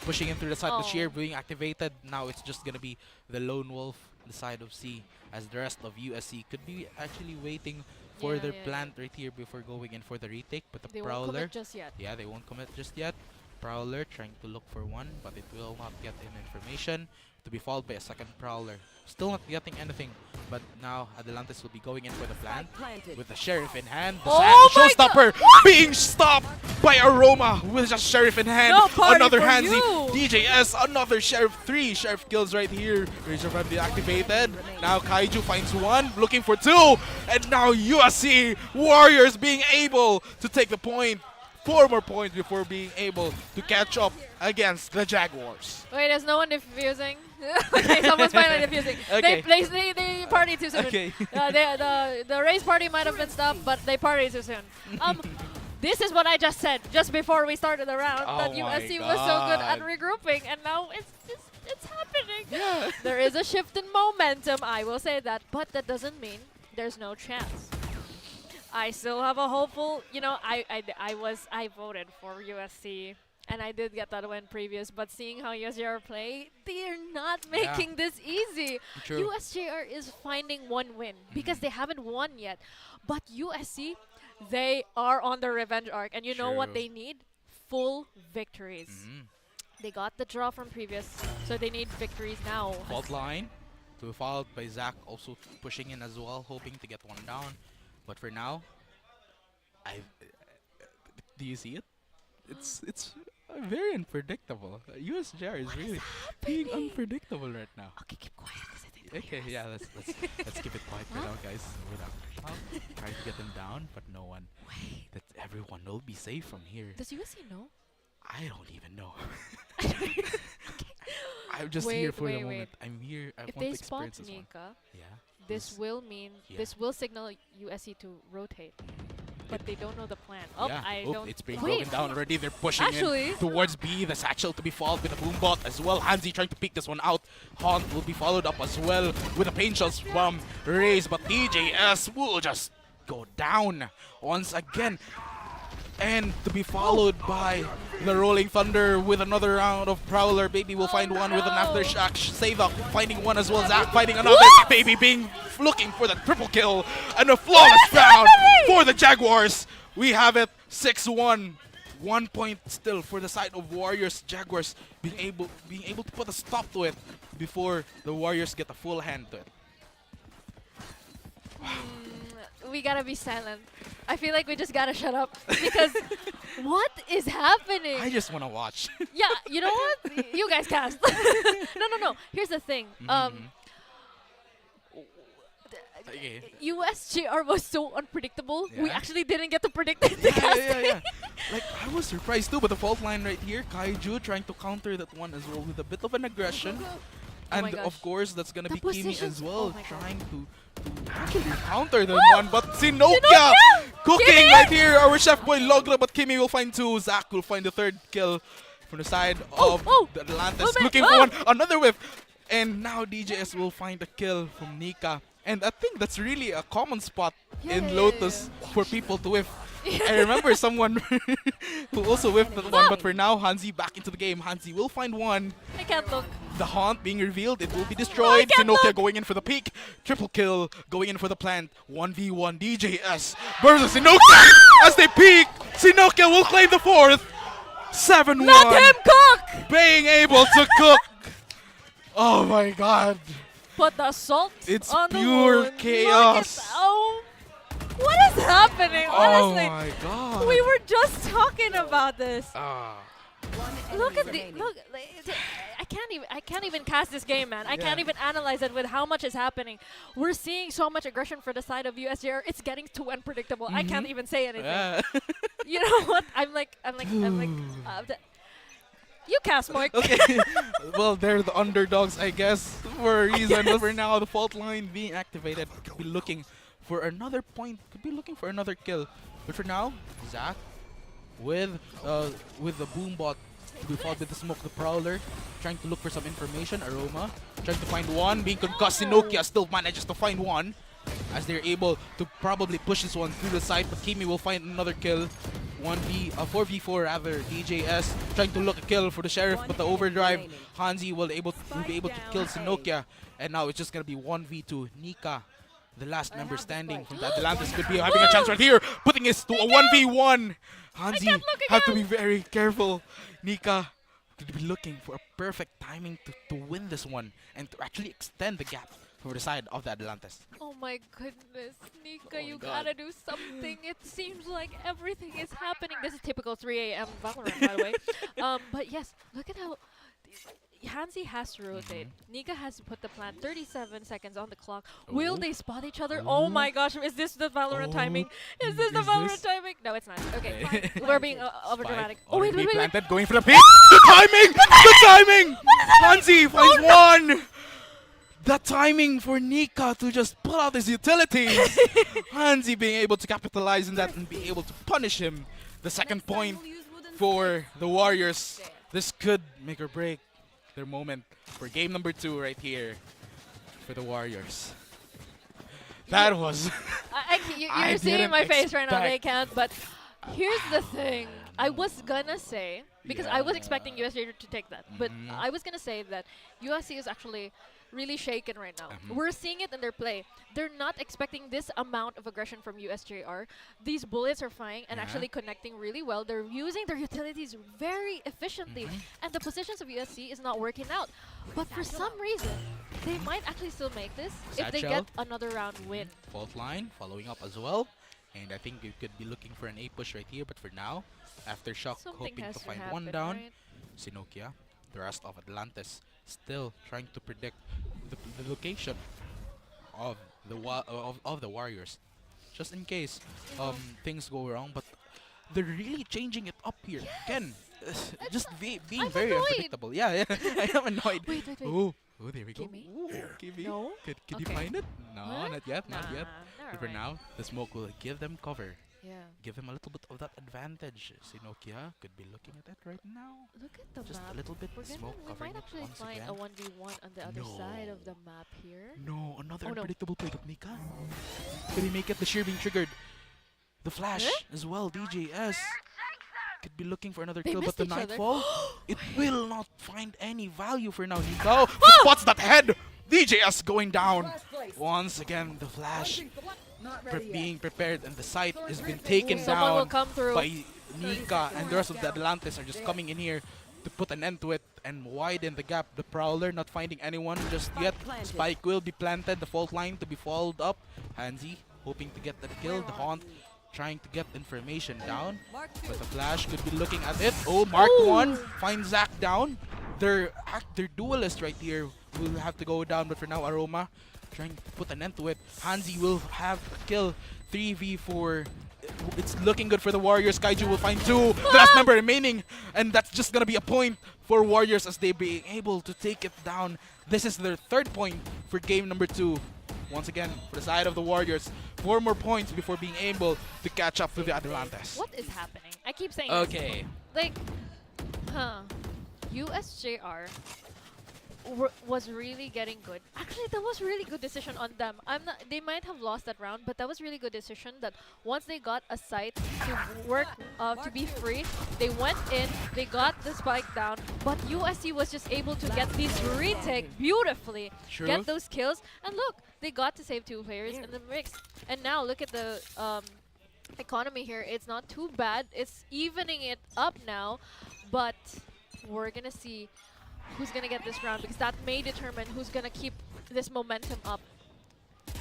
pushing in through the side of the shear being activated. Now it's just going to be the lone wolf on the side of C, as the rest of USC could be actually waiting for their plant right here before going in for the retake. But the Prowler, won't commit just yet. They won't commit just yet. Prowler trying to look for one, but it will not get in information. To be followed by a second Prowler. Still not getting anything, but now Adelantes will be going in for the plant with the Sheriff in hand. The showstopper being stopped by Aroma with just Sheriff in hand. Another Hansi, DJS, another Sheriff, 3 Sheriff kills right here. Razor Run deactivated. Now Kaiju finds one, looking for 2, and now USC Warriors being able to take the point. 4 more points before being able to catch up against the Jaguars. Wait, there's no one defusing. Okay, someone's finally defusing. They partied too soon. The race party might have been stopped, but they partied too soon. This is what I just said just before we started the round, that USC was so good at regrouping, and now it's happening. There is a shift in momentum, I will say that, but that doesn't mean there's no chance. I still have a hopeful, I voted for USC, and I did get that win previous, but seeing how USJ-R play, they're not making this easy. USJ-R is finding one win because they haven't won yet, but USC, they are on the revenge arc, and you know what they need? Full victories. They got the draw from previous, so they need victories now. Fault line to be followed by Zach also pushing in as well, hoping to get one down. But for now, do you see it? It's very unpredictable. USJ-R is really being unpredictable right now. Okay, keep quiet. Okay, let's keep it quiet for now, guys. Trying to get them down, but no one. That everyone will be safe from here. Does USC know? I don't even know. I'm just here for the moment. I'm here. I want to experience this one. If they spot Nika, this will mean this will signal USC to rotate, but they don't know the plan. It's being broken down already. They're pushing in towards B. The satchel to be followed with a boombot as well. Hansi trying to pick this one out. Haunt will be followed up as well with a pain shells from Raze, but DJS will just go down once again. And to be followed by the Rolling Thunder with another round of Prowler. Baby will find one with an aftershock. Save up, finding one as well. Zach finding another. Baby being looking for the triple kill. And a flawless round for the Jaguars. We have it 6-1. 1 point still for the side of Warriors. Jaguars being able to put a stop to it before the Warriors get a full hand to it. We gotta be silent. I feel like we just gotta shut up because what is happening? I just wanna watch. Yeah, you know what? You guys cast. No. Here's the thing. USJ-R was so unpredictable. We Yeah. actually didn't get to predict it. Yeah. Like, I was surprised too, but the fault line right here, 𝐿𝐿𝐥𝐿 trying to counter that one as well with a bit of an aggression. Oh my And gosh. of course, that's gonna The be 𝐸𝐞𝐞𝐤 positions- as well, oh my trying to actually counter the one. But 𝐸𝐞𝐞𝐤 cooking 𝐸𝐿𝐥𝐿! right here. Our chef boy Logra, but 𝐸𝐞𝐞𝐤 will find two. 𝐷𝐿 will find the third kill from the side of the Atlantis, looking for one, another whiff. And now DJS will find a kill from 𝐸𝐞𝐞𝐤. And I think that's really a common spot in Lotus for people to whiff. I remember someone who also whiffed that one, but for now, 𝐸𝐿𝐥𝐿 back into the game. 𝐸𝐿𝐥𝐿 will find one. I can't look. The haunt being revealed, it will be destroyed. 𝐸𝐿𝐥𝐿𝐤𝐤 going in for the peak. Triple kill, going in for the plant. 1v1 DJS versus 𝐸𝐿𝐥𝐿𝐤 as they peak. 𝐸𝐸𝐿𝐥𝐿 will claim the fourth. 7-1. Let him cook! Being able to cook. Oh my god. Put the salt It's on the pure wound. chaos. Look at, oh, what is happening? Oh Honestly, my god. we were just talking about this. Ah. Look at the look. I can't even cast this game, man. I can't even analyze it with how much is happening. We're seeing so much aggression for the side of USJ-R. It's getting too unpredictable. I can't even say anything. Yeah. You know what? I'm like. You cast, Mike. Okay. Well, they're the underdogs, I guess, for a reason. But for now, the fault line being activated. Could be looking for another point. Could be looking for another kill. But for now, Zach with the boom bot to be followed with the smoke, the prowler, trying to look for some information. Aroma trying to find one, being concussed. 𝐸𝐸𝐿𝐥𝐿𝐥 still manages to find one, as they're able to probably push this one through the side. But 𝐸𝐞𝐞𝐤 will find another kill. 4v4 rather. DJS trying to look a kill for the sheriff, but the overdrive, 𝐸𝐿𝐥𝐿 will be able to kill 𝐸𝐸𝐿𝐥𝐿𝐤, and now it's just gonna be 1v2. 𝐸𝐸𝐿𝐥𝐿, the last member standing from the Atlantis, could be having a chance right here, putting us to a 1v1. 𝐸𝐿𝐥𝐿 have to be very careful. 𝐸𝐸𝐿𝐥𝐿 could be looking for a perfect timing to win this one and to actually extend the gap for the side of the Atlantis. Oh my goodness, 𝐸𝐸𝐿𝐥𝐿, you God. gotta do something. It seems like everything is happening. This is typical 3 a.m. Valorant, by the way. But yes, look at how 𝐸𝐿𝐥𝐿 has to rotate. 𝐸𝐸𝐿𝐥𝐿 has to put the plan. 37 seconds on the clock. Will they spot each other? Oh my gosh, is this the Valorant timing? Is this the Valorant timing? No, it's not. Okay, fine. We're being overdramatic. Oh, wait. Planted, going for the peak. The timing! The timing! 𝐸𝐿𝐥𝐿 finds one! The timing for 𝐸𝐸𝐥𝐿 to just pull out his utilities. 𝐸𝐿𝐥𝐿 being able to capitalize on that and be able to punish him. The second point for the Warriors. This could make or break their moment for game number 2 right here for the Warriors. That was... You're seeing my face right now. They can't, but here's the thing. I was gonna say, because I was expecting USJ to take that, but I was gonna say that USC is actually really shaken right now. We're seeing it in their play. They're not expecting this amount of aggression from USJ-R. These bullets are flying and actually connecting really well. They're using their utilities very efficiently, and the positions of USC is not working out. But for some reason, they might actually still make this if they get another round win. Fault line following up as well. And I think you could be looking for an A push right here, but for now, Aftershock hoping to find one down. 𝐸𝐸𝐿𝐥𝐿, the rest of Atlantis, still trying to predict the location of the Warriors, just in case things go wrong. But they're really changing it up here. Again, just being very unpredictable. Yeah, I am annoyed. Wait. Oh, there we go. 𝐸𝐸𝐿𝐥𝐿? No? Could you find it? No, Huh? not yet. But for alright. now, the smoke will give them cover. Yeah. Give him a little bit of that advantage. 𝐸𝐸𝐿𝐥𝐿 could be looking at it right now. Look at the Just map. a little bit We smoke covering might it actually once find again. a 1v1 on the other side of the map here. No, another Oh, no. unpredictable play. 𝐸𝐸𝐿𝐥𝐿. Could he make it? The shear being triggered. The flash as well. DJS could be looking for another They kill, but missed the each other. nightfall, it will not find any value for now. 𝐸𝐸𝐿𝐥𝐿 spots that head. DJS going down. Once again, the flash being prepared, and the site has been taken Someone will down come through. by 𝐸𝐸𝐥𝐿, and the rest of the Atlantis are just coming in here to put an end to it and widen the gap. The Prowler not finding anyone just yet. Spike will be planted, the fault line to be followed up. 𝐸𝐿𝐥𝐿 hoping to get that kill. The Haunt trying to get information down, but the Flash could be looking at it. Oh, Mark 1 finds Zach down. They're duelists right here will have to go down, but for now, Aroma trying to put an end to it. Hansi will have a kill. 3v4. It's looking good for the Warriors. 𝐿𝐿𝐿 will find 2. The last member remaining. And that's just going to be a point for Warriors as they be able to take it down. This is their 3rd point for game number 2. Once again, for the side of the Warriors, 4 more points before being able to catch up to the Adelantes. What is happening? I keep saying Okay. this. Like, USJ-R was really getting good. Actually, that was really good decision on them. They might have lost that round, but that was really good decision that once they got a site to work, to be free, they went in, they got the spike down, but USC was just able to get these retake beautifully, True. get those kills, and look, they got to save 2 players in the mix. And now look at the economy here. It's not too bad. It's evening it up now, but we're gonna see who's gonna get this round, because that may determine who's gonna keep this momentum up.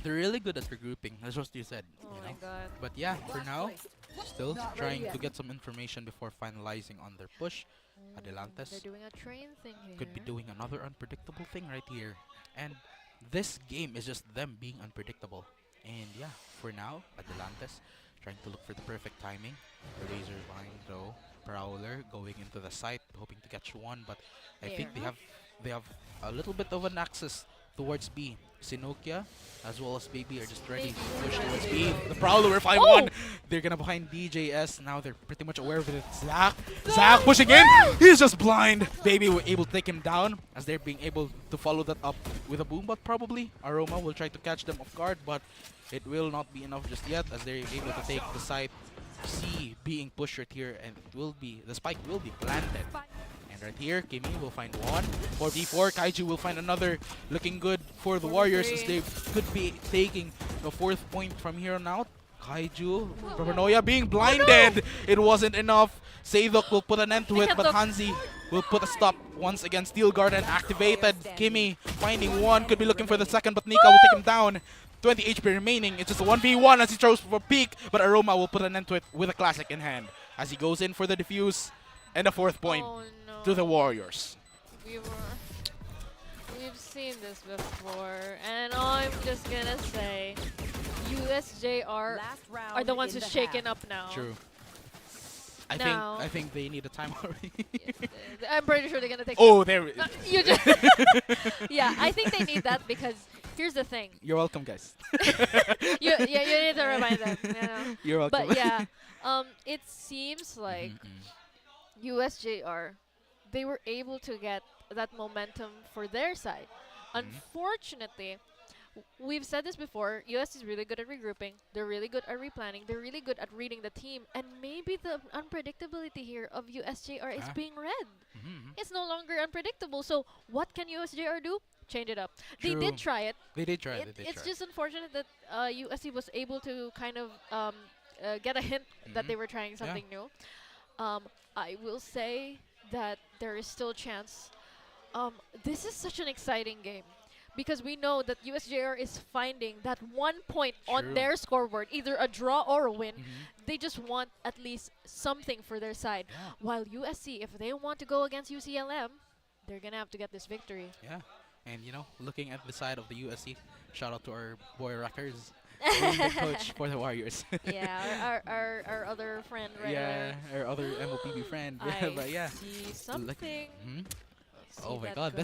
They're really good at regrouping, that's what you said. Oh you my know? god. But yeah, for now, still trying to get some information before finalizing on their push. Adelantes They're doing a train thing here. could be doing another unpredictable thing right here. And this game is just them being unpredictable. And yeah, for now, Adelantes trying to look for the perfect timing. The Razor line though. Prowler going into the site, hoping to catch one, but I think they have a little bit of an access towards B. 𝐿𝐿𝐿𝐿 as well as Baby are just ready to push towards B. The Prowler were 5-1. They're gonna behind DJS. Now they're pretty much aware of it. Zach pushing in. He's just blind. Baby were able to take him down as they're being able to follow that up with a boom bot probably. Aroma will try to catch them off guard, but it will not be enough just yet as they're able to take the site. C being pushed right here, and it will be the spike will be planted. And right here, 𝐿𝐿𝐿 will find 1. 4v4, 𝐿𝐿𝐿 will find another. Looking good for the Warriors as they could be taking the 4th point from here on out. 𝐿𝐿𝐿, Paranoia being blinded. It wasn't enough. CESAFI will put an end to it, but Hansi will put a stop once again. Steel Garden activated. 𝐿𝐿𝐿 finding 1, could be looking for the 2nd, but Nika will take him down. 20 HP remaining. It's just a 1v1 as he throws for peak, but Aroma will put an end to it with a classic in hand as he goes in for the defuse and the 4th point to the Warriors. We've seen this before, and I'm just gonna say USJ-R are the ones who's shaken up now. True. I think they need a time already. I'm pretty sure they're gonna take. Oh, there. You just yeah, I think they need that because here's the thing. You're welcome, guys. you need to remind them. You know? You're welcome. But yeah, it seems like USJ-R, they were able to get that momentum for their side. Unfortunately, we've said this before, US is really good at regrouping, they're really good at replanning, they're really good at reading the team, and maybe the unpredictability here of USJ-R is being read. It's no longer unpredictable, so what can USJ-R do? Change it up. They did try it. They did try it. It's just unfortunate that USC was able to kind of get a hint that they were trying something new. I will say that there is still a chance. This is such an exciting game because we know that USJ-R is finding that 1 point on their scoreboard, either a draw or a win. They just want at least something for their side. While USC, if they want to go against UCLM, they're going to have to get this victory. Yeah. And, you know, looking at the side of the USC, shout out to our boy Reckers, the coach for the Warriors. Yeah, our other friend right there. Yeah, our other MOPB friend. I But yeah. see something. Oh my God,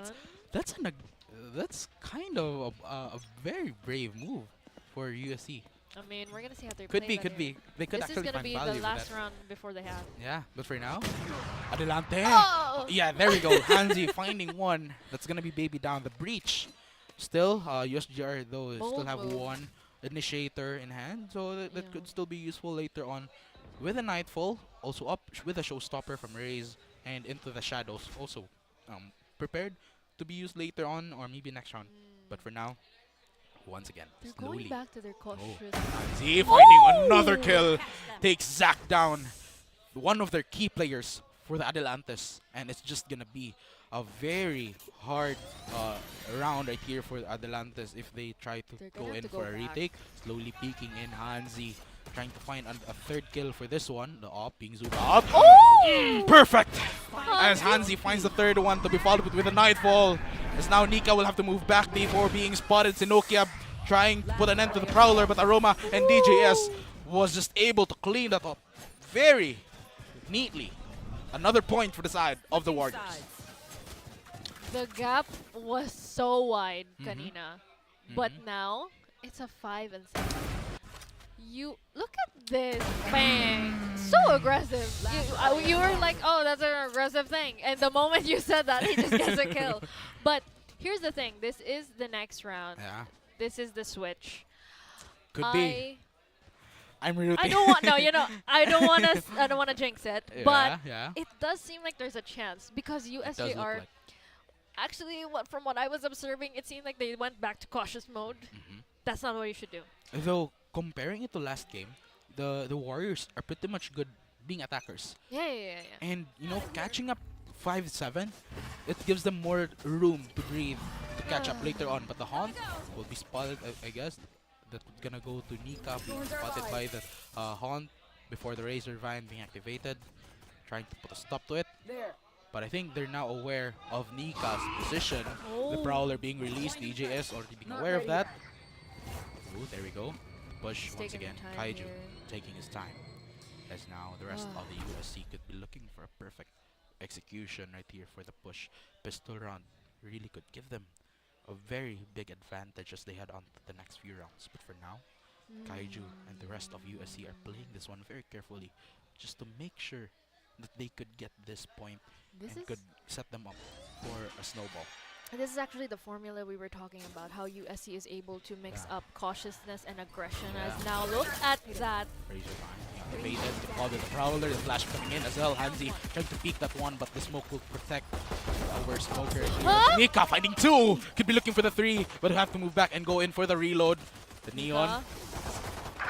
that's kind of a very brave move for USC. I mean, we're gonna see how they Could play be, could be. They could this actually is gonna find be value the with last that. round before they have. Yeah, but for now, Adelante. Oh! Yeah, there we go. Hansi finding 1. That's gonna be Baby down. The breach. Still, USJ-R though still have 1 initiator in hand, so that could still be useful later on. With a Nightfall, also up with a Showstopper from Raze and into the Shadows, also prepared to be used later on or maybe next round. But for now, once again, They're slowly. going back to their cautious. Hansi finding another kill, takes Zach down, one of their key players for the Adelantes, and it's just gonna be a very hard round right here for the Adelantes if they try to go in for a retake. Slowly peeking in, Hansi trying to find a third kill for this one. The op being zoomed up. Oh! Perfect! As Hansi finds the third one to be followed with a Nightfall. As now 𝐞𝐞𝐤 will have to move back before being spotted. 𝐿𝐴𝐞𝐿 trying to put an end to the Prowler, but Aroma and DJS was just able to clean that up very neatly. Another point for the side of the Warriors. The gap was so wide, kanina. But now, it's a 5 and 7. You look at this, bang! So aggressive. You were like, oh, that's an aggressive thing. And the moment you said that, he just gets a kill. But here's the thing. This is the next round. Yeah. This is the switch. Could be. I'm rooting. I don't want. No, you know, I don't want to. I don't want to jinx it. Yeah, but yeah. it does seem like there's a chance because USJ-R. Like. Actually, from what I was observing, it seemed like they went back to cautious mode. That's not what you should do. Though comparing it to last game, the Warriors are pretty much good being attackers. Yeah. And you know, catching up 5-7, it gives them more room to breathe to catch up later on. But the Haunt will be spotted, I guess. That's gonna go to 𝐞𝐞𝐤, being spotted by the Haunt before the Razor Vine being activated, trying to put a stop to it. But I think they're now aware of 𝐞𝐞𝐤's position. The Prowler being released, DJS already being aware of that. Oh, there we go. Push once again. 𝐞𝐤 taking his time. As now the rest of the USC could be looking for a perfect execution right here for the push. Pistol round really could give them a very big advantage as they head on to the next few rounds. But for now, 𝐞𝐤 and the rest of USC are playing this one very carefully just to make sure that they could get this point and could set them up for a snowball. This is actually the formula we were talking about, how USC is able to mix up cautiousness and aggression. As now, look at that. Razor Vine being activated to follow the Prowler. The flash coming in as well. Hansi trying to peek that one, but the smoke will protect over Smoker. 𝐞𝐞𝐤 finding 2. Could be looking for the 3, but have to move back and go in for the reload. The Neon.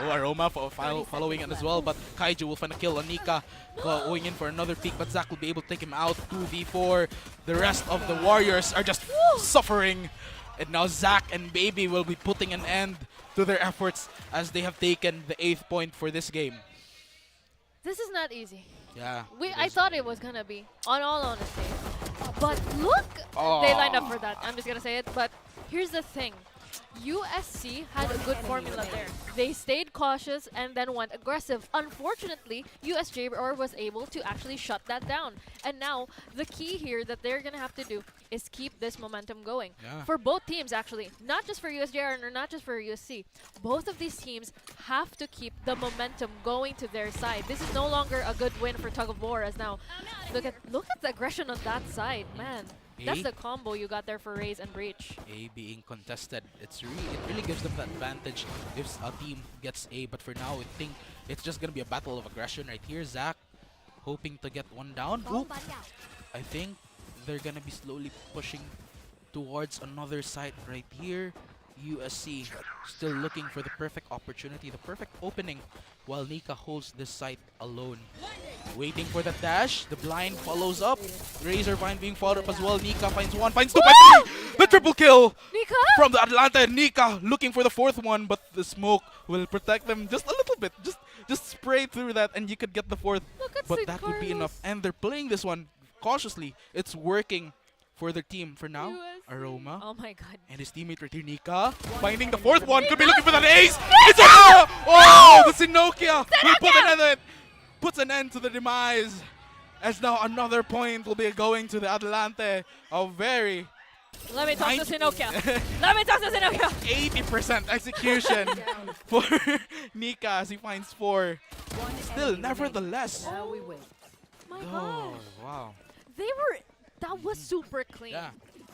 Oh, Aroma following it as well, but 𝐞𝐤 will find a kill on 𝐞𝐞𝐤. Going in for another peek, but Zach will be able to take him out. 2v4. The rest of the Warriors are just suffering. And now Zach and Baby will be putting an end to their efforts as they have taken the 8th point for this game. This is not easy. Yeah. I thought it was gonna be, on all honesty. But look, they lined up for that. I'm just gonna say it. But here's the thing. USC had a good formula there. They stayed cautious and then went aggressive. Unfortunately, USJ-R was able to actually shut that down. And now, the key here that they're going to have to do is keep this momentum going. Yeah. For both teams, actually. Not just for USJ-R or not just for USC. Both of these teams have to keep the momentum going to their side. This is no longer a good win for Tug of War, as now, look at the aggression on that side, man. That's the combo you got there for Raze and Breach. A being contested, it really gives them the advantage if a team gets A. But for now, I think it's just gonna be a battle of aggression right here. Zach hoping to get one down. Oop. I think they're gonna be slowly pushing towards another site right here. USC still looking for the perfect opportunity, the perfect opening, while 𝐞𝐞𝐤 holds this site alone. Waiting for the dash, the blind follows up. Razor Vine being followed up as well. 𝐞𝐞𝐤 finds 1, finds 2, finds 3! The triple kill from the Atlanta. 𝐞𝐞𝐤 looking for the 4th one, but the smoke will protect them just a little bit. Just spray through that and you could get the 4th. But that would be enough. And they're playing this one cautiously. It's working for their team for now. Aroma. Oh my god. And his teammate right here, 𝐞𝐞𝐤, finding the 4th one. Could be looking for that ace. It's a oh, the 𝐞𝐞𝐤 will puts an end to the demise. As now another point will be going to the Atlante. A very Let me talk to 𝐞𝐞𝐤. Let me talk to 𝐞𝐞𝐤. 80% execution for 𝐞𝐞𝐤 as he finds 4. Still, nevertheless. My oh, gosh. wow. That was super clean. Yeah.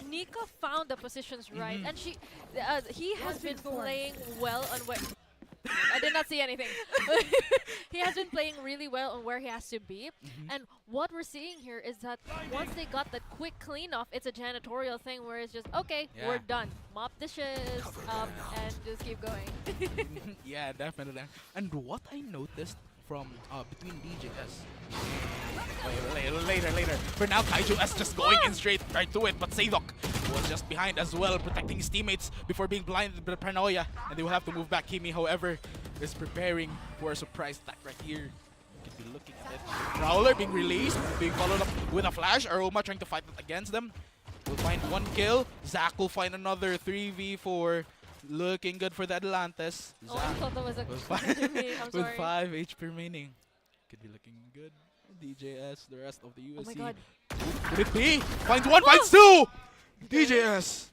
𝐞𝐞𝐤 found the positions right, and he has been playing well on where. I did not see anything. He has been playing really well on where he has to be. And what we're seeing here is that once they got the quick clean off, it's a janitorial thing where it's just, okay, we're done. Mop dishes up and just keep going. Yeah, definitely. And what I noticed from between DJS. Later. For now, 𝐞𝐤 just going in straight right to it, but 𝐷ok was just behind as well, protecting his teammates before being blinded by the paranoia, and they will have to move back. Kimi, however, is preparing for a surprise attack right here. You could be looking at it. Prowler being released, being followed up with a flash. Aroma trying to fight against them. Will find 1 kill. Zacc will find another 3v4. Looking good for the Atlantes. Oh, I thought that was a I'm with sorry. 5 HP remaining. Could be looking good. DJS, the rest of the USC. Oh my god. Could it be? Finds 1, finds 2! DJS!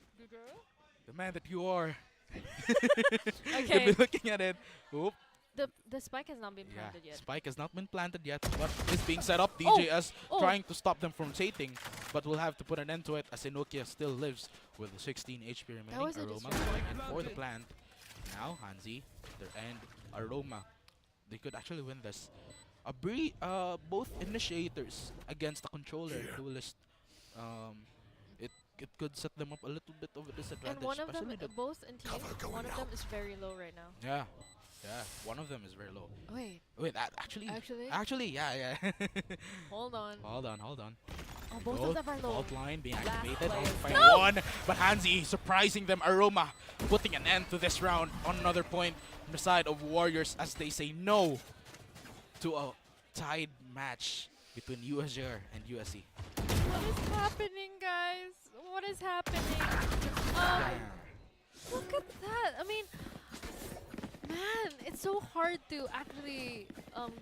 The man that you are. Okay. Could be looking at it. Oop. The spike has not been planted yet. Spike has not been planted yet, but is being set up. DJS trying to stop them from sating, but we'll have to put an end to it as 𝐖𝐞𝐞𝐤 still lives with 16 HP remaining. Aroma going in for the plant. Now Hanzi, and Aroma, they could actually win this. Both initiators against the controller duelist. It could set them up a little bit of a disadvantage. And one of them, both in teams, one of them is very low right now. Yeah. Yeah, one of them is very low. Wait, actually, yeah. Hold on. Hold on. Oh, both of them are low. Fault line being activated. Find one, but Hanzi surprising them. Aroma putting an end to this round on another point on the side of Warriors as they say no to a tied match between USJ-R and USC. What is happening, guys? What is happening? Look at that. I mean, man, it's so hard to actually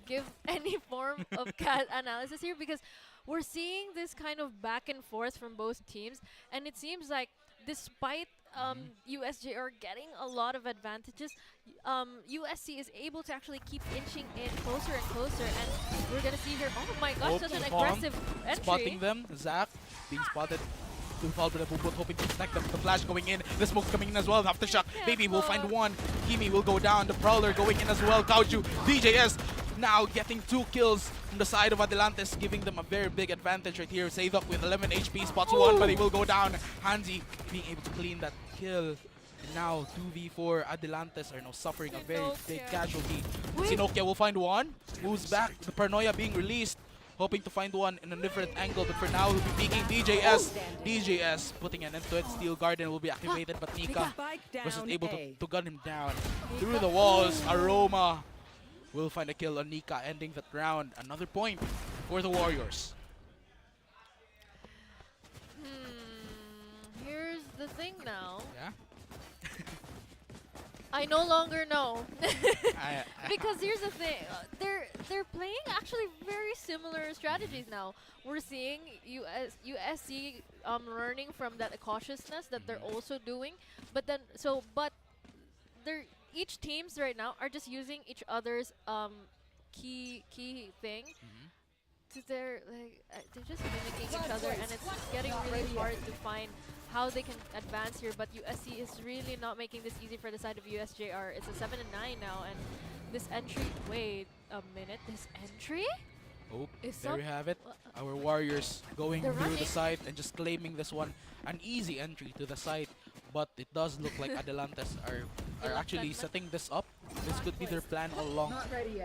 give any form of CAD analysis here because we're seeing this kind of back and forth from both teams, and it seems like despite USJ-R getting a lot of advantages, USC is able to actually keep inching in closer and closer, and we're gonna see here, oh my gosh, such an aggressive entry. Spotting them, Zacc being spotted. Hoping to connect them. The flash going in. The smoke coming in as well. Aftershock. Baby will find 1. 𝐸𝐸 will go down. The Prowler going in as well. 𝐞𝐞𝐤. DJS now getting 2 kills from the side of Adelantes, giving them a very big advantage right here. Sadok with 11 HP. Spots 1, but he will go down. Hanzi being able to clean that kill. And now 2v4. Adelantes are now suffering a very big casualty. 𝐖𝐞𝐞𝐤 will find 1. Moves back. The Paranoia being released. Hoping to find 1 in a different angle, but for now he'll be peeking DJS. DJS putting an end to it. Steel Garden will be activated, but Nika was just able to gun him down through the walls. Aroma will find a kill on Nika, ending that round. Another point for the Warriors. Here's the thing now. Yeah. I no longer know. Because here's the thing, they're playing actually very similar strategies now. We're seeing USC learning from that cautiousness that they're also doing, but each teams right now are just using each other's key thing. So they're just mimicking each other, and it's getting really hard to find how they can advance here, but USC is really not making this easy for the side of USJ-R. It's a 7-9 now, and this entry, wait a minute, this entry? Oh, there you have it. Our Warriors going through the site and just claiming this one. An easy entry to the site, but it does look like Adelantes are actually setting this up. This could be their plan all along.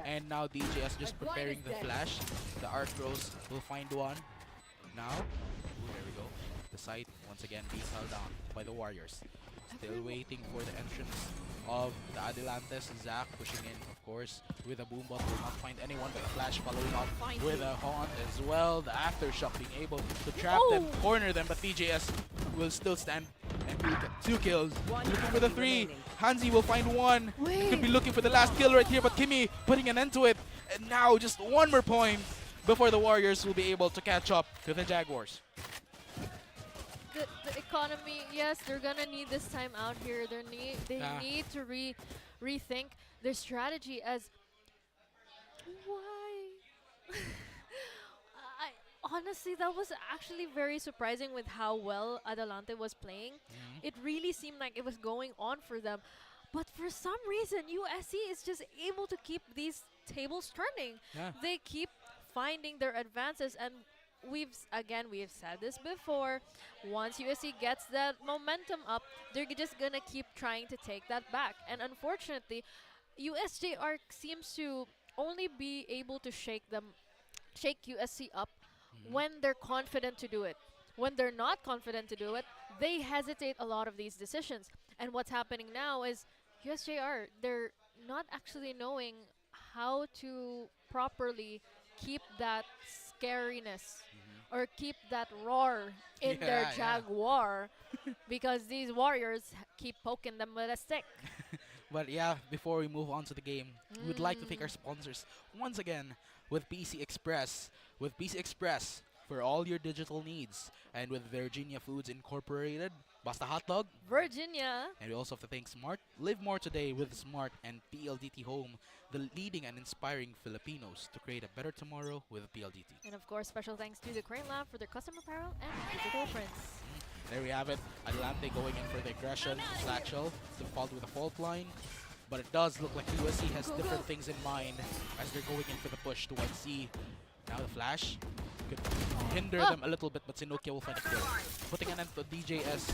And now DJS just preparing the flash. The Archros will find 1. Now, there we go. The site once again being held down by the Warriors. Still waiting for the entrance of the Adelantes. Zacc pushing in, of course, with a boombot. Will not find anyone, but a flash following up with a haunt as well. The Aftershock being able to trap them, corner them, but DJS will still stand and will get 2 kills. Looking for the 3. Hanzi will find 1. He could be looking for the last kill right here, but 𝐸𝐸 putting an end to it. And now just 1 more point before the Warriors will be able to catch up to the Jaguars. The economy, yes, they're gonna need this time out here. They need to rethink their strategy as why. Honestly, that was actually very surprising with how well Adelante was playing. It really seemed like it was going on for them, but for some reason USC is just able to keep these tables turning. They keep finding their advances, and we have said this before, once USC gets that momentum up, they're just gonna keep trying to take that back. And unfortunately, USJ-R seems to only be able to shake USC up when they're confident to do it. When they're not confident to do it, they hesitate a lot of these decisions. And what's happening now is USJ-R, they're not actually knowing how to properly keep that scariness or keep that roar in their Yeah, yeah. Jaguar because these warriors keep poking them with a stick. But yeah, before we move on to the game, we would like to thank our sponsors once again with PC Express. With PC Express for all your digital needs, and with Virginia Foods Incorporated, Basta Hotdog, Virginia. and we also have to thank Smart. Live more today with Smart and PLDT Home, the leading and inspiring Filipinos to create a better tomorrow with PLDT. And of course, special thanks to the Crane Lab for their custom apparel and digital prints. There we have it. Adelante going in for the aggression. Satchel to followed with a fault line. But it does look like USC has different things in mind as they're going in for the push to 1C. Now the flash could hinder them a little bit, but 𝐐η𝐞𝐤 will find a kill. Putting an end to DJS.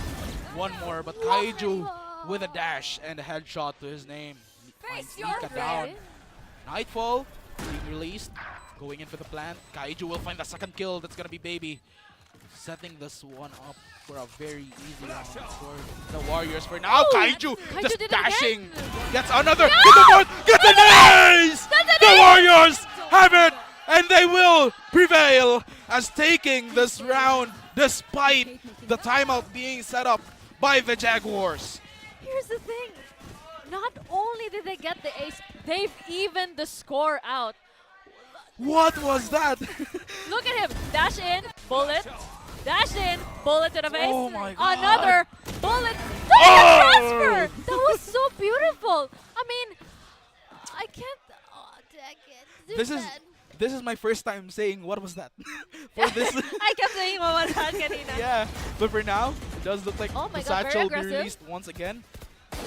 One more, but 𝐐η𝐞𝐤 with a dash and a headshot to his name. Finds Nika down. Nightfall being released. Going in for the plant. 𝐻𝐻𝐤 will find the second kill. That's going to be Baby. Setting this one up for a very easy round for the Warriors for now. 𝐻𝐻𝐤 just dashing. Gets another. No! Get the fourth. Get an ace! The Warriors have it! And they will prevail as taking this round despite the timeout being set up by the Jaguars. Here's the thing. Not only did they get the ace, they've evened the score out. What was that? Look at him. Dash in, bullet. Dash in, bullet to the face. Oh my God. Another bullet. Look at the transfer. That was so beautiful. I mean, I can't. Oh, dang it. This is my first time saying what was that for this. I kept saying what was that kanina. Yeah, but for now, it does look like Oh my the God, very satchel will be aggressive. released once again.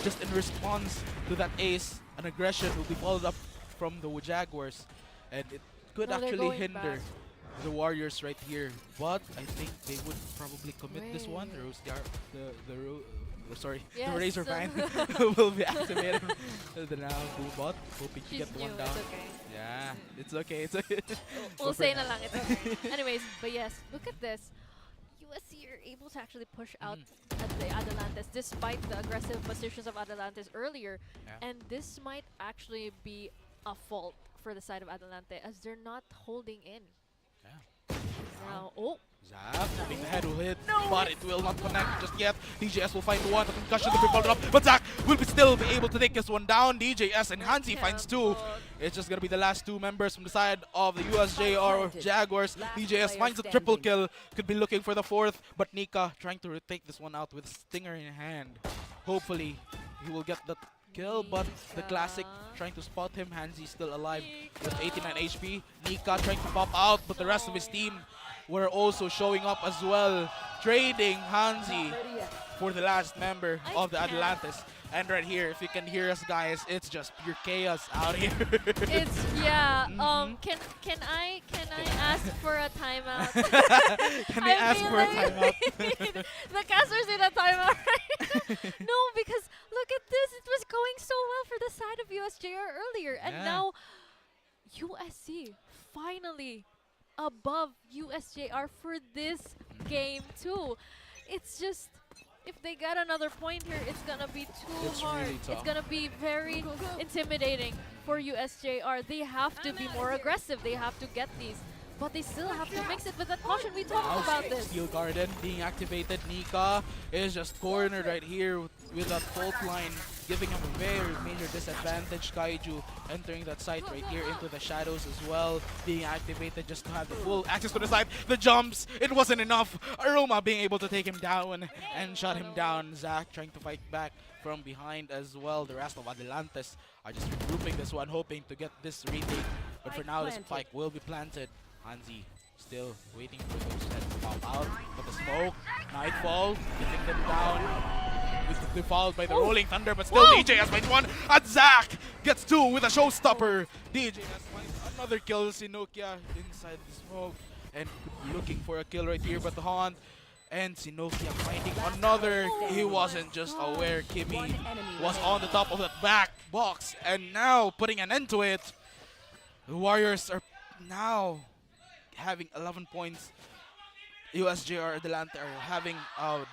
Just in response to that ace, an aggression will be followed up from the Jaguars. And it could No, they're actually going hinder back. the Warriors right here. But I think they would probably commit this one. The Yes. Razor Fan will be activated. Now, Boombot, hoping to She's get the one new, down. it's okay. Yeah, it's okay. It's okay. We'll say na lang, it's okay. Anyways, but yes, look at this. USC are able to actually push out at the Adelantes despite the aggressive positions of Adelantes earlier. Yeah. And this might actually be a fault for the side of Adelante as they're not holding in. Yeah. Now, oh. Zap, hoping the head will hit, but it will not connect just yet. DJS will find one, the concussion will be followed up, but Zach will still be able to take this one down. DJS and Hansi finds two. It's just going to be the last two members from the side of the USJ-R Jaguars. DJS finds a triple kill, could be looking for the fourth, but Nika trying to take this one out with Stinger in hand. Hopefully, he will get the kill, but the classic trying to spot him. Hansi still alive with 89 HP. Nika trying to pop out, but the rest of his team were also showing up as well, trading Hansi for the last member of the Adelantes. And right here, if you can hear us, guys, it's just pure chaos out here. It's Can I ask for a timeout? Can I ask for a timeout? The casters need a timeout, right? No, because look at this. It was going so well for the side of USJ-R earlier, and now USC finally above USJ-R for this game too. It's just, if they get another point here, it's gonna be too hard. Really tough. It's gonna be very intimidating for USJ-R. They have to be more aggressive. They have to get these. But they still have to mix it with that caution. We talked about this. Steel Garden being activated. Nika is just cornered right here with that fault line, giving him a very major disadvantage. 𝐻𝐻𝐤 entering that site right here into the shadows as well, being activated just to have the full access to the site. The jumps, it wasn't enough. Aroma being able to take him down and shut him down. Zach trying to fight back from behind as well. The rest of Adelantes are just regrouping this one, hoping to get this retake. But for now, the spike will be planted. Hansi still waiting for those heads to pop out. But the smoke, Nightfall, getting them down. They're followed by the Rolling Thunder, but still DJS finds one. And Zach gets two with a showstopper. DJS finds another kill. 𝐐η𝐞𝐤 inside the smoke and looking for a kill right here. But the Haunt and 𝐐η𝐞𝐤 finding another. He wasn't just aware 𝐸𝐵 was on the top of that back box. And now putting an end to it. The Warriors are now having 11 points. USJ-R Adelante are having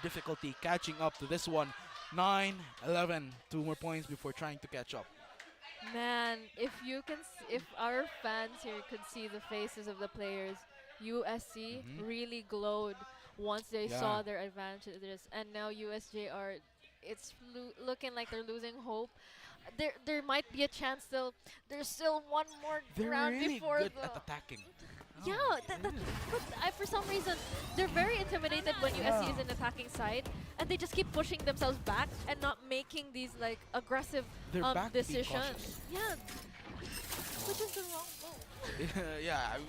difficulty catching up to this one. 9-11, 2 more points before trying to catch up. Man, if our fans here could see the faces of the players, USC really glowed once they saw their advantages, and now USJ-R, it's looking like they're losing hope. There might be a chance still. There's still one more They're round really before good the. at attacking. Yeah, but for some reason, they're very intimidated when USC is in attacking side, and they just keep pushing themselves back and not making these like aggressive They're back to being decisions. cautious. Yeah, which is the wrong move. Yeah, I mean,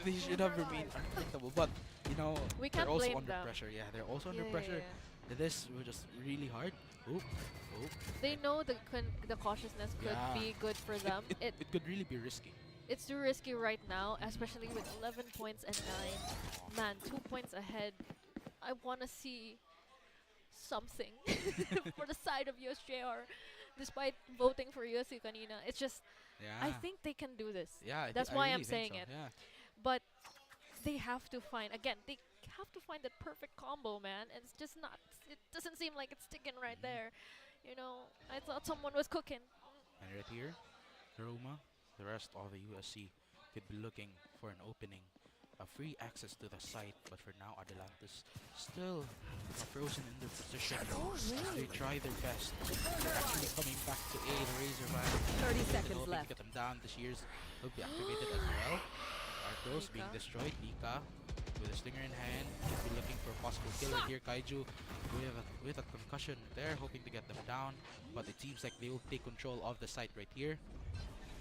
they should have remained unpredictable, but you know, We they're can't also blame under them. pressure. Yeah, they're also under Yeah, yeah, pressure. yeah. This was just really hard. Oop, oop. They know the cautiousness could Yeah. be good for them. It could really be risky. It's too risky right now, especially with 11 points and 9. Man, 2 points ahead. I want to see something for the side of USJ-R. Despite voting for USC kanina, it's just, I Yeah. think they can do this. Yeah, That's I why really I'm think saying so, it. yeah. But they have to find, again, they have to find that perfect combo, man. And it's just not, it doesn't seem like it's sticking right there. You know, I thought someone was cooking. And right here, Roma, the rest of the USC could be looking for an opening, a free access to the site, but for now, Adelantis still frozen in their position. They try their best. They're actually coming back to A, the Razorback. 30 seconds hoping left. to get them down. This year's will be activated as well. Arcos being destroyed. Nika with a stinger in hand. Could be looking for a possible kill right here. Kaiju with a concussion there, hoping to get them down. But it seems like they will take control of the site right here.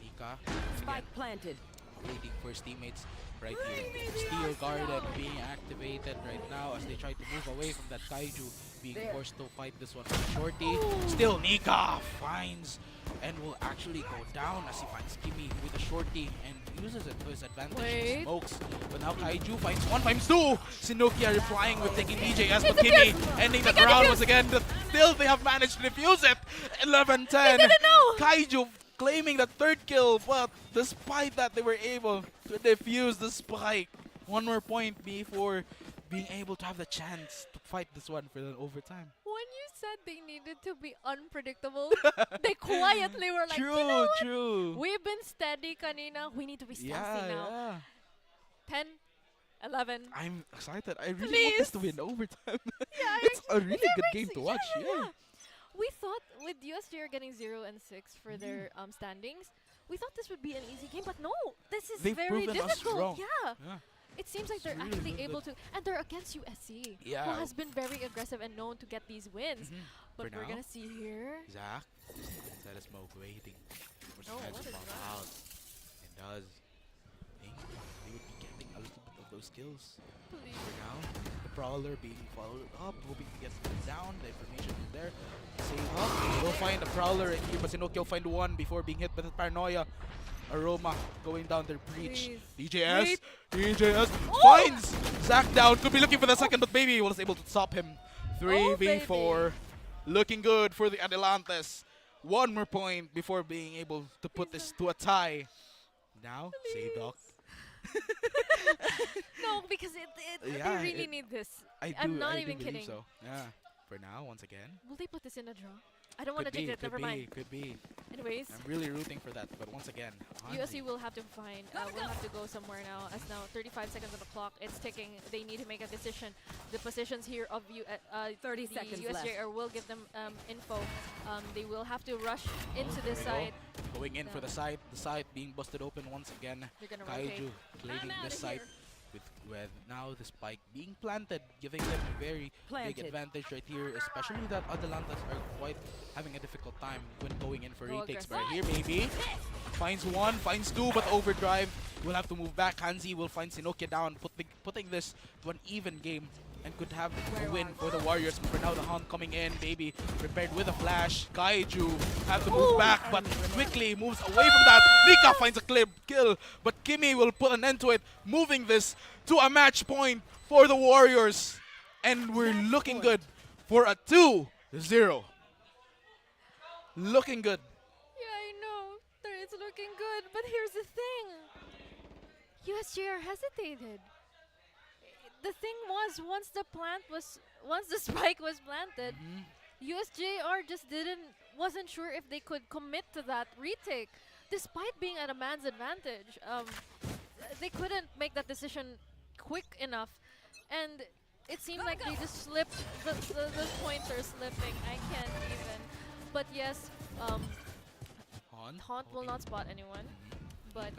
Nika. Spike planted. Waiting for his teammates right here. Steel Garden being activated right now as they try to move away from that Kaiju, being forced to fight this one with Shorty. Still Nika finds and will actually go down as he finds 𝐸𝐸 with the Shorty and uses it to his advantage. He smokes, but now Kaiju finds one, finds two. 𝐞𝐞𝐤 replying with taking DJS, but 𝐸𝐸 ending the round once again. But still they have managed to defuse it. 11-10. Kaiju claiming the third kill, but despite that, they were able to defuse the spike. One more point before being able to have the chance to fight this one for the overtime. When you said they needed to be unpredictable, they quietly were like, True, you know what? true. We've been steady kanina. We need to be stealthy now. 10, 11. I'm excited. I really want this to be an overtime. Yeah, It's a really good game to watch. Yeah. We thought with USJ getting 0 and 6 for their standings, we thought this would be an easy game, but no, this is They've very proven us difficult. wrong. Yeah. Yeah. It seems like they're really actually good, able good. to, and they're against USC, Yeah. who has been very aggressive and known to get these wins. But For we're now, gonna see here. Zach, inside of smoke, waiting for Oh, Smash what to is pop that? out. It does. I think they would be getting a little bit of those kills. Please. For now, the Prowler being followed up, hoping to get them down. The information is there. Save up. We'll find the Prowler and here, but 𝐸𝐸𝐤 will find one before being hit by the Paranoia. Aroma going down their breach. DJS. DJS finds Zach down. Could be looking for the second, but maybe was able to stop him. 3v4. Looking good for the Adelantes. One more point before being able to put this to a tie. Now, save Doc. No, because Yeah, they really it- need this. I I'm do- not I do even believe kidding. So. Yeah. For now, once again. Will they put this in a draw? I don't want to Could be, jinx it. Never could mind. be, could be. Anyways, I'm really rooting for that, but once again, USC will have to find. Will have to go somewhere now. As now 35 seconds on the clock. It's ticking. They need to make a decision. The positions here of 30 the seconds USJ-R will give them info. They will have to rush into this There we side. go. Going in for the site being busted open once again. They're gonna Kaiju rotate. claiming I'm this outta site with now the spike being planted, giving them a very big Planted. advantage right here, especially that Adelantas are quite having a difficult time when going in for Go retakes. But aggressive. right here, maybe finds one, finds two, but overdrive. Will have to move back. 𝐸𝐿 will find 𝐸𝐞𝐤 down, putting this to an even game. And could have a win for the Warriors. But for now, the Hunt coming in, baby, prepared with a flash. Kaiju have to move back, but quickly moves away from that. Nika finds a clear kill, but 𝐸𝐸𝐤 will put an end to it, moving this to a match point for the Warriors. And we're looking good for a 2-0. Looking good. Yeah, I know. It's looking good, but here's the thing. USJ-R hesitated. The thing was, once the spike was planted, USJ-R just wasn't sure if they could commit to that retake, despite being at a man's advantage. They couldn't make that decision quick enough, and it seemed like they just slipped. The points are slipping. I can't even. But yes, Haunt will not spot anyone. But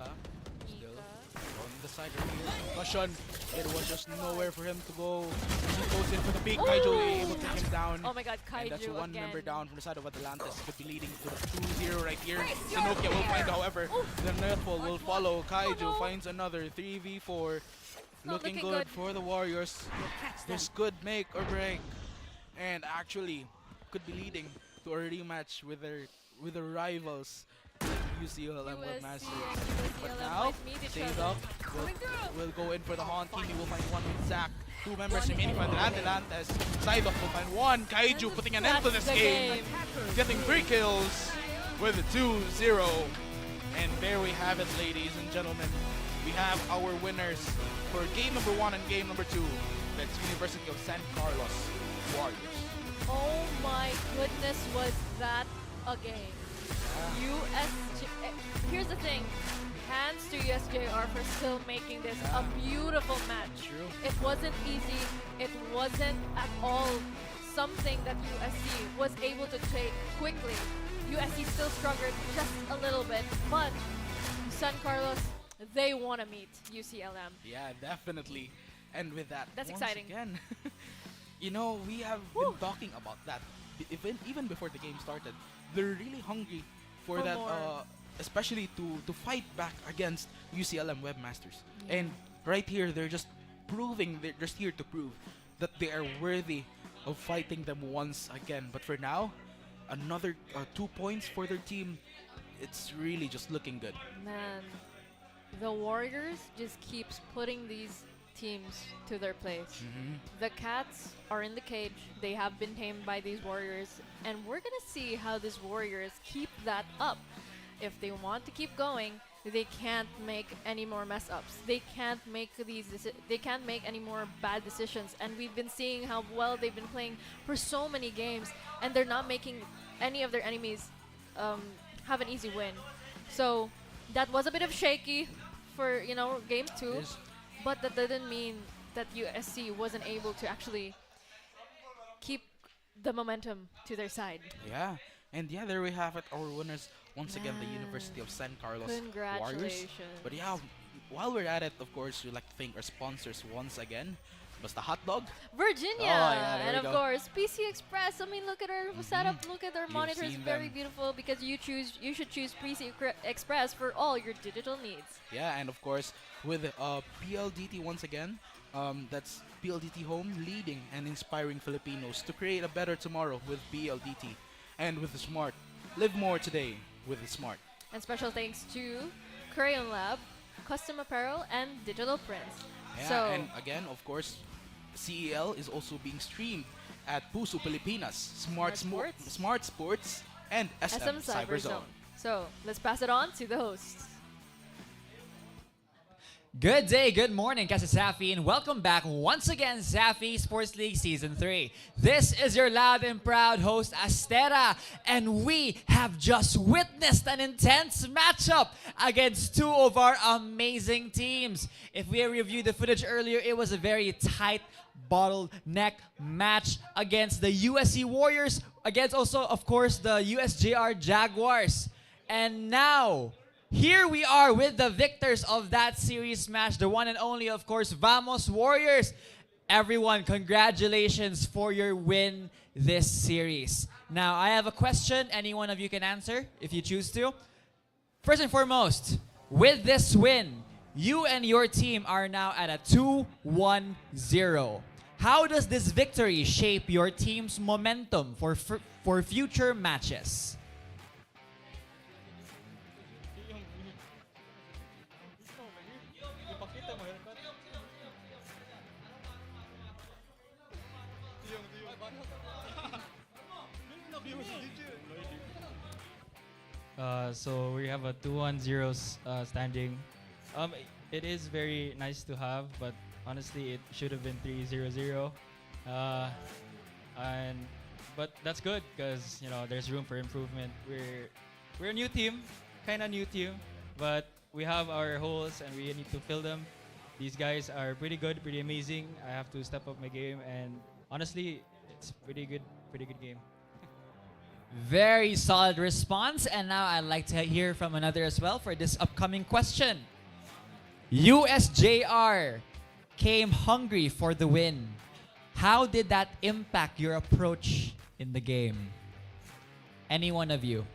Still on the side right here. Concussion. It was just nowhere for him to go. He goes in for the big Kaiju, able to take him down. Oh my god, And that's Kaiju one again. member down from the side of Atalantis. Could be leading to the 2-0 right here. 𝐞𝐞𝐤 will find, however, the Nightfall will follow. Kaiju finds another 3v4. Looking good for the Warriors. This could make or break. And actually, could be leading to a rematch with their rivals. UCLM Webmasters. But now, stays up. Will go in for the Haunt team. He will find one with Zach. Two members remaining from Atalantis. Side off will find one. Kaiju putting an end to this game. Getting 3 kills with a 2-0. And there we have it, ladies and gentlemen. We have our winners for game number 1 and game number 2. That's University of San Carlos Warriors. Oh my goodness, was that a game? Here's the thing. Hands to USJ-R for still making this a beautiful match. True. It wasn't easy. It wasn't at all something that USC was able to take quickly. USC still struggled just a little bit, but San Carlos, they want to meet UCLM. Yeah, definitely. And with that, That's once exciting. again, you know, we have been talking about that even before the game started. They're really hungry for that, especially to fight back against UCLM Webmasters. Yeah. And right here, they're just here to prove that they are worthy of fighting them once again. But for now, another 2 points for their team. It's really just looking good. Man, the Warriors just keeps putting these teams to their place. The Cats are in the cage. They have been tamed by these Warriors, and we're gonna see how these Warriors keep that up. If they want to keep going, they can't make any more mess ups. They can't make any more bad decisions. And we've been seeing how well they've been playing for so many games, and they're not making any of their enemies have an easy win. So that was a bit of shaky for game 2. But that didn't mean that USC wasn't able to actually keep the momentum to their side. Yeah, and yeah, there we have it. Our winners once again, the University of San Carlos Warriors. Congratulations. But yeah, while we're at it, of course, we'd like to thank our sponsors once again. Basta Hot Dog, Virginia, and of course PC Express. I mean, look at our setup. Look at our monitors, very beautiful. Because you should choose PC Express for all your digital needs. Yeah, and of course with PLDT once again. That's PLDT Home, leading and inspiring Filipinos to create a better tomorrow with PLDT. And with the Smart, live more today with the Smart. And special thanks to Crayon Lab, Custom Apparel, and Digital Prints. Yeah, so, and again, of course, CEL is also being streamed at Puso Pilipinas, Smart Sports, and SM Cyberzone. So let's pass it on to the hosts. Good day, good morning, CESAFI, and welcome back once again, CESAFI Esports League Season 3. This is your loud and proud host, Astera, and we have just witnessed an intense matchup against 2 of our amazing teams. If we reviewed the footage earlier, it was a very tight, bottleneck match against the USC Warriors, against also, of course, the USJ-R Jaguars. And now, here we are with the victors of that series match, the one and only, of course, Vamos Warriors. Everyone, congratulations for your win this series. Now, I have a question. Any one of you can answer if you choose to. First and foremost, with this win, you and your team are now at a 2-1-0. How does this victory shape your team's momentum for future matches? So we have a 2-1-0 standing. It is very nice to have, but honestly, it should have been 3-0-0. But that's good because there's room for improvement. We're a new team, kind of new team, but we have our holes and we need to fill them. These guys are pretty good, pretty amazing. I have to step up my game, and honestly, it's pretty good game. Very solid response. And now I'd like to hear from another as well for this upcoming question. USJ-R came hungry for the win. How did that impact your approach in the game? Any one of you?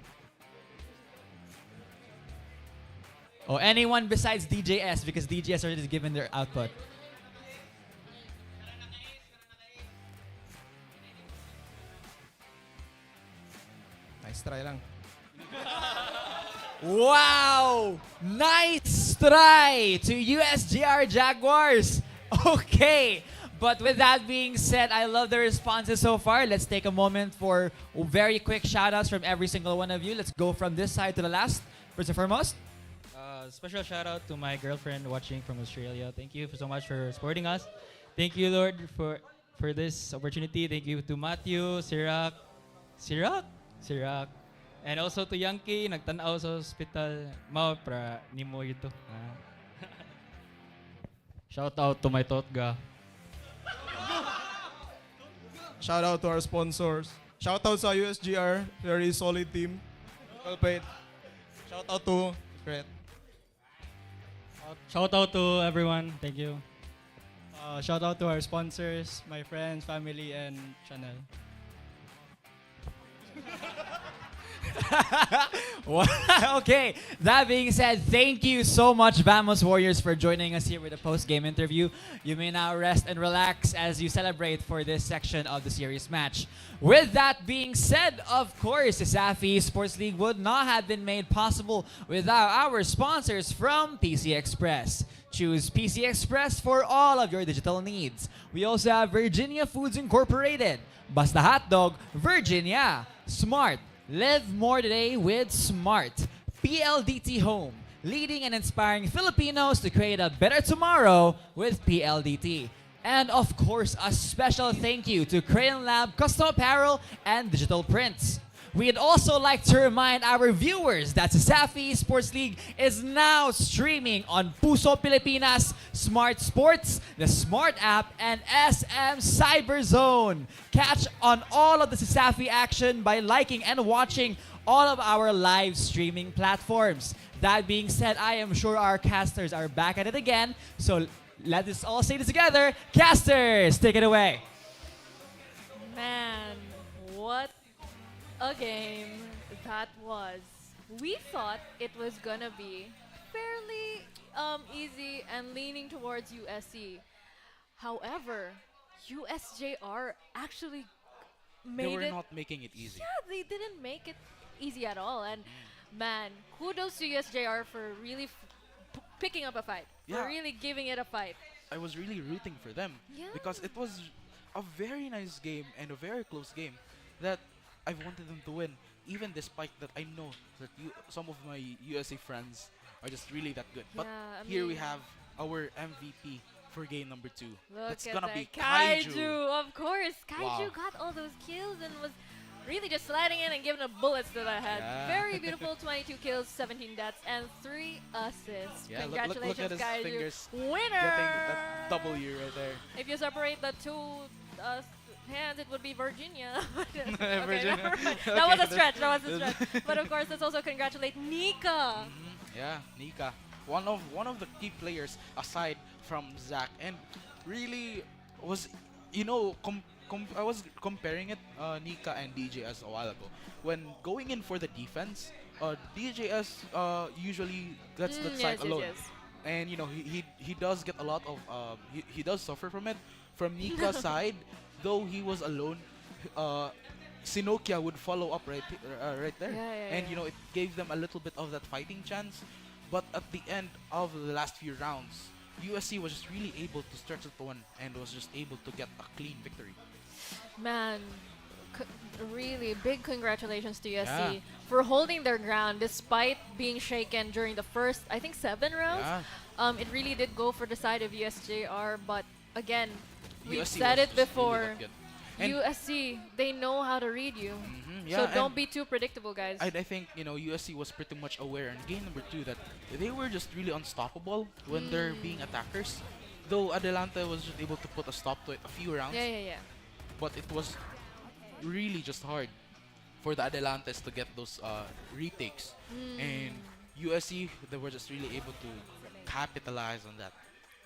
Or anyone besides DJS, because DJS already given their output. Nice try lang. Wow! Nice try to USJ-R Jaguars. Okay. But with that being said, I love the responses so far. Let's take a moment for very quick shout-outs from every single one of you. Let's go from this side to the last. First and foremost. Special shout out to my girlfriend watching from Australia. Thank you so much for supporting us. Thank you, Lord, for this opportunity. Thank you to Matthew, Sirak, and also to Yankee, nagtanaw sa hospital. Mao pra nimo ito. Shout out to my Totga. Shout out to our sponsors. Shout out sa USJ-R, very solid team. Well played. Shout out to Fred. Shout out to everyone. Thank you. Shout out to our sponsors, my friends, family, and channel. Okay, that being said, thank you so much, Vamos Warriors, for joining us here with a post-game interview. You may now rest and relax as you celebrate for this section of the series match. With that being said, of course, the CESAFI Esports League would not have been made possible without our sponsors from PC Express. Choose PC Express for all of your digital needs. We also have Virginia Foods Incorporated, Basta Hotdog, Virginia, Smart. Live more today with Smart. PLDT Home, leading and inspiring Filipinos to create a better tomorrow with PLDT. And of course, a special thank you to Crayon Lab Custom Apparel and Digital Prints. We'd also like to remind our viewers that CESAFI Esports League is now streaming on Puso Pilipinas, Smart Sports, the Smart App, and SM Cyberzone. Catch on all of the CESAFI action by liking and watching all of our live streaming platforms. That being said, I am sure our casters are back at it again, so let us all say this together. Casters, take it away. Man, what a game that was. We thought it was gonna be fairly easy and leaning towards USC. However, USJ-R actually made it. They were not making it easy. Yeah, they didn't make it easy at all. And man, kudos to USJ-R for really picking up a fight. Yeah. For really giving it a fight. I was really rooting for them because it was a very nice game and a very close game that I wanted them to win, even despite that I know that some of my USC friends are just really that good. But here we have our MVP for game number 2. That's gonna be 𝐐𝐞𝐤. Of course, 𝐐𝐞𝐤 got all those kills and was really just sliding in and giving the bullets to the head. Yeah. Very beautiful, 22 kills, 17 deaths, and 3 assists. Yeah, Congratulations, look at his 𝐐𝐞𝐤. fingers Winner! getting that W right there. If you separate the two hands, it would be Virginia. Okay, Virginia. never mind. Okay, That was a stretch. That was a stretch. But of course, let's also congratulate 𝐐𝐞𝐞𝐤. Yeah, 𝐐𝐞𝐞𝐤, one of the key players aside from Zach, and really was, I was comparing it 𝐐𝐞𝐤 and DJS a while ago. When going in for the defense, DJS usually lets that side alone. Yes. And he does get a lot of he does suffer from it. From 𝐐𝐞𝐤's side, though he was alone, 𝐐𝐞𝐤 would follow up right there. And it gave them a little bit of that fighting chance. But at the end of the last few rounds, USC was just really able to stretch it to one and was just able to get a clean victory. Man, really big congratulations to USC Yeah. for holding their ground despite being shaken during the first, I think, 7 rounds. Yeah. It really did go for the side of USJ-R, but again, we've USC said was it just really before. that good. And USC, they know how to read you. yeah, So don't and be too predictable, guys. I think, you know, USC was pretty much aware in game number 2 that they were just really unstoppable when they're being attackers. Though Adelante was just able to put a stop to it a few rounds. Yeah. But it was really just hard for the Adelantes to get those retakes. And USC, they were just really able to capitalize on that.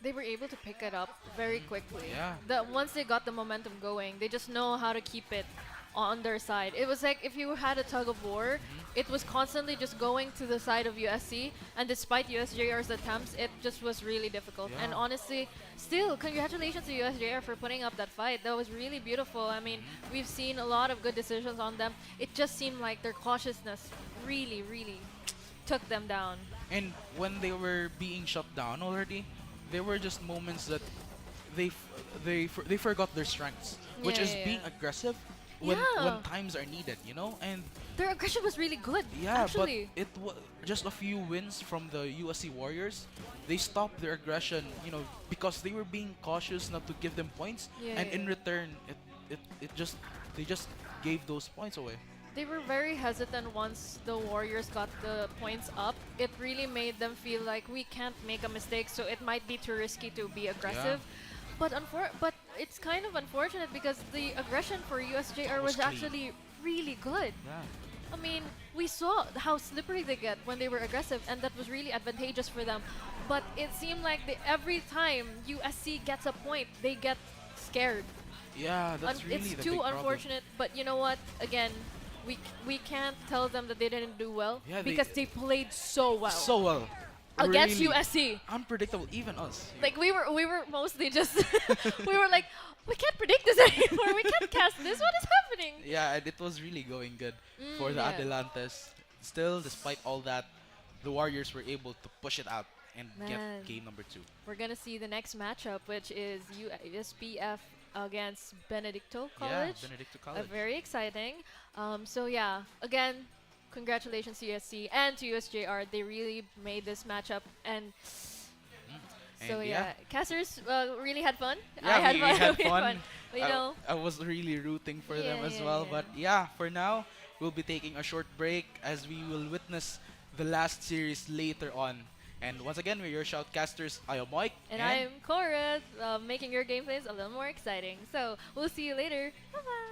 They were able to pick it up very quickly. Yeah. Once they got the momentum going, they just know how to keep it on their side. It was like if you had a tug of war, it was constantly just going to the side of USC, and despite USJ-R's attempts, it just was really difficult. And honestly, still, congratulations to USJ-R for putting up that fight. That was really beautiful. I mean, we've seen a lot of good decisions on them. It just seemed like their cautiousness really, really took them down. And when they were being shut down already, there were just moments that they forgot their strengths, which is being aggressive when times are needed, you know. And their aggression was really good. Yeah, actually. but it was just a few wins from the USC Warriors. They stopped their aggression, you know, because they were being cautious not to give them points, and in return, they just gave those points away. They were very hesitant once the Warriors got the points up. It really made them feel like we can't make a mistake, so it might be too risky to be aggressive. But it's kind of unfortunate because the aggression for USJ-R was actually really good. I mean, we saw how slippery they get when they were aggressive, and that was really advantageous for them. But it seemed like every time USC gets a point, they get scared. Yeah, that's really it's the too big problem. unfortunate. But you know what? Again, we can't tell them that they didn't do well because they played so well. So well. Against Really USC. Unpredictable, even us. Like we were mostly just we were like, we can't predict this anymore. We can't cast this. What is happening? Yeah, and it was really going good for the Adelantes. Still, despite all that, the Warriors were able to push it out and get game number 2. We're gonna see the next matchup, which is USPF against Benedicto College. Yeah, Benedicto College. Very exciting. So yeah, again, congratulations to USC and to USJ-R. They really made this matchup, and so yeah, casters really had fun. Yeah, I had we fun. had We fun. But, you know, I was really rooting for them as yeah, well. yeah. But yeah, for now, we'll be taking a short break as we will witness the last series later on. And once again, we're your shoutcasters. I am Mike. and I'm Cora, making your gameplays a little more exciting. So we'll see you later. Bye-bye.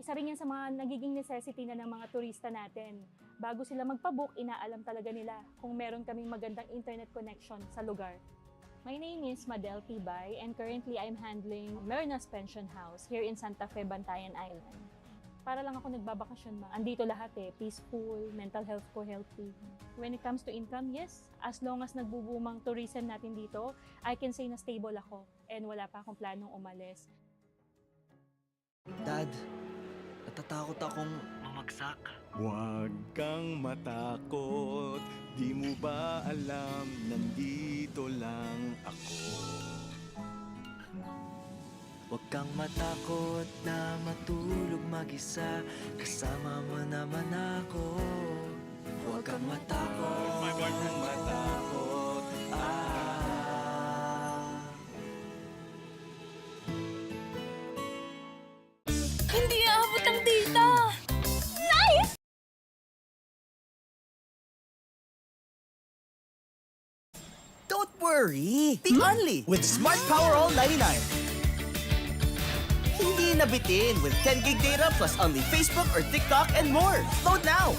Isa rin yan sa mga nagiging necessity na ng mga turista natin. Bago sila magpabook, inaalam talaga nila kung meron kaming magandang internet connection sa lugar. My name is 𝐷𝐷𝐿 and currently I'm handling Merna's Pension House here in Santa Fe, Bantayan Island. Para lang ako nagbabakasyon, andito lahat peaceful, mental health ko healthy. When it comes to income, yes, as long as nagbuboomang tourism natin dito, I can say na stable ako and wala pa akong planong umalis. Dad, natatakot akong mamagsak. Huwag kang matakot, di mo ba alam, nandito lang ako. Huwag kang matakot na matulog mag-isa, kasama mo naman ako. Huwag kang matakot, huwag kang matakot. Hindi aabot ang data! Nice! Don't worry! Be only with Smart Power All 99. Hindi nabitin with 10 gig data plus only Facebook or TikTok and more. Load now!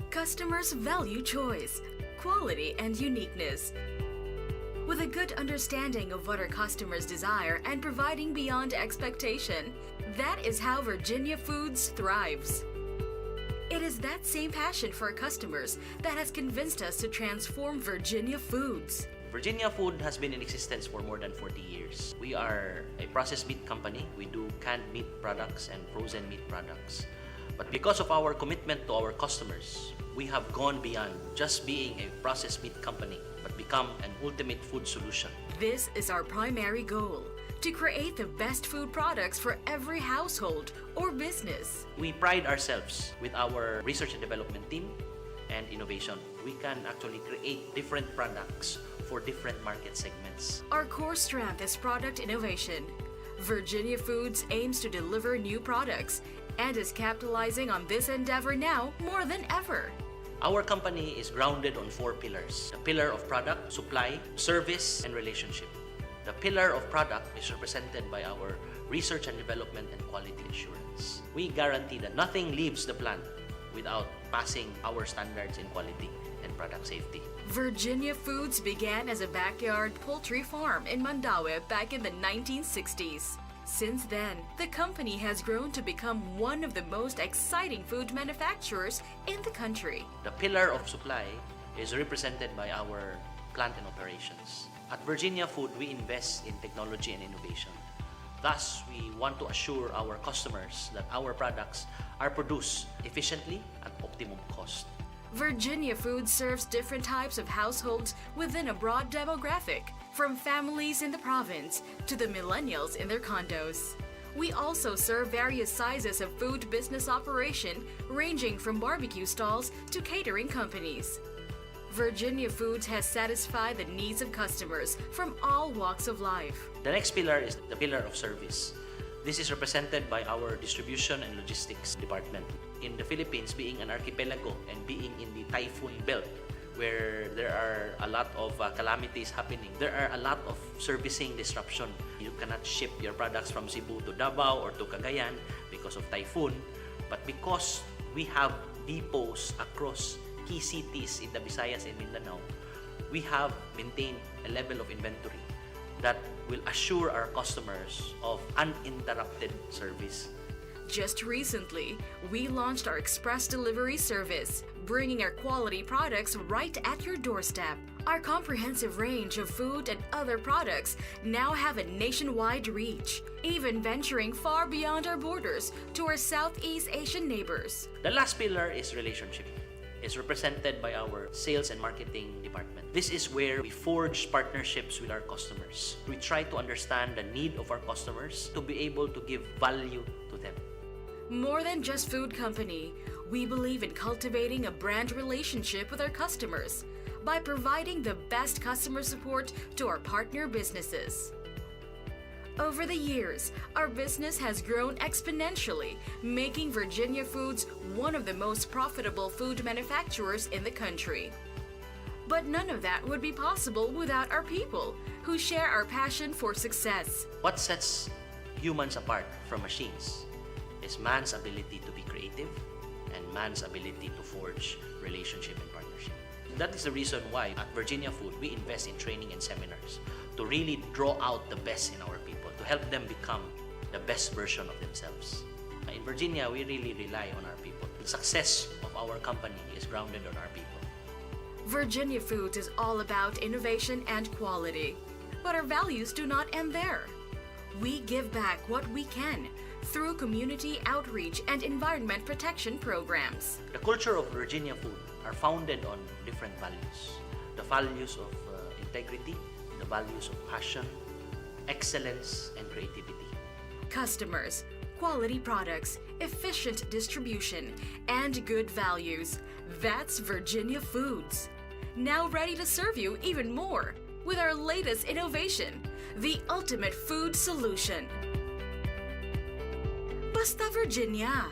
Customers value choice, quality, and uniqueness. With a good understanding of what our customers desire and providing beyond expectation, that is how Virginia Foods thrives. It is that same passion for our customers that has convinced us to transform Virginia Foods. Virginia Food has been in existence for more than 40 years. We are a processed meat company. We do canned meat products and frozen meat products. But because of our commitment to our customers, we have gone beyond just being a processed meat company, but become an ultimate food solution. This is our primary goal, to create the best food products for every household or business. We pride ourselves with our research and development team and innovation. We can actually create different products for different market segments. Our core strength is product innovation. Virginia Foods aims to deliver new products and is capitalizing on this endeavor now more than ever. Our company is grounded on 4 pillars. The pillar of product, supply, service, and relationship. The pillar of product is represented by our research and development and quality assurance. We guarantee that nothing leaves the plant without passing our standards in quality and product safety. Virginia Foods began as a backyard poultry farm in Mandaue back in the 1960s. Since then, the company has grown to become one of the most exciting food manufacturers in the country. The pillar of supply is represented by our plant and operations. At Virginia Food, we invest in technology and innovation. Thus, we want to assure our customers that our products are produced efficiently at optimum cost. Virginia Foods serves different types of households within a broad demographic, from families in the province to the millennials in their condos. We also serve various sizes of food business operation, ranging from barbecue stalls to catering companies. Virginia Foods has satisfied the needs of customers from all walks of life. The next pillar is the pillar of service. This is represented by our distribution and logistics department. In the Philippines, being an archipelago and being in the typhoon belt, where there are a lot of calamities happening, there are a lot of servicing disruption. You cannot ship your products from Cebu to Davao or to Cagayan because of typhoon, but because we have depots across key cities in the Visayas and Mindanao, we have maintained a level of inventory that will assure our customers of uninterrupted service. Just recently, we launched our express delivery service, bringing our quality products right at your doorstep. Our comprehensive range of food and other products now have a nationwide reach, even venturing far beyond our borders to our Southeast Asian neighbors. The last pillar is relationship. It's represented by our sales and marketing department. This is where we forge partnerships with our customers. We try to understand the need of our customers to be able to give value to them. More than just food company, we believe in cultivating a brand relationship with our customers by providing the best customer support to our partner businesses. Over the years, our business has grown exponentially, making Virginia Foods one of the most profitable food manufacturers in the country. But none of that would be possible without our people, who share our passion for success. What sets humans apart from machines is man's ability to be creative and man's ability to forge relationship and partnership. That is the reason why at Virginia Food, we invest in training and seminars to really draw out the best in our people, to help them become the best version of themselves. In Virginia, we really rely on our people. The success of our company is grounded on our people. Virginia Foods is all about innovation and quality, but our values do not end there. We give back what we can through community outreach and environment protection programs. The culture of Virginia Food are founded on different values. The values of integrity, the values of passion, excellence, and creativity. Customers, quality products, efficient distribution, and good values. That's Virginia Foods. Now ready to serve you even more with our latest innovation, the ultimate food solution. Basta Virginia!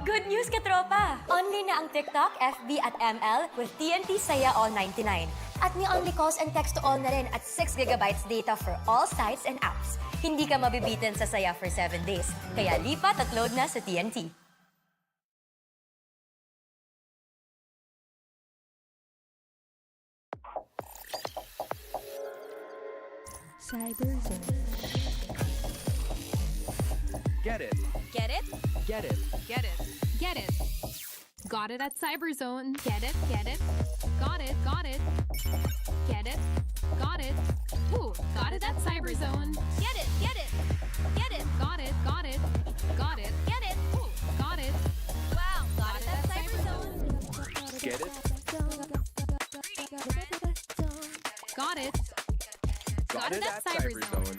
Good news, katropa! Only na ang TikTok, FB at ML with TNT Saya All 99. At may only calls and text to all na rin at 6 GB data for all sites and apps. Hindi ka mabibitin sa Saya for 7 days. Kaya lipat at load na sa TNT. CyberZone. Get it. Get it? Get it. Get it. Get it. Got it at CyberZone. Get it. Get it. Got it. Got it. Get it. Got it. Ooh, got it at CyberZone. Get it. Get it. Get it. Got it. Got it. Got it. Get it. Ooh, got it. Wow, got it at CyberZone. Get it. Got it. Got it at CyberZone.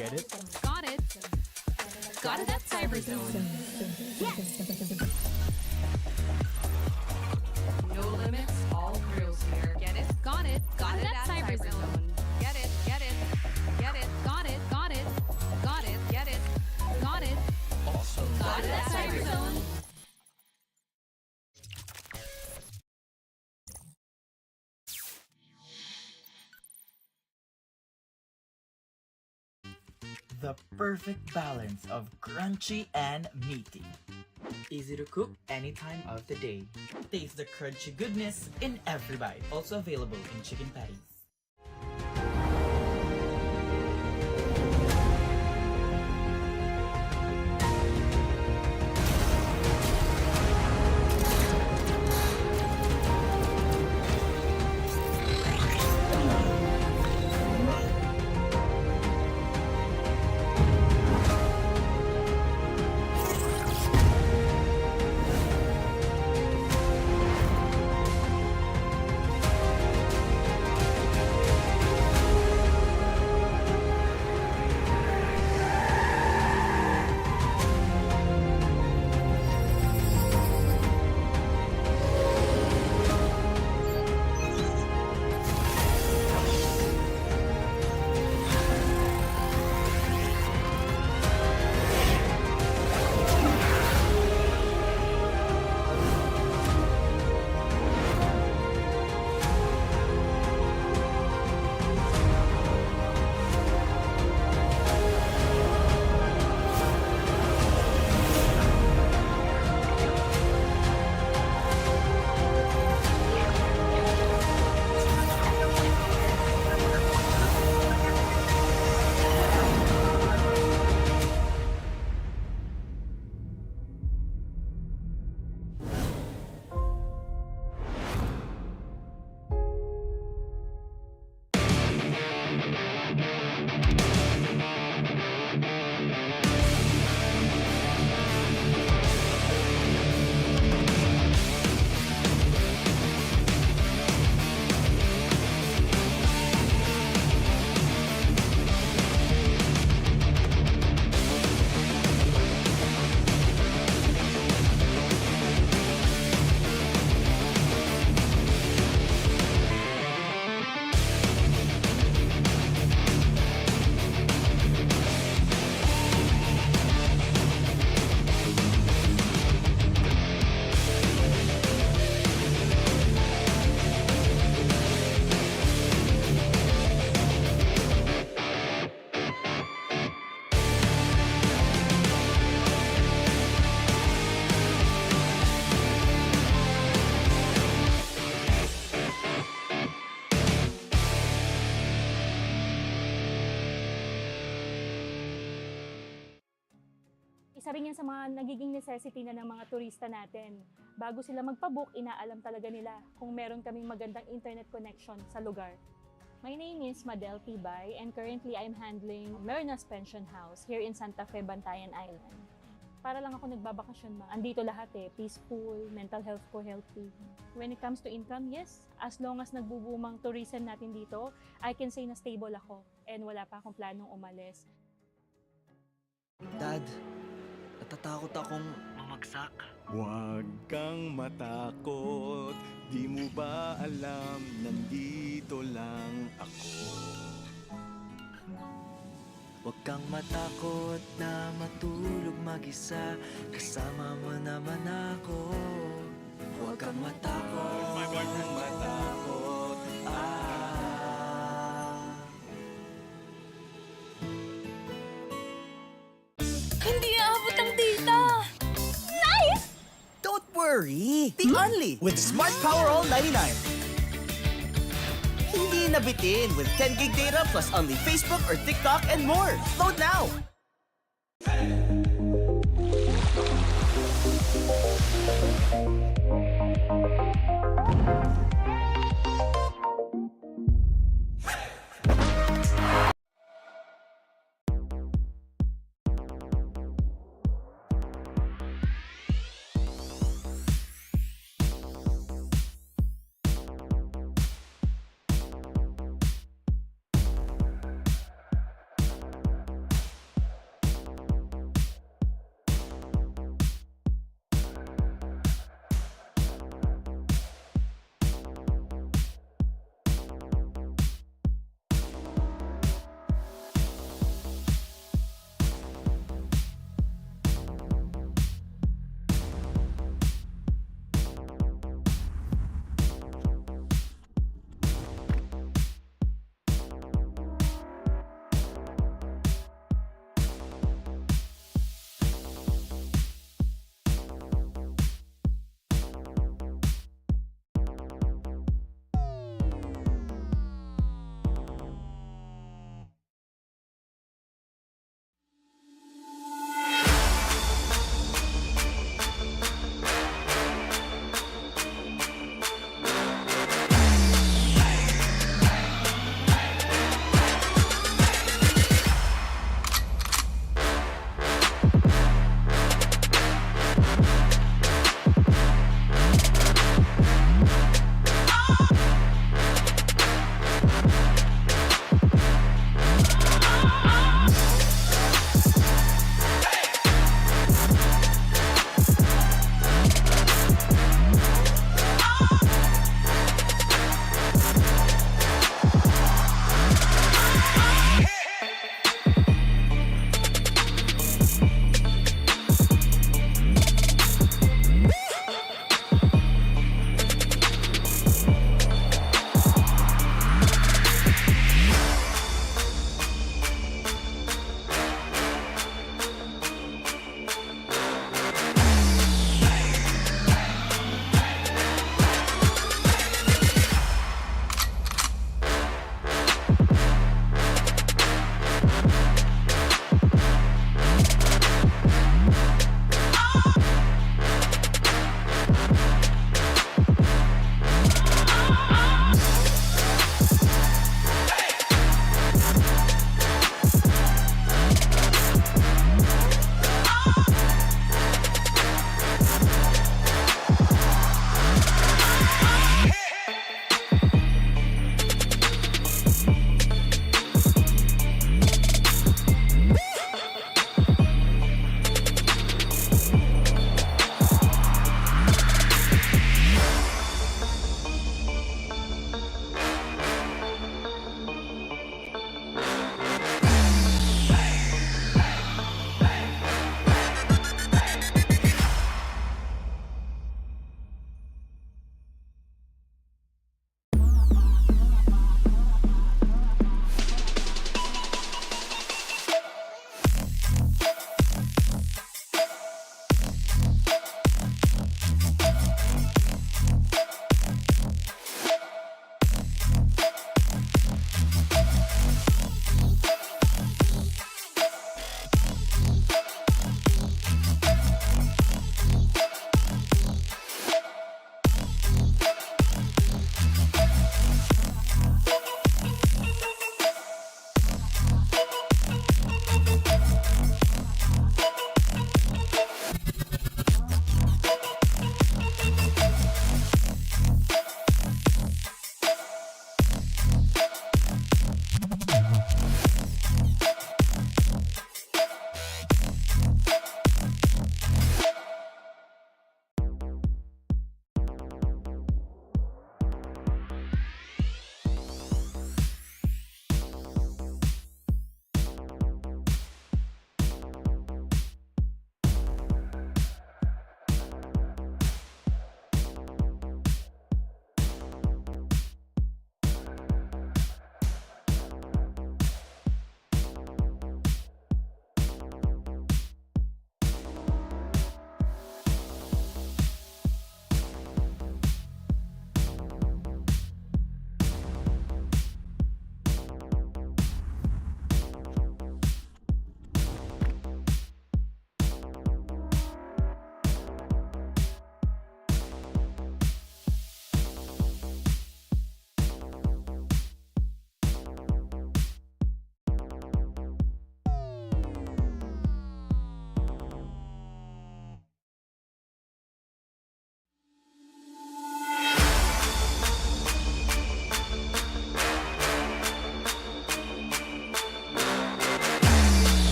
Get it? Got it. Got it at CyberZone. No limits, all thrills here. Get it? Got it. Got it at CyberZone. Get it, get it, get it, Got it. Got it. Got it. get it. Got it. Also Got it at CyberZone. The perfect balance of crunchy and meaty. Easy to cook any time of the day. Taste the crunchy goodness in every bite. Also available in chicken patties. Isa rin yan sa mga nagiging necessity na ng mga turista natin. Bago sila magpabook, inaalam talaga nila kung meron kaming magandang internet connection sa lugar. My name is 𝐕𝐚𝐿 and currently I'm handling Merna's Pension House here in Santa Fe, Bantayan Island. Para lang ako nagbabakasyon ma. Andito lahat peaceful, mental health ko healthy. When it comes to income, yes, as long as nagbubumang tourism natin dito, I can say na stable ako and wala pa akong planong umalis. Dad, natatakot akong mamagsak. Huwag kang matakot, di mo ba alam, nandito lang ako. Huwag kang matakot na matulog mag-isa, kasama mo naman ako. Huwag kang matakot, matakot. Hindi aabot ang data! Nice! Don't worry! The Only with Smart Power All 99. Hindi nabitin with 10 gig data plus only Facebook or TikTok and more. Load now!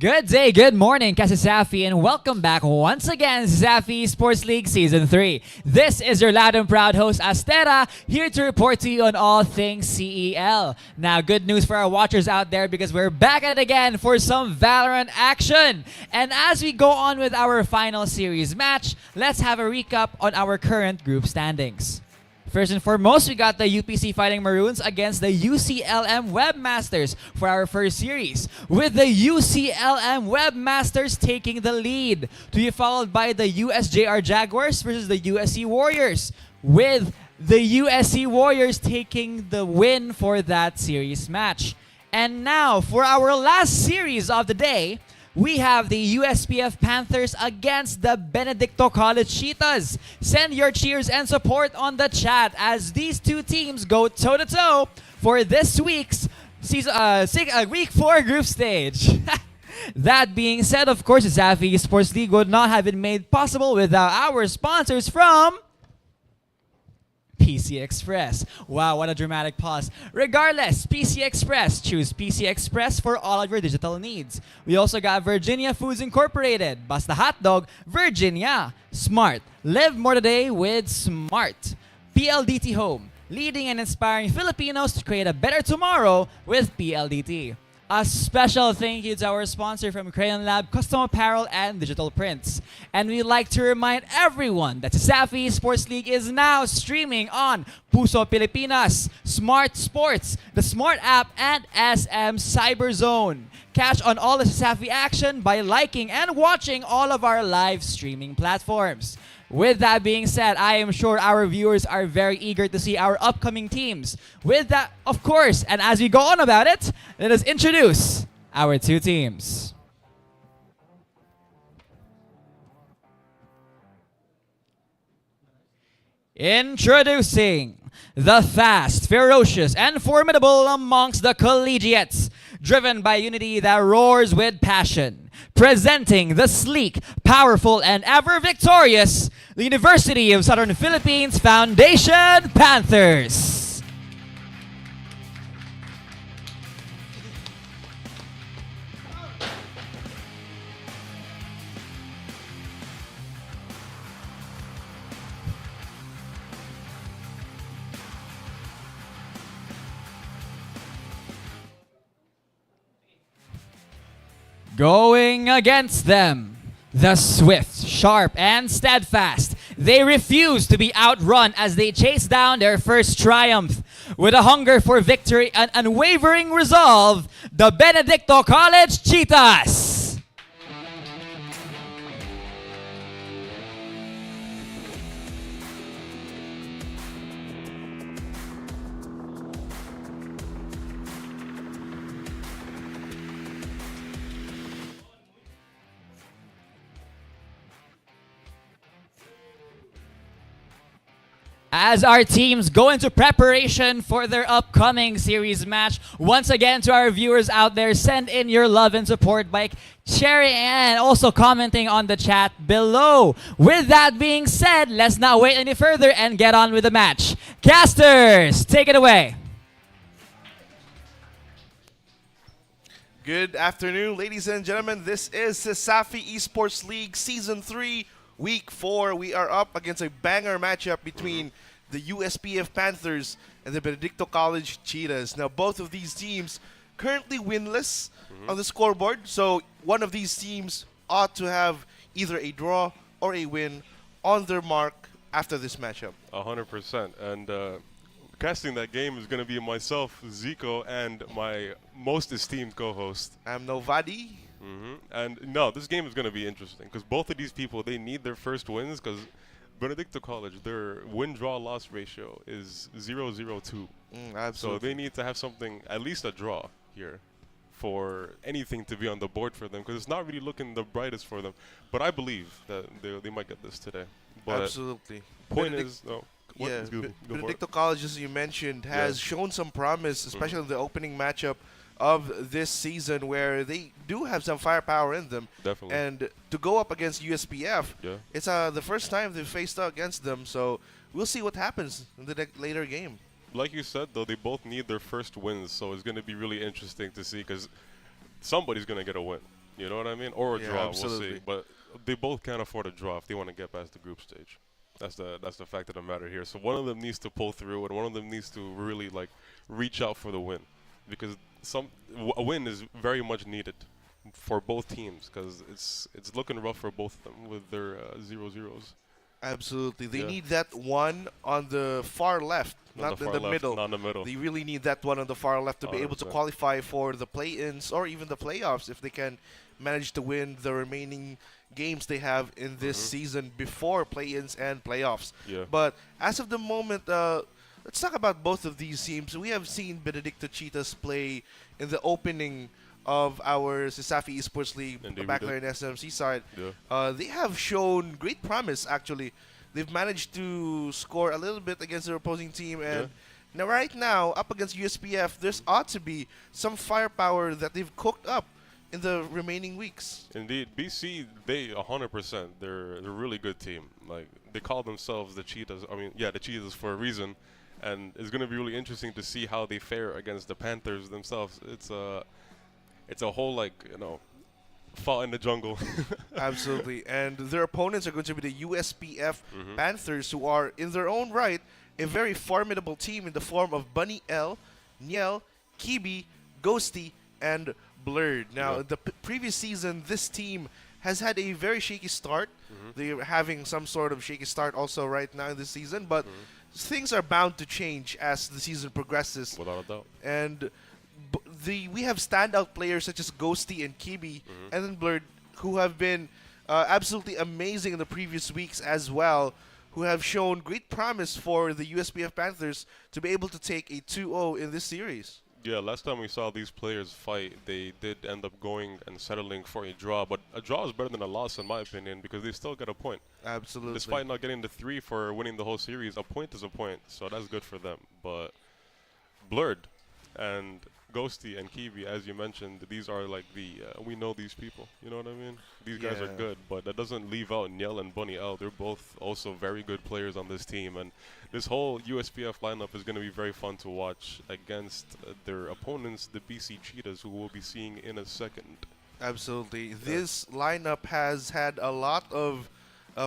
Good day, good morning, CESAFI, and welcome back once again, CESAFI Esports League Season 3. This is your loud and proud host, Astera, here to report to you on all things CEL. Now, good news for our watchers out there because we're back at it again for some Valorant action. And as we go on with our final series match, let's have a recap on our current group standings. First and foremost, we got the UPC Fighting Maroons against the UCLM Webmasters for our first series, with the UCLM Webmasters taking the lead, to be followed by the USJ-R Jaguars versus the USC Warriors, with the USC Warriors taking the win for that series match. And now, for our last series of the day, we have the USPF Panthers against the Benedicto College Cheetahs. Send your cheers and support on the chat as these two teams go toe-to-toe for this week's Week 4 group stage. That being said, of course, the CESAFI Esports League would not have been made possible without our sponsors from PC Express. Wow, what a dramatic pause. Regardless, PC Express. Choose PC Express for all of your digital needs. We also got Virginia Foods Incorporated, Basta Hotdog, Virginia. Smart. Live more today with Smart. PLDT Home. Leading and inspiring Filipinos to create a better tomorrow with PLDT. A special thank you to our sponsor from Crayon Lab Custom Apparel and Digital Prints. And we'd like to remind everyone that CESAFI Esports League is now streaming on Puso Pilipinas, Smart Sports, the Smart App, and SM Cyberzone. Catch on all the CESAFI action by liking and watching all of our live streaming platforms. With that being said, I am sure our viewers are very eager to see our upcoming teams. With that, of course, and as we go on about it, let us introduce our two teams. Introducing the fast, ferocious, and formidable amongst the collegiates, driven by unity that roars with passion. Presenting the sleek, powerful, and ever victorious, the University of Southern Philippines Foundation Panthers. Going against them, the swift, sharp, and steadfast. They refuse to be outrun as they chase down their first triumph. With a hunger for victory and unwavering resolve, the Benedicto College Cheetahs. As our teams go into preparation for their upcoming series match, once again to our viewers out there, send in your love and support by sharing and also commenting on the chat below. With that being said, let's not wait any further and get on with the match. Casters, take it away. Good afternoon, ladies and gentlemen. This is CESAFI Esports League Season 3, Week 4. We are up against a banger matchup between the USPF Panthers and the Benedicto College Cheetahs. Now, both of these teams currently winless on the scoreboard, so one of these teams ought to have either a draw or a win on their mark after this matchup. 100%. And casting that game is going to be myself, �𝐭𝐤, and my most esteemed co-host. I'm Novadi. And no, this game is going to be interesting because both of these people, they need their first wins because Benedicto College, their win-draw-loss ratio is 0-0-2. Absolutely. So they need to have something, at least a draw here, for anything to be on the board for them because it's not really looking the brightest for them. But I believe that they might get this today. But Absolutely. Point is, Benedicto College, as you mentioned, has shown some promise, especially in the opening matchup of this season where they do have some firepower in them. Definitely. And to go up against USPF, it's the first time they've faced up against them, so we'll see what happens in the later game. Like you said, though, they both need their first wins, so it's going to be really interesting to see because somebody's going to get a win. You know what I mean? Or a draw, absolutely. we'll see. But they both can't afford a draw if they want to get past the group stage. That's the fact of the matter here. So one of them needs to pull through, and one of them needs to really reach out for the win, because a win is very much needed for both teams because it's looking rough for both of them with their 0-0s. Absolutely. They Yeah. need that one on the far left, On not the in far the left, middle. not in the middle. They really need that one on the far left to be able to 100%. qualify for the play-ins or even the playoffs if they can manage to win the remaining games they have in this season before play-ins and playoffs. Yeah. But as of the moment, let's talk about both of these teams. We have seen Benedicto Cheetahs play in the opening of our CESAFI Esports League, And the they Backline redid. SMC side. Yeah. They have shown great promise, actually. They've managed to score a little bit against their opposing team, and now right now, up against USPF, there's ought to be some firepower that they've cooked up in the remaining weeks. Indeed, BC, they 100%. They're a really good team. Like, they call themselves the Cheetahs. I mean, yeah, the Cheetahs for a reason, and it's going to be really interesting to see how they fare against the Panthers themselves. It's a whole, like, fought in the jungle. Absolutely. And their opponents are going to be the USPF Panthers, who are, in their own right, a very formidable team in the form of Bunny L, Niel, Kibi, Ghosty, and Blurred. Now, the previous season, this team has had a very shaky start. They're having some sort of shaky start also right now in this season, but things are bound to change as the season progresses. Without a doubt. And we have standout players such as Ghosty and Kibi and then Blurred, who have been absolutely amazing in the previous weeks as well, who have shown great promise for the USPF Panthers to be able to take a 2-0 in this series. Yeah, last time we saw these players fight, they did end up going and settling for a draw. But a draw is better than a loss, in my opinion, because they still get a point. Absolutely. Despite not getting the 3 for winning the whole series, a point is a point, so that's good for them. But Blurred and Ghosty and Kiwi, as you mentioned, these are like we know these people. You know what I mean? These guys are Yeah. good, but that doesn't leave out Niel and Bunny L. They're both also very good players on this team, and this whole USPF lineup is going to be very fun to watch against their opponents, the BC Cheetahs, who we'll be seeing in a second. Absolutely. This lineup has had a lot of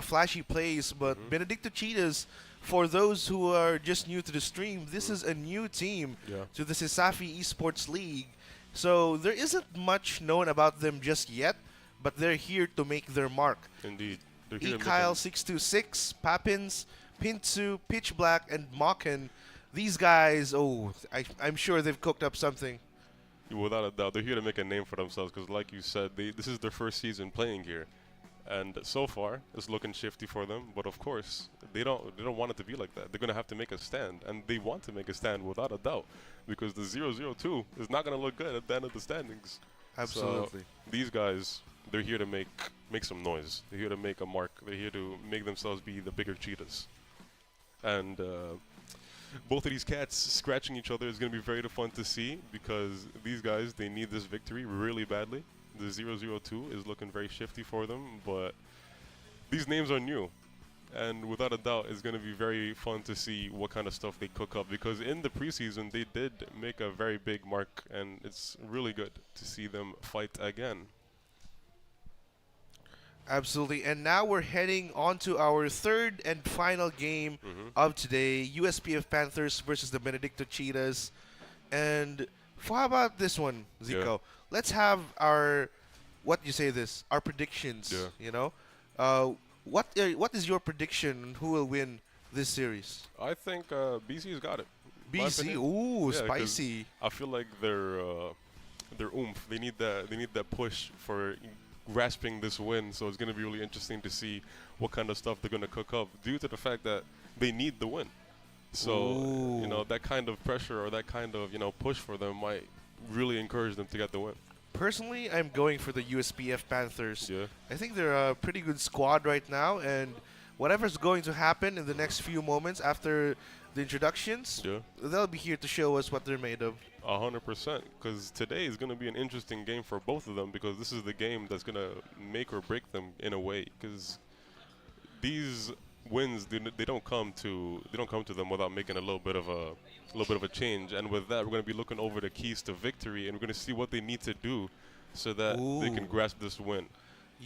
flashy plays, but Benedicto Cheetahs, for those who are just new to the stream, this is a new team to the CESAFI Esports League. So there isn't much known about them just yet, but they're here to make their mark. Indeed. They're here to make 𝐸𝐿626, Papins, Pinsu, Pitch Black, and Mokken. These guys, I'm sure they've cooked up something. Without a doubt, they're here to make a name for themselves because, like you said, this is their first season playing here, and so far it's looking shifty for them. But of course, they don't want it to be like that. They're gonna have to make a stand, and they want to make a stand without a doubt, because the 0-0-2 is not gonna look good at the end of the standings. Absolutely. So these guys, they're here to make some noise. They're here to make a mark. They're here to make themselves be the bigger Cheetahs. And both of these cats scratching each other is going to be very fun to see, because these guys, they need this victory really badly. The 0-0-2 is looking very shifty for them, but these names are new. And without a doubt, it's going to be very fun to see what kind of stuff they cook up, because in the preseason, they did make a very big mark, and it's really good to see them fight again. Absolutely. And now we're heading on to our third and final game of today, USPF Panthers versus the Benedicto Cheetahs. And how about this one, 𝐐𝐞𝐤? Yeah. Let's have our our predictions. Yeah. You know, what is your prediction on who will win this series? I think BC's got it. My BC, opinion. ooh, Yeah, 'cause spicy. I feel like their oomph. They need that push for grasping this win. So it's going to be really interesting to see what kind of stuff they're going to cook up, due to the fact that they need the win. So you know, that kind of pressure or that kind of push for them might really encourage them to get the win. Personally, I'm going for the USPF Panthers. Yeah. I think they're a pretty good squad right now, and whatever's going to happen in the next few moments after the introductions, they'll be here to show us what they're made of. 100%, because today is going to be an interesting game for both of them, because this is the game that's going to make or break them in a way, because these wins, they don't come to them without making a little bit of a change. And with that, we're going to be looking over the keys to victory, and we're going to see what they need to do so that they can grasp this win.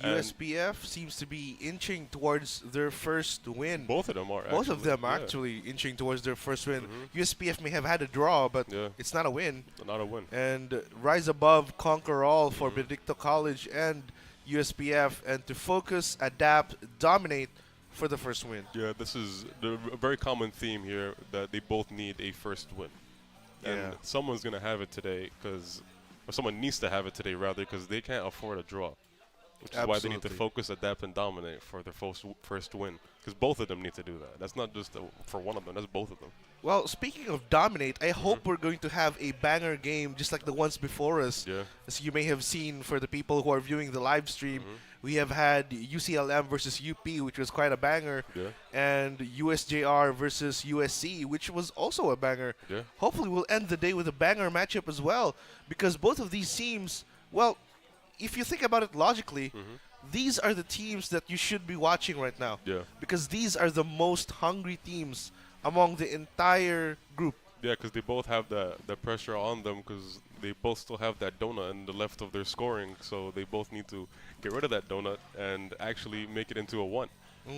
USPF seems to be inching towards their first win. Both of them are. Both of them are actually inching towards their first win. USPF may have had a draw, but it's not a win. Not a win. And rise above, conquer all for Benedicto College and USPF, and to focus, adapt, dominate for the first win. Yeah, this is a very common theme here that they both need a first win. Yeah. And someone's going to have it today or someone needs to have it today rather because they can't afford a draw. Which is why they need to focus, adapt, and dominate for their first win. Because both of them need to do that. That's not just for one of them. That's both of them. Well, speaking of dominate, I hope we're going to have a banger game just like the ones before us. Yeah. As you may have seen for the people who are viewing the live stream, we have had UCLM versus UP, which was quite a banger, and USJ-R versus USC, which was also a banger. Yeah. Hopefully we'll end the day with a banger matchup as well, because both of these teams, well, if you think about it logically, these are the teams that you should be watching right now. Yeah. Because these are the most hungry teams among the entire group. Yeah, because they both have the pressure on them because they both still have that donut in the left of their scoring. So they both need to get rid of that donut and actually make it into a 1.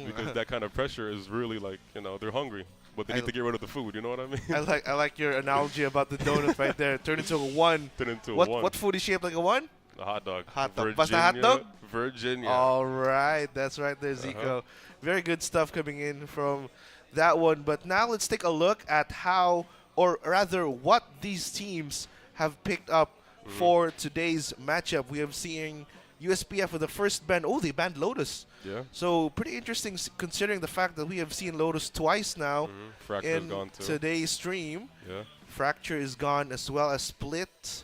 Because that kind of pressure is really like, they're hungry. But they need to get rid of the food, you know what I mean? I like your analogy about the donut right there. Turn into a 1. Turn into a what, 1. What food is shaped like a 1? A hot dog. Hot dog. Virginia, Basta hot dog? Virginia. All right. That's right there, 𝐐𝐞𝐤. Very good stuff coming in from that one. But now let's take a look at how, or rather what these teams have picked up for today's matchup. We have seen USPF with the first ban. Oh, they banned Lotus. Yeah. So pretty interesting considering the fact that we have seen Lotus twice now Fracture's in gone too. today's stream. Yeah. Fracture is gone as well as Split.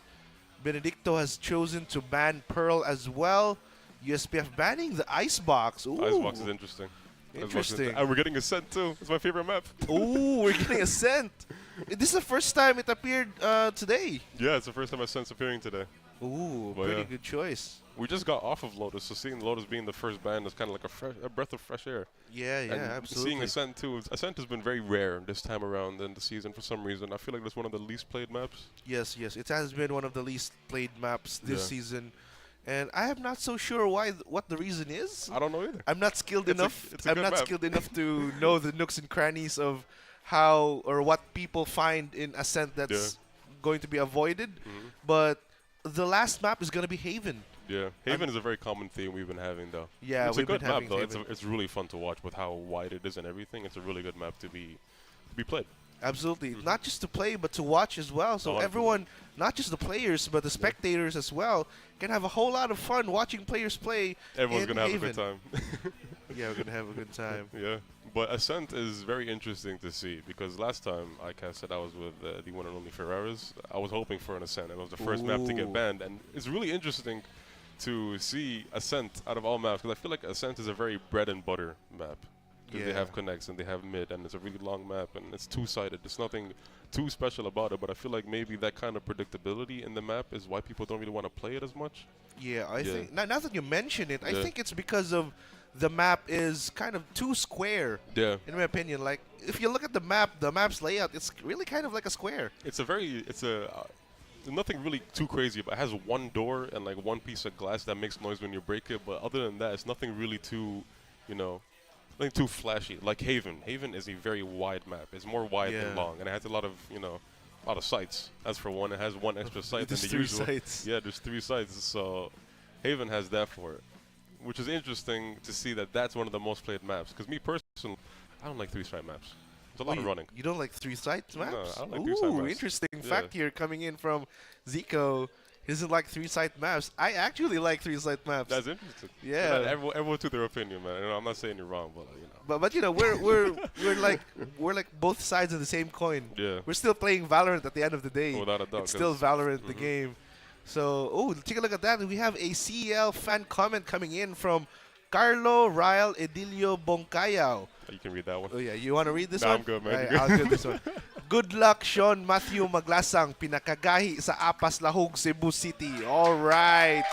Benedicto has chosen to ban Pearl as well. USPF banning the Icebox. Ooh. Icebox is interesting. Interesting. And we're getting Ascent too. It's my favorite map. Ooh, we're getting Ascent. This is the first time it appeared today. Yeah, it's the first time Ascent's appearing today. Ooh, But pretty yeah. good choice. We just got off of Lotus, so seeing Lotus being the first ban is kind of like a breath of fresh air. Yeah, And absolutely. Seeing Ascent too, Ascent has been very rare this time around in the season for some reason. I feel like that's one of the least played maps. Yes, it has been one of the least played maps this Yeah. season. And I am not so sure what the reason is. I don't know either. I'm not skilled It's a- enough. it's a I'm good not map. skilled enough to know the nooks and crannies of how or what people find in Ascent that's going to be avoided. But the last map is going to be Haven. Yeah, Haven is a very common theme we've been having though. Yeah, it's a we've good been map having though. Haven. It's really fun to watch with how wide it is and everything. It's a really good map to be played. Absolutely. Not just to play, but to watch as well. So everyone, not just the players, but the spectators as well, can have a whole lot of fun watching players play. Everyone's in gonna have Haven. a good time. Yeah, we're going to have a good time. Yeah, but Ascent is very interesting to see because last time I casted, I was with the one and only Ferraris. I was hoping for an Ascent. It was the first map to get Ooh. banned, and it's really interesting to see Ascent out of all maps because I feel like Ascent is a very bread and butter map. Because they Yeah. have connects and they have mid, and it's a really long map, and it's two-sided. There's nothing too special about it, but I feel like maybe that kind of predictability in the map is why people don't really want to play it as much. Yeah, I think now that you mention it, I Yeah. think it's because of the map is kind of too square. Yeah. In my opinion, like if you look at the map's layout, it's really kind of like a square. It's nothing really too crazy, but it has one door and like one piece of glass that makes noise when you break it. But other than that, it's nothing really too, nothing too flashy. Like Haven. Haven is a very wide map. It's more wide Yeah. than long, and it has a lot of sites. As for one, it has one extra site than There's the 3 usual. sites. Yeah, there's 3 sites. So Haven has that for it, which is interesting to see that that's one of the most played maps. Because me personally, I don't like 3-site maps. There's a lot of running. You don't like 3-site maps? No, I don't like Ooh, 3-site maps. interesting Yeah. fact here coming in from 𝐐𝐞𝐤. He doesn't like 3-site maps. I actually like 3-site maps. That's interesting. Yeah. Everyone to their opinion, man. I'm not saying you're wrong, but But we're like both sides of the same coin. Yeah. We're still playing Valorant at the end of the day. Without a doubt, It's still 'cause- Valorant the game. So take a look at that. We have a CEL fan comment coming in from Carlo Ryle Edilio Bongcayaw. You can read that one. Oh yeah, you want to read this Nah, one? I'm good, man. Alright, You're I'll good. do this one. Good luck, Sean Matthew Maglasang, pinakagahi sa Apas Lahog, Cebu City. All right.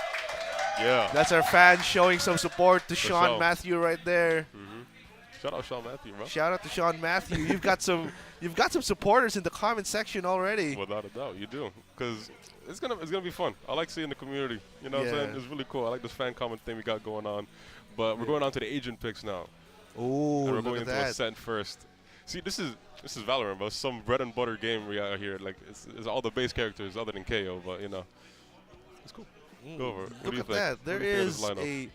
Yeah. That's our fan showing some support to For Sean sure. Matthew right there. Shout out Sean Matthew, bro. Shout out to Sean Matthew. You've got some supporters in the comment section already. Without a doubt, you do. Because it's gonna be fun. I like seeing the community. You know what I'm Yeah. saying? It's really cool. I like this fan comment thing we got going on. But we're going on to the agent picks now. Ooh, and we're look going at into that. Ascent first. See, this is Valorant, bro. Some bread and butter game we got here. Like it's all the base characters other than 𝐞𝐤, but it's cool. Go over. What Look do you at think? that. What do you think of this lineup?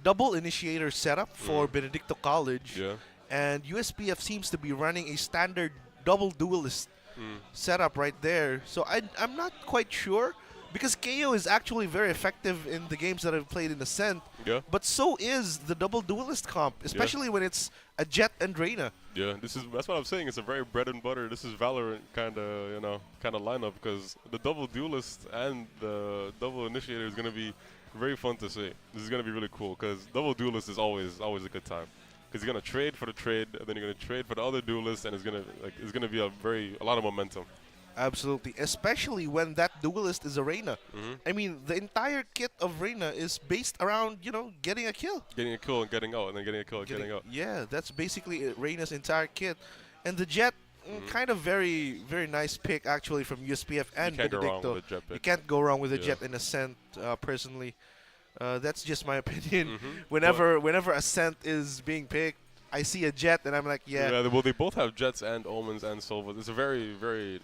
double initiator setup for Benedicto College. Yeah. And USPF seems to be running a standard double duelist setup right there. So I'm not quite sure, because 𝐞𝐤 is actually very effective in the games that I've played in Ascent. Yeah. But so is the double duelist comp, especially when it's a Jet and Reyna. Yeah, that's what I'm saying. It's a very bread and butter. This is Valorant kind of lineup, because the double duelist and the double initiator is gonna be very fun to see. This is gonna be really cool, because double duelist is always a good time. Because you're gonna trade for the trade, and then you're gonna trade for the other duelist, and it's gonna be a lot of momentum. Absolutely, especially when that duelist is a Reyna. I mean, the entire kit of Reyna is based around, getting a kill. Getting a kill and getting out, and then getting a kill and getting out. Yeah, that's basically Reyna's entire kit. And the Jet, kind of very, very nice pick, actually, from USPF and You can't go Benedicto. wrong with a Jet pick. You can't go wrong with a Jet in Ascent, personally. That's just my opinion. Whenever Ascent is being picked, I see a Jet, and I'm like, yeah. Well, they both have Jets and Omens and Sova. It's a very, very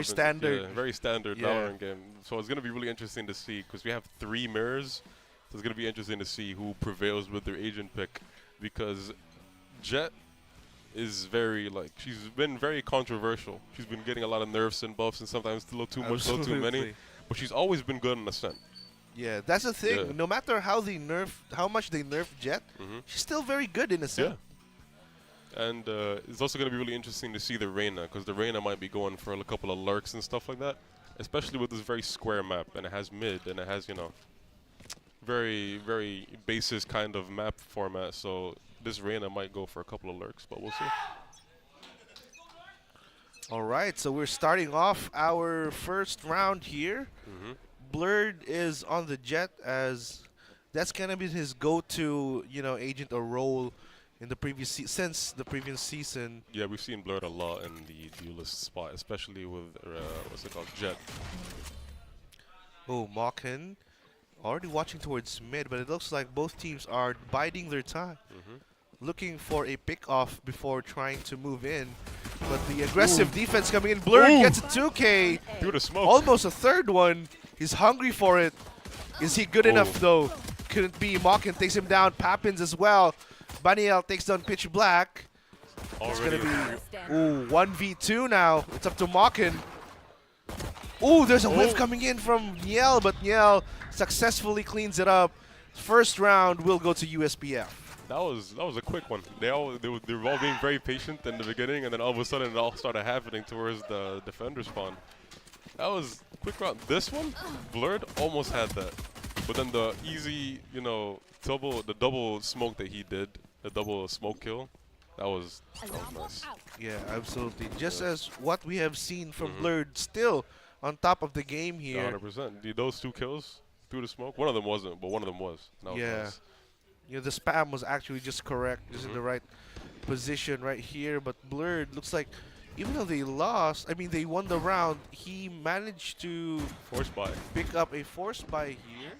standard. very standard Valorant game. So it's going to be really interesting to see, because we have 3 mirrors. So it's going to be interesting to see who prevails with their agent pick, because Jet is she's been very controversial. She's been getting a lot of nerfs and buffs, and sometimes a little too much, a little too many. But she's always been good in Ascent. Yeah, that's the thing. Yeah. No matter how much they nerf Jet, she's still very good in Ascent. Yeah. And it's also going to be really interesting to see the Reyna, because the Reyna might be going for a couple of lurks and stuff like that, especially with this very square map, and it has mid, and it has, very, very basis kind of map format. So this Reyna might go for a couple of lurks, but we'll see. All right, so we're starting off our first round here. Blurred is on the Jet, as that's going to be his go-to, agent or role in the since the previous season. Yeah, we've seen Blurred a lot in the duelist spot, especially with what's it called, Jet. Oh, 𝐚𝐭𝐜𝐿 already watching towards mid, but it looks like both teams are biding their time, looking for a pick-off before trying to move in. But the aggressive defense coming in. Blurred gets a 2K. Through the smoke. Almost a third one. He's hungry for it. Is he good enough, though? Couldn't be. 𝐚𝐿𝐿 takes him down. Pappins as well. 𝐷aniel takes down Pitch Black. It's going to be 1v2 now. It's up to 𝐚𝐿𝐿. Ooh, there's a whiff coming in from 𝐷aniel, but 𝐷aniel successfully cleans it up. First round will go to USPF. That was a quick one. They were all being very patient in the beginning, and then all of a sudden it all started happening towards the defender spawn. That was a quick round. This one, Blurred almost had that, but then the easy, the double smoke that he did, the double smoke kill, that was nice. Yeah, absolutely. Just as what we have seen from Blurred, still on top of the game here. 100%. Those 2 kills through the smoke. One of them wasn't, but one of them was. That was nice. Yeah, the spam was actually just correct, just in the right position right here. But Blurred looks like, even though they lost, they won the round, he managed to pick up a force buy here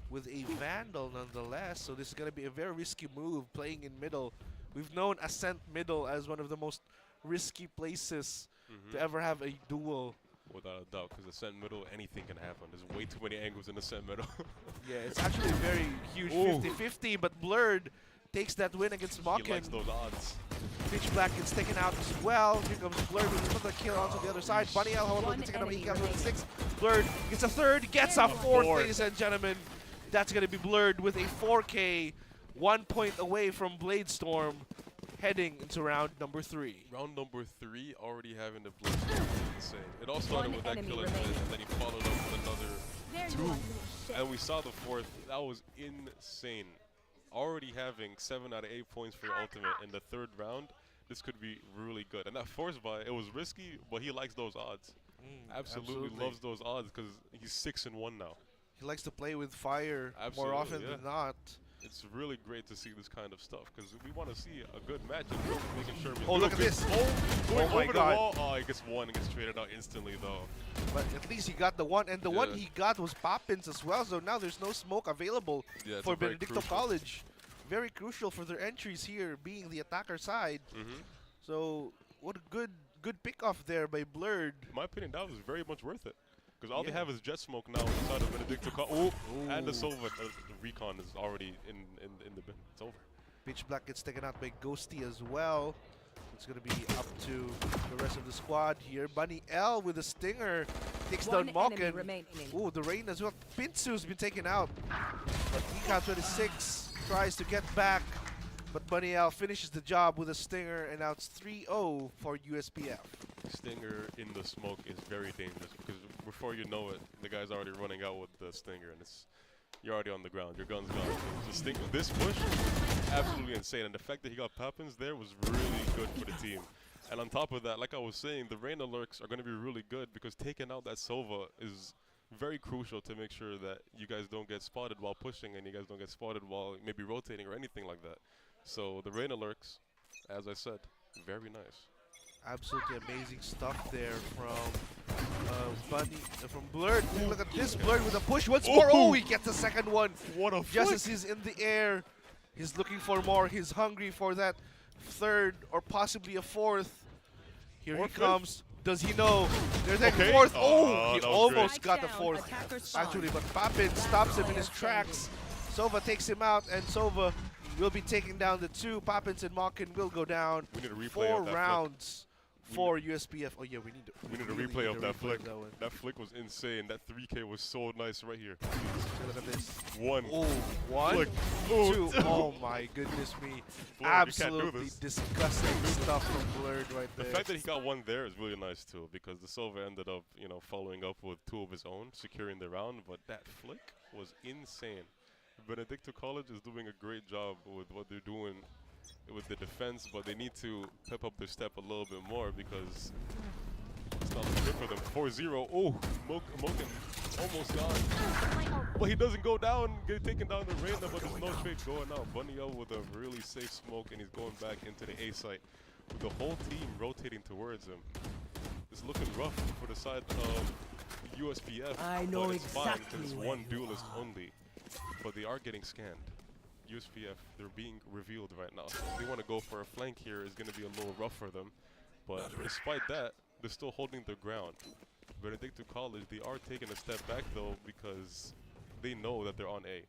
with a Vandal nonetheless. So this is going to be a very risky move, playing in middle. We've known Ascent middle as one of the most risky places to ever have a duel. Without a doubt, because Ascent middle, anything can happen. There's way too many angles in Ascent middle. Yeah, it's actually a very huge 50-50, but Blurred takes that win against 𝐚𝐿𝐿. He likes those odds. Pitch Black gets taken out as well. Here comes Blurred with another kill onto the other side. 𝐷aniel, however, gets taken out. He comes with 6. Blurred gets a 3rd, gets a 4th, ladies and gentlemen. That's going to be Blurred with a 4K, 1 point away from Bladestorm, heading into round number 3. Round number 3, already having the Bladestorm is insane. It all started with that kill in mid, and then he followed up with another 2. And we saw the 4th. That was insane. Already having 7 out of 8 points for your ultimate in the 3rd round, this could be really good. And that force buy, it was risky, but he likes those odds. Absolutely loves those odds, because he's 6-1 now. He likes to play with fire more often than not. It's really great to see this kind of stuff, because we want to see a good match and making sure we look at this. Going my over God. the wall. Oh, he gets 1 and gets traded out instantly, though. But at least he got the 1, and the 1 he got was Pappins as well, so now there's no smoke available for Benedicto College. Very crucial for their entries here, being the attacker side. So what a good pick off there by Blurred. In my opinion, that was very much worth it. Because all they have is jet smoke now inside of Benedicto. And the Sova. The recon is already in the bin. It's over. Pitch Black gets taken out by Ghosty as well. It's going to be up to the rest of the squad here. Bunny L with a stinger takes down Moken. Ooh, the rain as well. Pinsu's been taken out. But 𝐿𝐸𝐿26 tries to get back. But Bunny L finishes the job with a stinger, and now it's 3-0 for USPF. Stinger in the smoke is very dangerous because before you know it, the guy's already running out with the stinger, and you're already on the ground. Your gun's gone. This push, absolutely insane, and the fact that he got Poppins there was really good for the team. And on top of that, like I was saying, the Reyna lurks are going to be really good because taking out that Sova is very crucial to make sure that you guys don't get spotted while pushing and you guys don't get spotted while maybe rotating or anything like that. So the Reyna lurks, as I said, very nice. Absolutely amazing stuff there from from Blurred. Look at this Blurred with a push once more. Oh, he gets a second one. What a Just as he's in the air, he's looking for more. He's hungry for that third or possibly a fourth. Here he comes. Does he know? There's a fourth. Oh, he almost got the fourth. Actually, but Papin stops him in his tracks. Sova takes him out, and Sova will be taking down the two. Poppins and Moken will go down. We need a replay 4 of that rounds for USPF. Oh yeah, we need a replay of that flick. That flick was insane. That 3K was so nice right here. Look at this. One. Oh, one. Flick. Two. Oh my goodness me. Blurred, Absolutely disgusting stuff from Blurred right there. The fact that he got one there is really nice too, because the Sova ended up, following up with 2 of his own, securing the round. But that flick was insane. Benedicto College is doing a great job with what they're doing with the defense, but they need to pep up their step a little bit more because it's not good for them. 4-0. Oh, Moken almost gone. But he doesn't go down, get taken down the Reyna, but there's no trade going out. Bunny L with a really safe smoke, and he's going back into the A site with the whole team rotating towards him. It's looking rough for the side of USPF. I know but it's exactly fine because it's where one you duelist only. But they are getting scanned. USPF, they're being revealed right now. If they want to go for a flank here, it's going to be a little rough for them. But despite that, they're still holding their ground. Benedicto College, they are taking a step back though because they know that they're on A.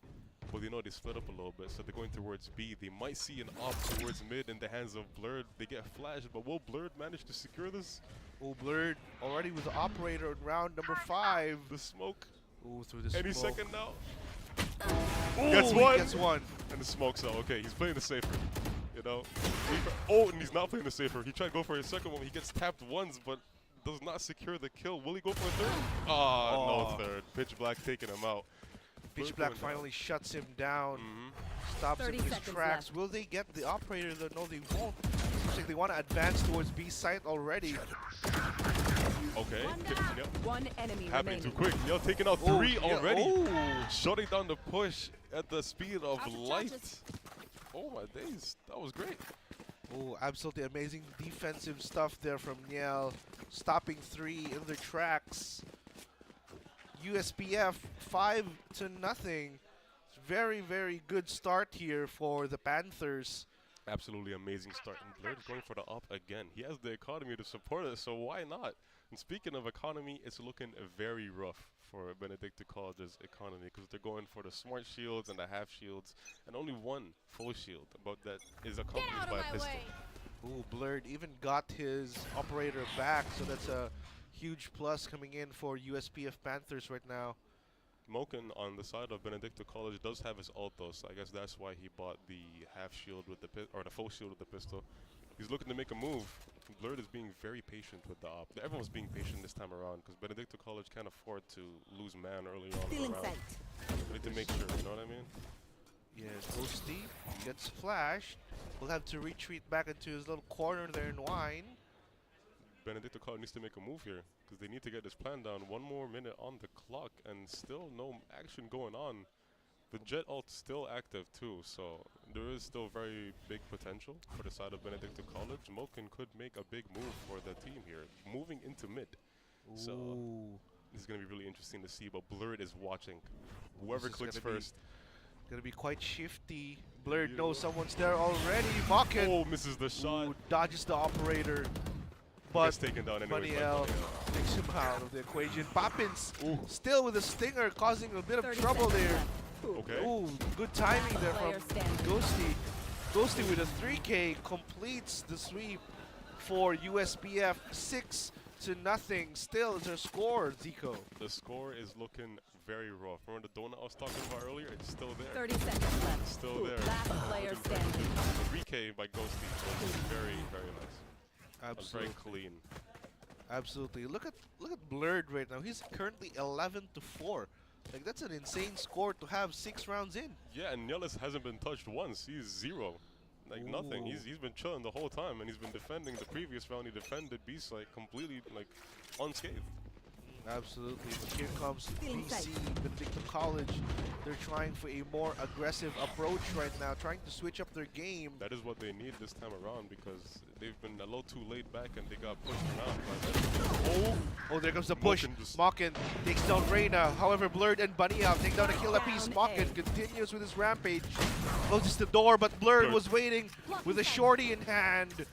But they know they split up a little bit, so they're going towards B. They might see an op towards mid in the hands of Blurred. They get flashed, but will Blurred manage to secure this? Oh, Blurred already with the operator in round number 5. The smoke. Oh, through the Any smoke. second now. Ooh, Gets he one. gets one. And the smoke's out. Okay, he's playing the safer. Oh, and he's not playing the safer. He tried to go for his second one. He gets tapped once, but does not secure the kill. Will he go for a third? No third. Pitch Black taking him out. Pitch Black finally shuts him down. Stops him in his tracks. Will they get the operator though? No, they won't. Looks like they want to advance towards B site already. Okay. One enemy Happening remaining. too quick. Yell taking out 3 yeah. already. Oh. Shutting down the push at the speed of light. Oh my days. That was great. Oh, absolutely amazing defensive stuff there from 𝐿𝐸𝐿. Stopping 3 in their tracks. USPF 5-0. Very, very good start here for the Panthers. Absolutely amazing start. And Blurred is going for the up again. He has the economy to support it, so why not? And speaking of economy, it's looking very rough for Benedicto College's economy because they're going for the smart shields and the half shields and only one full shield, but that is accompanied by a pistol. Ooh, Blurred even got his operator back, so that's a huge plus coming in for USPF Panthers right now. Moken on the side of Benedicto College does have his ult though, so I guess that's why he bought the half shield with the the full shield with the pistol. He's looking to make a move. Blurred is being very patient with the op. Everyone's being patient this time around because Benedicto College can't afford to lose man early on in the round. They need to make sure, you know what I mean? Yeah, Ghosty gets flashed. We'll have to retreat back into his little corner there in Wine. Benedicto College needs to make a move here because they need to get this plan down. 1 more minute on the clock and still no action going on. The Jet ult's still active too, so there is still very big potential for the side of Benedicto College. Moken could make a big move for the team here, moving into mid. Ooh. So this is going to be really interesting to see, but Blurred is watching. Whoever clicks first. Gonna be quite shifty. Blurred knows someone's there already. Moken. Oh, misses the shot. Ooh, dodges the operator. but gets taken down anyways by Baniel Baniel. takes him out of the equation. Poppins still with a stinger, causing a bit of trouble there. Okay. Ooh, good timing there from Player standing. Ghosty. Ghosty with a 3K completes the sweep for USPF. 6-0 still is their score, 𝐚𝐿𝐴. The score is looking very rough. Remember the donut I was talking about earlier? It's still there. 30 seconds left. Still there. Last player Looking very standing. good. 3K by Ghosty was very, very nice. Absolutely. Very clean. Absolutely. Look at Blurred right now. He's currently 11-4. Like, that's an insane score to have 6 rounds in. Yeah, and 𝐚𝐿𝐴 hasn't been touched once. He's 0. Like nothing. Ooh. He's been chilling the whole time, and he's been defending the previous round. He defended B-side completely like unscathed. Absolutely. But here comes BC, Benedictine College. They're trying for a more aggressive approach right now, trying to switch up their game. That is what they need this time around because they've been a little too laid back and they got pushed around by that. Oh, there comes the push. Mockin 𝐸𝐿𝐴 takes down Reyna. However, Blurred and Baniel take down a kill apiece. 𝐸𝐿𝐴 continues with his rampage. Closes the door, but Blurred was waiting with a shorty in hand.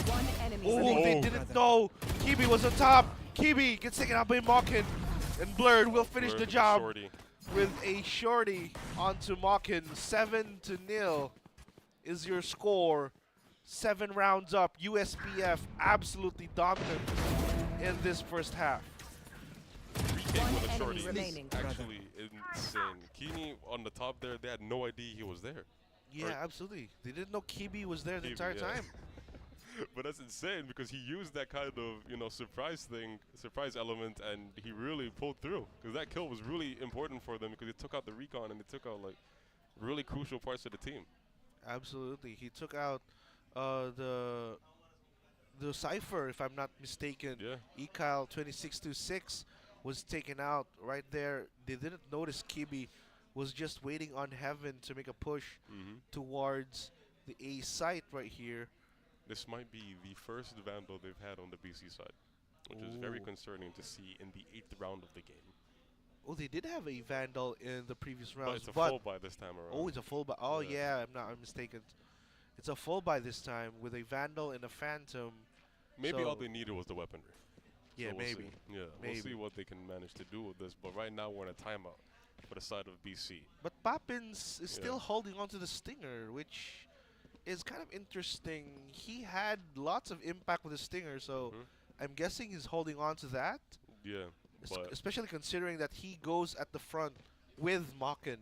One enemy Oh, remaining. they didn't know. 𝐸𝐵 was on top. 𝐸𝐵 gets taken out by 𝐸𝐿𝐴. And Blurred will finish Blurred the with a job shorty. with a shorty onto 𝐸𝐿𝐴. 7-0 is your score. 7 rounds up. USPF absolutely dominant in this first half. 3K with a shorty is remaining. actually insane. 𝐸𝐵 on the top there, they had no idea he was there. Yeah, Or- absolutely. They didn't know 𝐸𝐵 was there the 𝐸𝐵, entire yeah. time. But that's insane because he used that kind of, surprise element, and he really pulled through. Because that kill was really important for them because it took out the recon and it took out like really crucial parts of the team. Absolutely. He took out the Cypher, if I'm not mistaken. Yeah. 𝐸𝐿𝐴 26-6 was taken out right there. They didn't notice 𝐸𝐵 was just waiting on Heaven to make a push towards the A site right here. This might be the first Vandal they've had on the BC side, which is very Ooh. concerning to see in the 8th round of the game. Oh, they did have a Vandal in the previous But rounds. it's a full buy this time around. Oh, it's a full buy. Oh, Yeah. yeah, I'm mistaken. It's a full buy this time with a Vandal and a Phantom. Maybe So- all they needed was the weaponry. Yeah, So we'll maybe. see. Yeah, Maybe. we'll see what they can manage to do with this. But right now we're in a timeout for the side of BC. But Poppins is still Yeah. holding on to the Stinger, which is kind of interesting. He had lots of impact with the Stinger, so I'm guessing he's holding on to that. Yeah, but Especially considering that he goes at the front with 𝐸𝐿𝐴.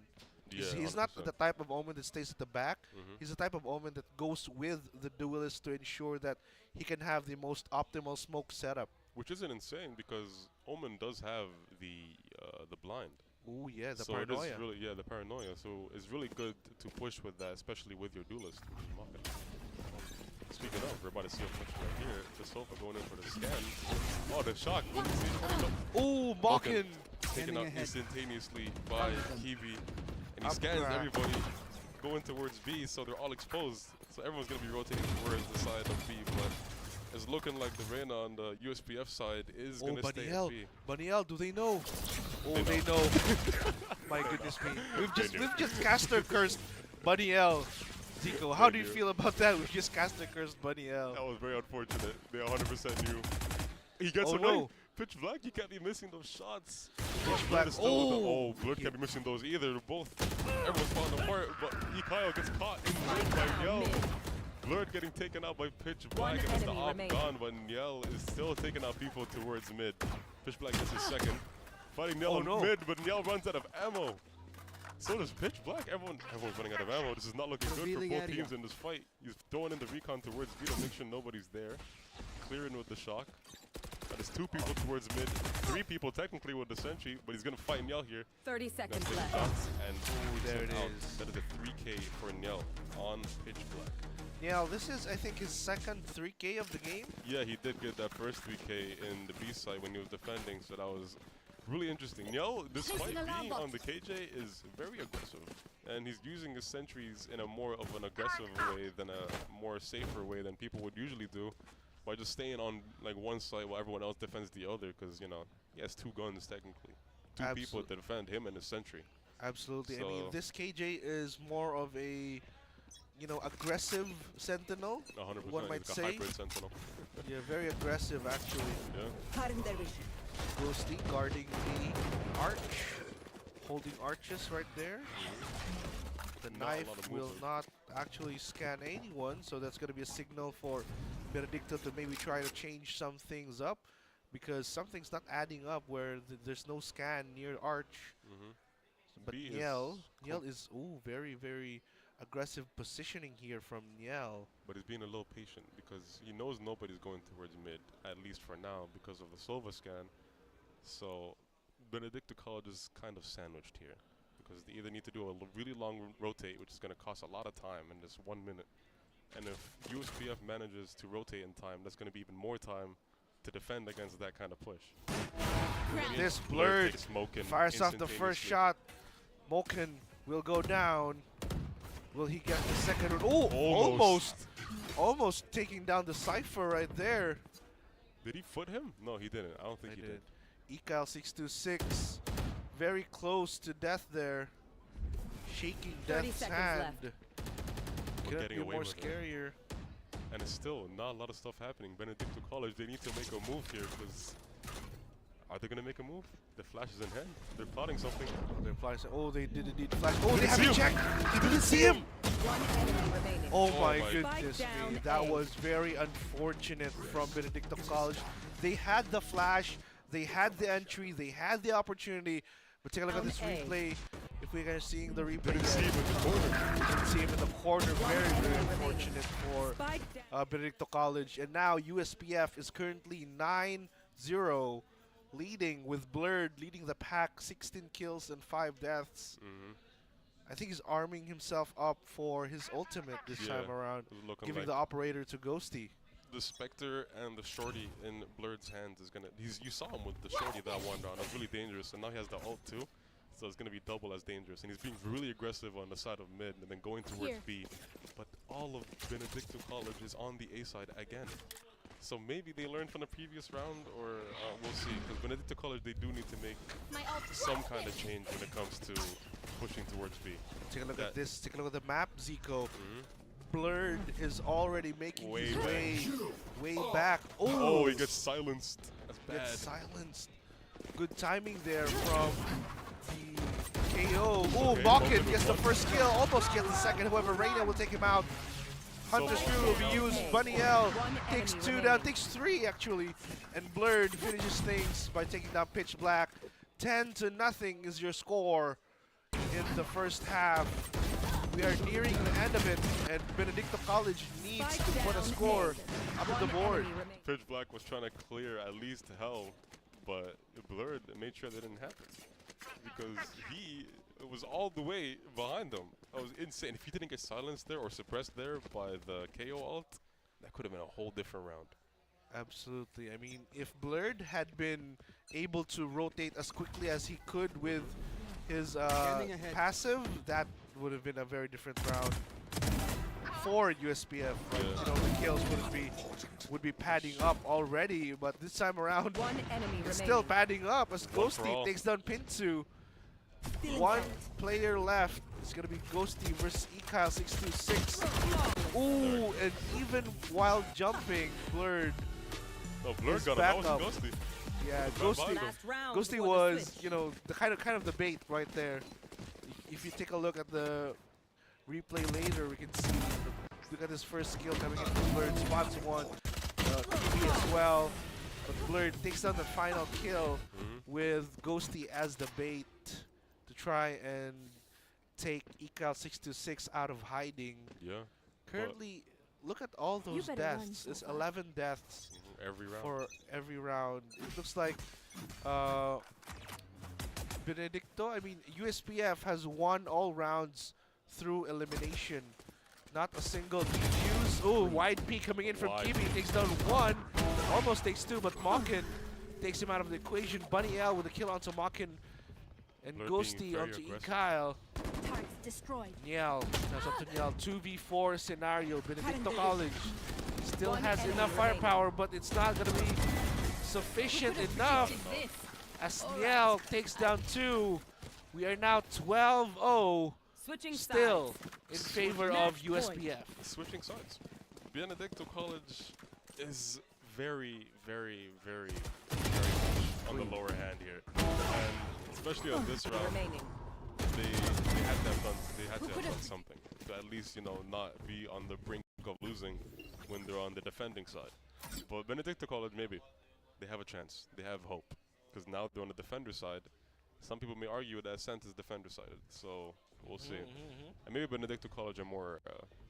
Yeah, He's not 100%. the type of Omen that stays at the back. Mhm. He's the type of Omen that goes with the duelist to ensure that he can have the most optimal smoke setup. which isn't insane because Omen does have the blind. Ooh, yeah, the so it paranoia. is really, yeah, the paranoia. So it's really good to push with that, especially with your duelist, which is 𝐸𝐿𝐴. Speaking of, we're about to see a push right here. The Sofa going in for the scan. Oh, the shock. Ooh, Looking- 𝐸𝐿𝐴. taken out instantaneously by 𝐸𝐵. And he Up scans grab. everybody going towards B, so they're all exposed. So everyone's going to be rotating towards the side of B, but it's looking like the Reyna on the USPF side is going to stay at B. 𝐸𝐿𝐴, do they know? Oh, they know. My goodness me. We've just caster cursed 𝐸𝐿𝐴. 𝐚𝐿𝐴, how do you feel about that? We've just caster cursed 𝐸𝐿𝐴. That was very unfortunate. They 100% knew. He gets Oh, away. no. Pitch Black, you can't be missing those shots. Pitch Blood Black, is still with the- oh. oh, Blood can't be missing those either. Both, everyone's falling apart, but 𝐸𝐿𝐴 gets caught in mid by 𝐸𝐿𝐴. Blood getting taken out by Pitch Black, and it's the enemy op remaining. gone, but 𝐸𝐿𝐴 is still taking out people towards mid. Pitch Black gets his second. Fighting 𝐸𝐿𝐴 Oh, on no. mid, but 𝐸𝐿𝐴 runs out of ammo. So does Pitch Black. Everyone's running out of ammo. This is not looking good for Revealing both area. teams in this fight. He's throwing in the recon towards B to make sure nobody's there. Clearing with the shock. That is 2 people towards mid, 3 people technically with the sentry, but he's gonna fight 𝐸𝐿𝐴 here. 30 Gonna seconds take left. shots and there takes it him out. is. That is a 3K for 𝐸𝐿𝐴 on Pitch Black. Yeah, this is, I think, his second 3K of the game. Yeah, he did get that first 3K in the B side when he was defending, so that was really interesting. 𝐸𝐿𝐴, despite being on the KJ, is very aggressive. And he's using his sentries in a more of an aggressive way than a more safer way than people would usually do, by just staying on like one side while everyone else defends the other, because, you know, he has 2 guns technically. 2 people to defend him and his sentry. Absolutely. I So- mean, this KJ is more of a, aggressive Sentinel. 100%. One might He's a say. hybrid Sentinel. Yeah, very aggressive actually. Yeah. Ghosty guarding the arch, holding arches right there. The Not a lot knife of will movement. not actually scan anyone, so that's going to be a signal for Benedicto to maybe try to change some things up, because something's not adding up where there's no scan near arch. But B is 𝐞𝐞𝐤 is very, very aggressive positioning here from 𝐞𝐞𝐤. But he's being a little patient because he knows nobody's going towards mid, at least for now, because of the Silva scan. So Benedicto College is kind of sandwiched here because they either need to do a really long rotate, which is going to cost a lot of time in just 1 minute. And if USPF manages to rotate in time, that's going to be even more time to defend against that kind of push. This Blurred takes 𝐸𝐸𝐿 fires off the first shot. 𝐸𝐸𝐿 will go down. Will he get the second one? Oh, almost taking down the Cypher right there. Did he foot him? No, he didn't. I don't think he did. 𝐸𝐞𝐞𝐤626, very close to death there. Shaking 30 death's seconds hand. left. Could Getting be away more with it. scarier. And it's still not a lot of stuff happening. Benedicto College, they need to make a move here because are they going to make a move? The flash is in hand. They're plotting something. They're plotting. Oh, they did indeed flash. Oh, they haven't checked. He didn't see him. One enemy remaining. Oh my my goodness Spike me. down That A. was very unfortunate from Benedicto College. They had the flash, they had the entry, they had the opportunity. But take a look at this Down A. replay. If we're seeing the replay, Didn't see him in the corner. didn't see him in the corner. Very, very unfortunate for Spike down. Benedicto College. And now USPF is currently 9-0, leading with Blurred, leading the pack, 16 kills and 5 deaths. I think he's arming himself up for his ultimate this time around, it's looking giving like the operator to Ghosty. the Spectre and the Shorty in Blurred's hands is gonna. You saw him with the Shorty that one round. It was really dangerous, and now he has the ult too, so it's gonna be double as dangerous. And he's being really aggressive on the side of mid, and then going towards B. But all of Benedicto College is on the A side again. So maybe they learned from the previous round, or we'll see. Because Benedicto College, they do need to make some kind of change when it comes to pushing towards B. Take a look at this. Take a look at the map, 𝐸𝐸𝐿. Blurred is already making his way back. Oh, he gets silenced. That's bad. Gets silenced. Good timing there from the KO. Oh, 𝐸𝐸𝐿 gets the first kill, almost gets the second. However, Reyna will take him out. Hunter's Fury will be used. 𝐸𝐸𝐿 takes 2 down, takes 3 actually. And Blurred finishes things by taking down Pitch Black. 10-0 is your score in the first half. We are nearing the end of it, and Benedicto College needs to put a score up on the board. Pitch Black was trying to clear at least hell, but Blurred made sure that didn't happen. Because he was all the way behind them. That was insane. If he didn't get silenced there or suppressed there by the KO ult, that could have been a whole different round. Absolutely. I mean, if Blurred had been able to rotate as quickly as he could with his passive, that would have been a very different round for USPF. Right? You know, the kills would be padding up already, but this time around, One enemy it's remaining. still padding up as One for Ghosty all. takes down Pintu. One player left. It's gonna be Ghosty versus 𝐸𝐞𝐿626. Ooh, and even while jumping, Blurred. Oh, Blurred is got him. back That was up. Ghosty. Yeah, Bad Ghosty. vibe. Last round Ghosty before the was, switch. you know, the kind of the bait right there. If you take a look at the replay later, we can see. Look at this first skill coming in from Blurred. Spots one, TV as well. But Blurred takes down the final kill with Ghosty as the bait to try and take 𝐸𝐿626 out of hiding. Yeah. Currently, look at all those better run, deaths. It's Sofa. 11 deaths Every round. for every round. It looks like Benedicto, I mean, USPF has won all rounds through elimination. Not a single defuse. Oh, wide peek coming in from Wide. 𝐸𝐸𝐿. Takes down 1. Almost takes 2, but 𝐸𝐸𝐿 takes him out of the equation. 𝐸𝐸𝐿 with a kill onto 𝐸𝐸𝐿. And Blurred Ghosty being very onto aggressive. 𝐸𝐞𝐿. Targets destroyed. 𝐸𝐿. That's up to 𝐸𝐿. 2v4 scenario. Benedicto Currently. College still One has enemy enough remaining. firepower, but it's not going to be sufficient enough. As 𝐸𝐿 takes down 2. We are now 12-0. Switching still in sides. favor of USPF. Switching sides. Benedicto College is very, very, very, very much on the lower hand here. And especially on this round, they had to have done something to at least, you know, not be on the brink of losing when they're on the defending side. But Benedicto College, maybe they have a chance. They have hope because now they're on the defender side. Some people may argue that Ascent is defender sided, so we'll see. And maybe Benedicto College are more,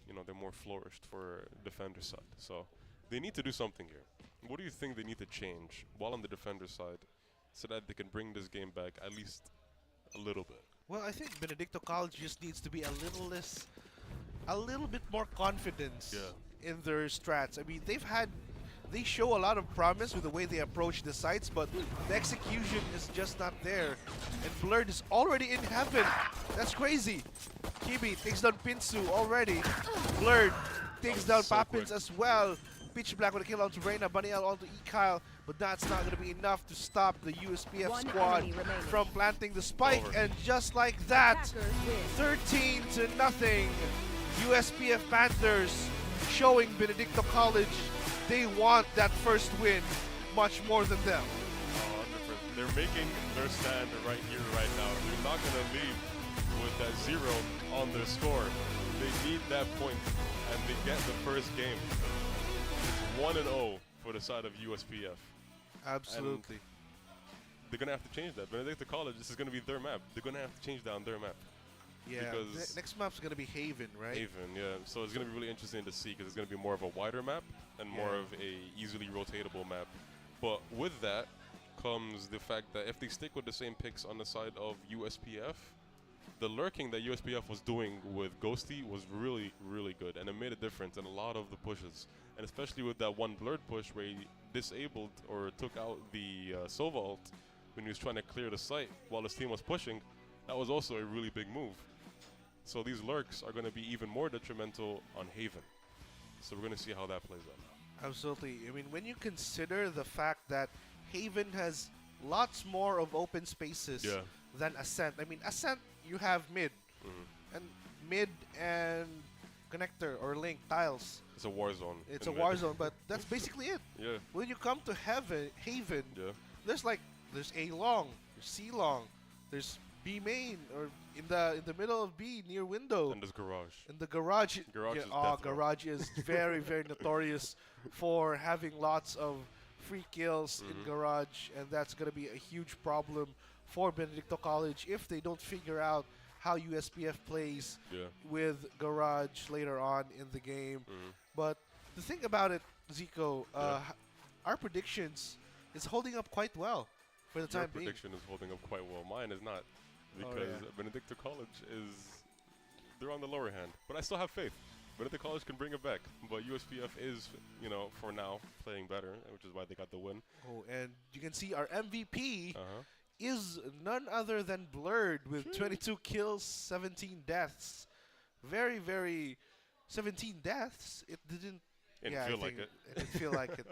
you know, they're more flourished for defender side. So they need to do something here. What do you think they need to change while on the defender side so that they can bring this game back at least a little bit? Well, I think Benedicto College just needs to be a little bit more confidence in their strats. I mean, they show a lot of promise with the way they approach the sites, but the execution is just not there. And Blurred is already in heaven. That's crazy. 𝐞𝐞𝐤 takes down Pinsu already. Blurred takes down Papins as well. Pitch Black with a kill onto Reyna, Baniel onto 𝐸𝐞𝐤, but that's not going to be enough to stop the USPF squad from planting the spike. And just like that, 13-0. USPF Panthers showing Benedicto College they want that first win much more than them. They're making their stand right here, right now. They're not going to leave with that 0 on their score. They need that point, and they get the first game. It's 1-0 for the side of USPF. Absolutely. And they're going to have to change that. Benedicto College, this is going to be their map. They're going to have to change that on their map. Yeah, because next map's going to be Haven, right? Haven, yeah. So it's going to be really interesting to see because it's going to be more of a wider map and more of a easily rotatable map. But with that comes the fact that if they stick with the same picks on the side of USPF, the lurking that USPF was doing with Ghosty was really, really good. And it made a difference in a lot of the pushes. And especially with that one Blurred push where he disabled or took out the Sova ult when he was trying to clear the site while his team was pushing, that was also a really big move. So these lurks are going to be even more detrimental on Haven. So we're going to see how that plays out. Absolutely. I mean, when you consider the fact that Haven has lots more of open spaces than Ascent. I mean, Ascent, you have mid. And mid and connector or link tiles. It's a war zone. It's a war zone, but that's basically it. Yeah. When you come to Haven, there's A long, there's C long, there's B main, or in the middle of B near window. And there's garage. In the garage. Garage is garage is very, very notorious for having lots of free kills in garage, and that's going to be a huge problem for Benedicto College if they don't figure out how USPF plays with garage later on in the game. But the thing about it, 𝐿𝐴𝐶𝐭, our predictions is holding up quite well for the time being. Your prediction is holding up quite well. Mine is not. Because Benedicto College they're on the lower hand. But I still have faith. Benedicto College can bring it back. But USPF is, you know, for now, playing better, which is why they got the win. Oh, and you can see our MVP is none other than Blurred with 22 kills, 17 deaths. Very, very... 17 deaths? It didn't... Feel like it. It didn't feel like it.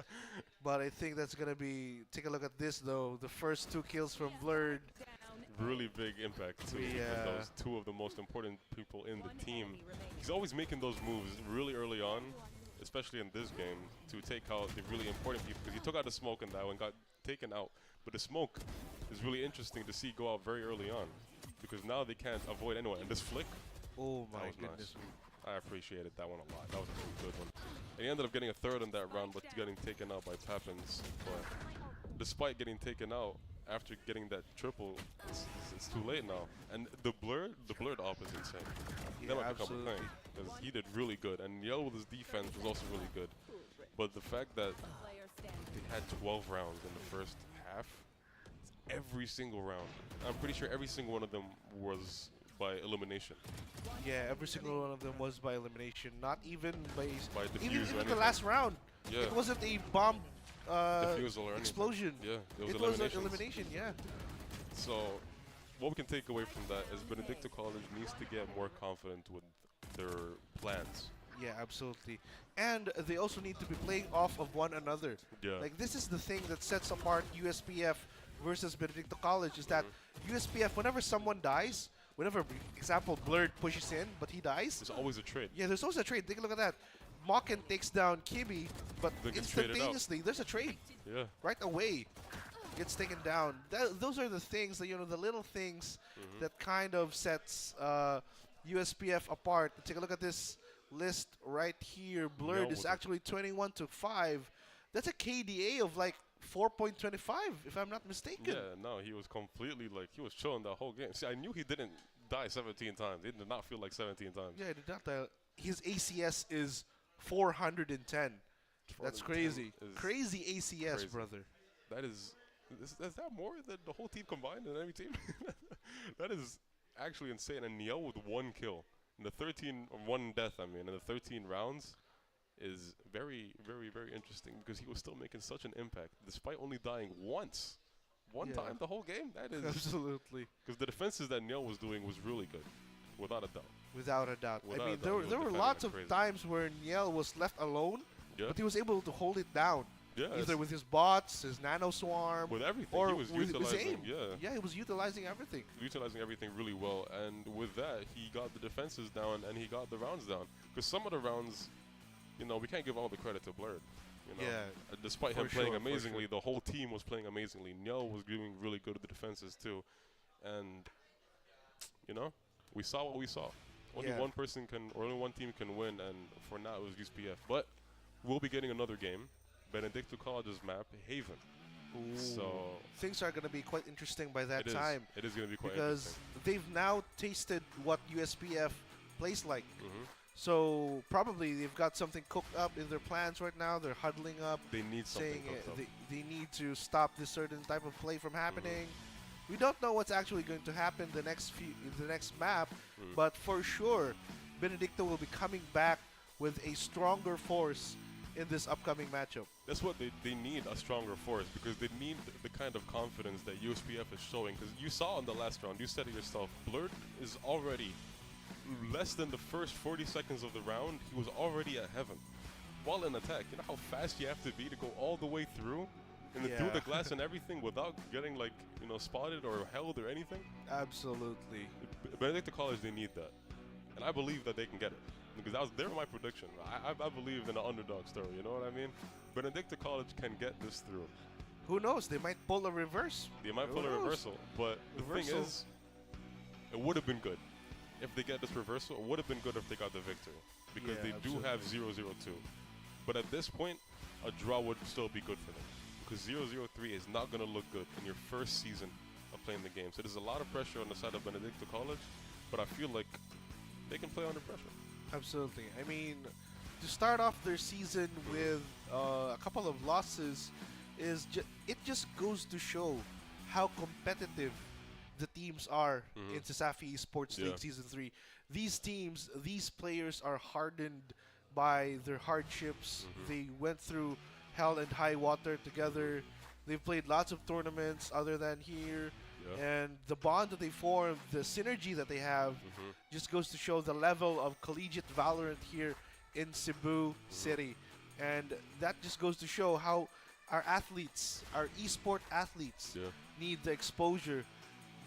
But I think that's going to be... Take a look at this, though. The first 2 kills from Blurred. Really big impact too, because those 2 of the most important people in the team. He's always making those moves really early on, especially in this game, to take out the really important people. Because he took out the smoke and that one got taken out. But the smoke is really interesting to see go out very early on, because now they can't avoid anyone. And this flick, oh my Nice. goodness. I appreciated that one a lot. That was a really good one. And he ended up getting a 3rd in that round, but getting taken out by Papins. But despite getting taken out, after getting that triple, it's too late now. And the blurred op is insane. That might become a thing, because he did really good. And Yell with his defense was also really good. But the fact that they had 12 rounds in the first half, every single round. I'm pretty sure every single one of them was by elimination. Yeah, every single one of them was by elimination. Not even by defuse even the last round. Yeah. It wasn't a bomb defusal or explosion. Yeah, it was an elimination. Yeah. So, what we can take away from that is Benedicto College needs to get more confident with their plans. Yeah, absolutely. And they also need to be playing off of one another. Yeah. Like, this is the thing that sets apart USPF versus Benedicto College, is that USPF, whenever someone dies, whenever, example, Blurred pushes in, but he dies. There's always a trade. Yeah, there's always a trade. Take a look at that. 𝐿𝐴𝐿 takes down 𝐸𝐵, but They get traded out. instantaneously, there's a trade. Yeah. Right away, gets taken down. Those are the things that, the little things that kind of sets USPF apart. Take a look at this list right here. Blurred is actually 21-5. That's a KDA of like 4.25, if I'm not mistaken. Yeah, no, he was completely he was chilling the whole game. See, I knew he didn't die 17 times. It did not feel like 17 times. Yeah, he did not die. His ACS is 410. That's crazy. Crazy ACS, crazy. brother. That is that more than the whole team combined in any team? That is actually insane. And 𝐿 with 1 kill in the 1 death, in the 13 rounds is very, very, very interesting because he was still making such an impact despite only dying once. One time the whole game. That is absolutely. Because the defenses that 𝐿 was doing was really good, without a doubt. Without a doubt. Without I a mean, doubt, there were lots of times where 𝐿 was left alone, but he was able to hold it down. Yeah, either with his bots, his nano swarm, with everything. or He was with his utilizing, aim. yeah. Yeah, he was utilizing everything. Utilizing everything really well, and with that, he got the defenses down and he got the rounds down. Because some of the rounds, we can't give all the credit to Blurred. Yeah. Despite him playing amazingly, the whole team was playing amazingly. 𝐿 was doing really good at the defenses too, and we saw what we saw. Only one person only one team can win, and for now it was USPF. But we'll be getting another game. Benedicto College's map, Haven. Ooh. So things are going to be quite interesting by that time. It is going to be quite because interesting. they've now tasted what USPF plays like. So probably they've got something cooked up in their plans right now. They're huddling up. They need something saying cooked up. they need to stop this certain type of play from happening. We don't know what's actually going to happen the next map, but for sure, Benedicto will be coming back with a stronger force in this upcoming matchup. That's what they need, a stronger force, because they need the kind of confidence that USPF is showing. Because you saw in the last round, you said it yourself, Blurred is already less than the first 40 seconds of the round, he was already at heaven while in attack. You know how fast you have to be to go all the way through and through the glass and everything without getting spotted or held or anything? Absolutely. Benedicto College, they need that. And I believe that they can get it. Because they're my prediction. I believe in the underdog story, you know what I mean? Benedicto College can get this through. Who knows? They might pull a reverse. They might pull a reversal. But the thing is, it would have been good if they get this reversal. It would have been good if they got the victory. Because they do have 0-0-2. But at this point, a draw would still be good for them. Because 0-0-3 is not going to look good in your first season of playing the game. So there's a lot of pressure on the side of Benedicto College. But I feel like they can play under pressure. Absolutely. I mean, to start off their season with a couple of losses, it just goes to show how competitive the teams are in CESAFI Esports League Season 3. These teams, these players are hardened by their hardships. They went through hell and high water together. They've played lots of tournaments other than here. And the bond that they formed, the synergy that they have, just goes to show the level of collegiate Valorant here in Cebu City. And that just goes to show how our athletes, our esport athletes, need the exposure.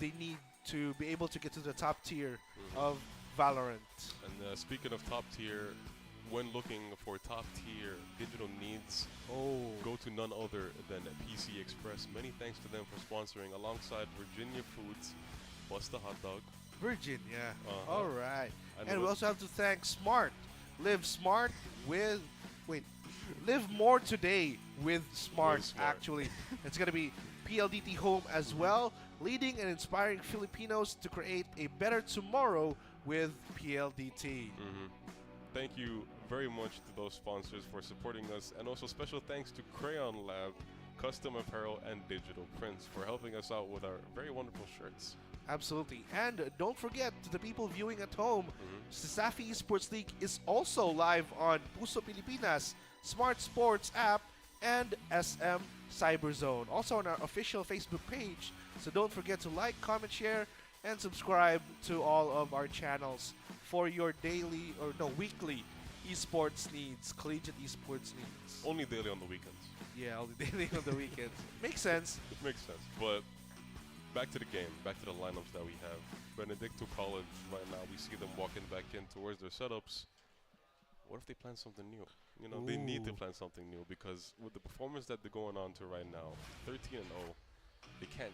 They need to be able to get to the top tier of Valorant. And speaking of top tier, when looking for top tier digital needs, go to none other than PC Express. Many thanks to them for sponsoring alongside Virginia Foods, Busta Hot Dog. Virginia. All right. And we also have to thank Smart. Live smart with... Wait. Live more today with Smart, actually. It's going to be PLDT Home as well, leading and inspiring Filipinos to create a better tomorrow with PLDT. Thank you very much to those sponsors for supporting us, and also special thanks to Crayon Lab, Custom Apparel, and Digital Prints for helping us out with our very wonderful shirts. Absolutely. And don't forget, to the people viewing at home, CESAFI Esports League is also live on Puso Pilipinas, Smart Sports App, and SM Cyberzone. Also on our official Facebook page. So don't forget to like, comment, share, and subscribe to all of our channels for your weekly esports needs, collegiate esports needs. Only daily on the weekends. Yeah, only daily on the weekends. Makes sense. It makes sense. But back to the game, back to the lineups that we have. Benedicto College right now, we see them walking back in towards their setups. What if they plan something new? You know, they need to plan something new because with the performance that they're going on to right now, 13-0, they can't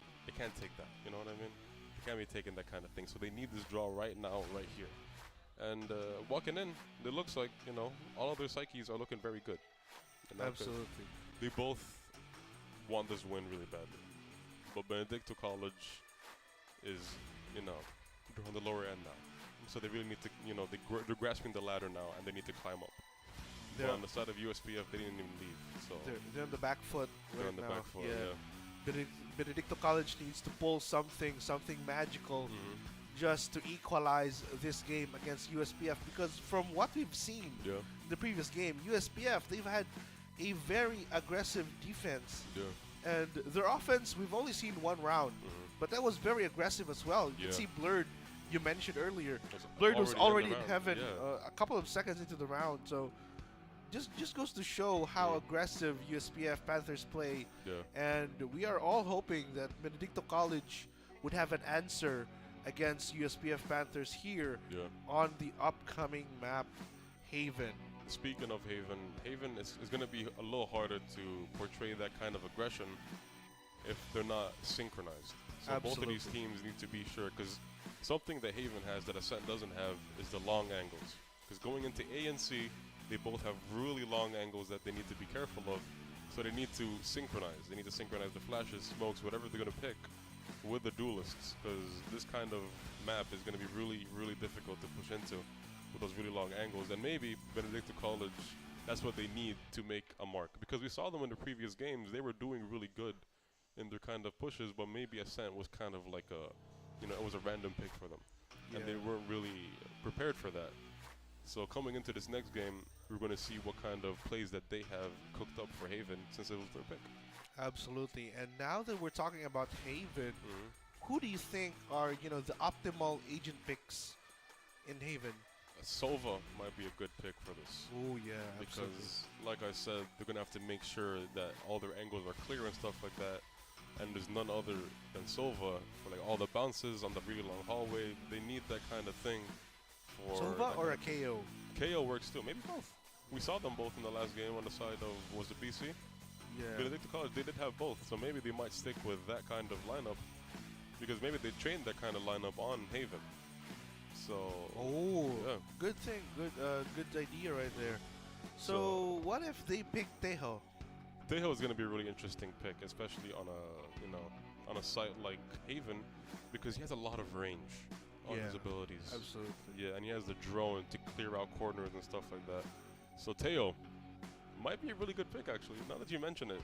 take that. You know what I mean? They can't be taking that kind of thing. So they need this draw right now, right here. And walking in, it looks like, you know, all of their psyches are looking very good. Absolutely. They both want this win really badly. But Benedicto College is, you know, they're on the lower end now. So they really need to, you know, they're grasping the ladder now and they need to climb up. But on the side of USPF, they didn't even leave. So they're on the back foot they're right on the now. back foot, yeah. Benedicto College needs to pull something magical just to equalize this game against USPF because from what we've seen in the previous game, USPF, they've had a very aggressive defense. And their offense, we've only seen one round, but that was very aggressive as well. You can see Blurred, you mentioned earlier. Blurred was already in heaven a couple of seconds into the round, so just goes to show how aggressive USPF Panthers play. And we are all hoping that Benedicto College would have an answer against USPF Panthers here on the upcoming map, Haven. Speaking of Haven is going to be a little harder to portray that kind of aggression if they're not synchronized. So both of these teams need to be sure, because something that Haven has that Ascent doesn't have is the long angles. Because going into A and C, they both have really long angles that they need to be careful of. So they need to synchronize. They need to synchronize the flashes, smokes, whatever they're going to pick with the duelists, because this kind of map is going to be really, really difficult to push into with those really long angles. And maybe Benedicto College, that's what they need to make a mark. Because we saw them in the previous games, they were doing really good in their kind of pushes, but maybe Ascent was kind of like a, you know, it was a random pick for them. And they weren't really prepared for that. So coming into this next game, we're going to see what kind of plays that they have cooked up for Haven since it was their pick. Absolutely. And now that we're talking about Haven, who do you think are, you know, the optimal agent picks in Haven? Sova might be a good pick for this. Oh, yeah, because, like I said, they're going to have to make sure that all their angles are clear and stuff like that. And there's none other than Sova for like all the bounces on the really long hallway. They need that kind of thing. For Sova or a KO? KO works too. Maybe both. We saw them both in the last game on the side of, was it BC? Yeah. Benedicto College, they did have both. So maybe they might stick with that kind of lineup. Because maybe they trained that kind of lineup on Haven. So, good thing, good idea right there. So what if they pick Tejo? Tejo is going to be a really interesting pick, especially on a, you know, on a site like Haven, because he has a lot of range on his abilities. Absolutely. Yeah, and he has the drone to clear out corners and stuff like that. So Tejo might be a really good pick, actually. Now that you mention it,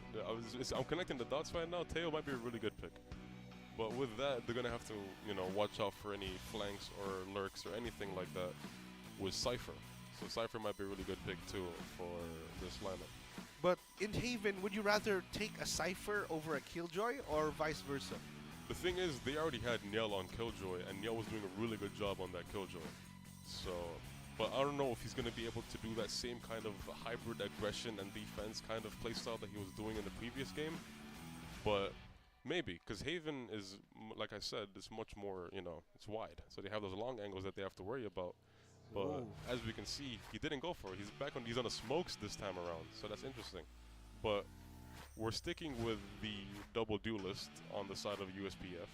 I'm connecting the dots right now. Tejo might be a really good pick. But with that, they're going to have to, you know, watch out for any flanks or lurks or anything like that with Cypher. So Cypher might be a really good pick, too, for this lineup. But in Haven, would you rather take a Cypher over a Killjoy or vice versa? The thing is, they already had Niel on Killjoy, and Niel was doing a really good job on that Killjoy. So, but I don't know if he's going to be able to do that same kind of hybrid aggression and defense kind of playstyle that he was doing in the previous game. But maybe, because Haven is, like I said, it's much more, you know, it's wide. So they have those long angles that they have to worry about. But as we can see, he didn't go for it. He's on the smokes this time around. So that's interesting. But we're sticking with the double duelist on the side of USPF.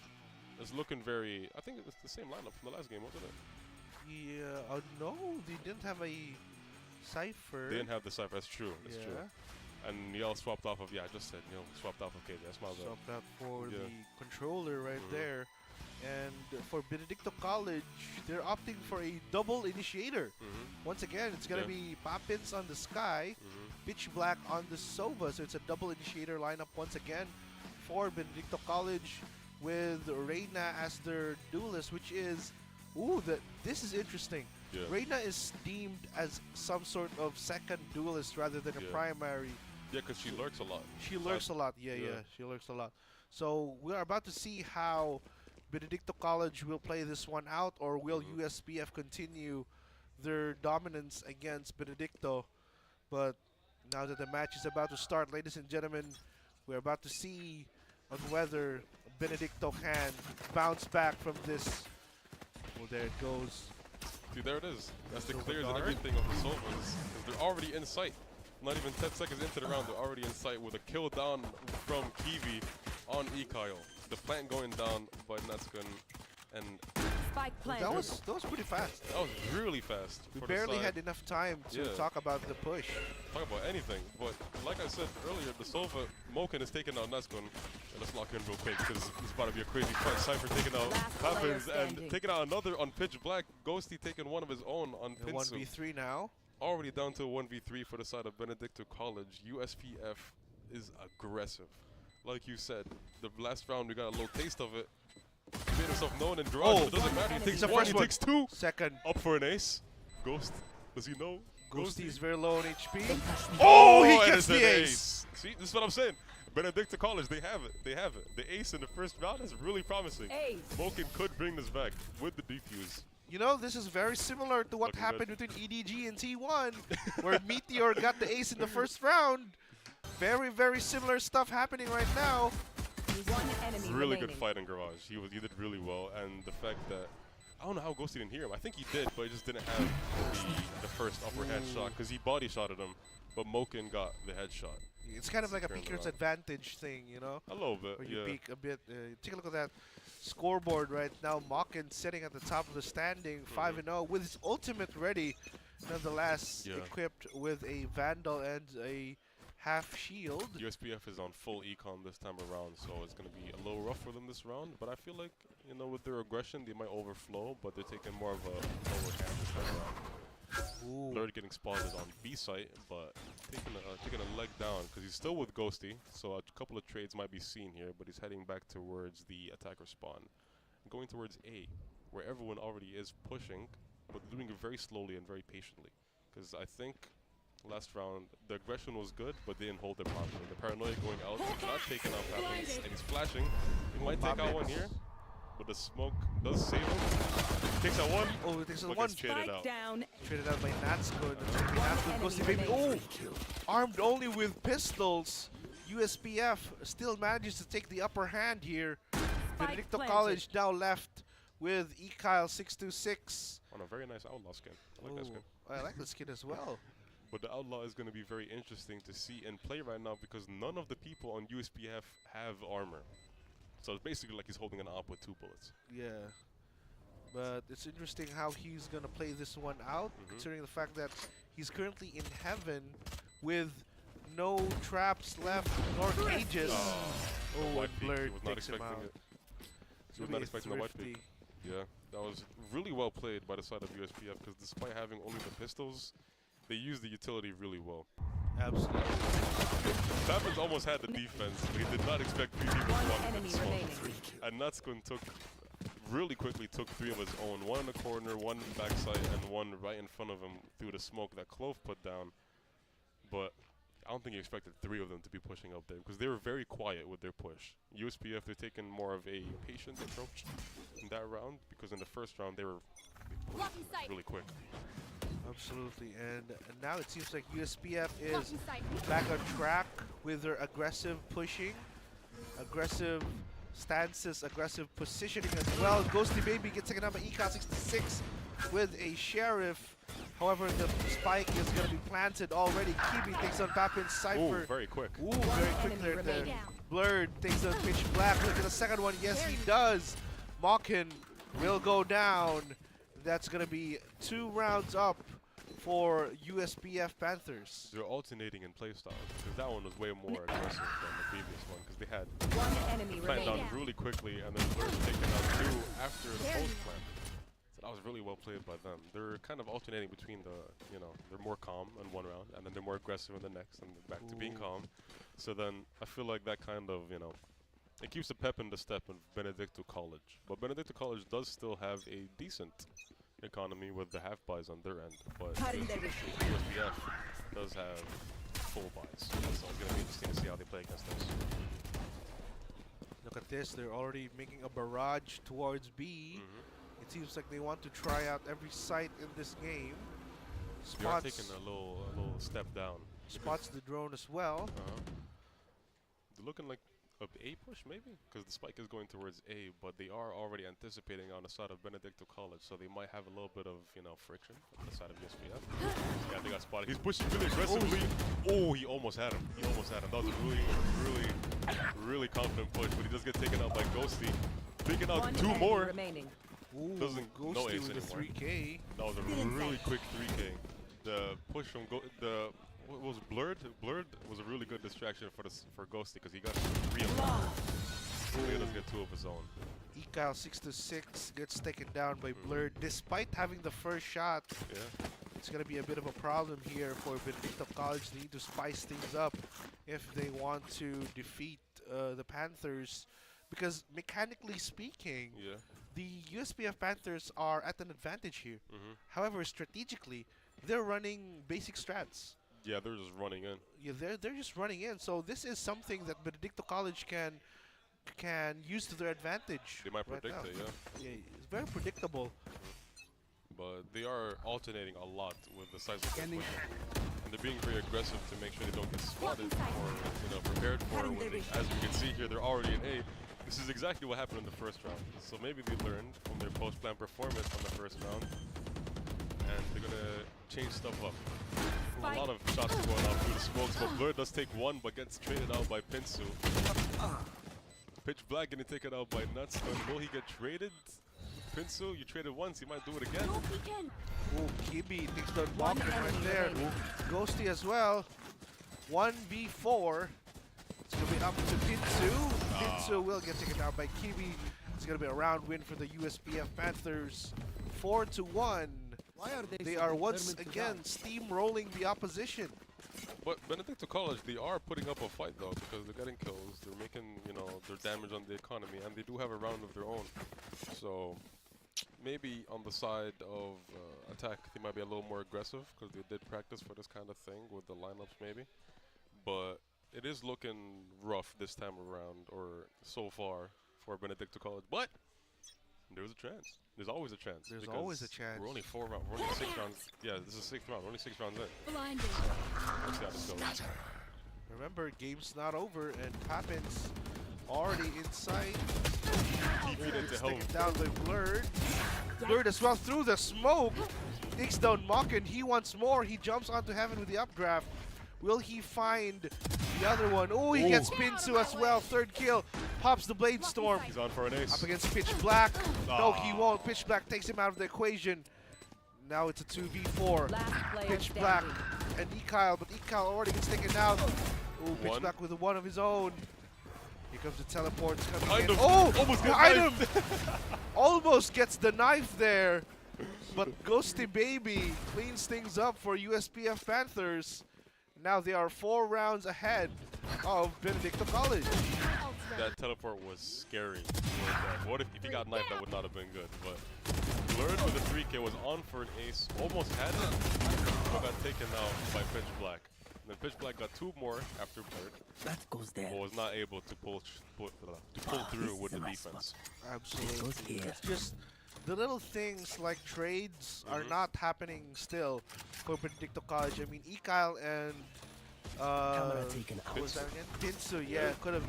It's looking very, I think it's the same lineup from the last game, wasn't it? Yeah, no, they didn't have a Cypher. They didn't have the Cypher, that's true, that's true. And Niel swapped off of, I just said Niel swapped off of KJ, that's my bad. Swapped out for the controller right there. And for Benedicto College, they're opting for a double initiator. Once again, it's going to be Poppins on the Sky, Pitch Black on the Sova. So it's a double initiator lineup once again for Benedicto College with Reyna as their duelist, which is, this is interesting. Reyna is deemed as some sort of second duelist rather than a primary. Yeah, because she lurks a lot. She lurks a lot, she lurks a lot. So we're about to see how Benedicto College will play this one out, or will USPF continue their dominance against Benedicto? But now that the match is about to start, ladies and gentlemen, we're about to see on whether Benedicto can bounce back from this. Well, there it goes. See, there it is. That's the Silver clears and guard. everything of the Sovas. Because they're already in sight. Not even 10 seconds into the round, they're already in sight with a kill down from 𝐞𝐤 on 𝐸𝐞𝐤. The plant going down by 𝐚𝐴𝐿, and Spike planted. That was pretty fast. that was really fast. We for the barely side. had enough time to Yeah. talk about the push. Talk about anything, but like I said earlier, the Sova 𝐸𝐿 is taking out 𝐚𝐴𝐿. And let's lock in real quick because it's about to be a crazy fight. Cypher taking out Happens and taking out another on pitch black. Ghosty taking one of his own on The Pinsu. 1v3 now. Already down to a 1v3 for the side of Benedicto College. USPF is aggressive. Like you said, the last round we got a little taste of it. He made himself known in garage, but it doesn't matter. He takes one, he takes two. Second. Up for an ace. Ghost, does he know? Ghosty is very low on HP. Oh, he and gets it's the an ace. See, this is what I'm saying. Benedicto College, they have it. They have it. The ace in the first round is really promising. 𝐸𝐿 could bring this back with the defuse. You know, this is very similar to what Looking happened good. between EDG and T1, where Meteor got the ace in the first round. Very, very similar stuff happening right now. One enemy Really remaining. good fight in garage. He did really well, and the fact that I don't know how Ghosty didn't hear him. I think he did, but he just didn't have the first upper hand shot because he body shotted him, but 𝐸𝐿 got the headshot. It's kind of like a Turned peeker's around. advantage thing, you know? A little bit, Where you yeah. peek a bit. Take a look at that scoreboard right now. 𝐸𝐿 sitting at the top of the standing, 5-0, with his ultimate ready. Nonetheless, Yeah. equipped with a Vandal and a half shield. USPF is on full econ this time around, so it's going to be a little rough for them this round. But I feel like, you know, with their aggression, they might overflow, but they're taking more of a lower hand this time around. Blurred getting spotted on B site, but taking a leg down because he's still with Ghosty, so a couple of trades might be seen here, but he's heading back towards the attacker spawn. Going towards A, where everyone already is pushing, but doing it very slowly and very patiently. Because I think last round, the aggression was good, but they didn't hold it properly. The paranoia going out, not taking out Happens, and he's flashing. He might take out one here, but the smoke does save him. Takes out one. Oh, he takes out but one. gets traded out. Traded out by 𝐴𝐿. 𝐴𝐿 goes to baby. Oh, armed only with pistols. USPF still manages to take the upper hand here. Benedicto planted. College now left with 𝐸𝐞𝐤 626. On a very nice outlaw skin. I like that skin. I like the skin as well. But the outlaw is going to be very interesting to see and play right now because none of the people on USPF have armor. So it's basically like he's holding an op with 2 bullets. Yeah. But it's interesting how he's going to play this one out, considering the fact that he's currently in heaven with no traps left nor cages. The white peak, Blurred he was not takes him expecting out. it. He was not expecting the white peak. Yeah, that was really well played by the side of USPF because despite having only the pistols, they used the utility really well. Absolutely. Tappins almost had the defense, but he did not expect 3 people to walk into the smoke. And 𝐴𝐿 really quickly took 3 of his own. One in the corner, one backside, and one right in front of him through the smoke that 𝐿OVE put down. But I don't think he expected 3 of them to be pushing up there because they were very quiet with their push. USPF, they're taking more of a patient approach in that round because in the first round they were really quick. Absolutely, and now it seems like USPF is back on track with their aggressive pushing, aggressive stances, aggressive positioning as well. Ghosty Baby gets taken out by 𝐸𝐞𝐤 66 with a Sheriff. However, the spike is going to be planted already. 𝐞𝐤 takes on Papin's Cypher. Ooh, very quick. Ooh, very quick there. Blurred takes on Pitch Black. Look at the second one. Yes, he does. 𝐸𝐿 will go down. That's going to be 2 rounds up for USPF Panthers. They're alternating in playstyles because that one was way more aggressive than the previous one because they had One enemy plant down remaining. really quickly and then Blurred taking out 2 after the post plant. So that was really well played by them. They're kind of alternating between the, you know, they're more calm in one round and then they're more aggressive in the next and they're back to being calm. So then I feel like that kind of, you know, it keeps the pep in the step of Benedicto College. But Benedicto College does still have a decent economy with the half buys on their end, but USPF does have full buys, so it's going to be interesting to see how they play against those. Look at this, they're already making a barrage towards B. It seems like they want to try out every site in this game. They are Spots, taking a little step down. spots the drone as well. They're looking like A A push maybe, because the spike is going towards A, but they are already anticipating on the side of Benedicto College, so they might have a little bit of friction on the side of USPF. Yeah, they got spotted. He's pushing really aggressively. Oh, he almost had him. He almost had him. That was a really confident push, but he does get taken out by Ghosty. Taking out two more. Remaining. Ooh, Doesn't Ghosty no ace with the anymore. 3K. That was a really quick 3K. The push from what was Blurred? Blurred was a really good distraction for Ghosty because he got 3 of them. He doesn't get 2 of his own. 𝐸𝐞𝐤 6-6 gets taken down by Blurred. Despite having the first shot, it's going to be a bit of a problem here for Benedicto College. They need to spice things up if they want to defeat the Panthers. Because mechanically speaking, the USPF Panthers are at an advantage here. However, strategically, they're running basic strats. Yeah, they're just running in. Yeah, they're just running in. So this is something that Benedicto College can use to their advantage. They might predict it, Yeah, it's very predictable. But they are alternating a lot with the size of their push. And they're being very aggressive to make sure they don't get spotted or prepared for it. As you can see here, they're already in A. This is exactly what happened in the first round. So maybe they learned from their post-plan performance on the first round. And they're going to change stuff up. A lot of shots going off through the smokes, but Blur does take one, but gets traded out by Pinsu. Pitch Black going to take it out by Nutstun. Will he get traded? Pinsu, you traded once, he might do it again. Oh, 𝐸𝐵 takes down Walker right there. Ghosty as well. 1v4. It's going to be up to Pinsu. Pinsu will get taken down by 𝐸𝐵. It's going to be a round win for the USPF Panthers. 4-1. They are once again steamrolling the opposition. But Benedicto College, they are putting up a fight though, because they're getting kills, they're making, their damage on the economy, and they do have a round of their own. So maybe on the side of attack, they might be a little more aggressive, because they did practice for this kind of thing with the lineups maybe. But it is looking rough this time around, or so far, for Benedicto College. But there's a chance. There's always a chance. There's always a chance. We're only 4 rounds. We're only 6 rounds. Yeah, this is the 6th round. We're only 6 rounds in. Blinded. Let's see how this goes. Remember, game's not over, and Pappin's already in sight. He beat it to Taken home. down by Blurred. Blurred as well through the smoke. Takes down 𝐸𝐿. He wants more. He jumps onto Heaven with the updraft. Will he find the other one? Oh, he gets Pinsu as well. 3rd kill. Pops the Blade Storm. He's on for an ace. Up against Pitch Black. No, he won't. Pitch Black takes him out of the equation. Now it's a 2v4. Pitch Black and 𝐸𝐞𝐤, but 𝐸𝐞𝐤 already gets taken out. Oh, Pitch Black with one of his own. Here comes the teleports coming in. Oh, almost behind him. Almost gets the knife there. But Ghosty Baby cleans things up for USPF Panthers. Now they are 4 rounds ahead of Benedicto College. That teleport was scary. What if he got knifed? That would not have been good. But Blurred with a 3K was on for an ace, almost had it, but got taken out by Pitch Black. And then Pitch Black got 2 more after Blurred, but was not able to pull through with the defense. Absolutely. It's just the little things like trades are not happening still for Benedicto College. I mean, 𝐸𝐞𝐤 and what was that again? Pinsu, yeah, could have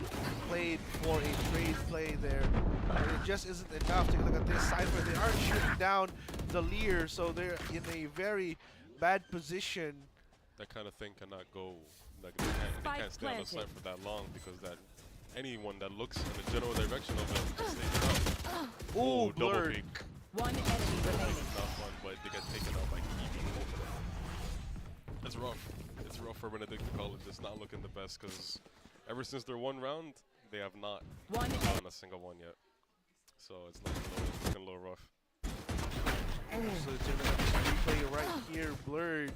played for a trade play there. But it just isn't enough. Take a look at this Cypher. They aren't shooting down the Lear, so they're in a very bad position. That kind of thing cannot go. Like they can't stay on the site for that long, because that anyone that looks in the general direction of them gets taken out. Oh, double Blurred. peek. One enemy remaining. Not fun, but they get taken out by 𝐸𝐵. It's rough. It's rough for Benedicto College. It's not looking the best, because ever since their 1 round, they have not gotten a single one yet. So it's looking a little rough. So it's gonna replay right here. Blurred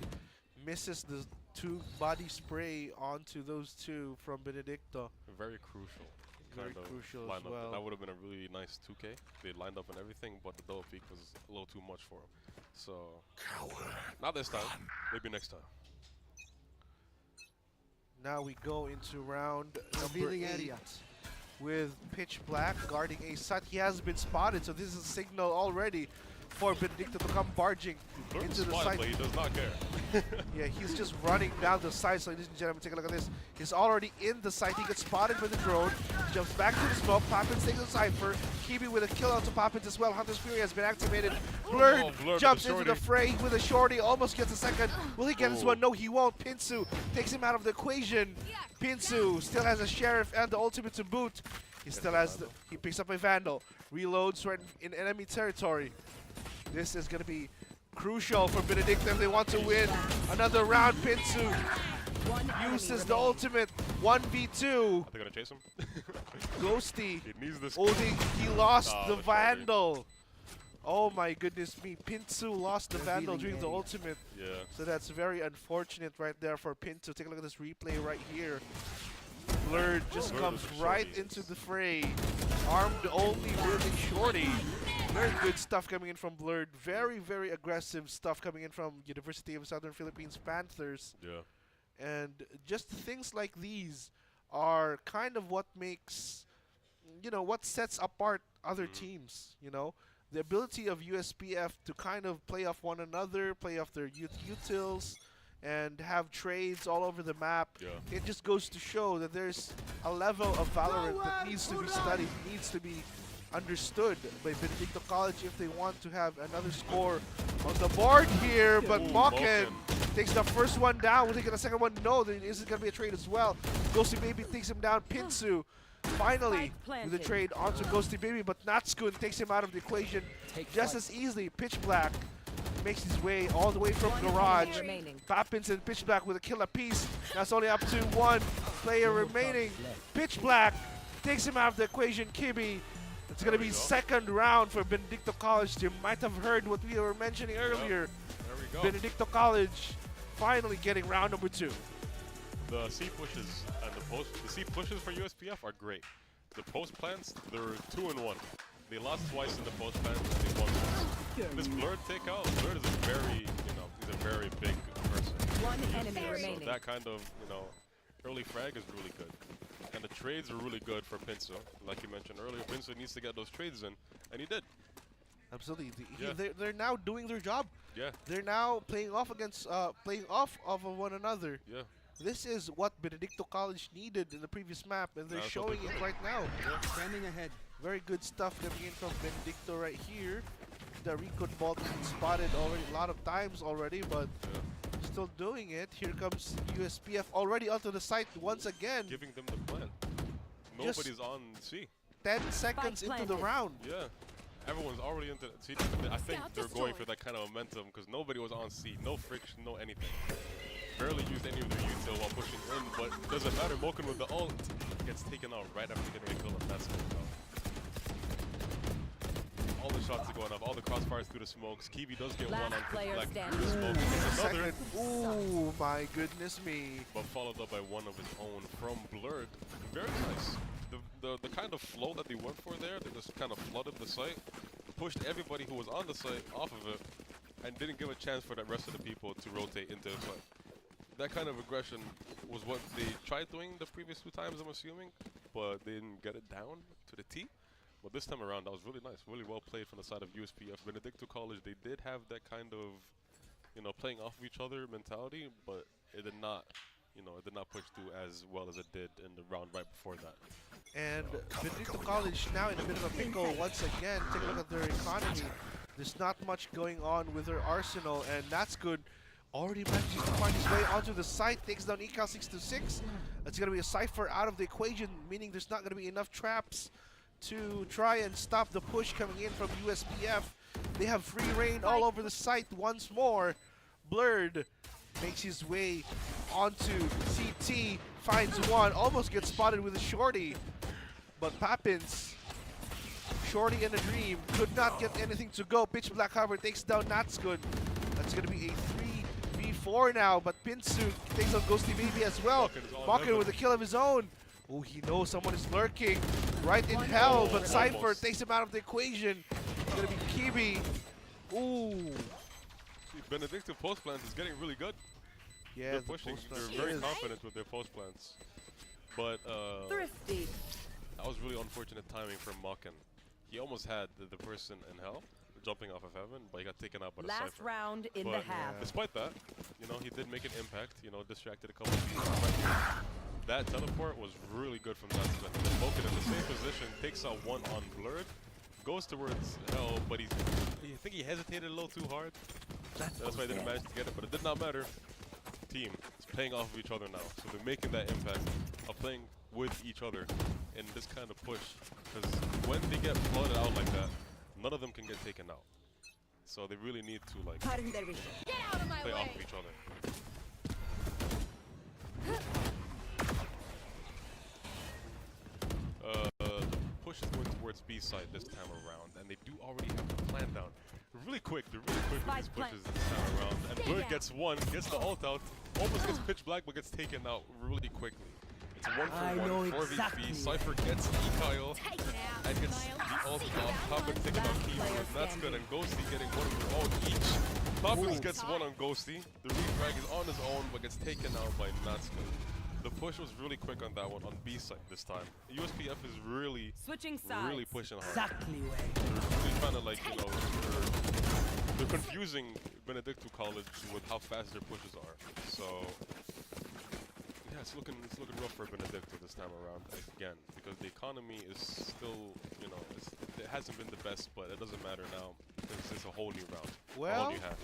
misses the 2 body spray onto those 2 from Benedicto. Very crucial. Very Kind of crucial as lineup. well. That would have been a really nice 2K. They lined up and everything, but the double peek was a little too much for him. So, not this time. Maybe next time. Now we go into round number 8 with Pitch Black guarding a site. He has been spotted, so this is a signal already for Benedicto to come barging into the site. But he does not care. Yeah, he's just running down the side. So ladies and gentlemen, take a look at this. He's already in the site. He gets spotted by the drone. Jumps back to the smoke. Poppins takes the Cypher. 𝐸𝐵 with a kill out to Poppins as well. Hunter's Fury has been activated. Blurred jumps into the fray with a shorty. Almost gets a second. Will he get this one? No, he won't. 𝐸𝐴 takes him out of the equation. 𝐸𝐴 still has a Sheriff and the ultimate to boot. He still has he picks up a Vandal. Reloads right in enemy territory. This is going to be crucial for Benedicto if they want to win another round. 𝐸𝐴 uses the ultimate 1v2. Are they gonna chase him? Ghosty. He needs this. He lost the Vandal. Oh my goodness me. 𝐸𝐴 lost the Vandal during the ultimate. Yeah. So that's very unfortunate right there for 𝐸𝐴. Take a look at this replay right here. Blurred just comes right into the fray. Armed only with a shorty. Very good stuff coming in from Blurred. Very, very aggressive stuff coming in from University of Southern Philippines Panthers. Yeah. And just things like these are kind of what makes, what sets apart other teams, The ability of USPF to kind of play off one another, play off their utils, and have trades all over the map. Yeah. It just goes to show that there's a level of Valorant that needs to be studied, needs to be understood by Benedicto College if they want to have another score on the board here. But 𝐿𝐸𝐿 takes the first one down. Will they get a second one? No, there isn't going to be a trade as well. ghosty_baby takes him down. 𝐸𝐴 finally with a trade onto ghosty_baby, but 𝐷𝐻𝐿 takes him out of the equation just as easily. Pitch Black makes his way all the way from garage. Poppins and Pitch Black with a kill apiece. That's only up to one player remaining. Pitch Black takes him out of the equation. 𝐸𝐵. It's going to be second round for Benedicto College. You might have heard what we were mentioning earlier. There we go. Benedicto College finally getting round number 2. The C pushes and the C pushes for USPF are great. The post plants, they're 2-1. They lost twice in the post plants. They won once. This Blurred takeout, Blurred is a very, he's a very big person. One enemy remaining. So that kind of, early frag is really good. And the trades are really good for 𝐸𝐴. Like you mentioned earlier, 𝐸𝐴 needs to get those trades in, and he did. Absolutely. Yeah. They're now doing their job. Yeah. They're now playing off of one another. Yeah. This is what Benedicto College needed in the previous map, and they're showing it right now. Yeah. Standing ahead. Very good stuff coming in from Benedicto right here. The recon ball has been spotted already a lot of times already, but still doing it. Here comes USPF already onto the site once again. Giving them the plan. Nobody's on C. 10 seconds into the round. Yeah. Everyone's already into C. I think they're going for that kind of momentum because nobody was on C. No friction, no anything. Barely used any of their util while pushing in, but doesn't matter. 𝐸𝐿𝐿 with the ult gets taken out right after getting a kill, and that's it. All the shots are going up, all the crossfires through the smokes. 𝐸𝐵 does get one on Black through the smoke. Another. Ooh, my goodness me. But followed up by one of his own from Blurred. Very nice. The kind of flow that they went for there, they just kind of flooded the site, pushed everybody who was on the site off of it, and didn't give a chance for the rest of the people to rotate into the site. That kind of aggression was what they tried doing the previous 2 times, I'm assuming, but they didn't get it down to the T. But this time around, that was really nice, really well played from the side of USPF. Benedicto College, they did have that kind of, playing off of each other mentality, but it did not, it did not push through as well as it did in the round right before that. And Benedicto College now in a bit of a pickle once again. Take a look at their economy. There's not much going on with their arsenal, and 𝐷𝐻𝐿 already managed to find his way onto the site. Takes down 𝐸𝐴 626. It's going to be a Cypher out of the equation, meaning there's not going to be enough traps to try and stop the push coming in from USPF. They have free reign all over the site once more. Blurred makes his way onto CT, finds one, almost gets spotted with a shorty. But Poppins, shorty in a dream, could not get anything to go. Pitch Black, however, takes down 𝐷𝐻𝐿. That's going to be a 3v4 now, but 𝐸𝐴 takes on ghosty_baby as well. 𝐸𝐿𝐿 with a kill of his own. Oh, he knows someone is lurking right in hell, but Cypher takes him out of the equation. It's going to be 𝐸𝐵. Ooh. See, Benedicto post plants is getting really good. Yeah, they're pushing. They're very confident with their post plants. But Thrifty. that was really unfortunate timing from 𝐸𝐿𝐿. He almost had the person in hell. jumping off of heaven, but he got taken out by the Last Cypher. round in the But half. despite that, you know, he did make an impact. You know, distracted a couple of people. That teleport was really good from that. And then Moken in the same position takes out one on Blurred, goes towards Hell, but I think he hesitated a little too hard. That's why he didn't manage to get it, but it did not matter. Team is playing off of each other now, so they're making that impact of playing with each other in this kind of push. Because when they get flooded out like that, none of them can get taken out. So they really need to like Get out of my play way. off of each other. The push is going towards B side this time around, and they do already have the plan down. They're really quick with these pushes this time around. And Blurred gets one, gets the ult out, almost gets pitch black, but gets taken out really quickly. It's a 1-for-1, 4v3. Cypher gets 𝐿𝐴 and gets the ult off. Poppins taking out 𝐸𝐴. That's good, and Ghosty getting one of their own each. Poppins gets one on Ghosty. The refrag is on his own, but gets taken out by Natsuko. The push was really quick on that one on B side this time. USPF is really pushing hard. Exactly They're really trying to like, you know, they're confusing Benedicto College with how fast their pushes are. So yeah, it's looking rough for Benedicto this time around again, because the economy is still, you know, it hasn't been the best, but it doesn't matter now because it's a whole new round. Well, a whole new half.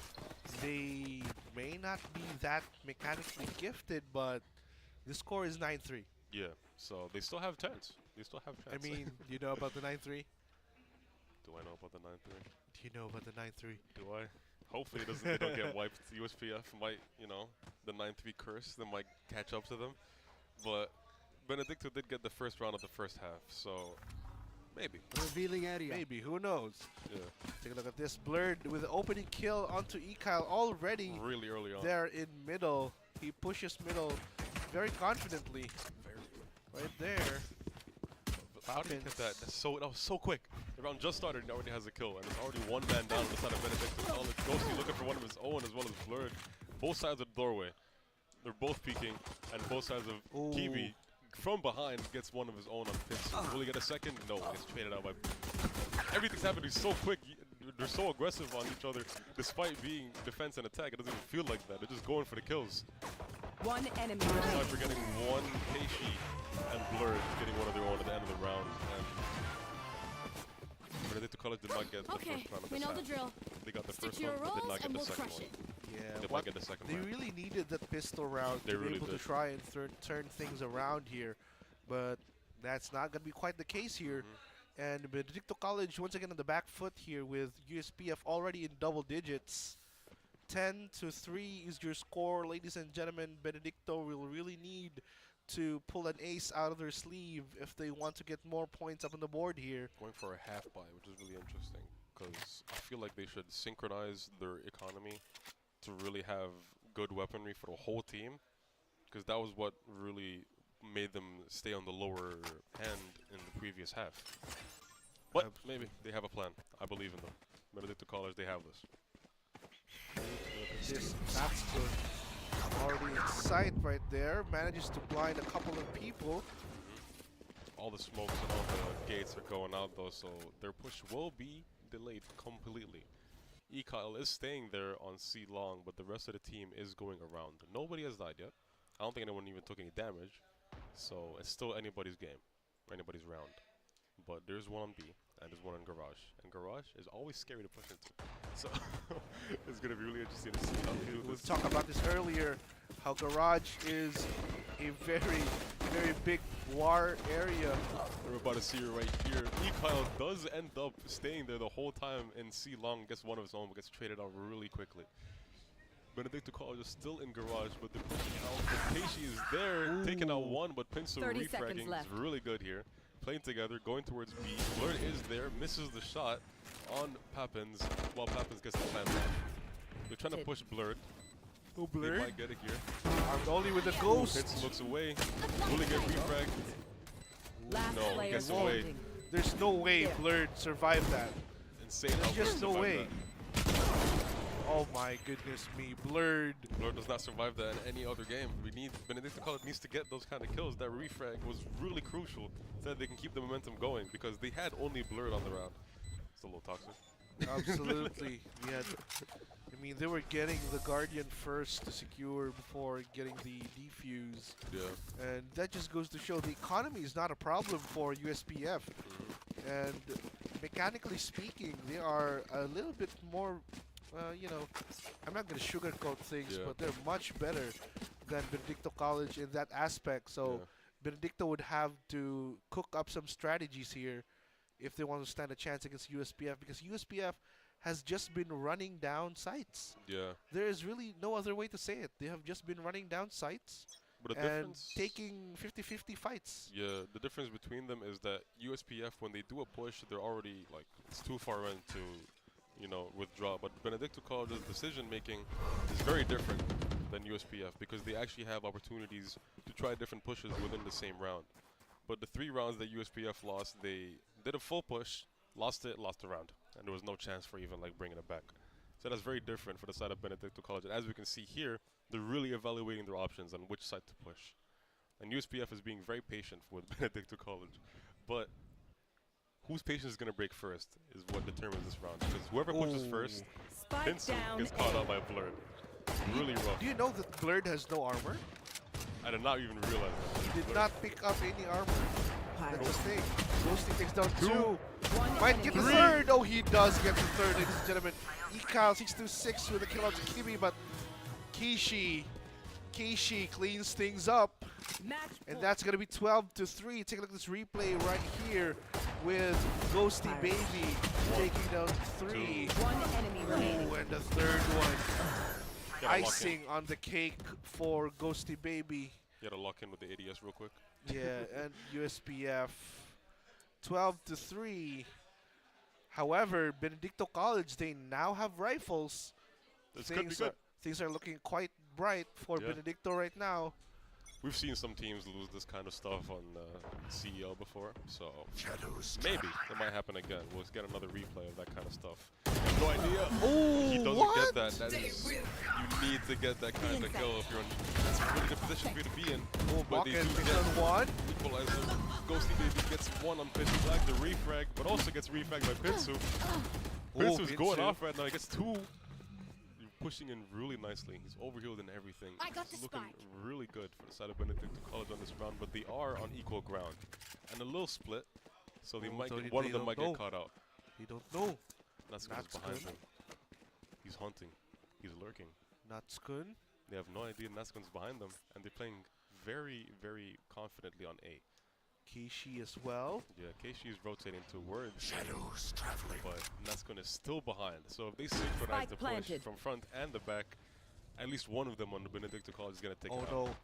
They may not be that mechanically gifted, but the score is 9-3. Yeah, so they still have chance. They still have chance. I mean, do you know about the 9-3? Do I know about the 9-3? Do you know about the 9-3? Do I? Hopefully they don't get wiped. USPF might, you know, the 9-3 curse, that might catch up to them. But Benedicto did get the first round of the first half, so maybe. Revealing area. Maybe, who knows? Yeah. Take a look at this. Blurred with an opening kill onto 𝐸𝐴 already. Really early on. There in middle. He pushes middle very confidently. Right there. How did he get that? That was so quick. The round just started and he already has a kill, and it's already one man down on the side of Benedicto College. Ghosty looking for one of his own as well as Blurred. Both sides of the doorway. They're both peeking, and both sides of 𝐸𝐴 from behind gets one of his own on Pits. Will he get a second? No, he's traded out by. Everything's happening so quick. They're so aggressive on each other, despite being defense and attack. It doesn't even feel like that. They're just going for the kills. One enemy Cypher getting one Keishi, and Blurred getting one of their own at the end of the round. And Benedicto College did not get the first round of we this know the half. drill. They got the Stick first to your one, but did roles not get and the we'll second crush one. it. Yeah, Did not get the second they round. really needed that pistol round They to be really able to did. try and turn things around here. But that's not going to be quite the case here. And Benedicto College once again on the back foot here with USPF already in double digits. 10-3 is your score, ladies and gentlemen. Benedicto will really need to pull an ace out of their sleeve if they want to get more points up on the board here. Going for a half buy, which is really interesting, because I feel like they should synchronize their economy to really have good weaponry for the whole team, because that was what really made them stay on the lower end in the previous half. But maybe they have a plan. I believe in them. Benedicto College, they have this. This that's good. Already in sight right there. Manages to blind a couple of people. All the smokes and all the gates are going out though, so their push will be delayed completely. 𝐸𝐴 is staying there on C long, but the rest of the team is going around. Nobody has died yet. I don't think anyone even took any damage, so it's still anybody's game, anybody's round. But there's one on B, and there's one in Garage. And Garage is always scary to push into. So it's going to be really interesting to see how they do We this. talked about this earlier, how Garage is a very, very big war area. We're about to see it right here. 𝐸𝐴 does end up staying there the whole time in C long, gets one of his own, but gets traded out really quickly. Benedicto College is still in Garage, but they're pushing out. But Keishi is there, taking out one, but Pinso 30 seconds refragging left. is really good here. Playing together, going towards B. Blurred is there, misses the shot on Poppins, while Poppins gets the plant off. They're trying to push Blurred. Oh, They Blurred? might get it here. Armed only with a ghost. Pinso looks away. Will he get refragged? Last No, he player gets away. standing. There's no way Blurred survived that. Insane. There's how just Blurred no way. survived Oh my goodness me, Blurred. that. Blurred does not survive that in any other game. Benedicto College needs to get those kind of kills. That refrag was really crucial so that they can keep the momentum going, because they had only Blurred on the round. It's a little toxic. Absolutely. I mean, they were getting the Guardian first to secure before getting the defuse. Yeah. And that just goes to show the economy is not a problem for USPF. And mechanically speaking, they are a little bit more, you know, I'm not going to sugarcoat things, but they're much better than Benedicto College in that aspect. So Benedicto would have to cook up some strategies here if they want to stand a chance against USPF, because USPF has just been running down sites. Yeah. There is really no other way to say it. They have just been running down sites But the and difference, taking 50-50 fights. Yeah, the difference between them is that USPF, when they do a push, they're already like it's too far in to, you know, withdraw. But Benedicto College's decision making is very different than USPF because they actually have opportunities to try different pushes within the same round. But the 3 rounds that USPF lost, they did a full push, lost it, lost the round, and there was no chance for even like bringing it back. So that's very different for the side of Benedicto College. And as we can see here, they're really evaluating their options on which side to push. And USPF is being very patient with Benedicto College. But whose patience is going to break first is what determines this round. Because whoever pushes first, Pinsu gets caught out by Blurred. Really rough. Do you know that Blurred has no armor? I did not even realize that. He did not pick up any armor. That's the thing. Ghosty takes down 2. Might get the 3rd. Oh, he does get the 3rd, ladies and gentlemen. 𝐿 626 with a kill out to Kimi, but 𝐞𝐞𝐤 cleans things up. And that's going to be 12-3. Take a look at this replay right here with Ghosty Baby taking down 3. One enemy remaining. Ooh, and the 3rd one. Icing on the cake for Ghosty Baby. You gotta lock in with the ADS real quick. Yeah, and USPF 12-3. However, Benedicto College, they now have rifles. This could be good. Things are looking quite bright for Benedicto right now. We've seen some teams lose this kind of stuff on CEL before, so maybe it might happen again. We'll get another replay of that kind of stuff. I have no idea. Oh, he doesn't get that. That is, you need to get that kind of kill if you're in. That's a really good position for you to be in. But they do get one. Equalizer. Ghosty Baby gets 1 on Pitch Black, the refrag, but also gets refragged by Pinsu. Pinsu's going off right now. He gets 2. Pushing in really nicely. He's overhealed and everything. He's looking really good for the side of Benedicto College on this round, but they are on equal ground. And a little split, so they might get, one of them might get caught out. He don't know. 𝐷𝐿's behind him. He's hunting. He's lurking. 𝐷𝐿. They have no idea 𝐷𝐿's behind them, and they're playing very, very confidently on A. 𝐞𝐞𝐤 as well. Yeah, 𝐞𝐞𝐤 is rotating towards Shadows traveling, but 𝐷𝐿 is still behind. So if they synchronize the push from front and the back, at least one of them on the Benedicto College is gonna take it out. No.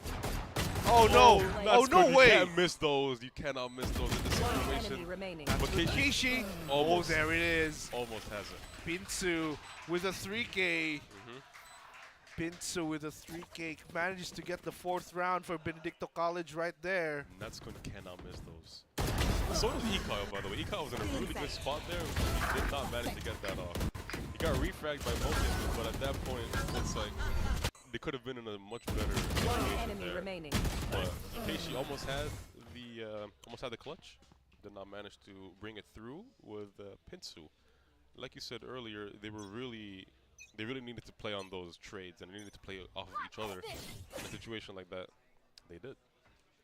Oh no! Oh no way! You can't miss those. You cannot miss those in this situation. But 𝐞𝐞𝐤. Oh, there it is. Almost has it. Pinsu with a 3K. Pinsu with a 3K manages to get the 4th round for Benedicto College right there. 𝐷𝐿 cannot miss those. So does 𝐿𝐞𝐤, by the way. 𝐿𝐞𝐤 was in a really good spot there. He did not manage to get that off. He got refragged by Moken, but at that point, it's like they could have been in a much better situation there. Remaining. But 𝐞𝐞𝐤 almost had the clutch. Did not manage to bring it through with Pinsu. Like you said earlier, they really needed to play on those trades and they needed to play off of each other. In a situation like that, they did.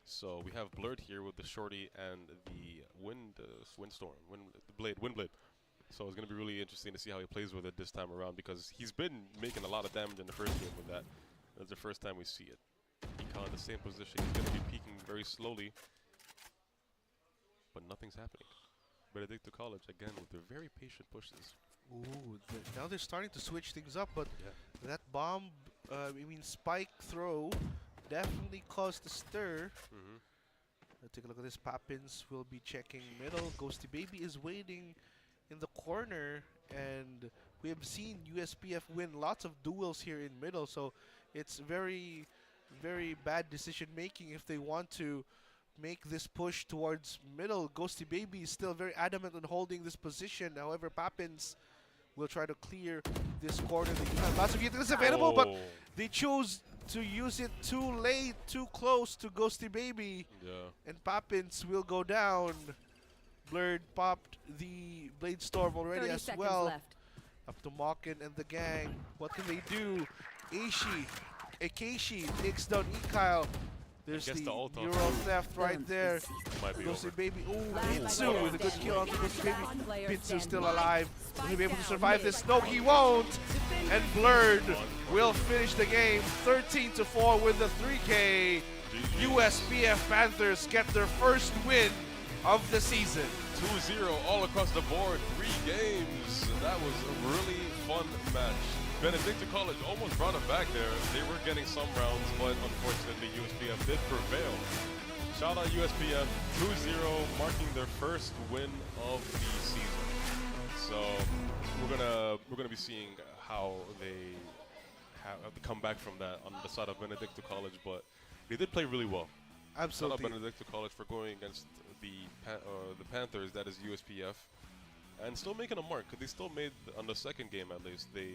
So we have Blurred here with the shorty and the windstorm, wind blade. So it's gonna be really interesting to see how he plays with it this time around because he's been making a lot of damage in the first game with that. That's the first time we see it. 𝐿𝐞𝐤 in the same position. He's gonna be peeking very slowly, but nothing's happening. Benedicto College again with their very patient pushes. Ooh, now they're starting to switch things up, but that bomb, spike throw definitely caused a stir. Take a look at this. Poppins will be checking middle. Ghosty Baby is waiting in the corner, and we have seen USPF win lots of duels here in middle, so it's very, very bad decision making if they want to make this push towards middle. Ghosty Baby is still very adamant on holding this position. However, Poppins will try to clear this corner. They do have lots of utilities available, but they chose to use it too late, too close to Ghosty Baby. And Poppins will go down. Blurred popped the Blade Storm already as well. Up to Mawkin and the gang. What can they do? Akeshi takes down 𝐿𝐿𝐿. There's the ult off. Euro theft right there. Might be Goosey over. Baby. Ooh, Pinsu with a good kill onto Goosey Baby. Pinsu still alive. Will he be able to survive this? No, he won't. And Blurred will finish the game 13-4 with the 3K. USPF Panthers get their first win of the season. 2-0 all across the board, 3 games. That was a really fun match. Benedictine College almost brought it back there. They were getting some rounds, but unfortunately USPF did prevail. Shout out USPF, 2-0, marking their first win of the season. So we're gonna be seeing how they come back from that on the side of Benedictine College, but they did play really well. Absolutely. Shout out Benedictine College for going against the Panthers, that is USPF, and still making a mark. Cause they still made, on the second game at least, they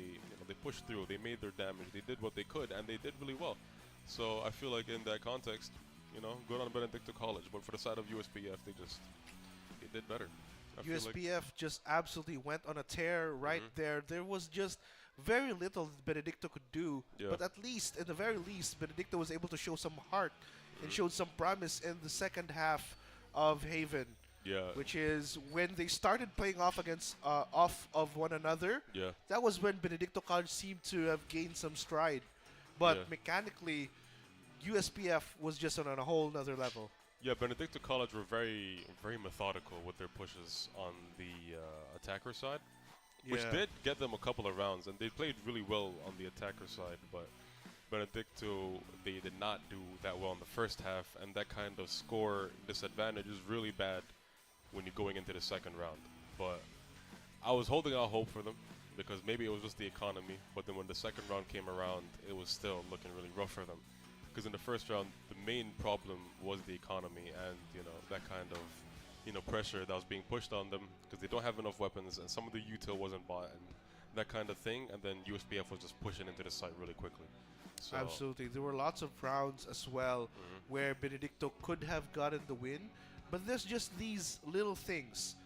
pushed through. They made their damage. They did what they could, and they did really well. So I feel like in that context, good on Benedictine College. But for the side of USPF, they did better. USPF just absolutely went on a tear right there. There was just very little Benedicto could do, but at least, in the very least, Benedicto was able to show some heart and showed some promise in the second half of Haven. Yeah. Which is when they started playing off of one another. Yeah. That was when Benedicto College seemed to have gained some stride, but mechanically, USPF was just on a whole nother level. Yeah, Benedictine College were very, very methodical with their pushes on the attacker side, which did get them a couple of rounds, and they played really well on the attacker side, but Benedicto, they did not do that well in the first half, and that kind of score disadvantage is really bad when you're going into the second round. But I was holding out hope for them, because maybe it was just the economy, but then when the second round came around, it was still looking really rough for them. Because in the first round, the main problem was the economy and, that kind of, pressure that was being pushed on them because they don't have enough weapons and some of the util wasn't bought and that kind of thing. And then USPF was just pushing into the site really quickly. So Absolutely. There were lots of rounds as well where Benedicto could have gotten the win, but there's just these little things,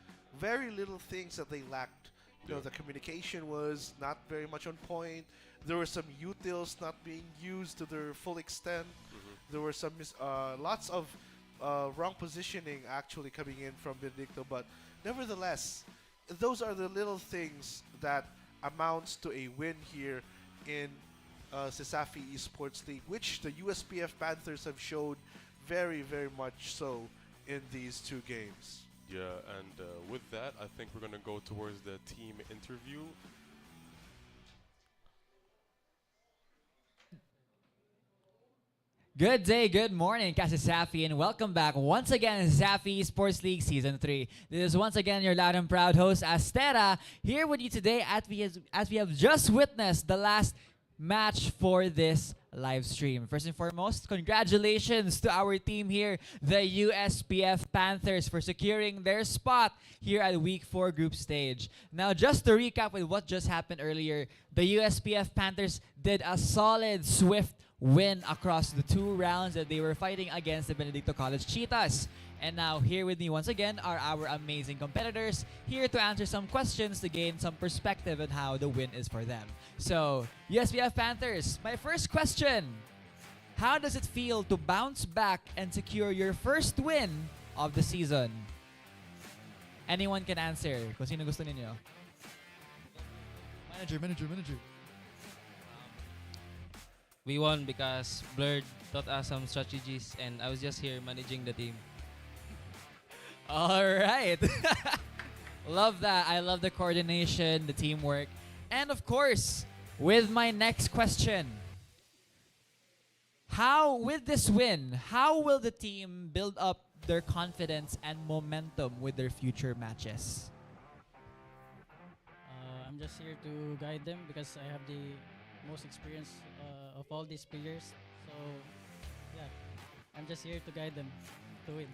very little things that they lacked. The communication was not very much on point. There were some utils not being used to their full extent. There were some lots of wrong positioning actually coming in from Benedicto, but nevertheless, those are the little things that amounts to a win here in CESAFI Esports League, which the USPF Panthers have showed very, very much so in these 2 games. yeah, and with that, I think we're going to go towards the team interview. Good day, good morning, CESAFI, and welcome back once again to CESAFI Esports League Season 3. This is once again your loud and proud host, Astera, here with you today as we have just witnessed the last match for this live stream. First and foremost, congratulations to our team here, the USPF Panthers, for securing their spot here at Week 4 group stage. Now, just to recap with what just happened earlier, the USPF Panthers did a solid, swift win across the 2 rounds that they were fighting against the Benedicto College Cheetahs. And now here with me once again are our amazing competitors, here to answer some questions to gain some perspective on how the win is for them. So, USPF Panthers, my first question: how does it feel to bounce back and secure your first win of the season? Anyone can answer. Kung sino gusto ninyo. Manager. We won because Blurred taught us some strategies and I was just here managing the team. All right. Love that. I love the coordination, the teamwork. And of course, with my next question, with this win, how will the team build up their confidence and momentum with their future matches? I'm just here to guide them because I have the most experience of all these players. So, yeah, I'm just here to guide them to win.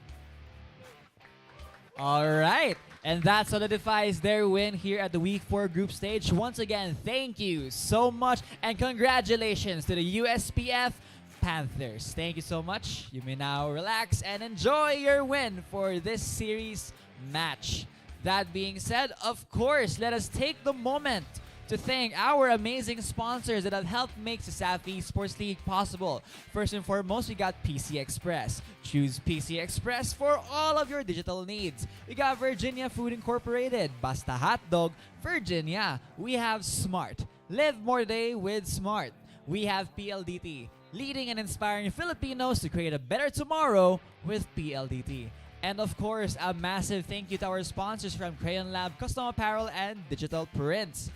All right. And that solidifies their win here at the Week 4 group stage. Once again, thank you so much and congratulations to the USPF Panthers. Thank you so much. You may now relax and enjoy your win for this series match. That being said, of course, let us take the moment to thank our amazing sponsors that have helped make CESAFI Esports League possible. First and foremost, we got PC Express. Choose PC Express for all of your digital needs. We got Virginia Food Incorporated, Basta Hotdog, Virginia. We have Smart. Live more day with Smart. We have PLDT, leading and inspiring Filipinos to create a better tomorrow with PLDT. And of course, a massive thank you to our sponsors from Crayon Lab, Custom Apparel, and Digital Prints.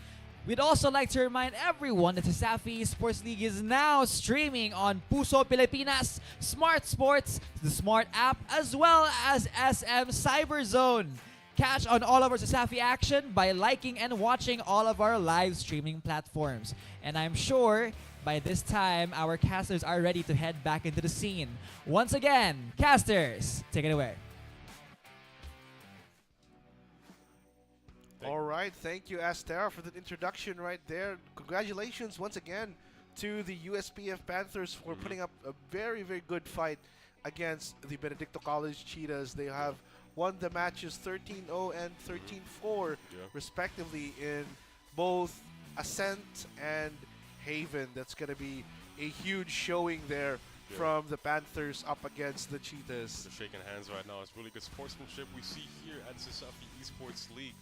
We'd also like to remind everyone that the CESAFI Esports League is now streaming on Puso Pilipinas, Smart Sports, the Smart app, as well as SM Cyberzone. Catch on all of our CESAFI action by liking and watching all of our live streaming platforms. And I'm sure by this time, our casters are ready to head back into the scene. Once again, casters, take it away. All right, thank you, Astera, for that introduction right there. Congratulations once again to the USPF Panthers for putting up a very, very good fight against the Benedicto College Cheetahs. They have won the matches 13-0 and 13-4, respectively, in both Ascent and Haven. That's going to be a huge showing there from the Panthers up against the Cheetahs. They're shaking hands right now. It's really good sportsmanship we see here at CESAFI Esports League.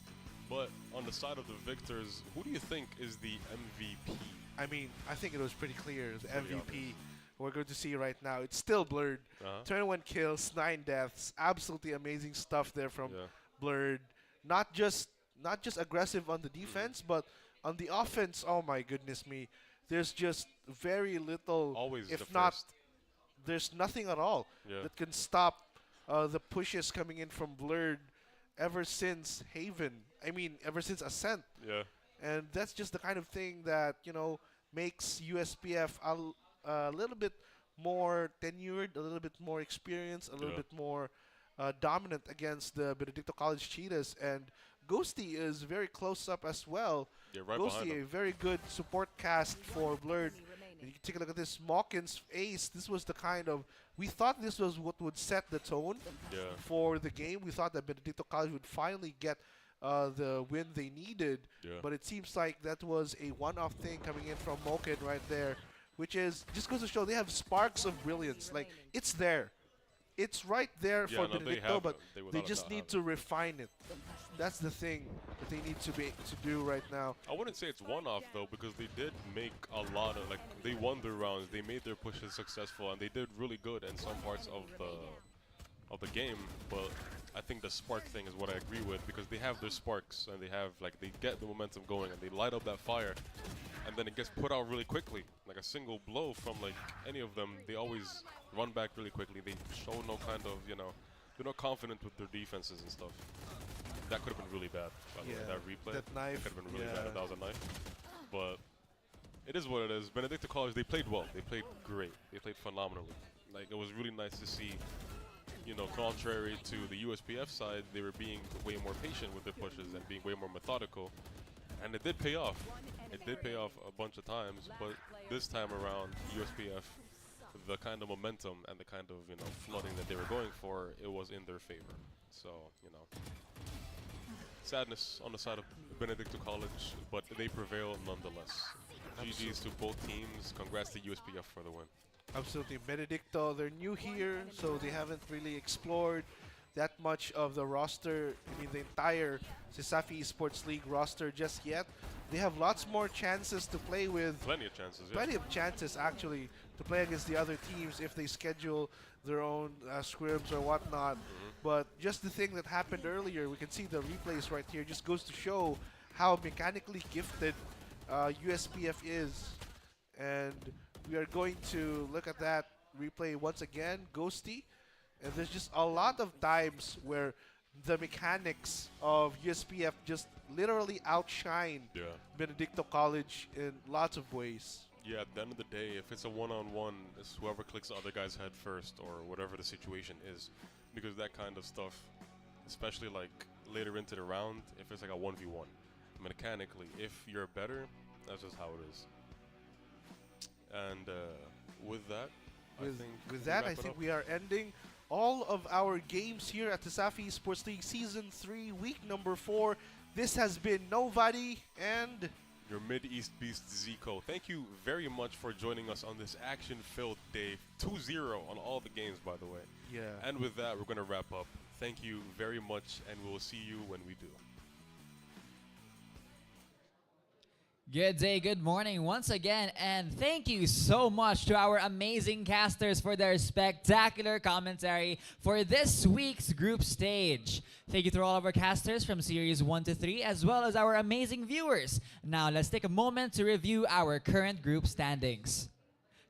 But on the side of the victors, who do you think is the MVP? I mean, I think it was pretty clear. The MVP we're going to see right now, it's still Blurred. 21 kills, 9 deaths. Absolutely amazing stuff there from Blurred. Not just aggressive on the defense, but on the offense, oh my goodness me. There's just very little, there's nothing at all that can stop the pushes coming in from Blurred ever since Haven. I mean, ever since Ascent. Yeah. And that's just the kind of thing that, you know, makes USPF a little bit more tenured, a little bit more experienced, a little bit more dominant against the Benedicto College Cheetahs. And Ghosty is very close up as well. Yeah, right Ghosty, a very good support cast for Blurred. And you can take a look at this 𝐿𝐿𝐼𝐿𝐼𝐿 ace. This was the kind of, we thought this was what would set the tone for the game. We thought that Benedicto College would finally get the win they needed. But it seems like that was a one-off thing coming in from 𝐿𝐿𝐼𝐿 right there, which is just goes to show they have sparks of brilliance. Like, it's there. It's right there for Benedicto, but they just need to refine it. That's the thing that they need to do right now. I wouldn't say it's one-off though, because they did make a lot of, like, they won their rounds, they made their pushes successful, and they did really good in some parts of the game. But I think the spark thing is what I agree with, because they have their sparks and they get the momentum going and they light up that fire, and then it gets put out really quickly. Like a single blow from like any of them, they always run back really quickly. They show no kind of, you know, they're not confident with their defenses and stuff. That could have been really bad, by the way, that replay. That knife. Could have been really bad if that was a knife. But it is what it is. Benedicto College, they played well. They played great. They played phenomenally. Like, it was really nice to see, you know, contrary to the USPF side, they were being way more patient with their pushes and being way more methodical. And it did pay off. It did pay off a bunch of times, but this time around, USPF, the kind of momentum and the kind of, you know, flooding that they were going for, it was in their favor. So, you know, sadness on the side of Benedicto College, but they prevail nonetheless. GG's to both teams. Congrats to USPF for the win. Absolutely. Benedicto, they're new here, so they haven't really explored that much of the roster, I mean the entire CESAFI Esports League roster just yet. They have lots more chances to play with. Plenty of chances, yeah. Plenty of chances, actually, to play against the other teams if they schedule their own scrims or whatnot. But just the thing that happened earlier, we can see the replays right here, just goes to show how mechanically gifted USPF is. And we are going to look at that replay once again, Ghosty. And there's just a lot of times where the mechanics of USPF just literally outshine Benedicto College in lots of ways. Yeah, at the end of the day, if it's a one-on-one, it's whoever clicks the other guy's head first or whatever the situation is. Because that kind of stuff, especially like later into the round, if it's like a 1v1, mechanically, if you're better, that's just how it is. And with that, I think we are ending all of our games here at the CESAFI Esports League Season 3, week number 4. This has been Nobody and your Mid-East beast 𝐬𝐭. Thank you very much for joining us on this action-filled day. 2-0 on all the games, by the way. Yeah. And with that, we're going to wrap up. Thank you very much, and we'll see you when we do. Good day, good morning once again, and thank you so much to our amazing casters for their spectacular commentary for this week's group stage. Thank you to all of our casters from Series 1 to 3, as well as our amazing viewers. Now, let's take a moment to review our current group standings.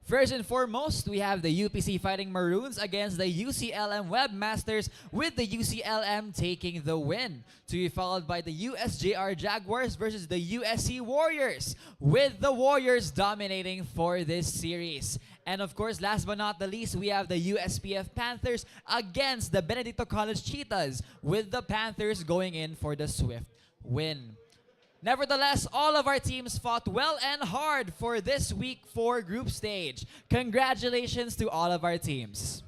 First and foremost, we have the UPC Fighting Maroons against the UCLM Webmasters, with the UCLM taking the win. To be followed by the USJ-R Jaguars versus the USC Warriors, with the Warriors dominating for this series. And of course, last but not the least, we have the USPF Panthers against the Benedicto College Cheetahs, with the Panthers going in for the swift win. Nevertheless, all of our teams fought well and hard for this week 4 group stage. Congratulations to all of our teams.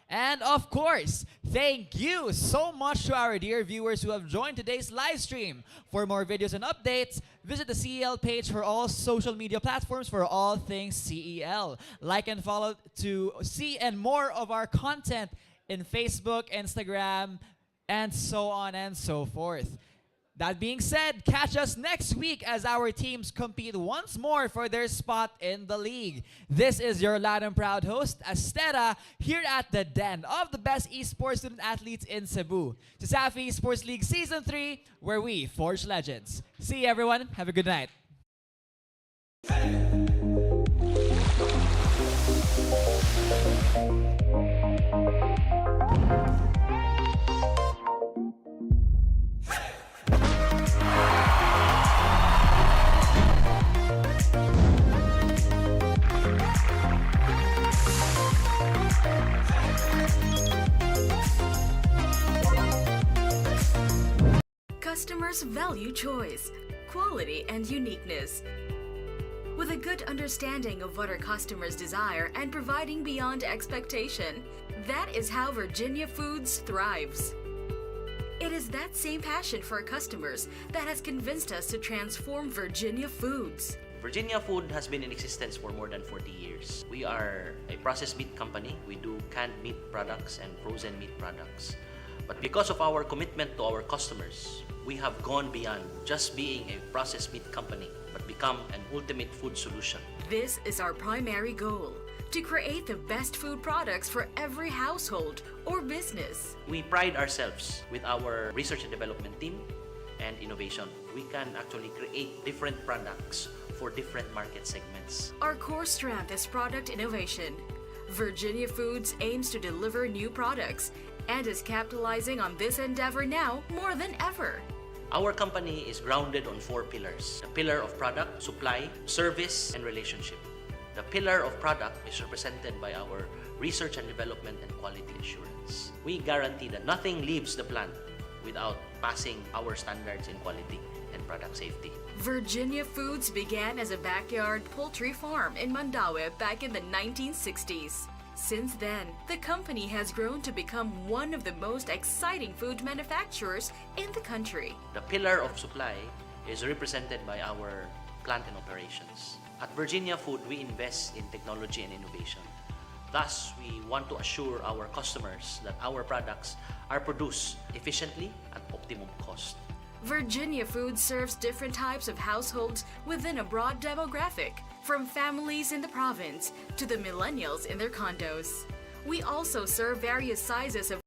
And of course, thank you so much to our dear viewers who have joined today's live stream. For more videos and updates, visit the CEL page for all social media platforms for all things CEL. Like and follow to see and more of our content in Facebook, Instagram, and so on and so forth. That being said, catch us next week as our teams compete once more for their spot in the league. This is your loud and proud host, Astera, here at the den of the best esports student athletes in Cebu. CESAFI Esports League Season 3, where we forge legends. See you, everyone. Have a good night. Customers value choice, quality, and uniqueness. With a good understanding of what our customers desire and providing beyond expectation, that is how Virginia Foods thrives. It is that same passion for our customers that has convinced us to transform Virginia Foods. Virginia Food has been in existence for more than 40 years. We are a processed meat company. We do canned meat products and frozen meat products. But because of our commitment to our customers, we have gone beyond just being a processed meat company, but become an ultimate food solution. This is our primary goal, to create the best food products for every household or business. We pride ourselves with our research and development team and innovation. We can actually create different products for different market segments. Our core strength is product innovation. Virginia Foods aims to deliver new products and is capitalizing on this endeavor now more than ever. Our company is grounded on 4 pillars. The pillar of product, supply, service, and relationship. The pillar of product is represented by our research and development and quality assurance. We guarantee that nothing leaves the plant without passing our standards in quality and product safety. Virginia Foods began as a backyard poultry farm in Mandaue back in the 1960s. Since then, the company has grown to become one of the most exciting food manufacturers in the country. The pillar of supply is represented by our plant and operations. At Virginia Food, we invest in technology and innovation. Thus, we want to assure our customers that our products are produced efficiently at optimum cost. Virginia Foods serves different types of households within a broad demographic, from families in the province to the millennials in their condos. We also serve various sizes of